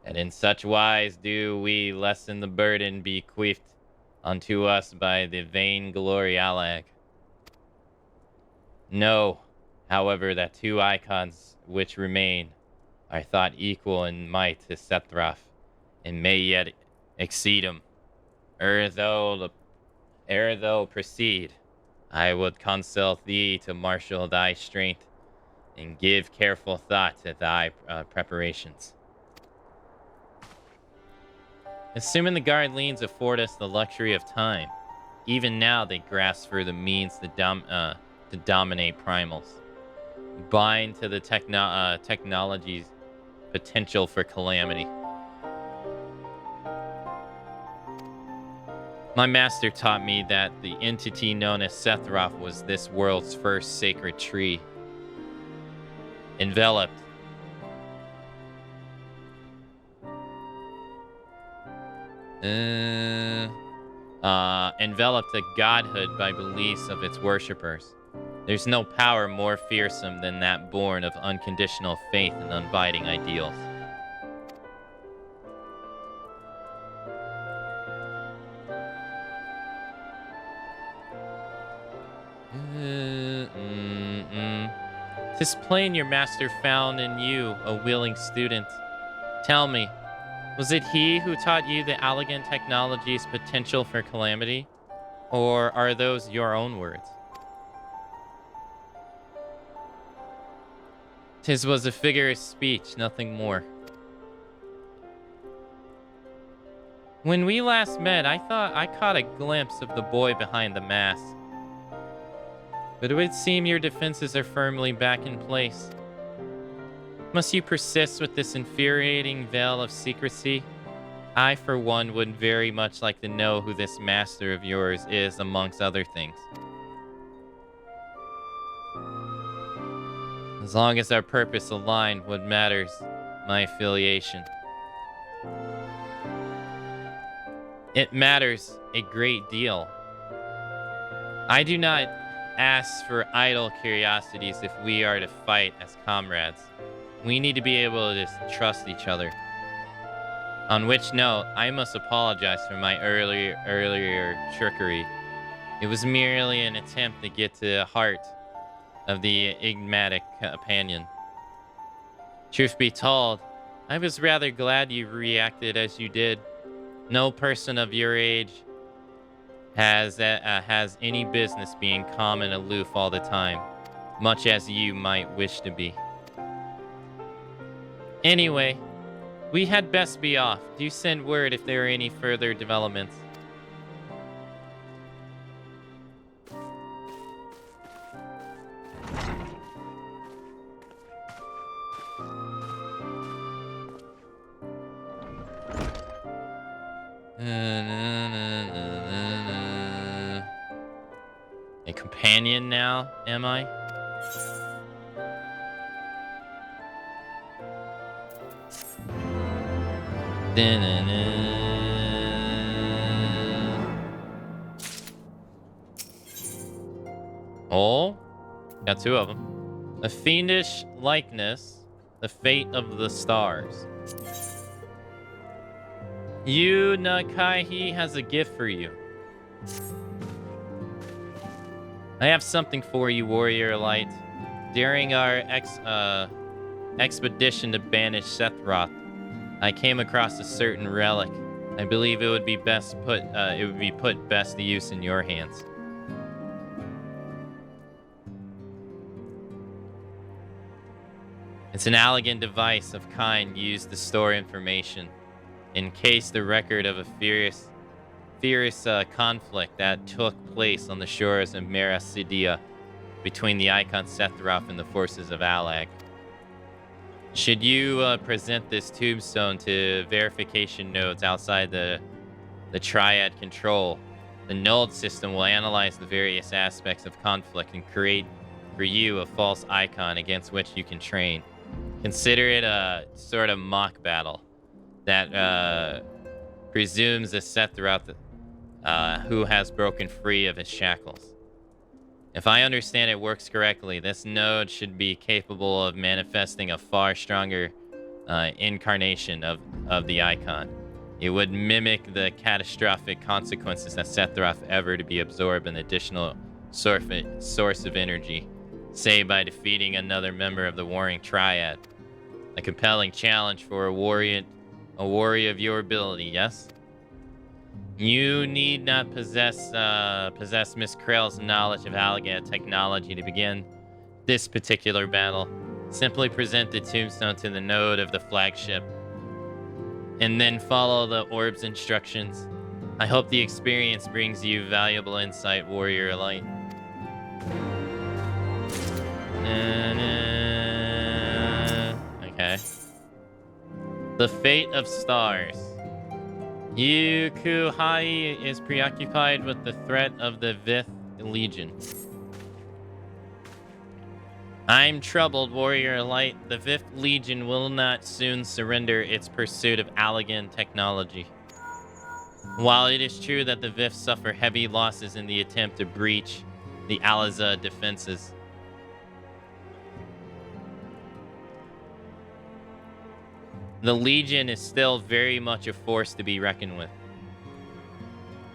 And in such wise do we lessen the burden bequeathed unto us by the vainglory Alag. Know, however, that two icons which remain are thought equal in might to Sethroth, and may yet exceed him. Ere thou proceed, I would counsel thee to marshal thy strength and give careful thought to thy preparations. Assuming the guard leans afford us the luxury of time, even now they grasp for the means to dominate primals. Bind to the technology's potential for calamity. My master taught me that the entity known as Sethroth was this world's first sacred tree. Enveloped a godhood by beliefs of its worshippers. There's no power more fearsome than that born of unconditional faith and unbiding ideals. Tis plain your master found in you a willing student. Tell me, was it he who taught you the elegant technology's potential for calamity? Or are those your own words? 'Tis was a figure of speech, nothing more. When we last met, I thought I caught a glimpse of the boy behind the mask. But it would seem your defenses are firmly back in place. Must you persist with this infuriating veil of secrecy? I, for one, would very much like to know who this master of yours is, amongst other things. As long as our purpose align, what matters, my affiliation. It matters a great deal. I do not ask for idle curiosities if we are to fight as comrades. We need to be able to trust each other. On which note, I must apologize for my earlier trickery. It was merely an attempt to get to the heart of the enigmatic companion. Truth be told, I was rather glad you reacted as you did. No person of your age has any business being calm and aloof all the time, much as you might wish to be. Anyway, we had best be off. Do send word if there are any further developments. A companion now, am I? Oh, got two of them. A fiendish likeness, the fate of the stars. Yu Nakaihi has a gift for you. I have something for you, Warrior Light. During our expedition to banish Sephiroth, I came across a certain relic. I believe it would be best put best to use in your hands. It's an elegant device of kind used to store information, in case the record of a fierce conflict that took place on the shores of Mera Sidia between the Icon Sephiroth and the forces of Alag. Should you present this tombstone to verification nodes outside the Triad control, the node system will analyze the various aspects of conflict and create for you a false icon against which you can train. Consider it a sort of mock battle that presumes a Sephiroth who has broken free of his shackles. If I understand it works correctly, this node should be capable of manifesting a far stronger incarnation of the icon. It would mimic the catastrophic consequences that Sephiroth ever to be absorbed an additional source of energy, say by defeating another member of the Warring Triad. A compelling challenge for a warrior of your ability, yes? You need not possess Miss Krell's knowledge of Alagad technology to begin this particular battle. Simply present the tombstone to the node of the flagship, and then follow the orb's instructions. I hope the experience brings you valuable insight, Warrior Light. Okay. The fate of stars. Yukuhai is preoccupied with the threat of the 5th Legion. I'm troubled, Warrior Light. The 5th Legion will not soon surrender its pursuit of Allagan technology. While it is true that the 5th suffer heavy losses in the attempt to breach the Alaza defenses, the Legion is still very much a force to be reckoned with.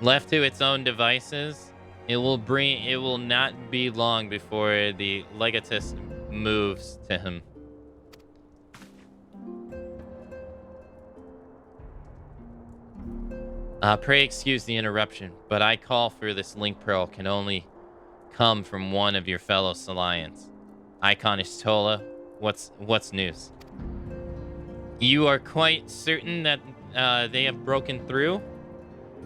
Left to its own devices, it will not be long before the Legatus moves to him. Pray excuse the interruption, but I call for this link pearl can only come from one of your fellow Salians. Iconish Tola, what's news? You are quite certain that they have broken through?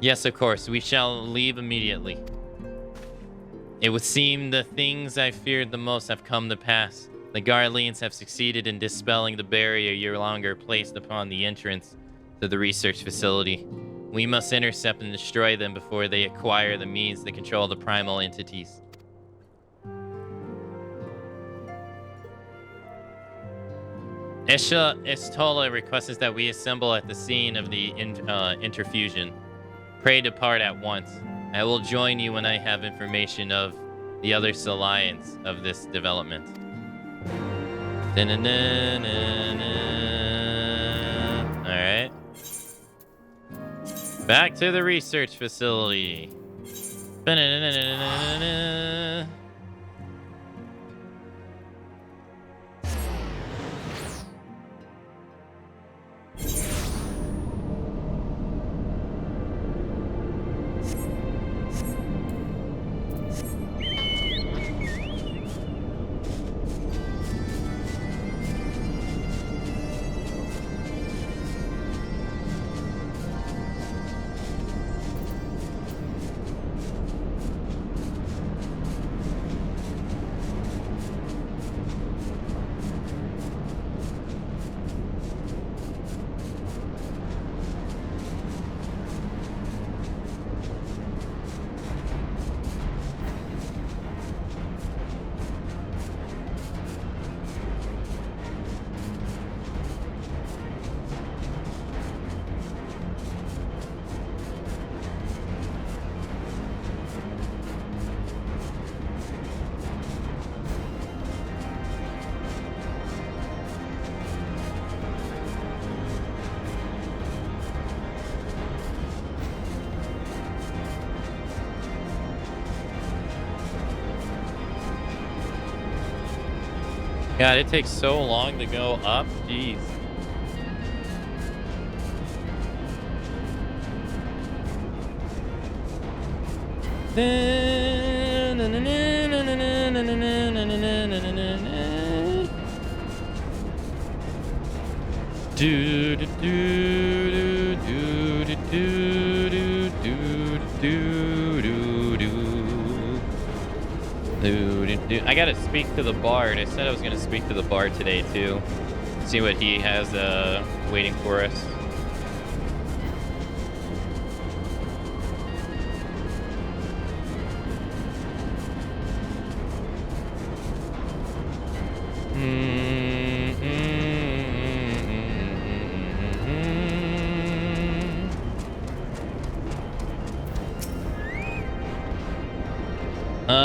Yes, of course. We shall leave immediately. It would seem the things I feared the most have come to pass. The Garleans have succeeded in dispelling the barrier you longer placed upon the entrance to the research facility. We must intercept and destroy them before they acquire the means to control the primal entities. Isha Estola requests that we assemble at the scene of the interfusion. Pray depart at once. I will join you when I have information of the other Salians of this development. Alright. Back to the research facility. God, it takes so long to go up. Jeez. Do do do do do do do do do do. I gotta speak to the bard. I said I was gonna speak to the bard today too. See what he has waiting for us.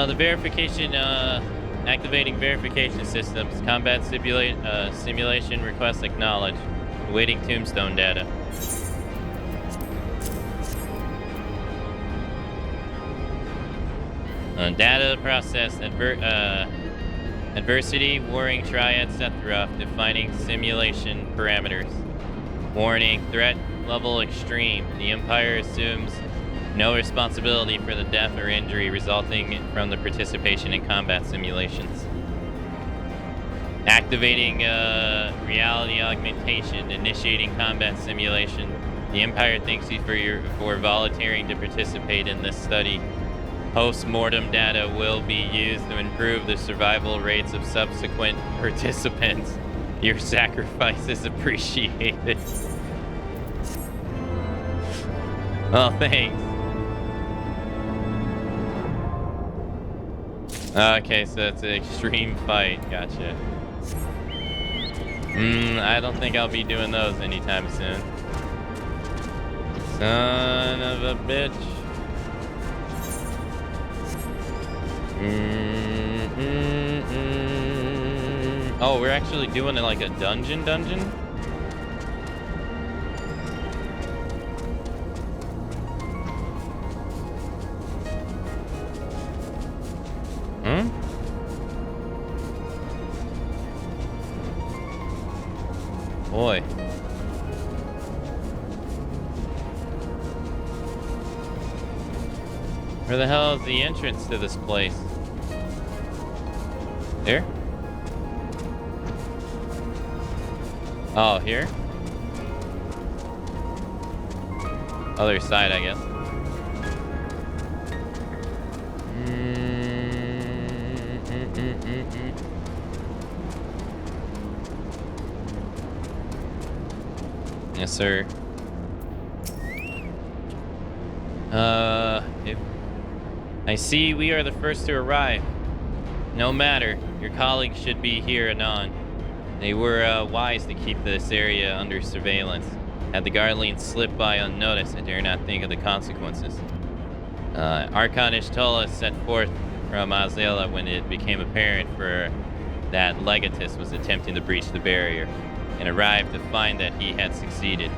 The verification, activating verification systems. Combat simulation request acknowledged. Awaiting tombstone data. Data processed. Adversity, warring triad Sephiroth, defining simulation parameters. Warning, threat level extreme. The Empire assumes no responsibility for the death or injury resulting from the participation in combat simulations. Activating reality augmentation, initiating combat simulation. The Empire thanks you for volunteering to participate in this study. Post-mortem data will be used to improve the survival rates of subsequent participants. Your sacrifice is appreciated. Oh, thanks. Okay, so it's an extreme fight. Gotcha. I don't think I'll be doing those anytime soon. Son of a bitch. Oh, we're actually doing it like a dungeon? Boy. Where the hell is the entrance to this place? Here? Oh, here? Other side, I guess. Yes, sir. I see we are the first to arrive. No matter, your colleagues should be here anon. They were wise to keep this area under surveillance. Had the Guardians slip by unnoticed, I dare not think of the consequences. Archonish Tola set forth from Azela when it became apparent that Legatus was attempting to breach the barrier, and arrived to find that he had succeeded.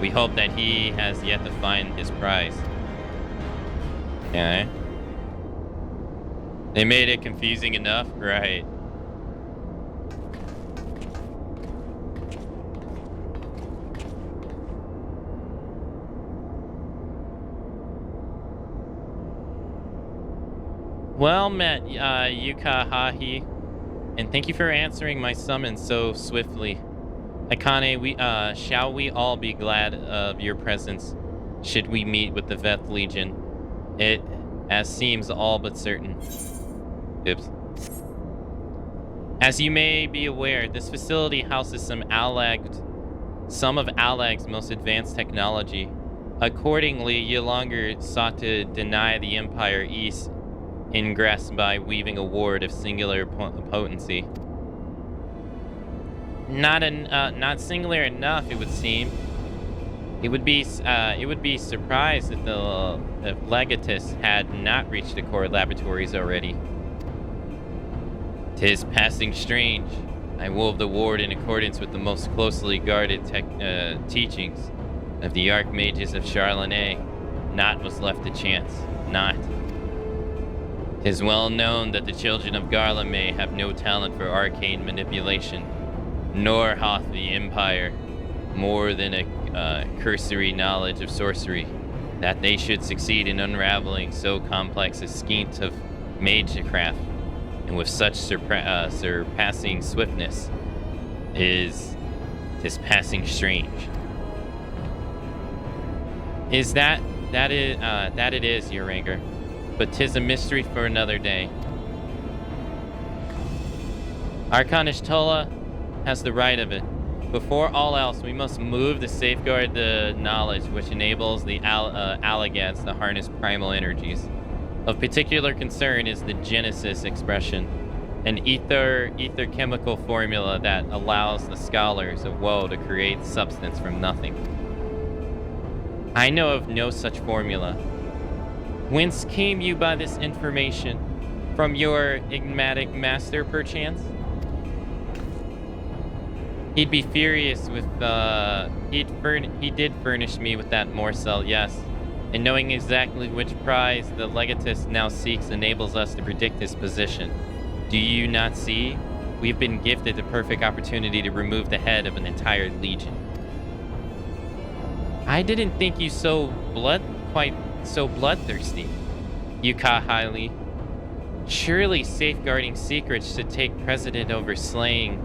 We hope that he has yet to find his prize. Okay. They made it confusing enough? Right. Well met, Yukahahi, and thank you for answering my summons so swiftly. Akane, shall we all be glad of your presence should we meet with the Veth Legion? It as seems all but certain. Oops. As you may be aware, this facility houses some of Alag's most advanced technology. Accordingly, Yolongr sought to deny the Empire East ingress by weaving a ward of singular potency. Not singular enough, it would seem. It would be surprised if Legatus had not reached the core laboratories already. 'Tis passing strange. I wove the ward in accordance with the most closely guarded teachings of the Archmages of Charlene. Naught was left to chance. Not. 'Tis well known that the children of Garlemald have no talent for arcane manipulation, nor hath the Empire more than a cursory knowledge of sorcery. That they should succeed in unraveling so complex a scheme of magecraft, and with such surpassing swiftness, is passing strange. Is that it is, your anger, but 'tis a mystery for another day. Arcanish Tola has the right of it. Before all else, we must move to safeguard the knowledge which enables the Allagads to harness primal energies. Of particular concern is the Genesis expression, an ether chemical formula that allows the scholars of woe to create substance from nothing. I know of no such formula. Whence came you by this information? From your enigmatic master, perchance? He'd be furious with, he did furnish me with that morsel, yes. And knowing exactly which prize the legatist now seeks enables us to predict his position. Do you not see? We've been gifted the perfect opportunity to remove the head of an entire legion. I didn't think you quite so bloodthirsty, Yuka. Surely safeguarding secrets should take precedent over slaying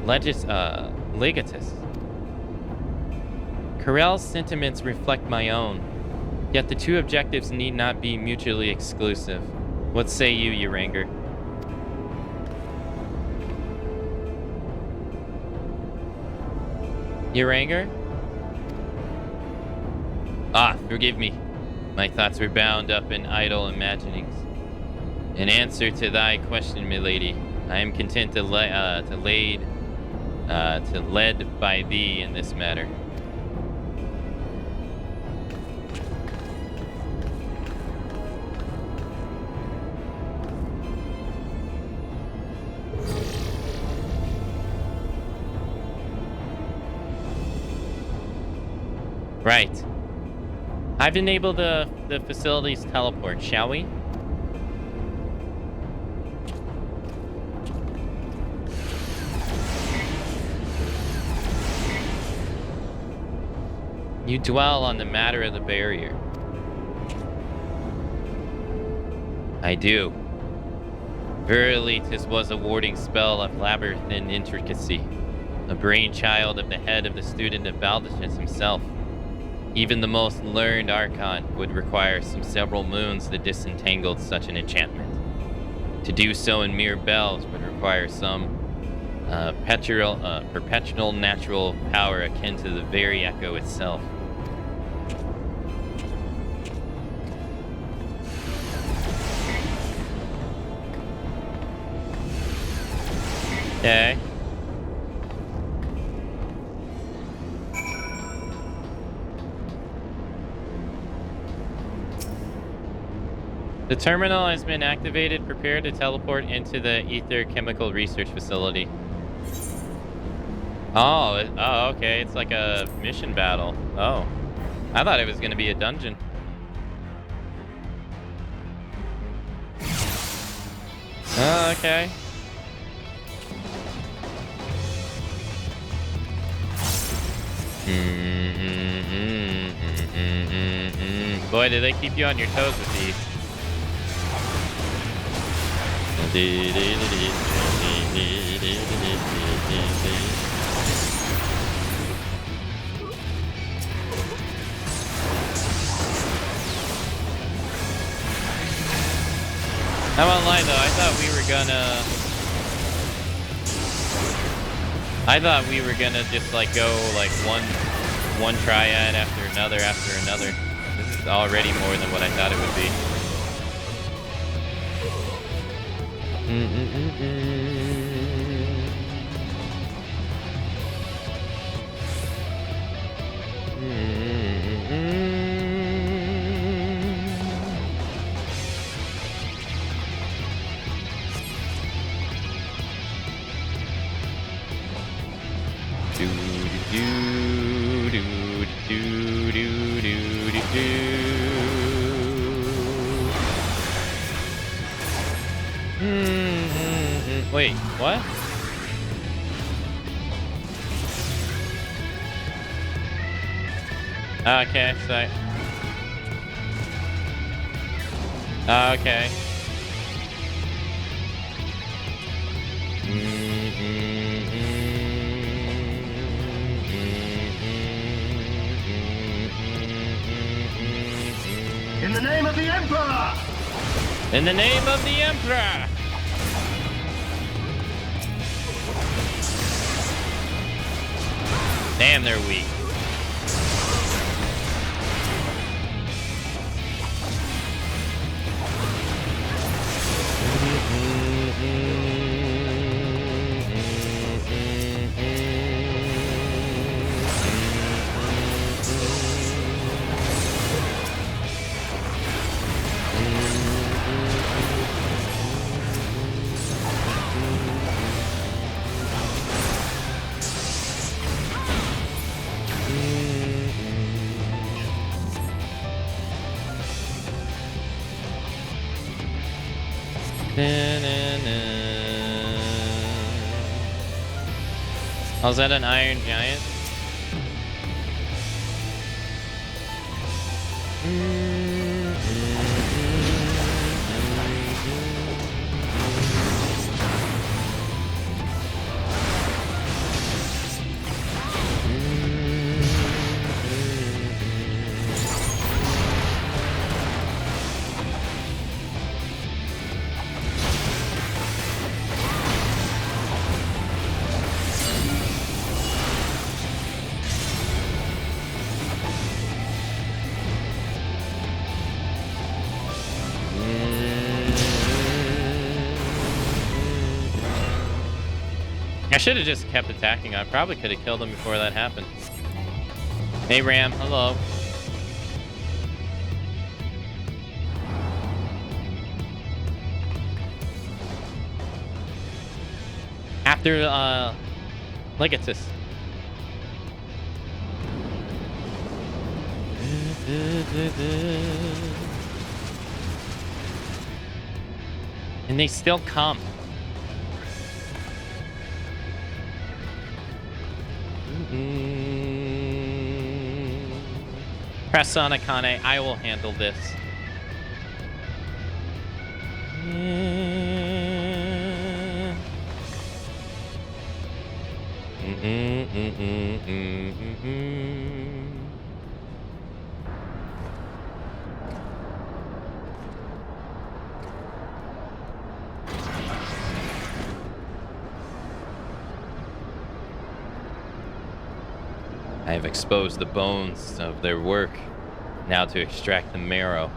legatists. Corell's sentiments reflect my own, yet the two objectives need not be mutually exclusive. What say you, Uranger? Uranger? Ah, forgive me. My thoughts were bound up in idle imaginings. In answer to thy question, milady, I am content to led by thee in this matter. Right. I've enabled the facility's teleport, shall we? You dwell on the matter of the barrier. I do. Verily, 'tis was a warding spell of labyrinthine intricacy, a brainchild of the head of the student of Baldachin himself. Even the most learned Archon would require several moons to disentangle such an enchantment. To do so in mere bells would require some perpetual natural power akin to the very echo itself. Okay. The terminal has been activated. Prepare to teleport into the Ether Chemical Research Facility. Oh, okay. It's like a mission battle. Oh. I thought it was going to be a dungeon. Oh, okay. Boy, do they keep you on your toes with these. I won't lie though, I thought we were gonna just like go like one triad after another. This is already more than what I thought it would be. Wait, what? Okay, so... Okay. In the name of the Emperor! In the name of the Emperor! Damn, they're weak. Oh, is that an Iron Giant? I should have just kept attacking. I probably could have killed him before that happened. Hey, Ram. Hello. After, Legatus. And they still come. Press on Akane. I will handle this. I have exposed the bones of their work, now to extract the marrow.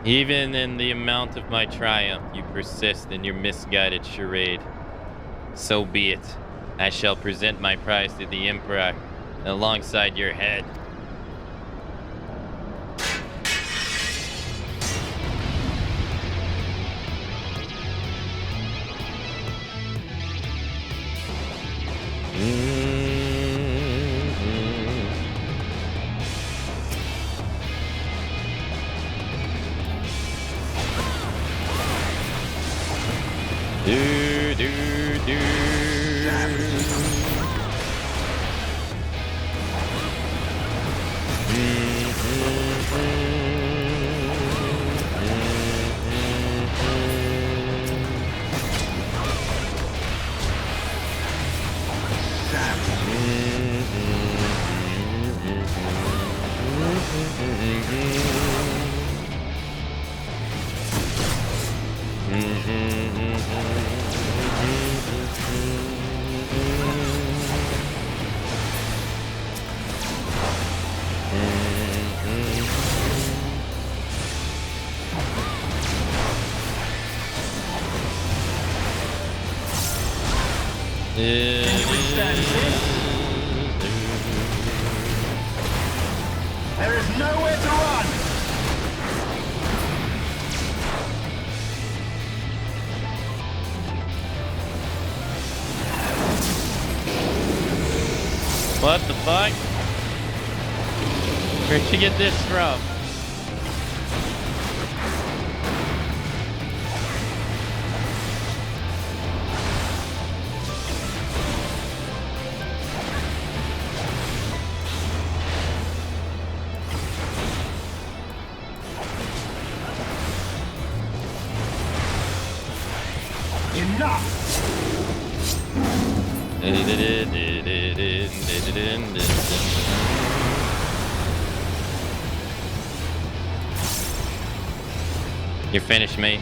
Even in the amount of my triumph, you persist in your misguided charade. So be it. I shall present my prize to the Emperor alongside your head. There is nowhere to run! What the fuck? Where'd you get this from? Enough! You're finished, mate.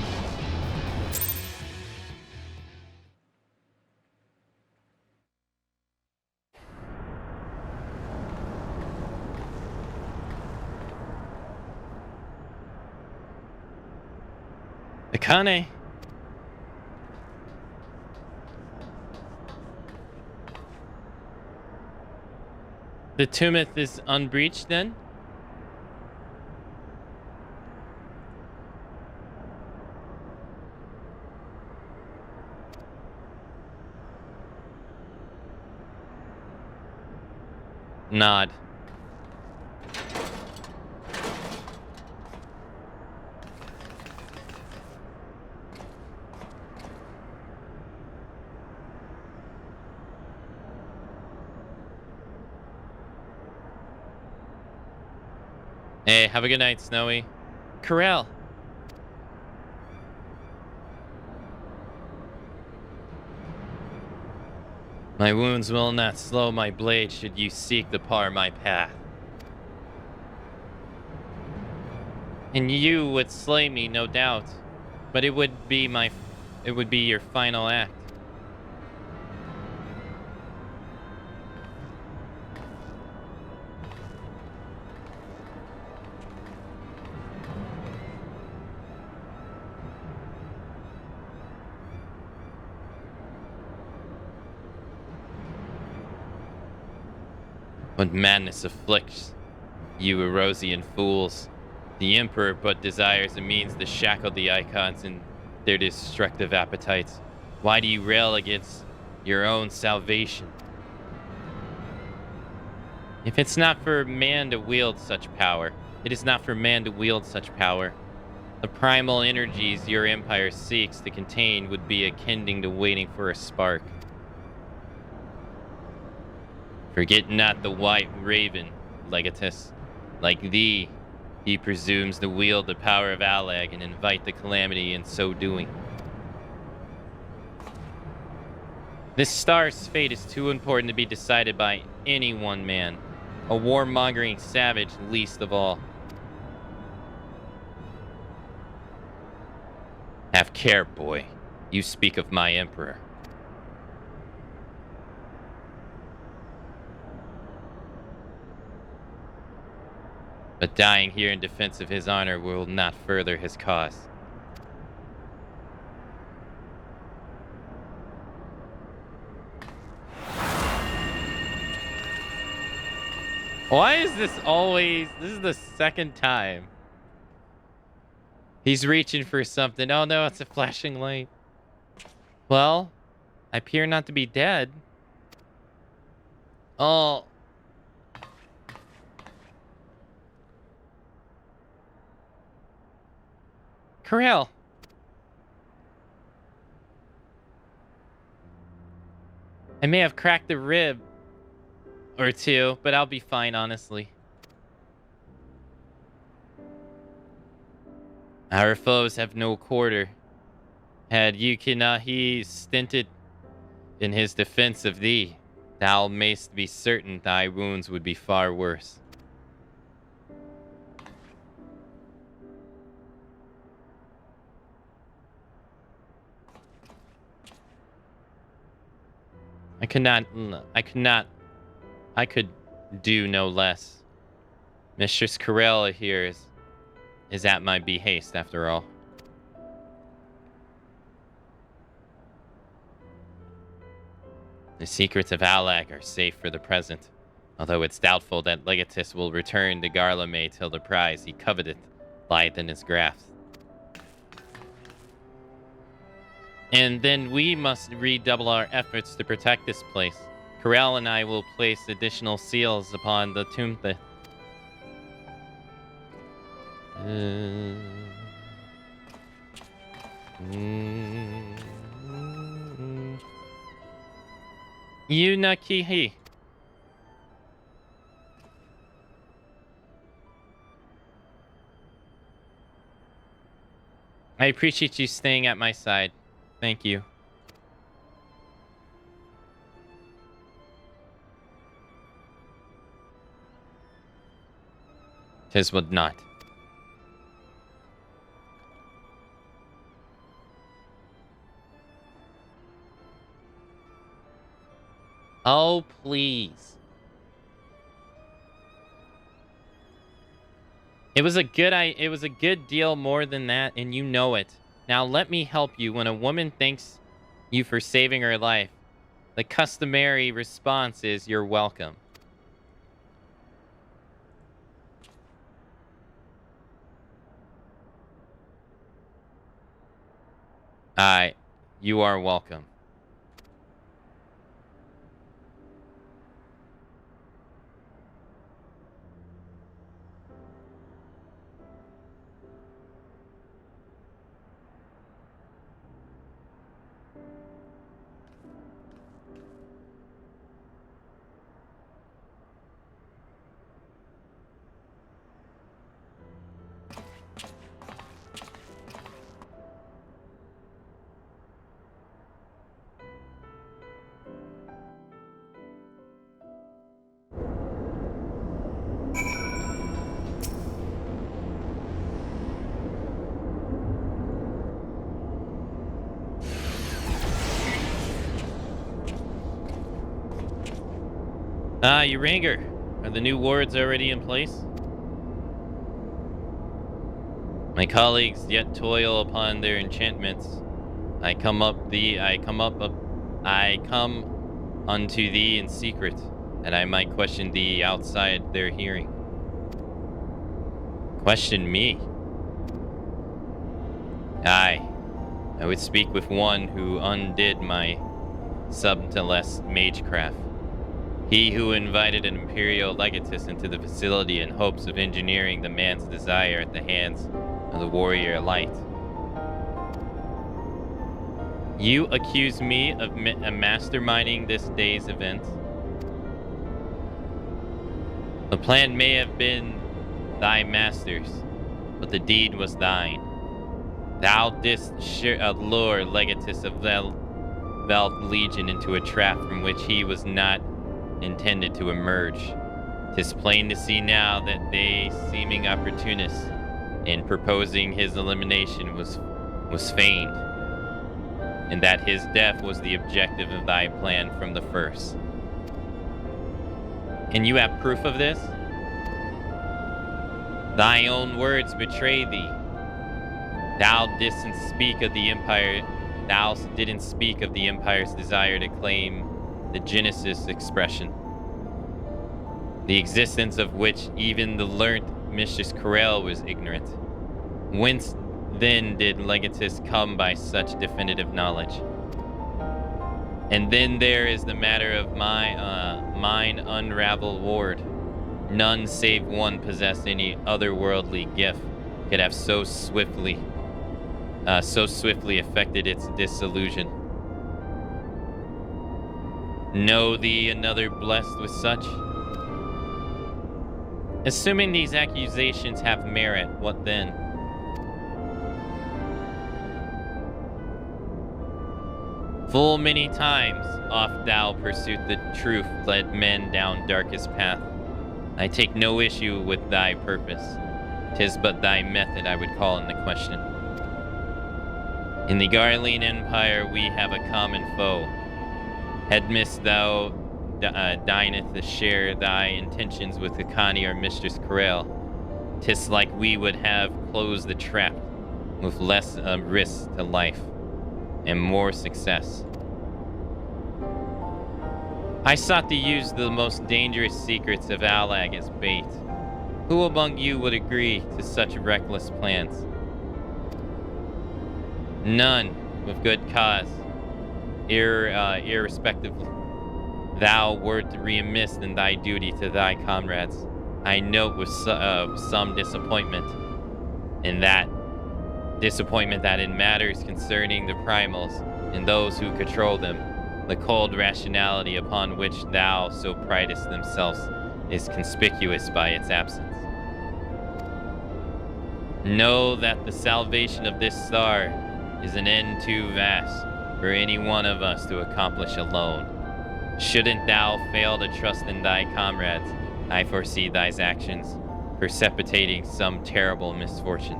Akane. The Tumith is unbreached then? Nod. Hey, have a good night, Snowy. Corral. My wounds will not slow my blade should you seek to par my path. And you would slay me, no doubt, but it would be your final act. What madness afflicts you Erosian fools? The Emperor but desires a means to shackle the icons in their destructive appetites. Why do you rail against your own salvation? If it's not for man to wield such power, it is not for man to wield such power. The primal energies your empire seeks to contain would be akin to waiting for a spark. Forget not the white raven, Legatus. Like thee, he presumes to wield the power of Alag and invite the calamity in so doing. This star's fate is too important to be decided by any one man, a warmongering savage least of all. Have care, boy. You speak of my emperor. But dying here in defense of his honor will not further his cause. Why is this always... This is the second time. He's reaching for something. Oh no, it's a flashing light. Well, I appear not to be dead. Oh... Corral. I may have cracked a rib or two, but I'll be fine, honestly. Our foes have no quarter. Had Yukinahi stinted in his defense of thee, thou mayst be certain thy wounds would be far worse. I could do no less. Mistress Corella here is at my behest, after all. The secrets of Alag are safe for the present, although it's doubtful that Legatus will return to Garlemay till the prize he coveteth lieth in his grasp. And then we must redouble our efforts to protect this place. Corel and I will place additional seals upon the tomb. Yunakihi. I appreciate you staying at my side. Thank you. Tis would not. Oh, please. It was a good deal more than that, and you know it. Now let me help you. When a woman thanks you for saving her life, the customary response is you're welcome. You are welcome. Uranger, are the new wards already in place? My colleagues yet toil upon their enchantments. I come unto thee in secret, that I might question thee outside their hearing. Question me? Aye, I would speak with one who undid my subtelest magecraft. He who invited an imperial legatus into the facility in hopes of engineering the man's desire at the hands of the warrior light. You accuse me of masterminding this day's event. The plan may have been thy master's, but the deed was thine. Thou didst lure Legatus of Veld Legion into a trap from which he was not intended to emerge. 'Tis plain to see now that they, seeming opportunists in proposing his elimination, was feigned, and that his death was the objective of thy plan from the first. And you have proof of this? Thy own words betray thee. Thou didn't speak of the Empire's desire to claim the Genesis expression, the existence of which even the learned Mistress Corel was ignorant. Whence then did Legatus come by such definitive knowledge? And then there is the matter of mine unraveled ward. None save one possessed any otherworldly gift could have so swiftly affected its dissolution. Know thee another blessed with such? Assuming these accusations have merit, what then? Full many times oft thou pursuit the truth led men down darkest path. I take no issue with thy purpose. 'Tis but thy method I would call into question. In the Garlean Empire we have a common foe. Hadmist thou deigneth to share thy intentions with Akani or Mistress Corel, 'tis like we would have closed the trap with less risk to life and more success. I sought to use the most dangerous secrets of Alag as bait. Who among you would agree to such reckless plans? None, with good cause, irrespective thou wert remiss in thy duty to thy comrades. I note with some disappointment that in matters concerning the primals and those who control them, the cold rationality upon which thou so pridest themselves is conspicuous by its absence. Know that the salvation of this star is an end too vast for any one of us to accomplish alone. Shouldn't thou fail to trust in thy comrades, I foresee thy actions precipitating some terrible misfortune.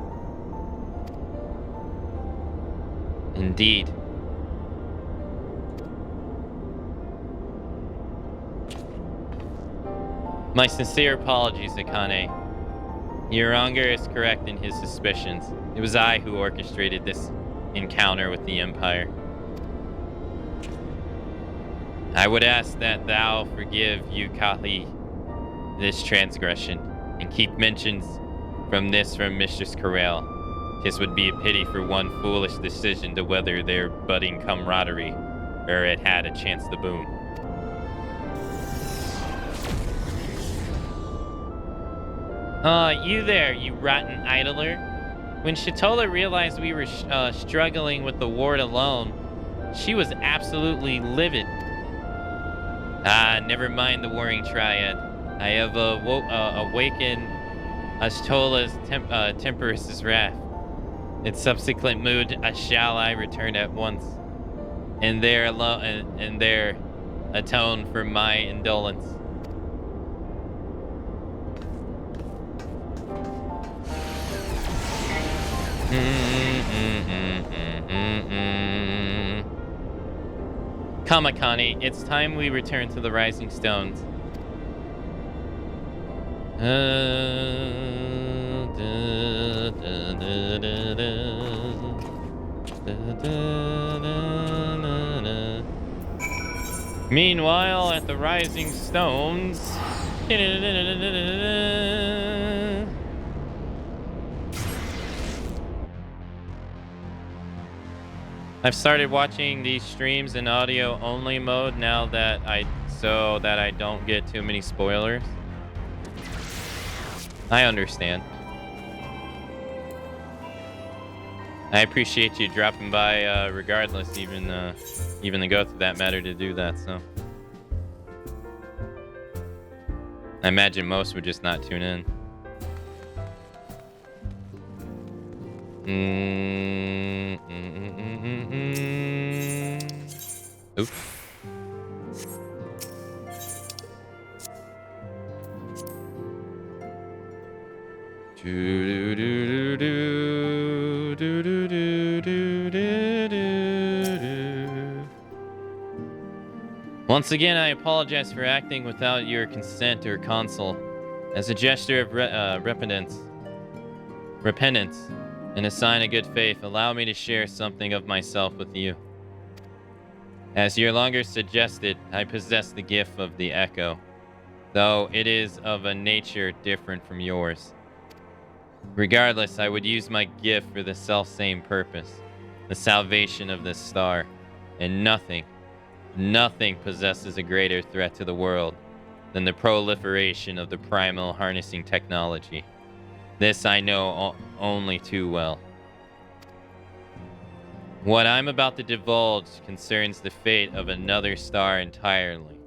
Indeed. My sincere apologies, Akane. Uranger is correct in his suspicions. It was I who orchestrated this encounter with the Empire. I would ask that thou forgive Yukali this transgression, and keep mentions from Mistress Corral. This would be a pity for one foolish decision to weather their budding camaraderie, ere it had a chance to boom. You there, you rotten idler. When Shatola realized we were struggling with the ward alone, she was absolutely livid. Never mind the warring triad. I have awakened Ashtola's temperous wrath. Its subsequent mood shall I return at once, and there atone for my indolence. Come, Akane, it's time we return to the Rising Stones. Meanwhile, at the Rising Stones. I've started watching these streams in audio only mode now that I don't get too many spoilers. I understand. I appreciate you dropping by regardless, even to go through that matter to do that, so. I imagine most would just not tune in. Oops. Once again, I apologize for acting without your consent or counsel. As a gesture of repentance, and a sign of good faith, allow me to share something of myself with you. As your longer suggested, I possess the gift of the echo, though it is of a nature different from yours. Regardless, I would use my gift for the self-same purpose, the salvation of this star, and nothing possesses a greater threat to the world than the proliferation of the primal harnessing technology. This I know only too well. What I'm about to divulge concerns the fate of another star entirely.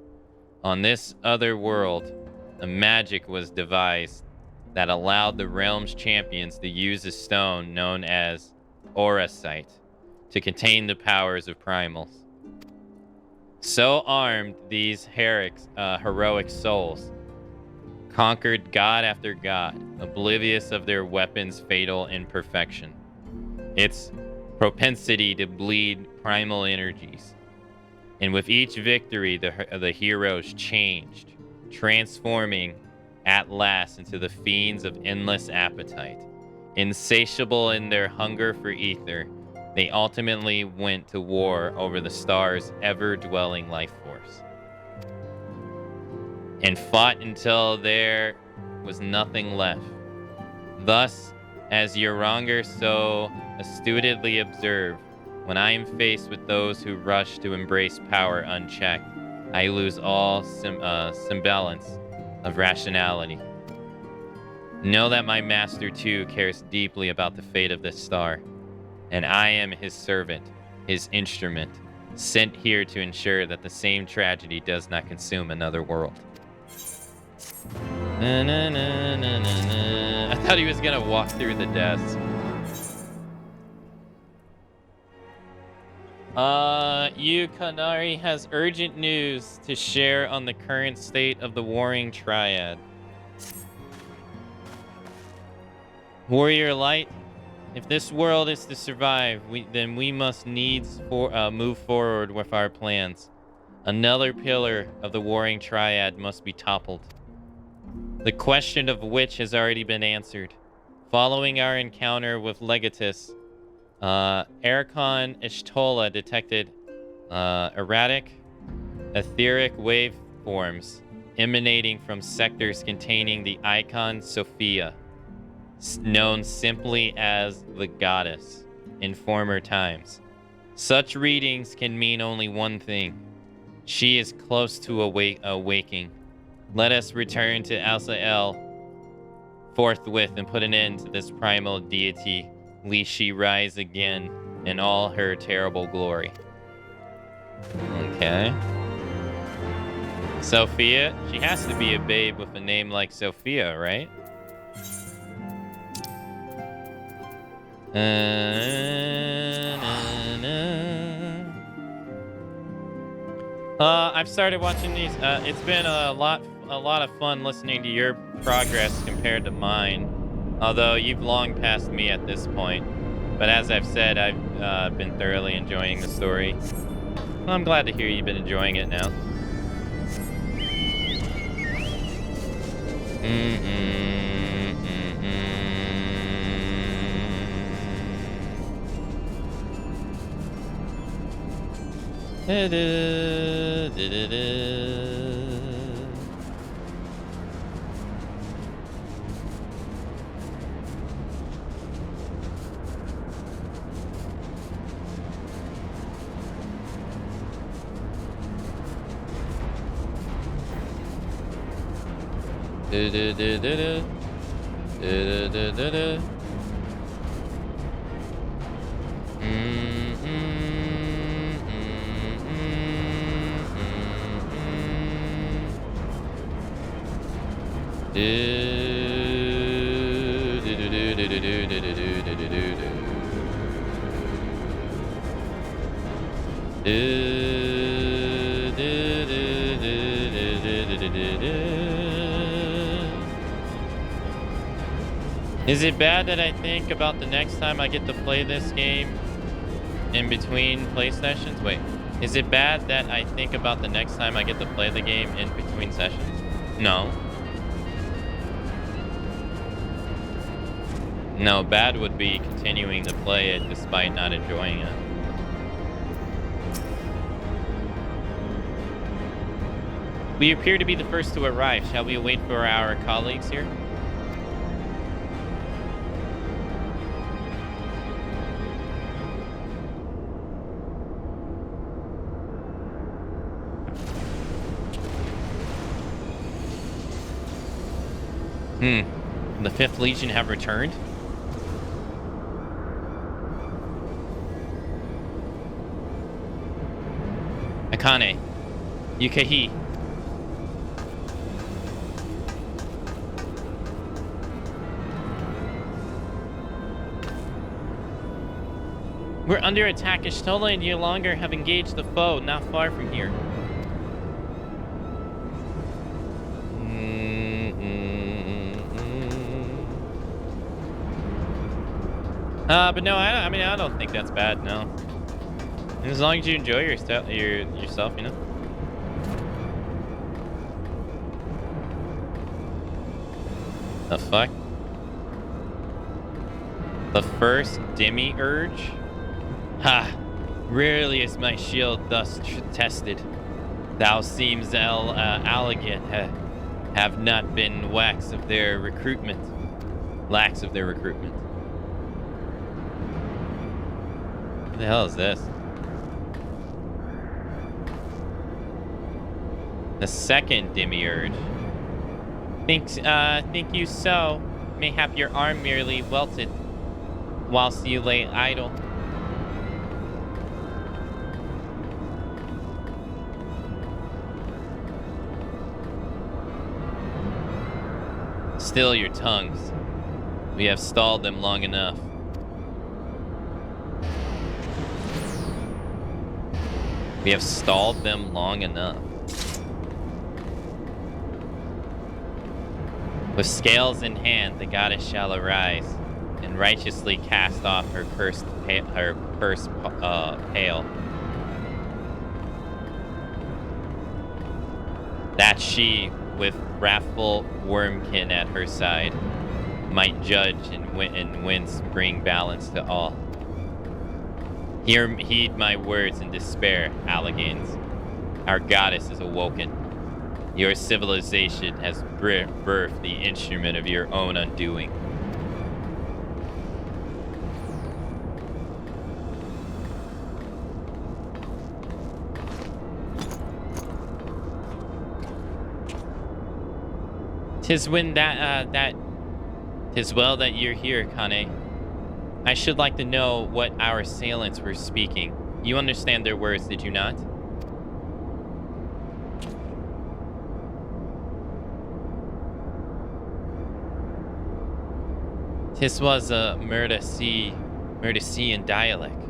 On this other world, a magic was devised that allowed the realm's champions to use a stone known as Auracite to contain the powers of primals. So armed, these heroic souls conquered god after god, oblivious of their weapons' fatal imperfection. Its propensity to bleed primal energies. And with each victory, the heroes changed, transforming at last into the fiends of endless appetite. Insatiable in their hunger for ether, they ultimately went to war over the star's ever-dwelling life force, and fought until there was nothing left. Thus, as Uranger so astutely observed, when I am faced with those who rush to embrace power unchecked, I lose all semblance of rationality. Know that my master too cares deeply about the fate of this star, and I am his servant, his instrument, sent here to ensure that the same tragedy does not consume another world. Na, na, na, na, na, na. I thought he was gonna walk through the desk. Kanari has urgent news to share on the current state of the warring triad. Warrior Light, if this world is to survive, then we must needs move forward with our plans. Another pillar of the warring triad must be toppled. The question of which has already been answered. Following our encounter with Legatus, Ericon Ishtola detected erratic, etheric waveforms emanating from sectors containing the icon Sophia, known simply as the Goddess in former times. Such readings can mean only one thing. She is close to awaking. Let us return to Alsael forthwith and put an end to this primal deity, lest she rise again in all her terrible glory. Okay. Sophia? She has to be a babe with a name like Sophia, right? I've started watching these. It's been a lot of fun listening to your progress compared to mine. Although you've long passed me at this point. But as I've said, I've been thoroughly enjoying the story. Well, I'm glad to hear you've been enjoying it now. Is it bad that I think about the next time I get to play this game in between play sessions? Wait, is it bad that I think about the next time I get to play the game in between sessions? No. No, bad would be continuing to play it despite not enjoying it. We appear to be the first to arrive. Shall we wait for our colleagues here? The 5th Legion have returned? Akane. Yukahi. We're under attack. Ishtola and no longer have engaged the foe not far from here. But no, I don't think that's bad, no. As long as you enjoy yourself, you know? The fuck? The first demiurge? Ha! Rarely is my shield thus tested. Thou seems elegant have not been lacks of their recruitment. What the hell is this? The second demiurge. Think you so? Mayhap your arm merely welted whilst you lay idle. Still your tongues. We have stalled them long enough. We have stalled them long enough. With scales in hand, the goddess shall arise and righteously cast off her cursed pale. That she, with wrathful wormkin at her side, might judge and whence bring balance to all. Heed my words in despair, Allegains. Our goddess is awoken. Your civilization has birthed the instrument of your own undoing. Tis well that you're here, Kane. I should like to know what our assailants were speaking. You understand their words, did you not? Tis was a Murdercian dialect.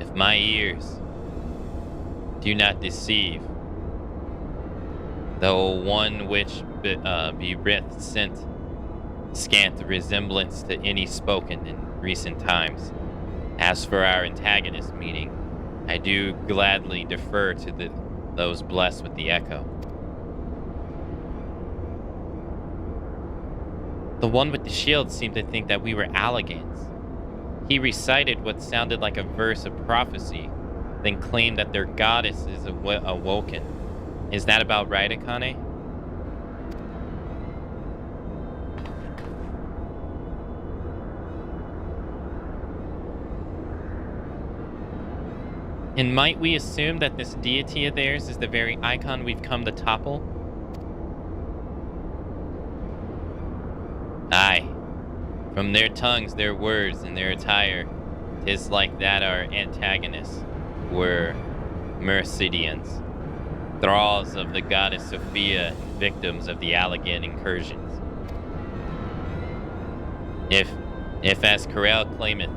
If my ears do not deceive, though one which bereft scent scant resemblance to any spoken in recent times. As for our antagonist meeting, I do gladly defer to those blessed with the echo. The one with the shield seemed to think that we were Allegains. He recited what sounded like a verse of prophecy, then claimed that their goddess is awoken. Is that about right, Akane? And might we assume that this deity of theirs is the very icon we've come to topple? Aye. From their tongues, their words, and their attire, 'tis like that our antagonists were Mercidians, thralls of the goddess Sophia, victims of the Allegan incursions. If as Corel claimeth,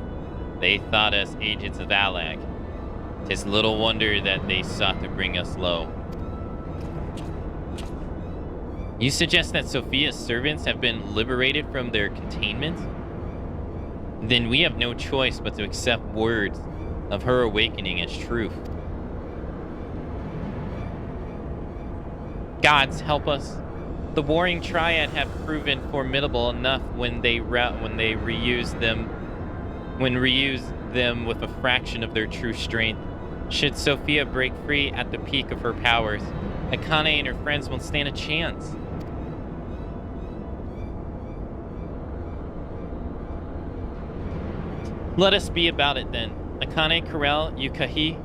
they thought us agents of Allag, 'tis little wonder that they sought to bring us low. You suggest that Sophia's servants have been liberated from their containment? Then we have no choice but to accept words of her awakening as truth. Gods help us. The warring triad have proven formidable enough when reuse them with a fraction of their true strength. Should Sophia break free at the peak of her powers, Akane and her friends won't stand a chance. Let us be about it then. Akane, Corel, Yukahi,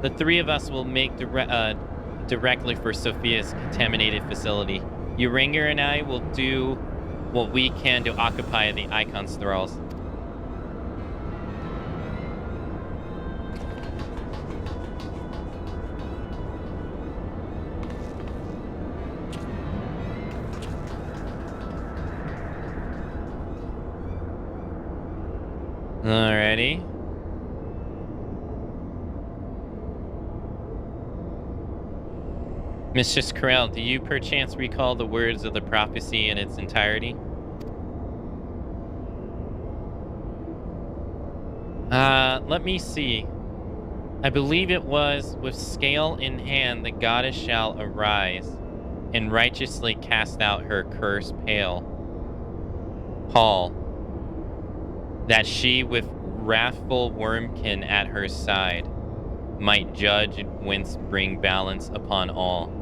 the three of us will make directly for Sophia's contaminated facility. Uringer and I will do what we can to occupy the Icon's thralls. Alrighty. Mistress Corel, do you perchance recall the words of the prophecy in its entirety? Let me see. I believe it was, with scale in hand, the goddess shall arise and righteously cast out her cursed pale. Paul. That she, with wrathful wormkin at her side, might judge and whence bring balance upon all.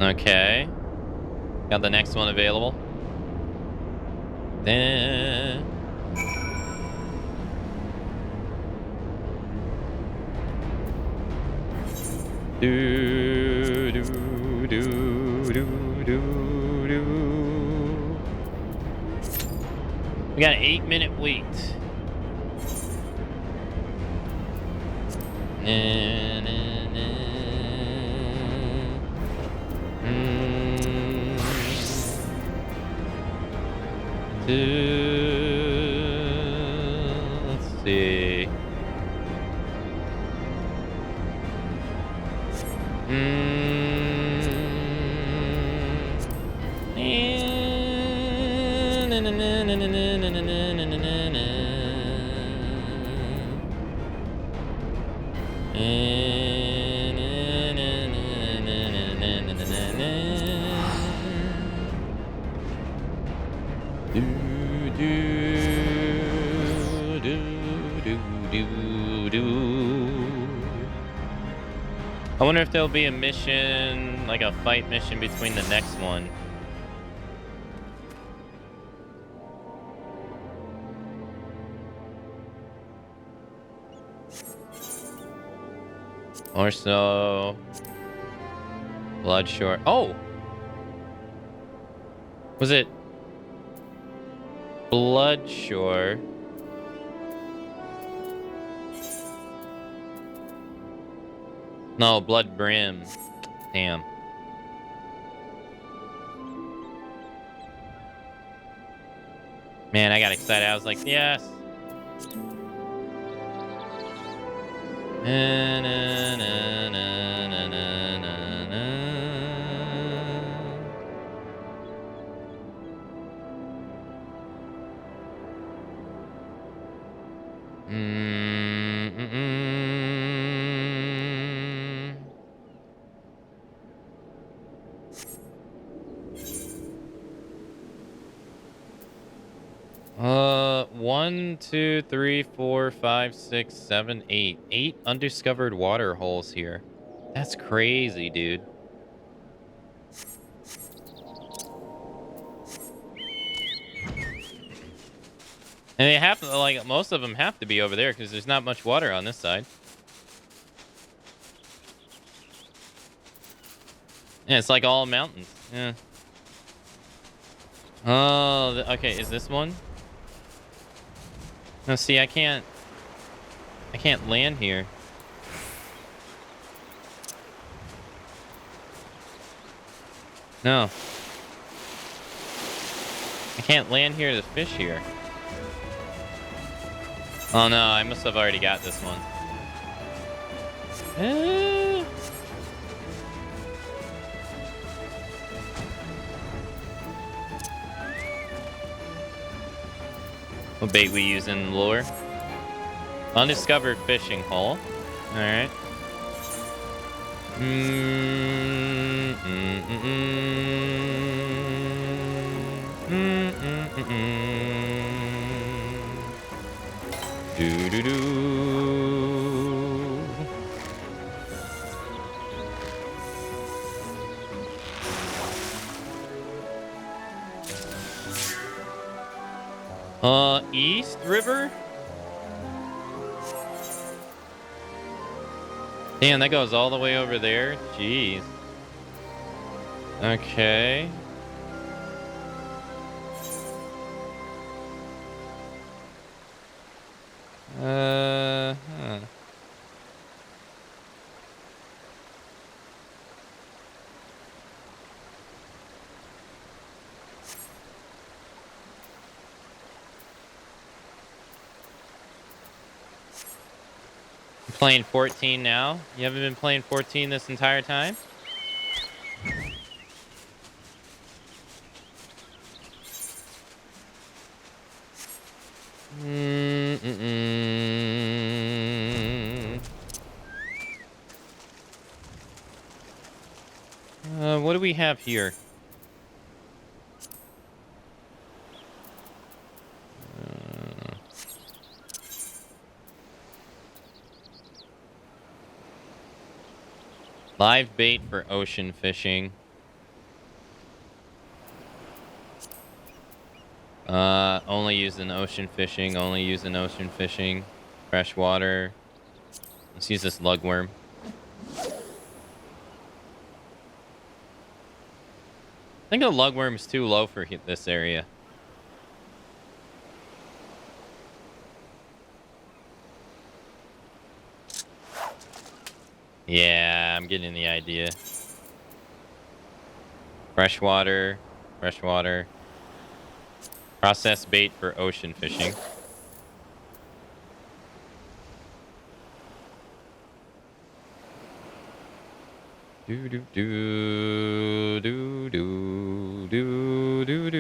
Okay. Got the next one available. Then... Do, do, do, do, do, do. We got an 8-minute wait. Na, na, na. Let's see. I wonder if there'll be a mission, like a fight mission between the next one. Or so. Bloodshore. Oh! Was it Bloodshore? No, Blood Brim. Damn. Man, I got excited. I was like, yes. Na, na, na, na, na, na, na, na. One, two, three, four, five, six, seven, eight. 8 undiscovered water holes here. That's crazy, dude. And they have to, like, most of them have to be over there because there's not much water on this side. Yeah, it's like all mountains. Yeah. Oh, okay. Is this one? No, see, I can't land here. No. I can't land here to fish here. Oh no, I must have already got this one. What bait we use in lure? Undiscovered fishing hole. Alright. Do do do. East River? Damn, that goes all the way over there? Jeez. Okay. Huh. Playing 14 now? You haven't been playing 14 this entire time? What do we have here? Live bait for ocean fishing. Only using ocean fishing. Only using ocean fishing. Freshwater. Let's use this lugworm. I think the lugworm is too low for this area. Yeah, I'm getting the idea. Freshwater. Freshwater. Process bait for ocean fishing. Do do do do do do do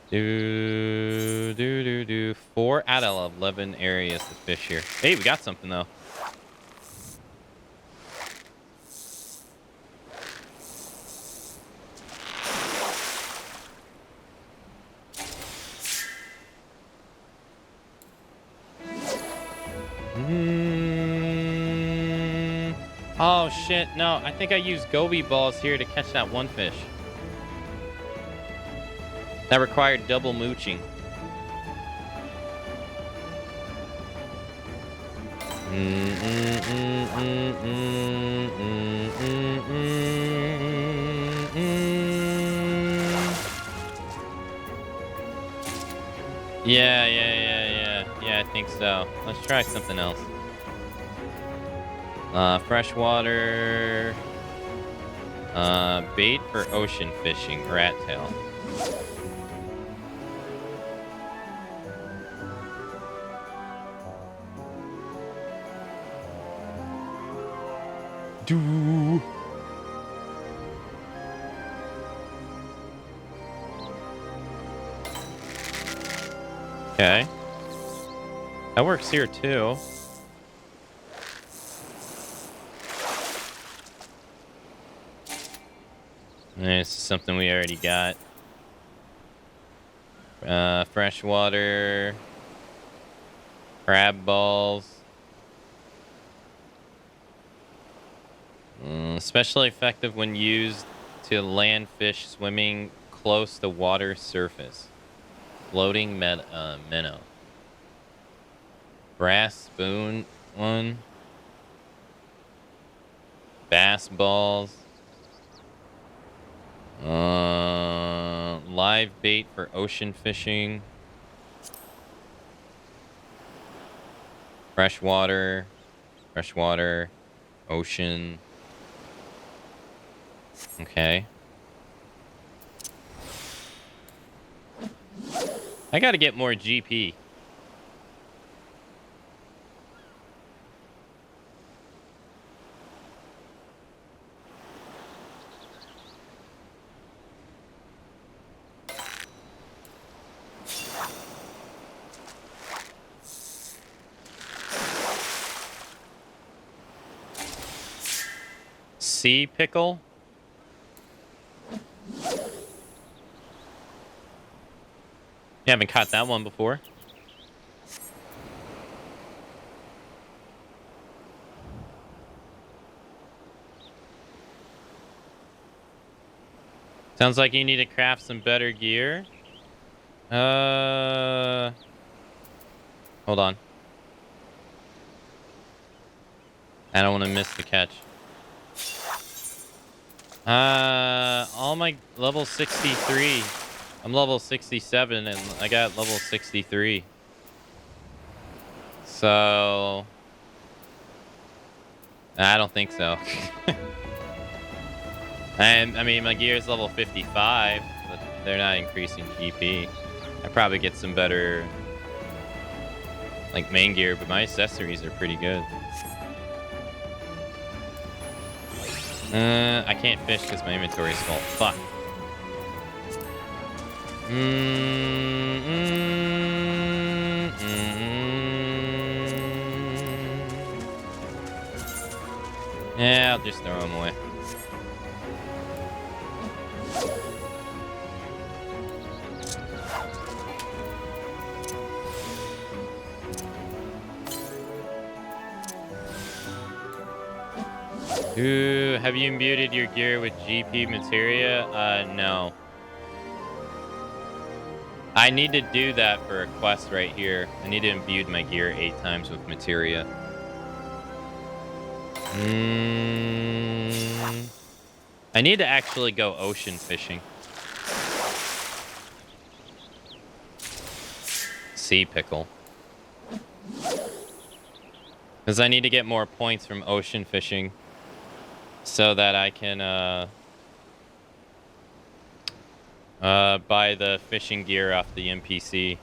do do do do. 4 out of 11 areas to fish here. Hey, we got something though. Oh shit, no, I think I used goby balls here to catch that one fish. That required double mooching. Yeah, I think so. Let's try something else. Freshwater. Bait for ocean fishing, rat tail. Do. Okay. That works here too. This is something we already got. Freshwater. Crab balls. Especially effective when used to land fish swimming close to water surface. Floating minnow. Brass spoon one. Bass balls. Live bait for ocean fishing. Freshwater. Freshwater. Ocean. Okay. I gotta get more GP. Sea pickle? You haven't caught that one before. Sounds like you need to craft some better gear. Hold on. I don't want to miss the catch. All my level 63. I'm level 67 and I got level 63. So I don't think so. And I mean, my gear is level 55, but they're not increasing GP. I probably get some better like main gear, but my accessories are pretty good. I can't fish because my inventory is full. Fuck. Yeah, I'll just throw them away. Ooh, have you imbued your gear with GP materia? No. I need to do that for a quest right here. I need to imbue my gear 8 times with materia. I need to actually go ocean fishing. Sea pickle. Because I need to get more points from ocean fishing so that I can buy the fishing gear off the NPC.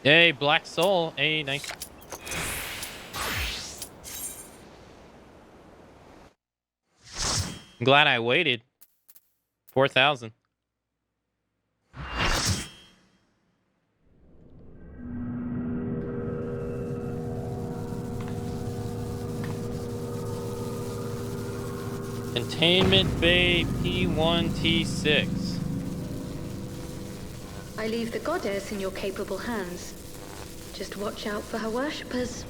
Hey, Black Soul. Hey, nice. I'm glad I waited. 4,000. Containment Bay P1T6. I leave the goddess in your capable hands. Just watch out for her worshippers.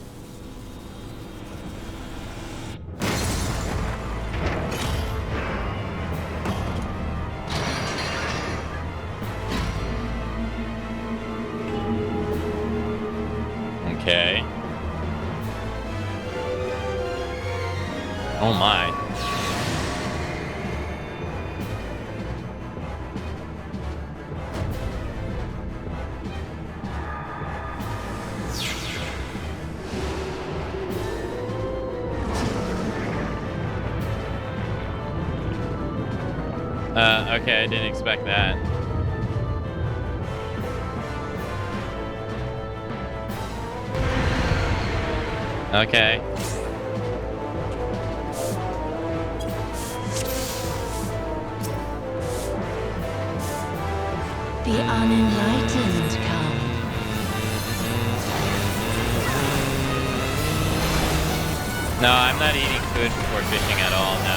Okay. Oh my. Okay, I didn't expect that. Okay. The unenlightened come. No, I'm not eating food before fishing at all, no.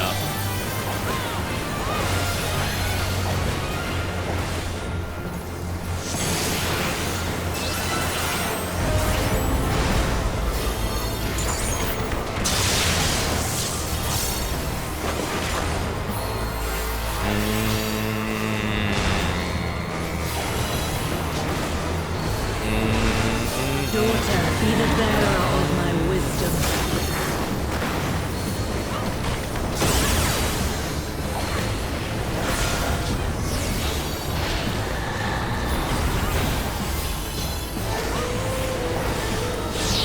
Daughter, be the bearer of my wisdom.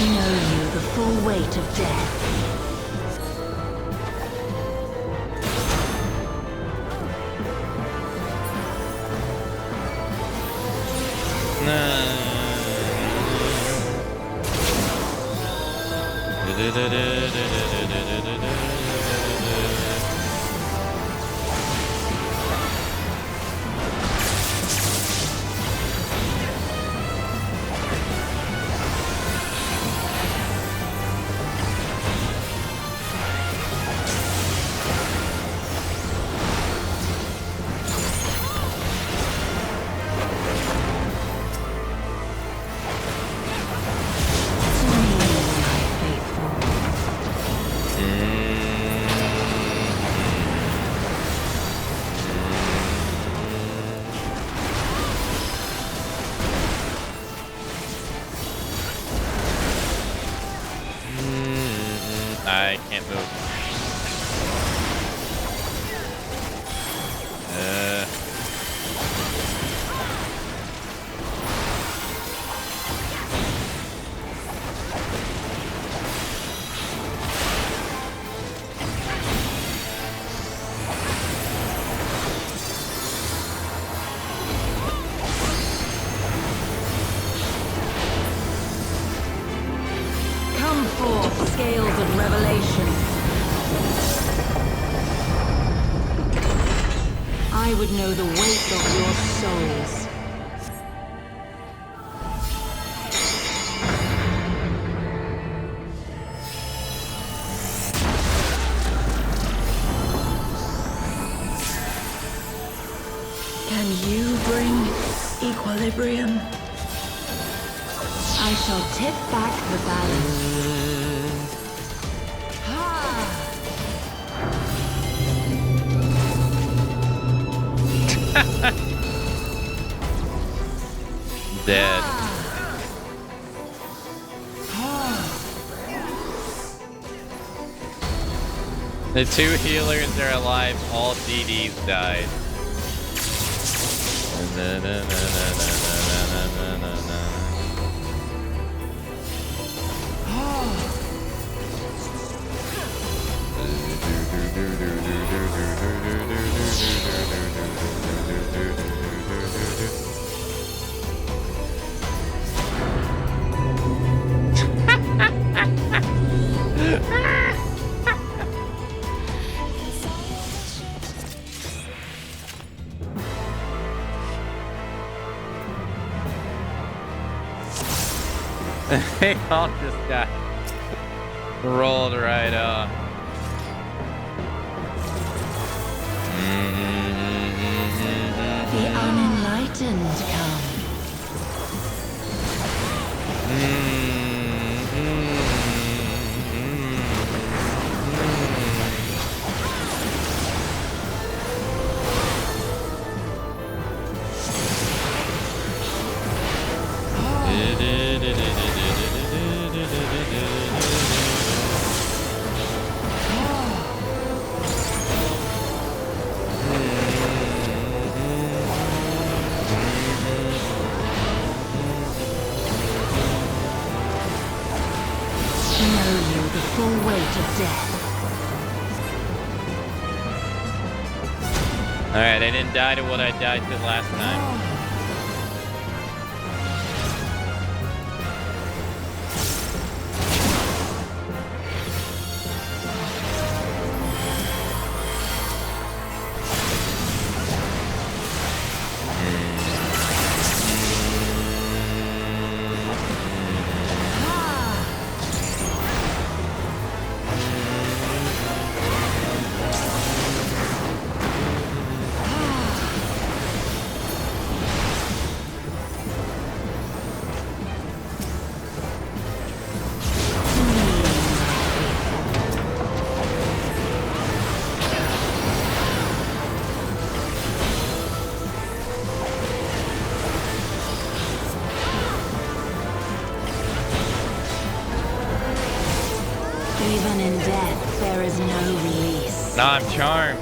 Know you the full weight of death. I can't move. I would know the weight of your souls. Can you bring equilibrium? I shall tip back the balance. Dead. The two healers are alive, all DDs died. They all just got rolled right off. The unenlightened come. Alright, I didn't die to what I died to last time. Even in death, there is no release. No, I'm charmed.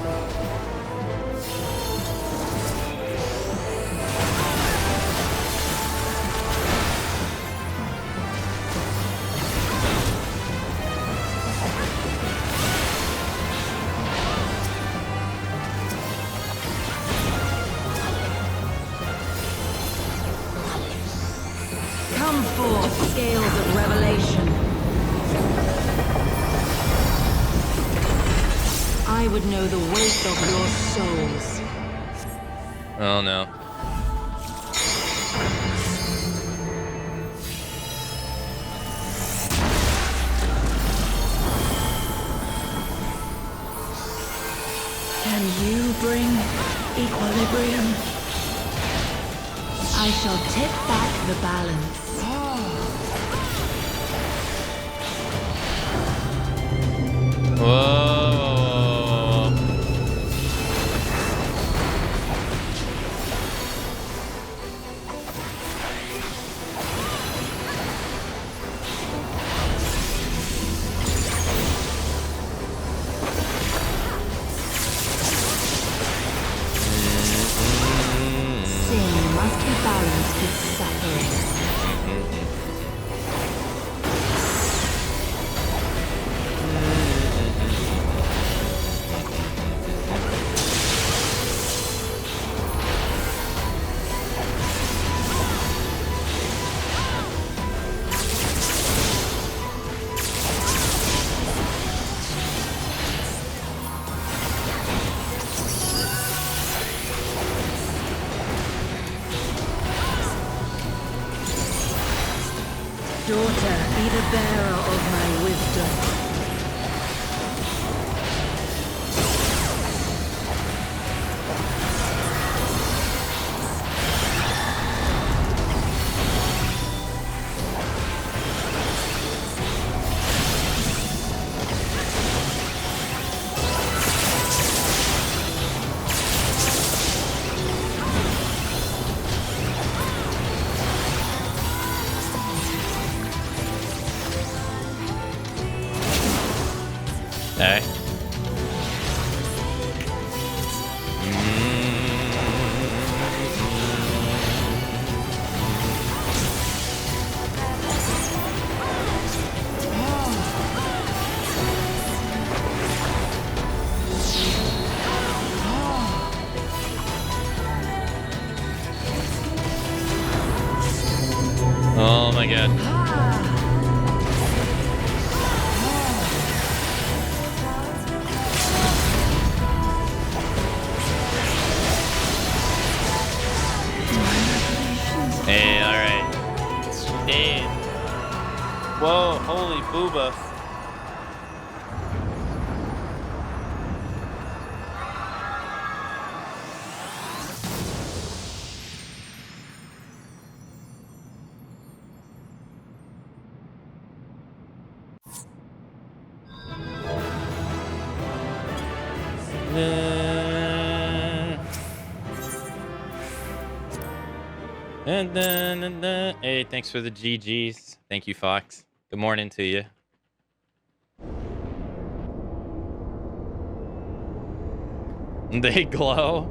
Come forth, scales of revelation. I would know the weight of your souls. Oh no. Can you bring equilibrium? I shall tip back the balance. Whoa. Sin must be balanced with suffering. Daughter, be the bearer of my wisdom. Okay. Oh my god. Hey, alright. Hey. Whoa, holy booba. Hey, thanks for the GGs. Thank you, Fox. Good morning to you. They glow.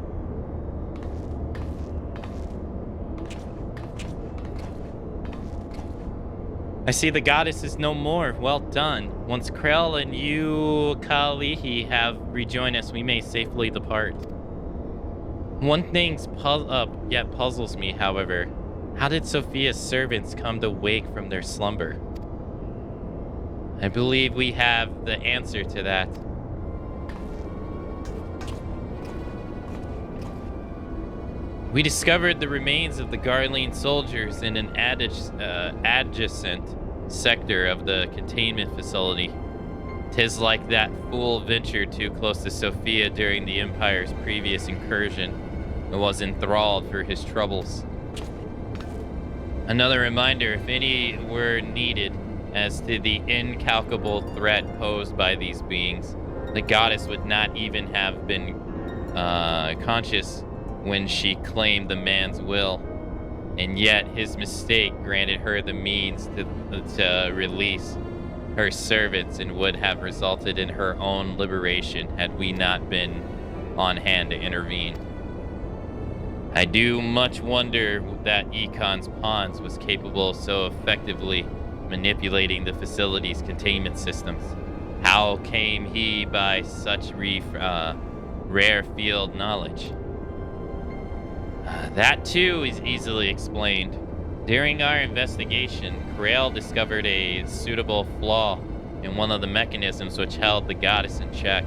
I see the goddess is no more. Well done. Once Krell and you, Kalihi, have rejoined us, we may safely depart. One thing yet puzzles me, however. How did Sophia's servants come to wake from their slumber? I believe we have the answer to that. We discovered the remains of the Garlean soldiers in an adjacent sector of the containment facility. 'Tis like that fool ventured too close to Sophia during the Empire's previous incursion and was enthralled for his troubles. Another reminder, if any were needed, as to the incalculable threat posed by these beings. The goddess would not even have been conscious when she claimed the man's will, and yet his mistake granted her the means to release her servants and would have resulted in her own liberation had we not been on hand to intervene. I do much wonder that Econ's Pons was capable of so effectively manipulating the facility's containment systems. How came he by such rare field knowledge? That too is easily explained. During our investigation, Krael discovered a suitable flaw in one of the mechanisms which held the goddess in check.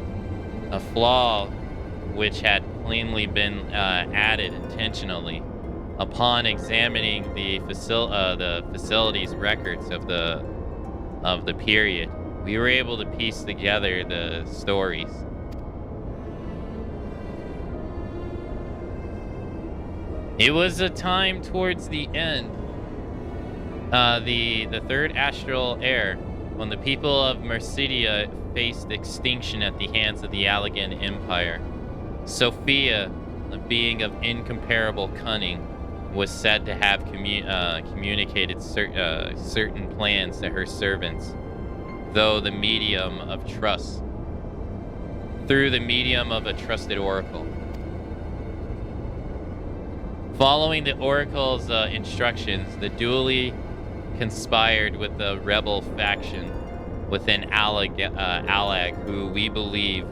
A flaw which had plainly been added intentionally. Upon examining the facility's records of the period, we were able to piece together the stories. It was a time towards the end, the third astral era, when the people of Mercedia faced extinction at the hands of the Allegan Empire. Sophia, a being of incomparable cunning, was said to have communicated certain plans to her servants, through the medium of a trusted oracle. Following the oracle's instructions, the dually conspired with the rebel faction within Allag, who we believe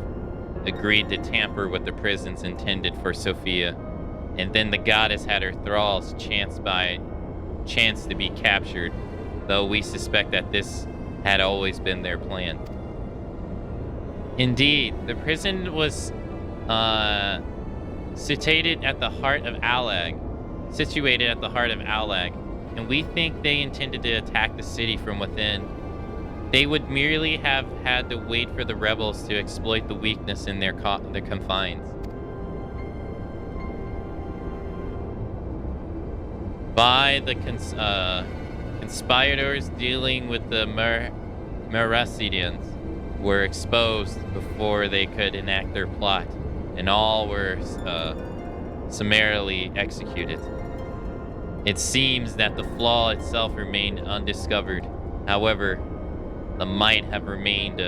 agreed to tamper with the prisons intended for Sophia, and then the goddess had her thralls chance to be captured, though we suspect that this had always been their plan. Indeed, the prison was situated at the heart of Allag, and we think they intended to attack the city from within. They would merely have had to wait for the rebels to exploit the weakness in their confines. By the conspirators dealing with the Merasidians were exposed before they could enact their plot, and all were summarily executed. It seems that the flaw itself remained undiscovered. However, might have remained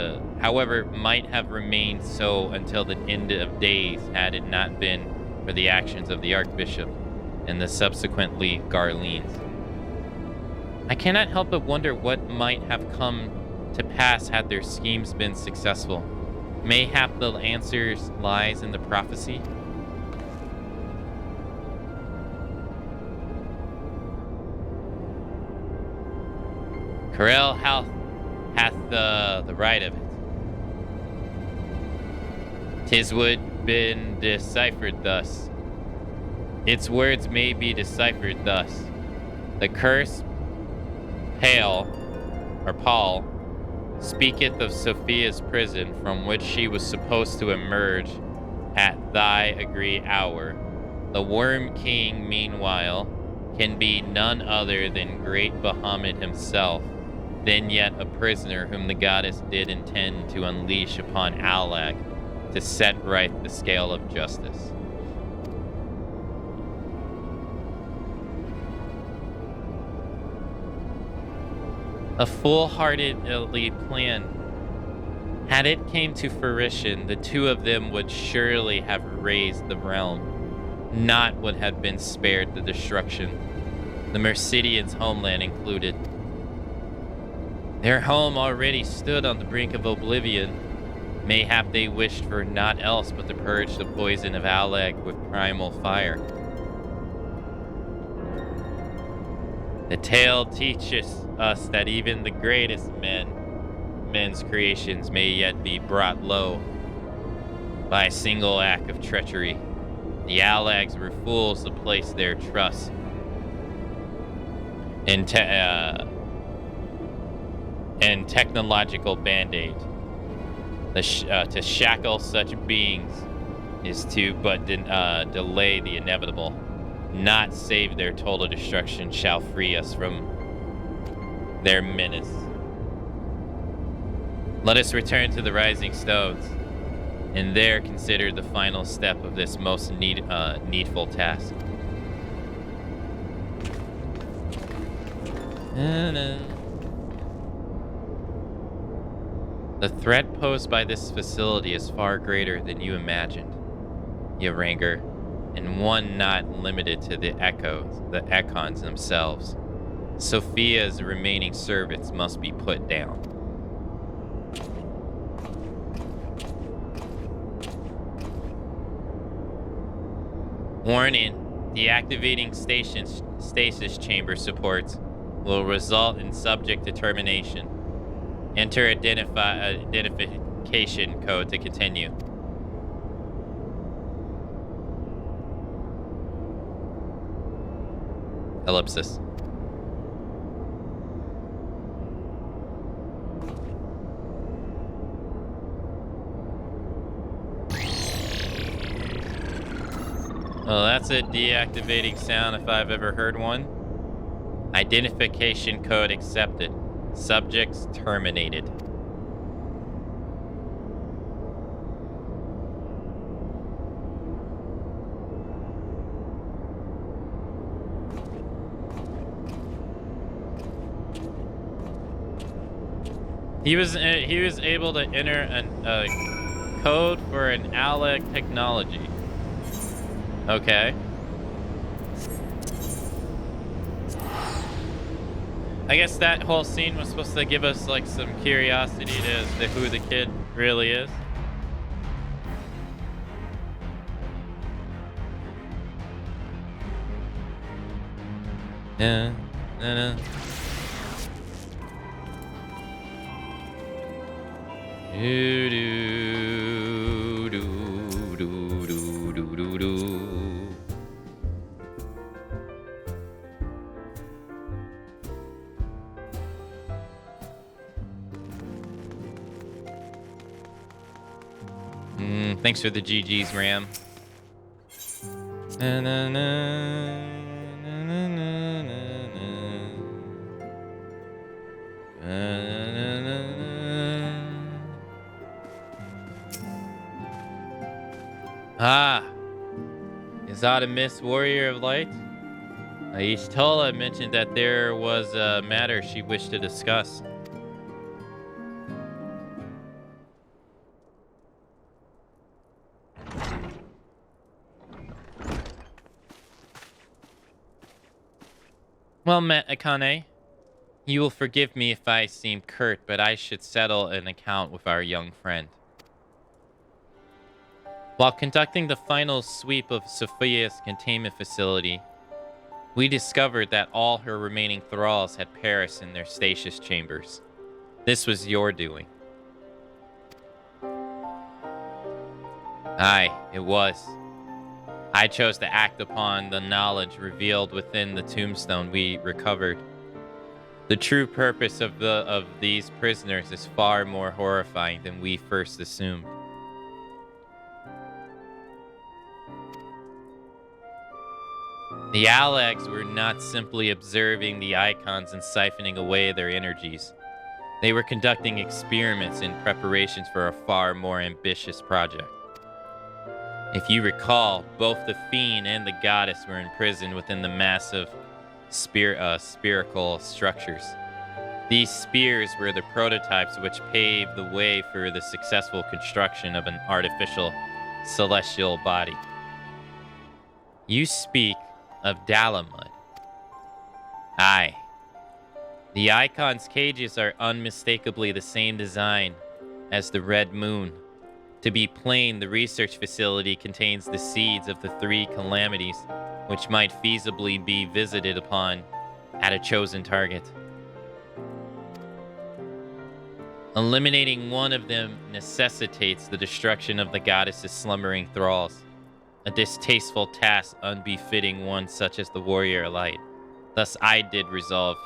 so until the end of days had it not been for the actions of the Archbishop and the subsequently Garleans. I cannot help but wonder what might have come to pass had their schemes been successful. Mayhap the answer lies in the prophecy. Corel hath the right of it. 'Tis would been deciphered thus. Its words may be deciphered thus. The curse, Paul, speaketh of Sophia's prison from which she was supposed to emerge at thy agreed hour. The Worm King, meanwhile, can be none other than great Bahamut himself, then yet a prisoner whom the goddess did intend to unleash upon Alag to set right the scale of justice. A foolhardily planned. Had it came to fruition, the two of them would surely have razed the realm. Not would have been spared the destruction, the Mercidians' homeland included. Their home already stood on the brink of oblivion. Mayhap they wished for naught else but to purge the poison of Alag with primal fire. The tale teaches us that even the greatest men's creations may yet be brought low by a single act of treachery. The Alags were fools to place their trust in technological band-aid. To shackle such beings is to but delay the inevitable. Not save their total destruction shall free us from their menace. Let us return to the Rising Stones, and there consider the final step of this most needful task. The threat posed by this facility is far greater than you imagined, Yaranger, and one not limited to the Econs themselves. Sophia's remaining servants must be put down. Warning, deactivating stasis chamber supports will result in subject determination. Enter identification code to continue. Ellipsis. Well, that's a deactivating sound if I've ever heard one. Identification code accepted. Subjects terminated. He was able to enter a code for an Alag technology. Okay. I guess that whole scene was supposed to give us like some curiosity as to who the kid really is. Yeah. Do do do do do do do do. Thanks for the GG's, Ram. Na, na, na, na, na, na, na, na, na. Ah, is that a Miss Warrior of Light? Ishtola mentioned that there was a matter she wished to discuss. Well met, Akane. You will forgive me if I seem curt, but I should settle an account with our young friend. While conducting the final sweep of Sophia's containment facility, we discovered that all her remaining thralls had perished in their stasis chambers. This was your doing. Aye, it was. I chose to act upon the knowledge revealed within the tombstone we recovered. The true purpose of these prisoners is far more horrifying than we first assumed. The Alags were not simply observing the icons and siphoning away their energies. They were conducting experiments in preparations for a far more ambitious project. If you recall, both the fiend and the goddess were imprisoned within the massive spherical structures. These spheres were the prototypes which paved the way for the successful construction of an artificial celestial body. You speak of Dalamud. Aye. The icon's cages are unmistakably the same design as the Red Moon. To be plain, the research facility contains the seeds of the three calamities which might feasibly be visited upon at a chosen target. Eliminating one of them necessitates the destruction of the goddess's slumbering thralls, a distasteful task unbefitting one such as the Warrior Light. Thus I did resolve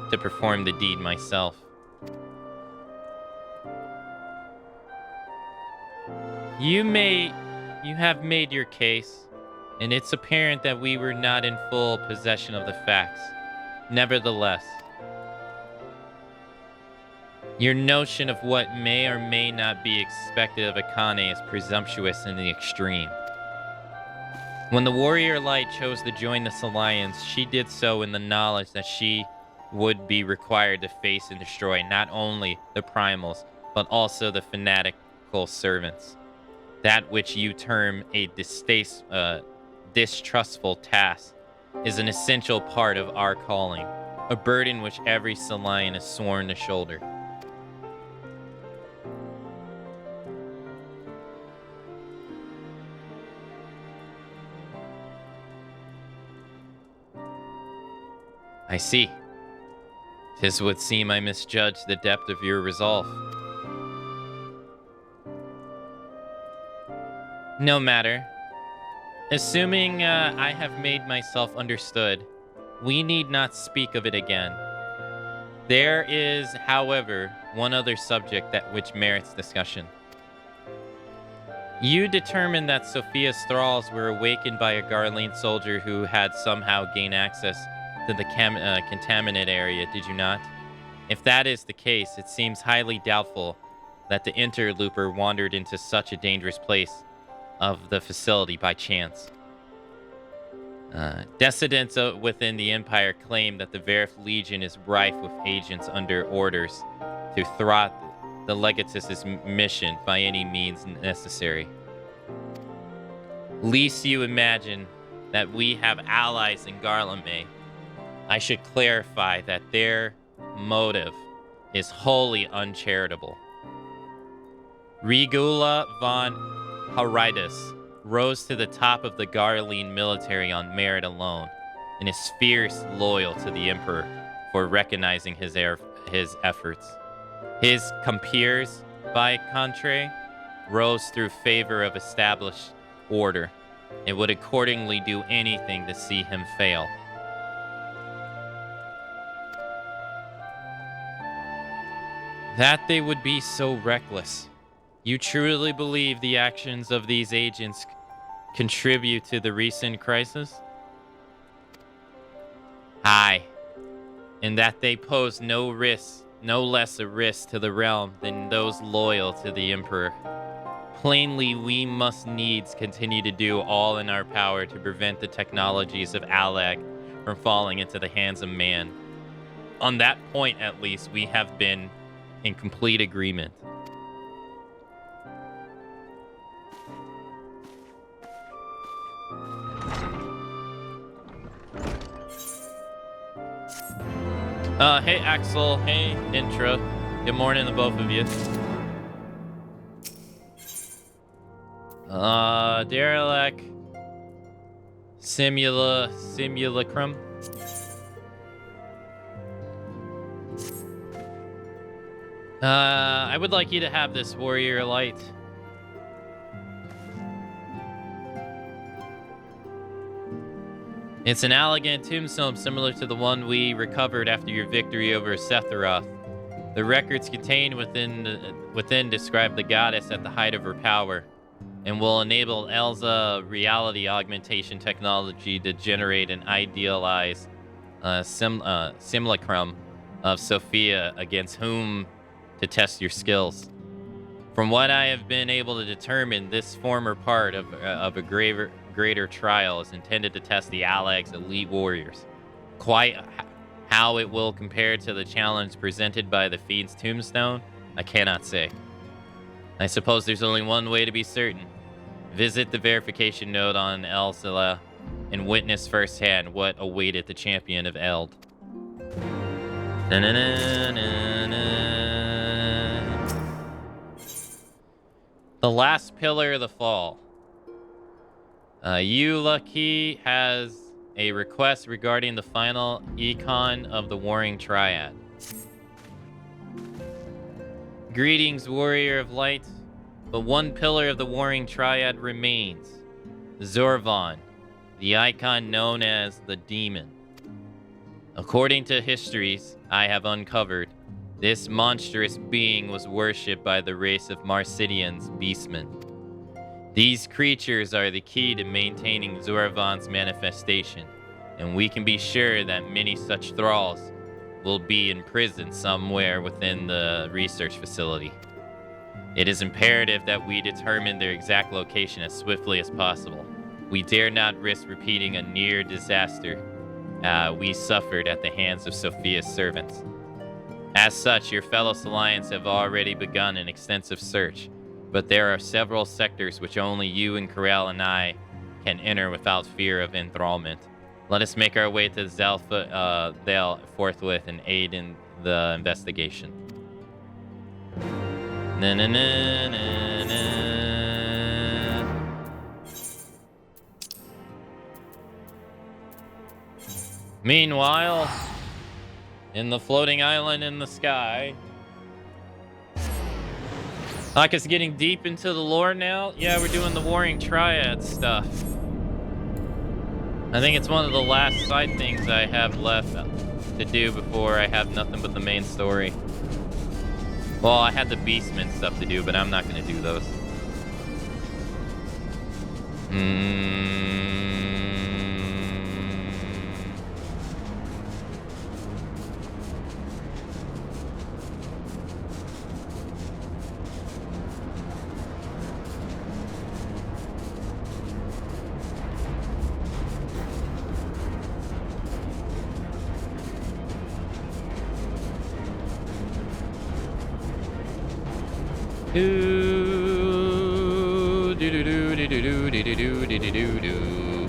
to perform the deed myself. You have made your case, and it's apparent that we were not in full possession of the facts. Nevertheless, your notion of what may or may not be expected of Akane is presumptuous in the extreme. When the Warrior Light chose to join this alliance, she did so in the knowledge that she would be required to face and destroy not only the primals, but also the fanatical servants. That which you term a distrustful task is an essential part of our calling, a burden which every Salian is sworn to shoulder. I see. 'Tis would seem I misjudged the depth of your resolve. No matter. Assuming I have made myself understood, we need not speak of it again. There is, however, one other subject which merits discussion. You determined that Sophia's thralls were awakened by a Garlean soldier who had somehow gained access to the contaminant area, did you not? If that is the case, it seems highly doubtful that the interlooper wandered into such a dangerous place of the facility by chance. Dissidents within the Empire claim that the Verif Legion is rife with agents under orders to thwart the Legatus's mission by any means necessary. Least you imagine that we have allies in Garlemay. I should clarify that their motive is wholly uncharitable. Regula von Haridus rose to the top of the Garlean military on merit alone, and is fierce loyal to the Emperor for recognizing his efforts. His compeers, by contrary, rose through favor of established order, and would accordingly do anything to see him fail. That they would be so reckless. You truly believe the actions of these agents contribute to the recent crisis? Aye, and that they pose no less a risk to the realm than those loyal to the Emperor. Plainly, we must needs continue to do all in our power to prevent the technologies of Alag from falling into the hands of man. On that point, at least, we have been in complete agreement. Hey Axel, hey Intra. Good morning to both of you. Derelict. Simulacrum. I would like you to have this warrior light. It's an elegant tombstone similar to the one we recovered after your victory over Sephiroth. The records contained within describe the goddess at the height of her power, and will enable Elza reality augmentation technology to generate an idealized simulacrum of Sophia against whom to test your skills. From what I have been able to determine, this former part of a greater trial is intended to test the Alag's elite warriors. Quite how it will compare to the challenge presented by the Fiend's tombstone, I cannot say. I suppose there's only one way to be certain. Visit the verification node on Elzala and witness firsthand what awaited the champion of Eld. The last pillar of the fall. Lucky has a request regarding the final econ of the Warring Triad. Greetings, Warrior of Light. But one pillar of the Warring Triad remains. Zorvan, the icon known as the Demon. According to histories I have uncovered, this monstrous being was worshipped by the race of Marsidians beastmen. These creatures are the key to maintaining Zorvan's manifestation, and we can be sure that many such thralls will be imprisoned somewhere within the research facility. It is imperative that we determine their exact location as swiftly as possible. We dare not risk repeating a near disaster we suffered at the hands of Sophia's servants. As such, your fellow Salians have already begun an extensive search, but there are several sectors which only you and Corel and I can enter without fear of enthrallment. Let us make our way to Thale forthwith and aid in the investigation. Na na na na na. Meanwhile, in the floating island in the sky. Like us getting deep into the lore now? Yeah, we're doing the Warring Triad stuff. I think it's one of the last side things I have left to do before I have nothing but the main story. Well, I had the Beastman stuff to do, but I'm not going to do those.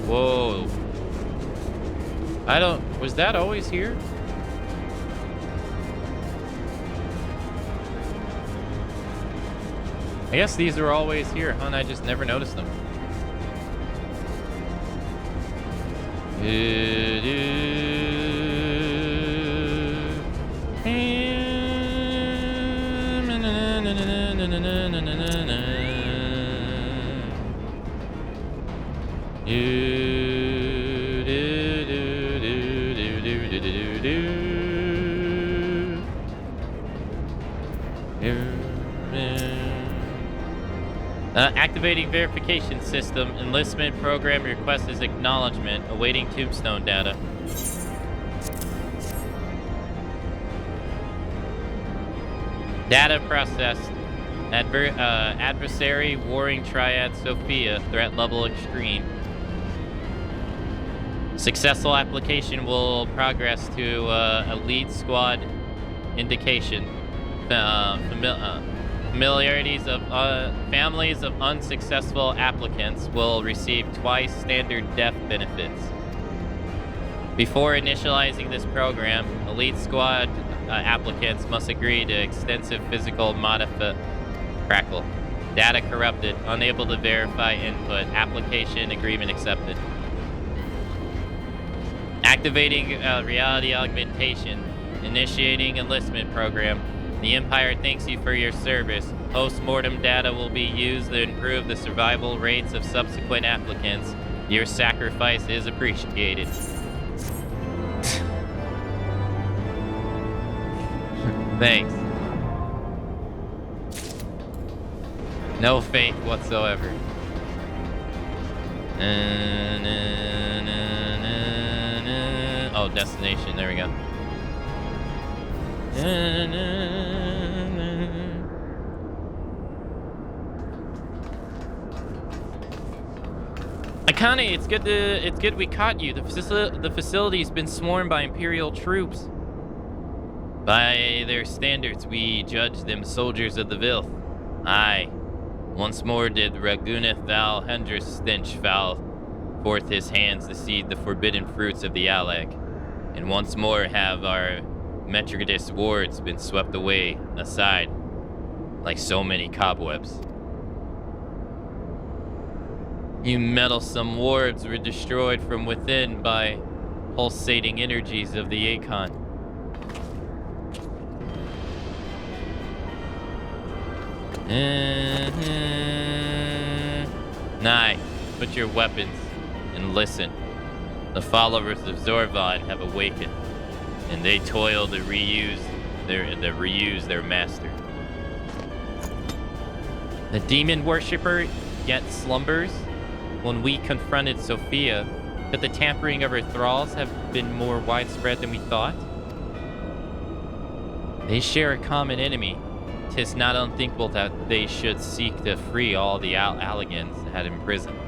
Whoa. Was that always here? I guess these are always here, huh? And I just never noticed them. Activating verification system. Enlistment program request is acknowledgement. Awaiting tombstone data. Data processed. Adversary warring triad Sophia. Threat level extreme. Successful application will progress to elite squad indication. Familiarities of families of unsuccessful applicants will receive twice standard death benefits. Before initializing this program, elite squad applicants must agree to extensive physical crackle. Data corrupted. Unable to verify input. Application agreement accepted. Activating reality augmentation. Initiating enlistment program. The Empire thanks you for your service. Post-mortem data will be used to improve the survival rates of subsequent applicants. Your sacrifice is appreciated. Thanks. No faith whatsoever. Oh, destination. There we go. Akane, it's good we caught you. The facility's been swarmed by Imperial troops. By their standards, we judge them soldiers of the Vilth. Aye. Once more did Raguneth Val Hendris stench foul forth his hands to seed the forbidden fruits of the Alag. And once more have our Metricatus wards been swept away, aside, like so many cobwebs. You meddlesome wards were destroyed from within by pulsating energies of the Akon. Nye, put your weapons and listen. The followers of Zorvan have awakened, and they toil to reuse their master. The demon worshipper yet slumbers. When we confronted Sophia, could the tampering of her thralls have been more widespread than we thought? They share a common enemy. 'Tis not unthinkable that they should seek to free all the Alligans had imprisoned.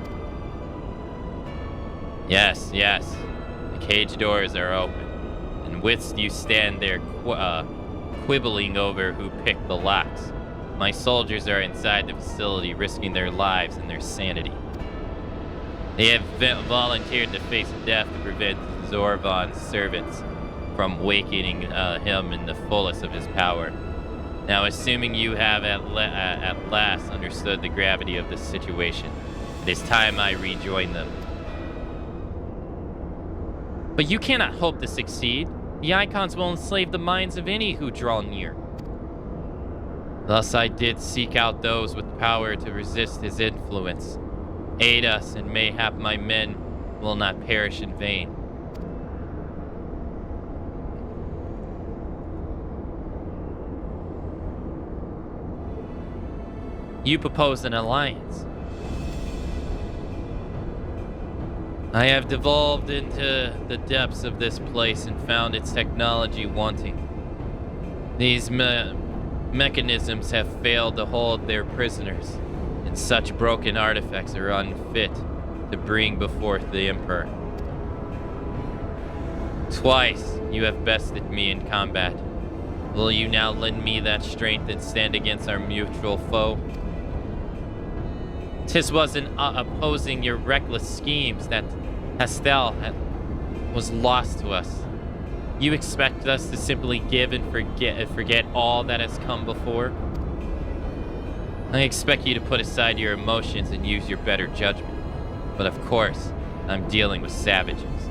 Yes, the cage doors are open, and whilst you stand there quibbling over who picked the locks, my soldiers are inside the facility risking their lives and their sanity. They have volunteered to face death to prevent Zorvan's servants from awakening him in the fullest of his power. Now, assuming you have at last understood the gravity of this situation, it is time I rejoin them. But you cannot hope to succeed. The Icons will enslave the minds of any who draw near. Thus I did seek out those with power to resist his influence. Aid us, and mayhap my men will not perish in vain. You propose an alliance. I have delved into the depths of this place and found its technology wanting. These mechanisms have failed to hold their prisoners, and such broken artifacts are unfit to bring before the Emperor. Twice you have bested me in combat. Will you now lend me that strength and stand against our mutual foe? 'Tis wasn't opposing your reckless schemes that Hastel was lost to us. You expect us to simply give and forget all that has come before? I expect you to put aside your emotions and use your better judgment. But of course, I'm dealing with savages.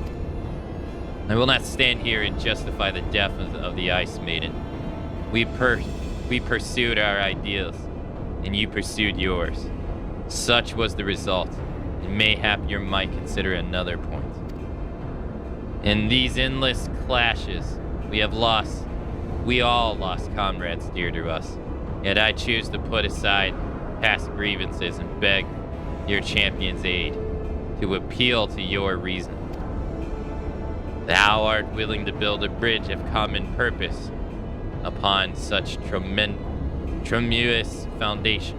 I will not stand here and justify the death of the Ice Maiden. We pursued our ideals, and you pursued yours. Such was the result, and mayhap you might consider another point. In these endless clashes, we all lost comrades dear to us. Yet I choose to put aside past grievances and beg your champion's aid to appeal to your reason. Thou art willing to build a bridge of common purpose upon such tremulous foundations.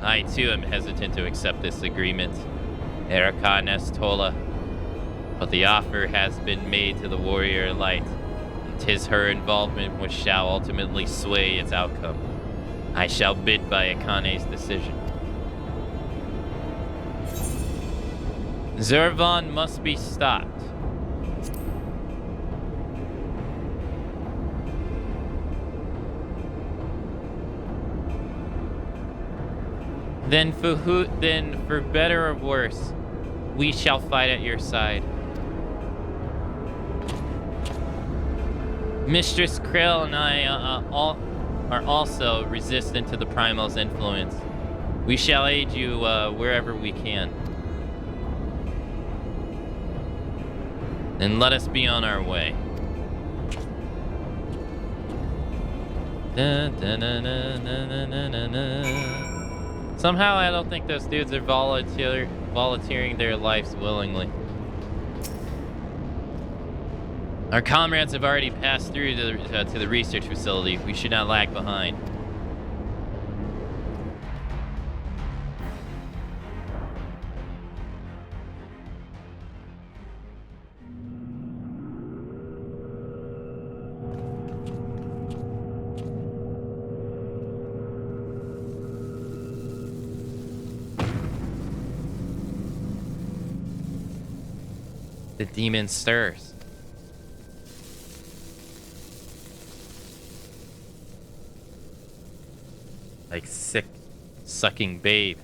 I too am hesitant to accept this agreement, Erika Nestola, but the offer has been made to the warrior light, and 'tis her involvement which shall ultimately sway its outcome. I shall bid by Akane's decision. Zervan must be stopped. Then for better or worse, we shall fight at your side. Mistress Krill and I are also resistant to the Primal's influence. We shall aid you wherever we can. Then let us be on our way. Somehow I don't think those dudes are volunteering their lives willingly. Our comrades have already passed through to the research facility. We should not lag behind. The demon stirs. Like sick, sucking babe.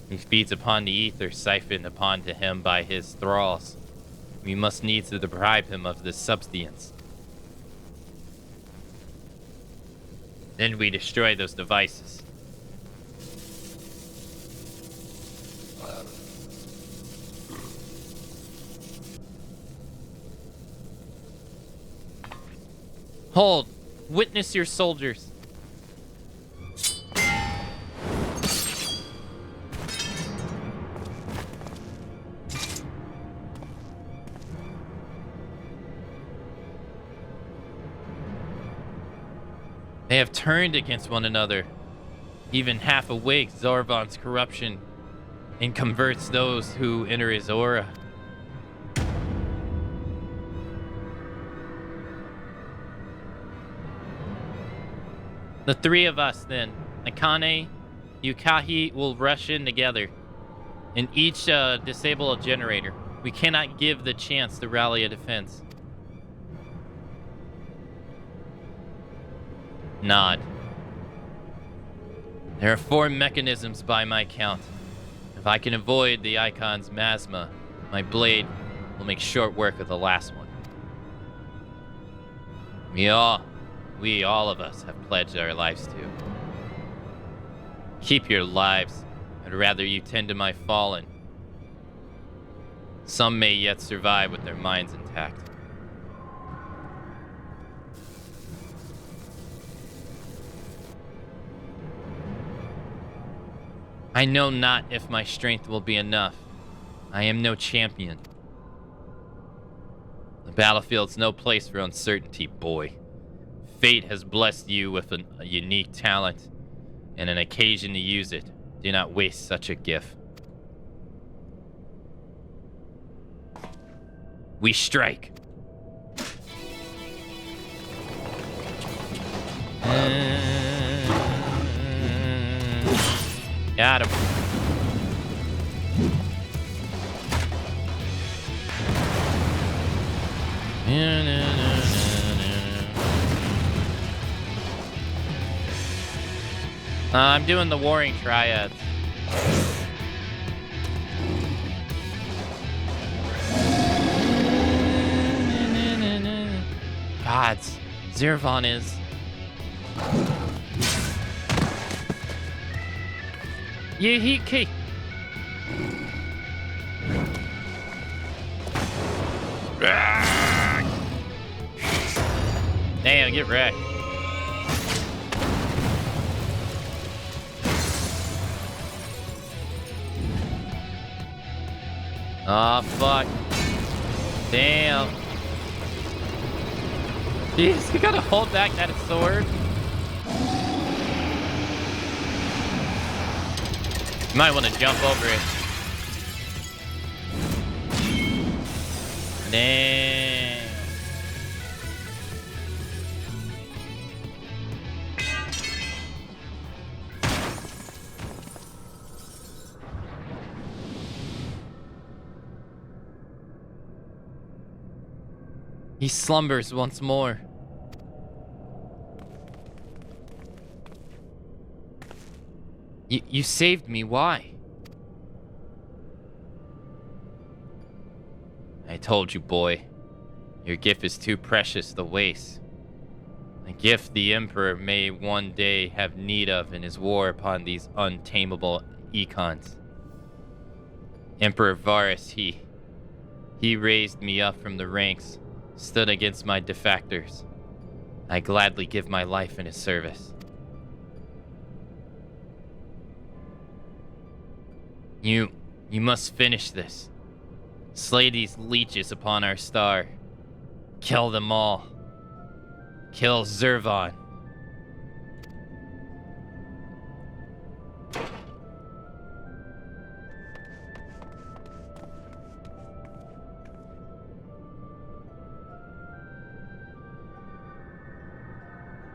He feeds upon the ether siphoned upon to him by his thralls. We must needs to deprive him of this substance. Then we destroy those devices. Hold! Witness your soldiers! They have turned against one another. Even half awake, Zorvan's corruption and converts those who enter his aura. The three of us, then, Akane, Yukahi, will rush in together and each disable a generator. We cannot give the chance to rally a defense. Nod. There are 4 mechanisms by my count. If I can avoid the icon's masma, my blade will make short work of the last one. We all of us have pledged our lives to. Keep your lives. I'd rather you tend to my fallen. Some may yet survive with their minds intact. I know not if my strength will be enough. I am no champion. The battlefield's no place for uncertainty, boy. Fate has blessed you with a unique talent and an occasion to use it. Do not waste such a gift. We strike. Got him. I'm doing the warring triads. Gods, Zervan is. Yehiki. Damn, get wrecked. Oh, fuck. Damn. Jeez, you gotta hold back that sword. You might want to jump over it. Damn. He slumbers once more. You saved me, why? I told you, boy. Your gift is too precious to waste. A gift the Emperor may one day have need of in his war upon these untamable econs. Emperor Varus, he raised me up from the ranks, stood against my defectors. I gladly give my life in his service. You must finish this. Slay these leeches upon our star. Kill them all. Kill Zervan.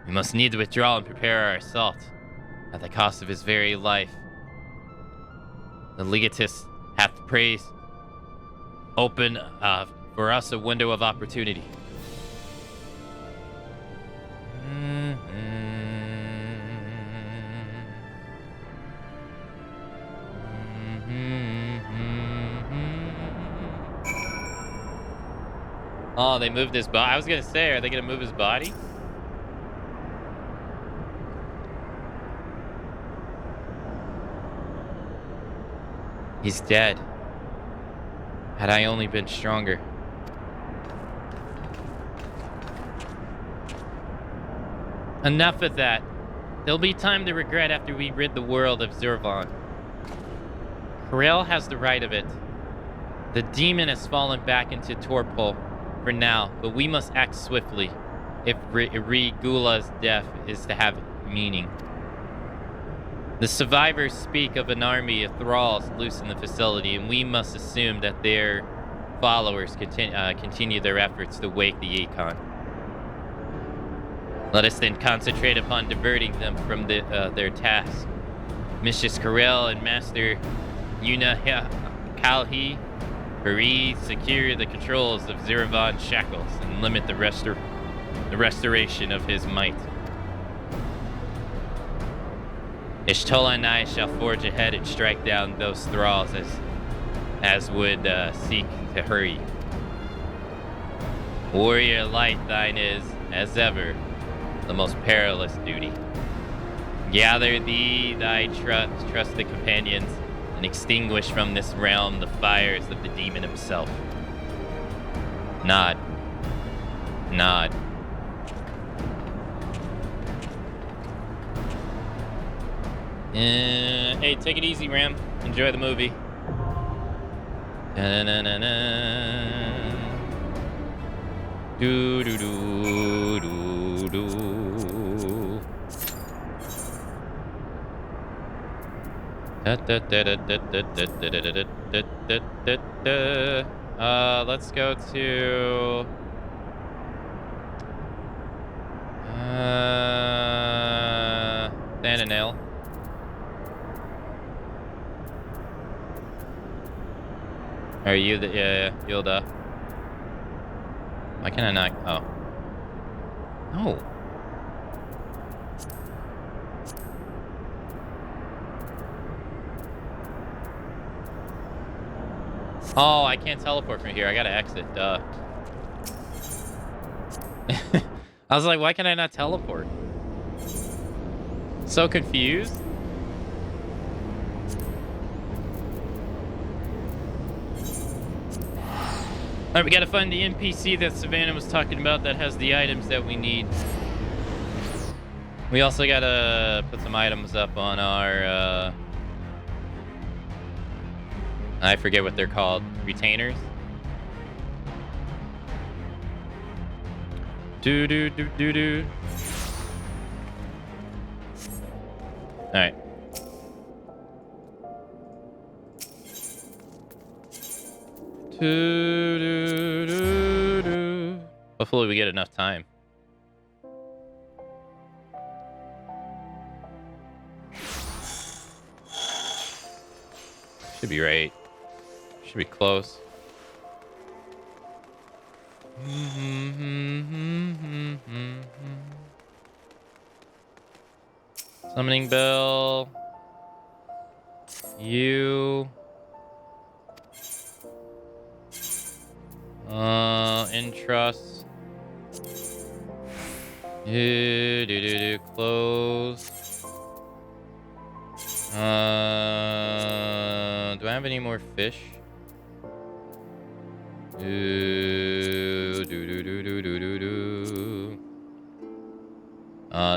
We must need to withdraw and prepare our assault, at the cost of his very life. The Legatus hath praised. Open for us a window of opportunity. Oh, they moved his body. I was gonna say, are they gonna move his body? He's dead. Had I only been stronger. Enough of that. There'll be time to regret after we rid the world of Zervan. Corel has the right of it. The demon has fallen back into torpor for now, but we must act swiftly if Regula's death is to have meaning. The survivors speak of an army of thralls loose in the facility, and we must assume that their followers continue their efforts to wake the Econ. Let us then concentrate upon diverting them from their task. Mistress Corel and Master Yuna Kalhi Paris secure the controls of Zervan's shackles and limit the restoration of his might. Ishtola and I shall forge ahead and strike down those thralls as would seek to hurry. Warrior light thine is, as ever, the most perilous duty. Gather thee thy trusted companions and extinguish from this realm the fires of the demon himself. Nod. Nod. Hey, take it easy, Ram. Enjoy the movie. Da-na-na-na-na. Do-do-do-do-do. Let's go to Thananel. Are you the you'll the why can I not no. Oh, I can't teleport from here. I gotta exit. Duh. I was like, why can I not teleport? So confused. Alright, we gotta find the NPC that Savannah was talking about that has the items that we need. We also gotta put some items up on our I forget what they're called. Retainers? Do do do do do. Alright. Do do do do. Hopefully we get enough time. Should be right. Should be close. Summoning bell. You. Entrust. Do. Close. Do I have any more fish? Do.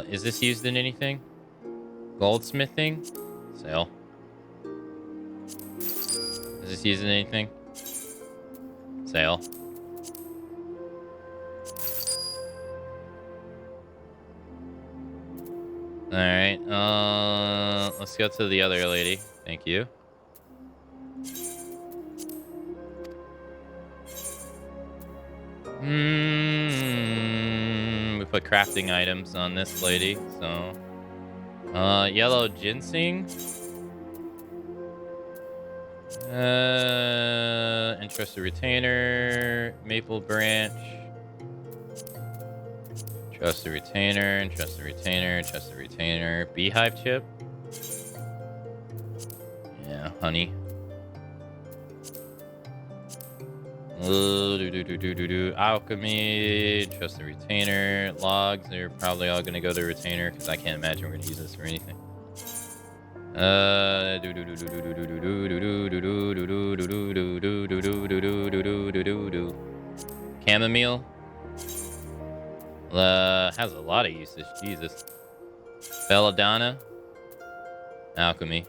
Is this used in anything? Goldsmithing? Sale. Is this used in anything? Sale. Alright, let's go to the other lady. Thank you. We put crafting items on this lady, so... yellow ginseng. Entrusted retainer. Maple branch. Trusted retainer, entrusted retainer, trusted retainer. Beehive chip. Yeah, honey. Alchemy, trusted retainer. Logs, they're probably all gonna go to retainer because I can't imagine we're gonna use this for anything. Chamomile. Has a lot of usage. Jesus. Belladonna. Alchemy.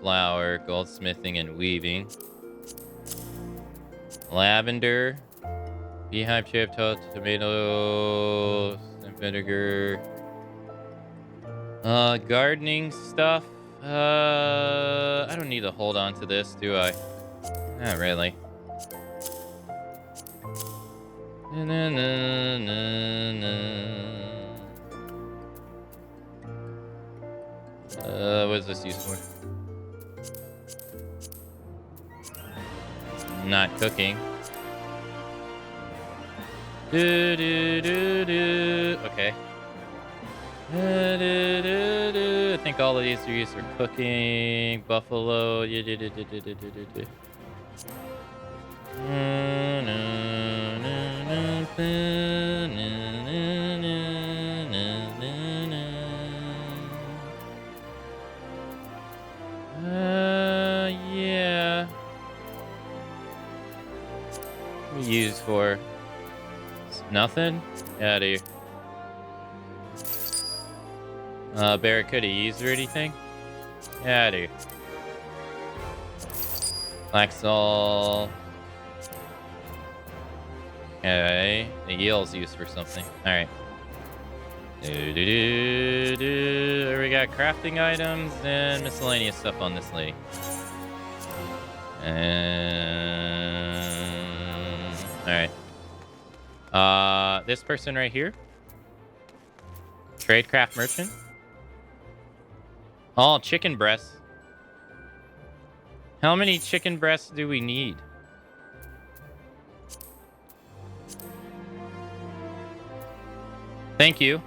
Flour, goldsmithing, and weaving. Lavender. Beehive chip, tomato, vinegar. Gardening stuff. I don't need to hold on to this, do I? Not really. What is this used for? Not cooking. Okay. I think all of these are used for cooking. Buffalo. Yeah. What used for? Nothing? Get out of here. Barracuda used or anything? Get out of here. Laxol. Okay. The eel's used for something. Alright. We got crafting items and miscellaneous stuff on this lady. Alright. This person right here. Tradecraft merchant. Oh, chicken breasts. How many chicken breasts do we need? Thank you.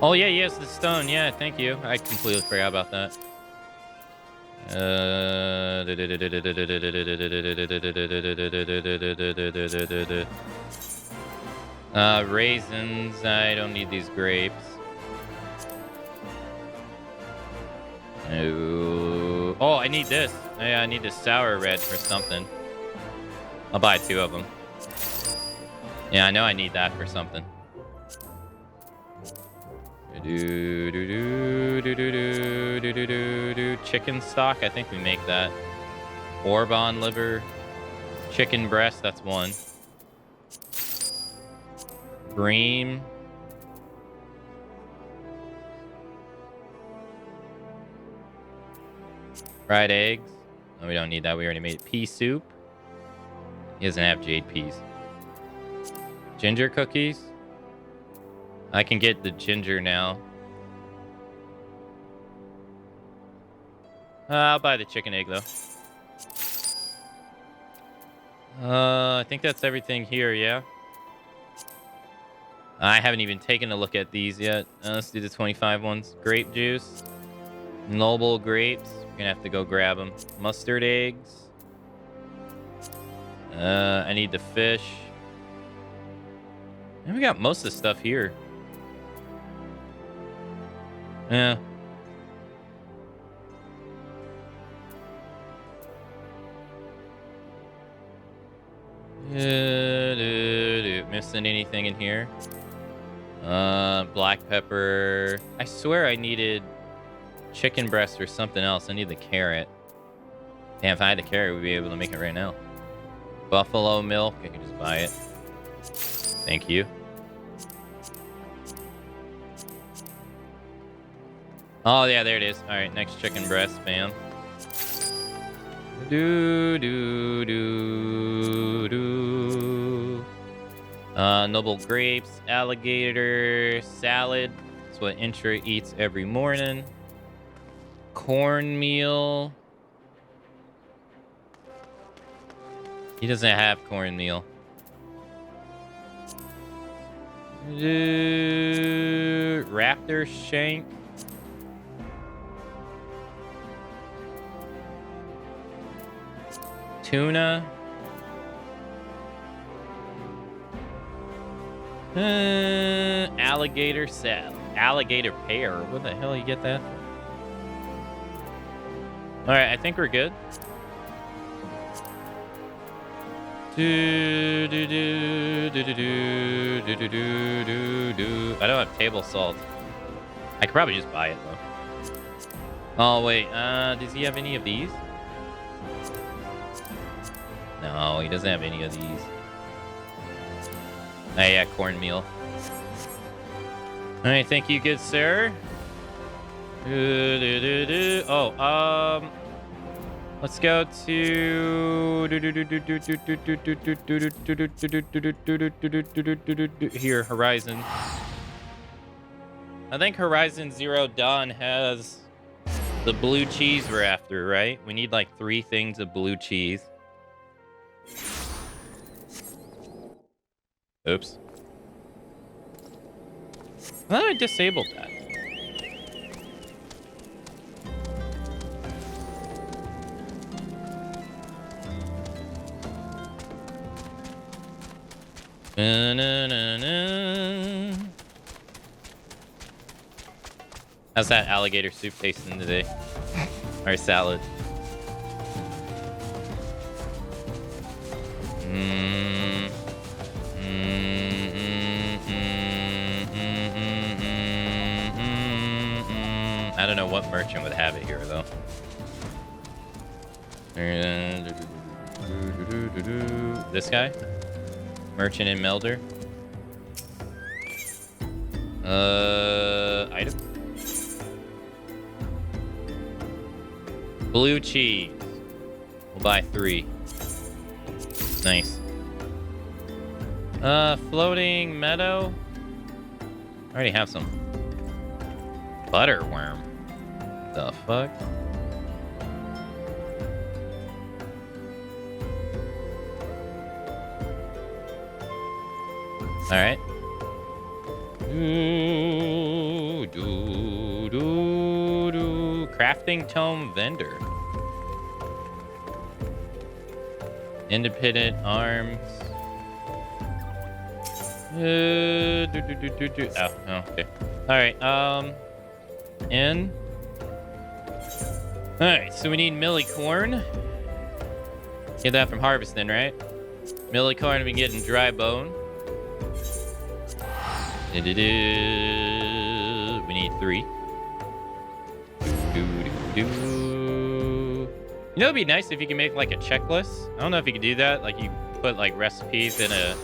Oh, yeah, yes, the stone. Yeah, thank you. I completely forgot about that. Raisins. I don't need these grapes. No. Oh, I need this. Yeah, I need the sour red for something. I'll buy 2 of them. Yeah, I know I need that for something. Chicken stock. I think we make that. Orbon liver. Chicken breast. That's one. Bream. Fried eggs. No, we don't need that. We already made pea soup. He doesn't have jade peas. Ginger cookies. I can get the ginger now. I'll buy the chicken egg, though. I think that's everything here, yeah? I haven't even taken a look at these yet. Let's do the 25 ones. Grape juice. Noble grapes. We're gonna have to go grab them. Mustard eggs. I need the fish. And we got most of the stuff here. Yeah. Missing anything in here? Black pepper. I swear I needed chicken breast or something else. I need the carrot. Damn, if I had the carrot, we'd be able to make it right now. Buffalo milk. I can just buy it. Thank you. Oh, yeah, there it is. All right, next chicken breast, bam. Noble grapes, alligator, salad. That's what Intra eats every morning. Cornmeal. He doesn't have cornmeal. Raptor shank. Tuna. Alligator salad. Alligator pear. Where the hell you get that from? Alright, I think we're good. I don't have table salt. I could probably just buy it though. Oh wait, does he have any of these? No, he doesn't have any of these. Oh yeah, cornmeal. Alright, thank you, good sir. Oh, let's go to here, Horizon. I think Horizon Zero Dawn has the blue cheese we're after, right? We need like 3 things of blue cheese. Oops. I thought I disabled that. How's that alligator soup tasting today? Or salad? I don't know what merchant would have it here, though. This guy? Merchant and Melder. Item. Blue cheese. We'll buy 3. Nice. Floating meadow. I already have some. Butterworm. The fuck? All right. Crafting tome vendor. Independent arms. Oh, okay. All right. In. All right. So we need millicorn. Get that from harvesting, right? Millicorn. We getting dry bone. We need 3. You know, it'd be nice if you can make like a checklist. I don't know if you could do that. Like you put like recipes in a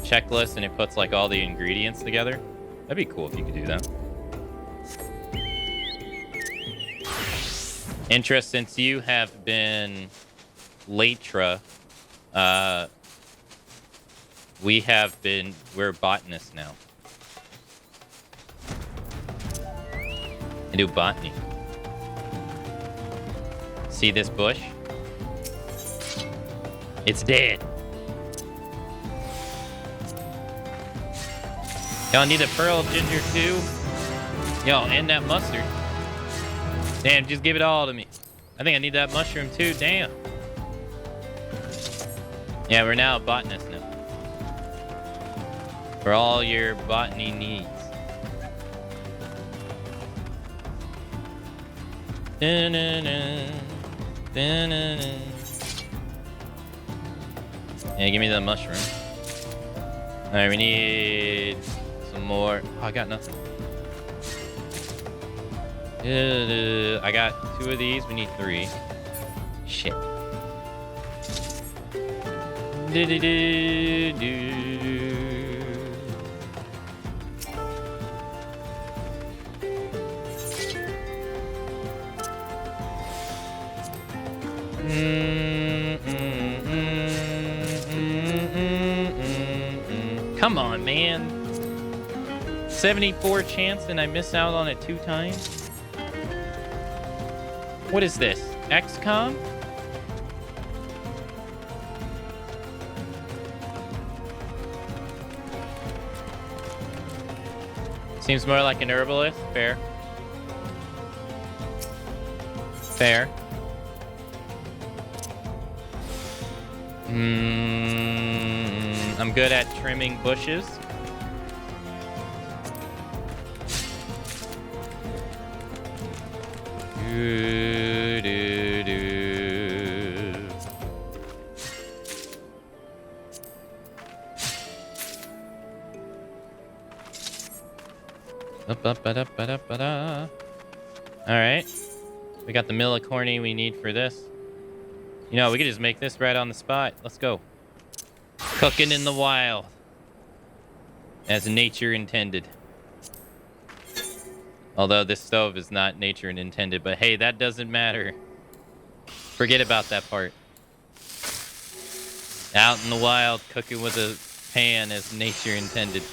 checklist and it puts like all the ingredients together. That'd be cool if you could do that. Interest, since you have been Latra, we're botanists now. I do botany. See this bush? It's dead. Y'all need a pearl ginger too? Yo, and that mustard. Damn, just give it all to me. I think I need that mushroom too, damn. Yeah, we're now a botanist now. For all your botany needs. Da-na-na, da-na-na. Yeah, give me the mushroom. Alright, we need some more. Oh, I got nothing. I got 2 of these. We need 3. Shit. Come on, man. 74 chance and I miss out on it 2 times? What is this? XCOM? Seems more like an herbalist. Fair. Fair. I'm good at trimming bushes. Alright. We got the millicorny we need for this. You know, we could just make this right on the spot. Let's go. Cooking in the wild. As nature intended. Although this stove is not nature intended, but hey, that doesn't matter. Forget about that part. Out in the wild, cooking with a pan as nature intended.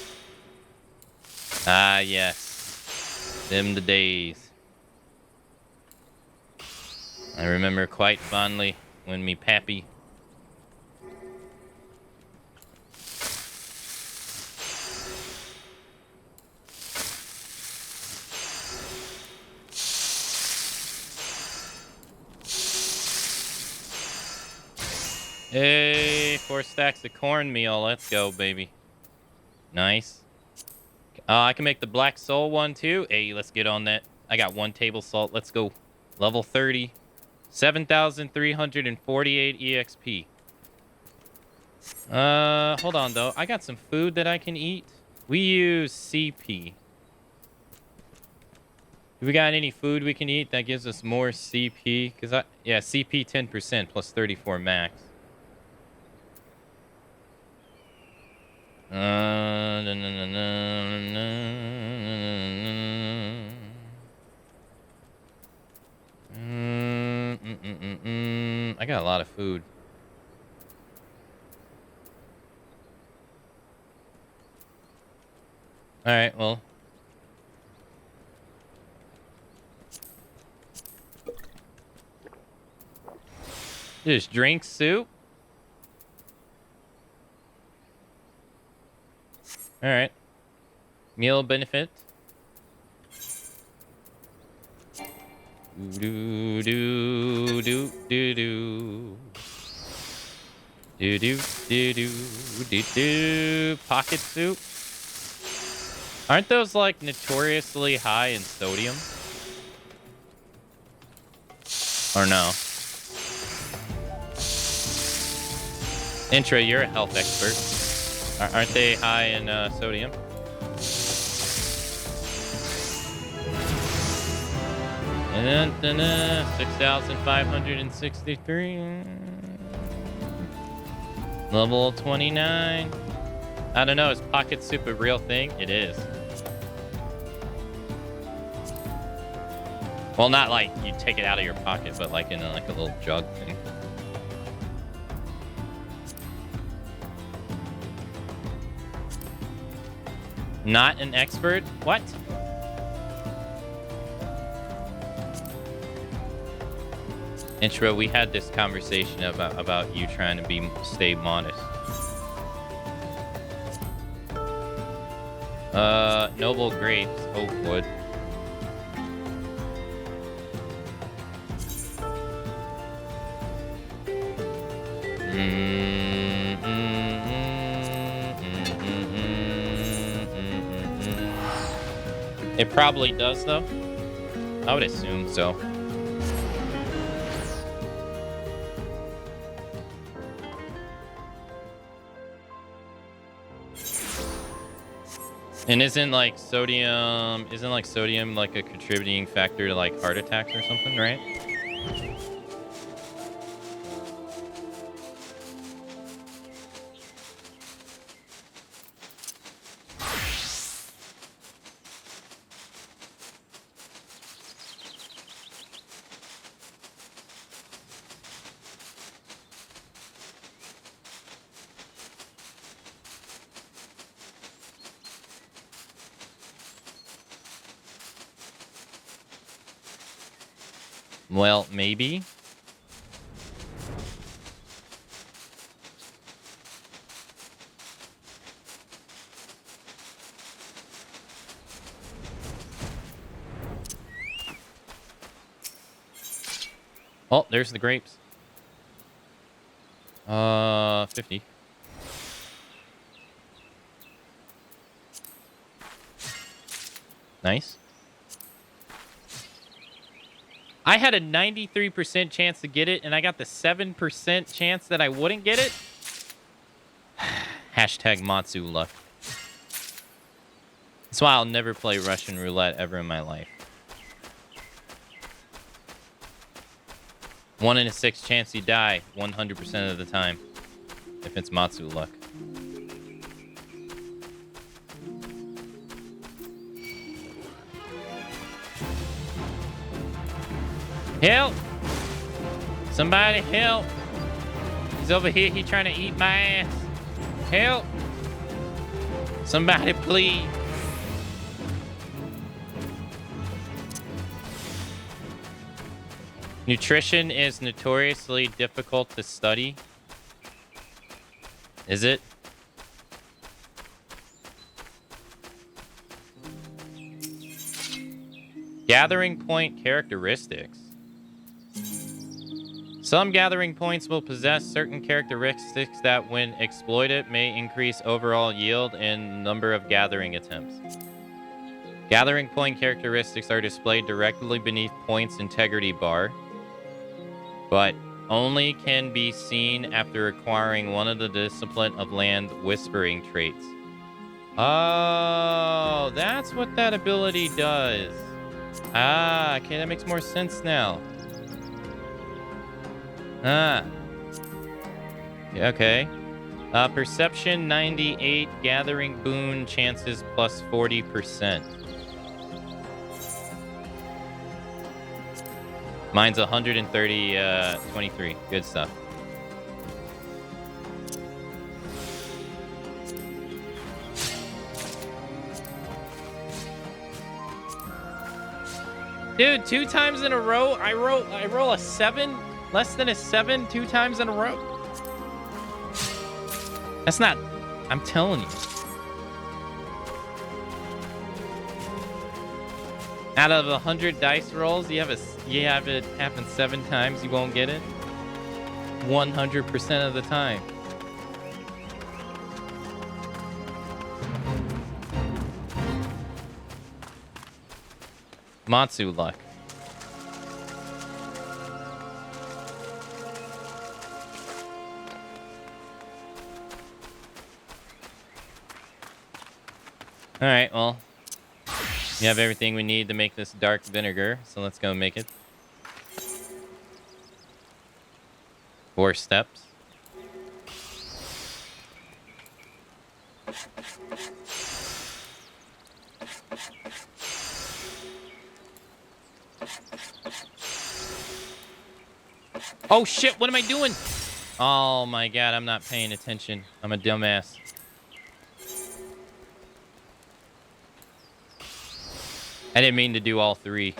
Ah, yes. Them the days. I remember quite fondly when me pappy Hey, 4 stacks of cornmeal. Let's go, baby. Nice. I can make the black soul one too. Hey, let's get on that. I got 1 table salt. Let's go. Level 30. 7,348 EXP. Hold on though. I got some food that I can eat. We use CP. Do we got any food we can eat that gives us more CP? Yeah, CP 10% plus 34 max. I got a lot of food. All right, well. Just drink soup. All right. Meal benefit. Do do do do do. Do do do do do do. Pocket soup. Aren't those like notoriously high in sodium? Or no? Intra, you're a health expert. Aren't they high in sodium? 6,563. Level 29. I don't know, is pocket soup a real thing? It is. Well, not like you take it out of your pocket, but like in a little jug thing. Not an expert? What? Intro, we had this conversation about you trying to stay modest. Noble grapes, oakwood. It probably does, though. I would assume so. And isn't sodium like a contributing factor to like heart attacks or something, right? Well, maybe. Oh, there's the grapes. 50. Nice. I had a 93% chance to get it, and I got the 7% chance that I wouldn't get it. Hashtag Matsu luck. That's why I'll never play Russian roulette ever in my life. 1 in a 6 chance you die 100% of the time. If it's Matsu luck. Help! Somebody help! He's over here, he's trying to eat my ass. Help! Somebody please. Nutrition is notoriously difficult to study. Is it? Gathering point characteristics. Some gathering points will possess certain characteristics that, when exploited, may increase overall yield and number of gathering attempts. Gathering point characteristics are displayed directly beneath points integrity bar, but only can be seen after acquiring one of the Discipline of Land whispering traits. Oh, that's what that ability does. Ah, okay, that makes more sense now. Ah. Okay. Perception 98, gathering boon chances plus 40%. Mine's 130, 23. Good stuff. Dude, 2 times in a row, I roll a 7, less than a 7, 2 times in a row. That's not, I'm telling you. Out of 100 dice rolls, you have it happen 7 times, you won't get it. 100% of the time. Matsu luck. All right, well, We have everything we need to make this dark vinegar, so let's go make it. 4 steps. Oh shit, what am I doing? Oh my god, I'm not paying attention. I'm a dumbass. I didn't mean to do all 3.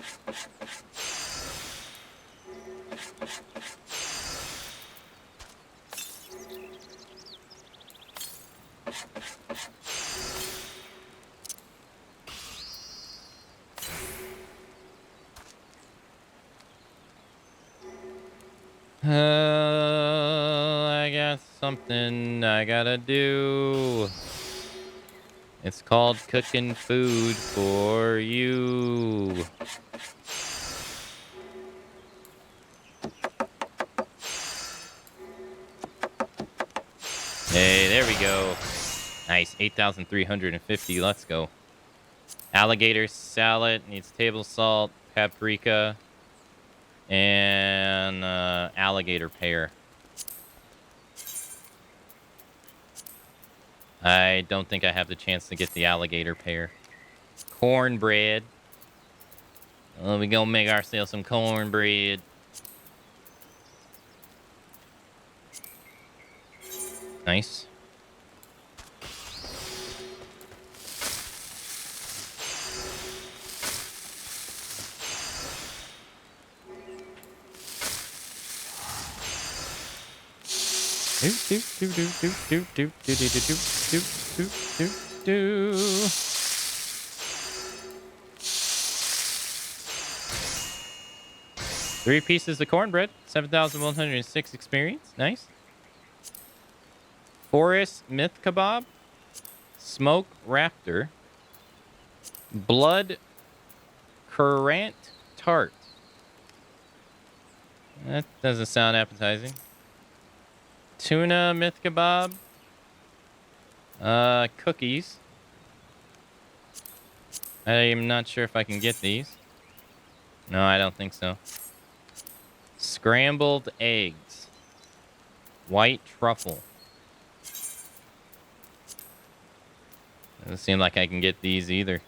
I got something I gotta do. It's called cooking food for you. Hey, there we go. Nice, 8,350. Let's go. Alligator salad needs table salt, paprika, and alligator pear. I don't think I have the chance to get the alligator pear. Cornbread. Well, we gonna make ourselves some cornbread. Nice. Do do do do do do do do do do do do do. 3 pieces of cornbread, 7,106 experience. Nice. Forest myth kebab, smoke raptor, blood currant tart. That doesn't sound appetizing. Tuna myth kebab. Cookies. I am not sure if I can get these. No, I don't think so. Scrambled eggs. White truffle. Doesn't seem like I can get these either.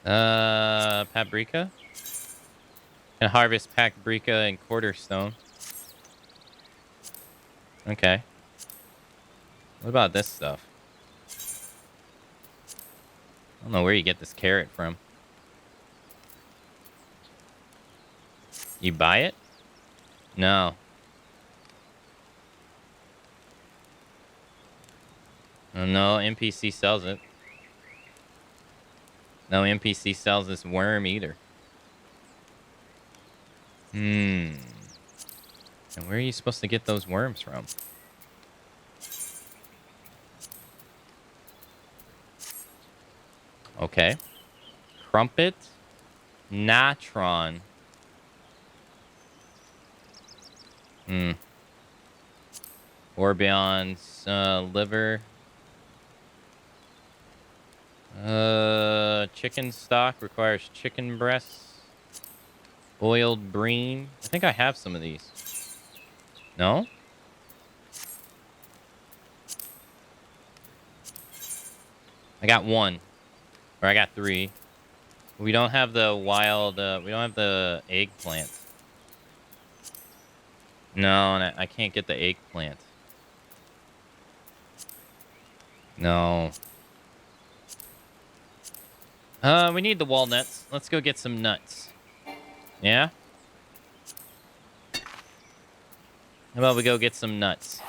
Paprika. And harvest paprika and quarterstone. Okay. What about this stuff? I don't know where you get this carrot from. You buy it? No. Oh, no, NPC sells it. No NPC sells this worm either. And where are you supposed to get those worms from? Okay. Crumpet. Natron. Orbion's liver. Chicken stock requires chicken breasts. Boiled breen. I think I have some of these. No? I got 1. Or I got 3. We don't have the wild, we don't have the eggplant. No, and I can't get the eggplant. No. We need the walnuts. Let's go get some nuts. Yeah? How about we go get some nuts?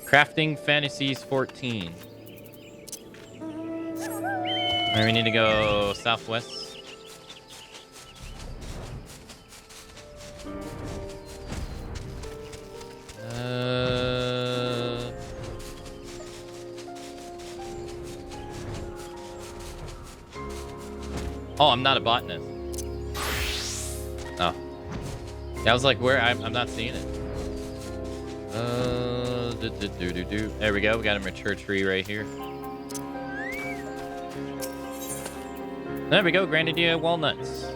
Crafting Fantasies 14. Alright, we need to go southwest. Oh, I'm not a botanist. Oh. Yeah, I was like, where? I'm not seeing it. There we go. We got a mature tree right here. There we go. Granadier walnuts.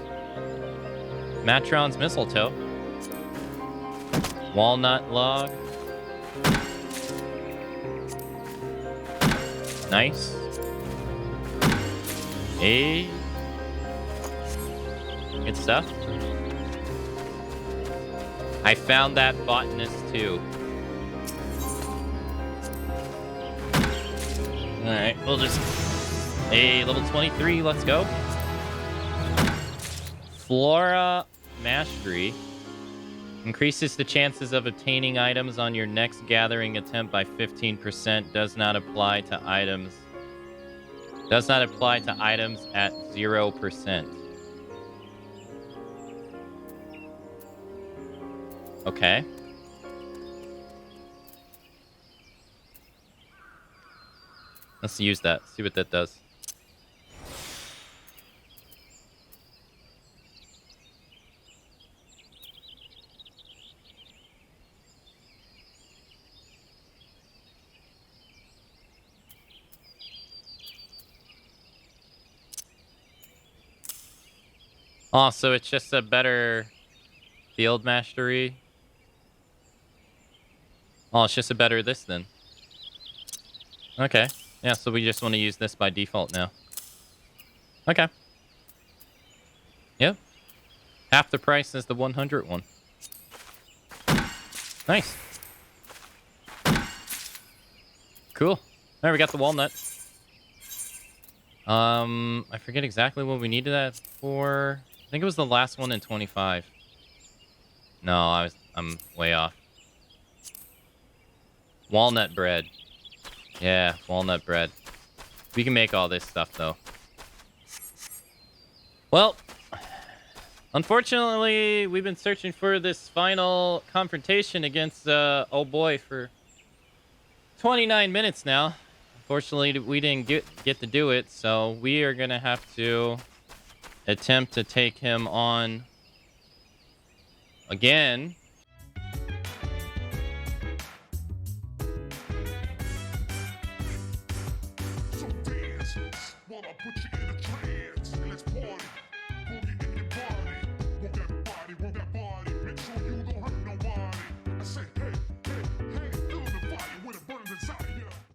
Matron's mistletoe. Walnut log. Nice. Hey. Good stuff. I found that botanist too. Alright, we'll just... Hey, level 23, let's go. Flora Mastery. Increases the chances of obtaining items on your next gathering attempt by 15%. Does not apply to items. Does not apply to items at 0%. Okay. Let's use that. See what that does. Oh, so it's just a better field mastery. Oh, it's just a better this then. Okay. Yeah, so we just want to use this by default now. Okay. Yep. Half the price as the 100 one. Nice. Cool. There, we got the walnut. I forget exactly what we needed that for. I think it was the last one in 25. No, I'm way off. Walnut bread. Yeah, walnut bread. We can make all this stuff, though. Well, unfortunately, we've been searching for this final confrontation against oh boy for 29 minutes now. Unfortunately, we didn't get to do it, so we are going to have to attempt to take him on again. So dance, while I put you in a trance.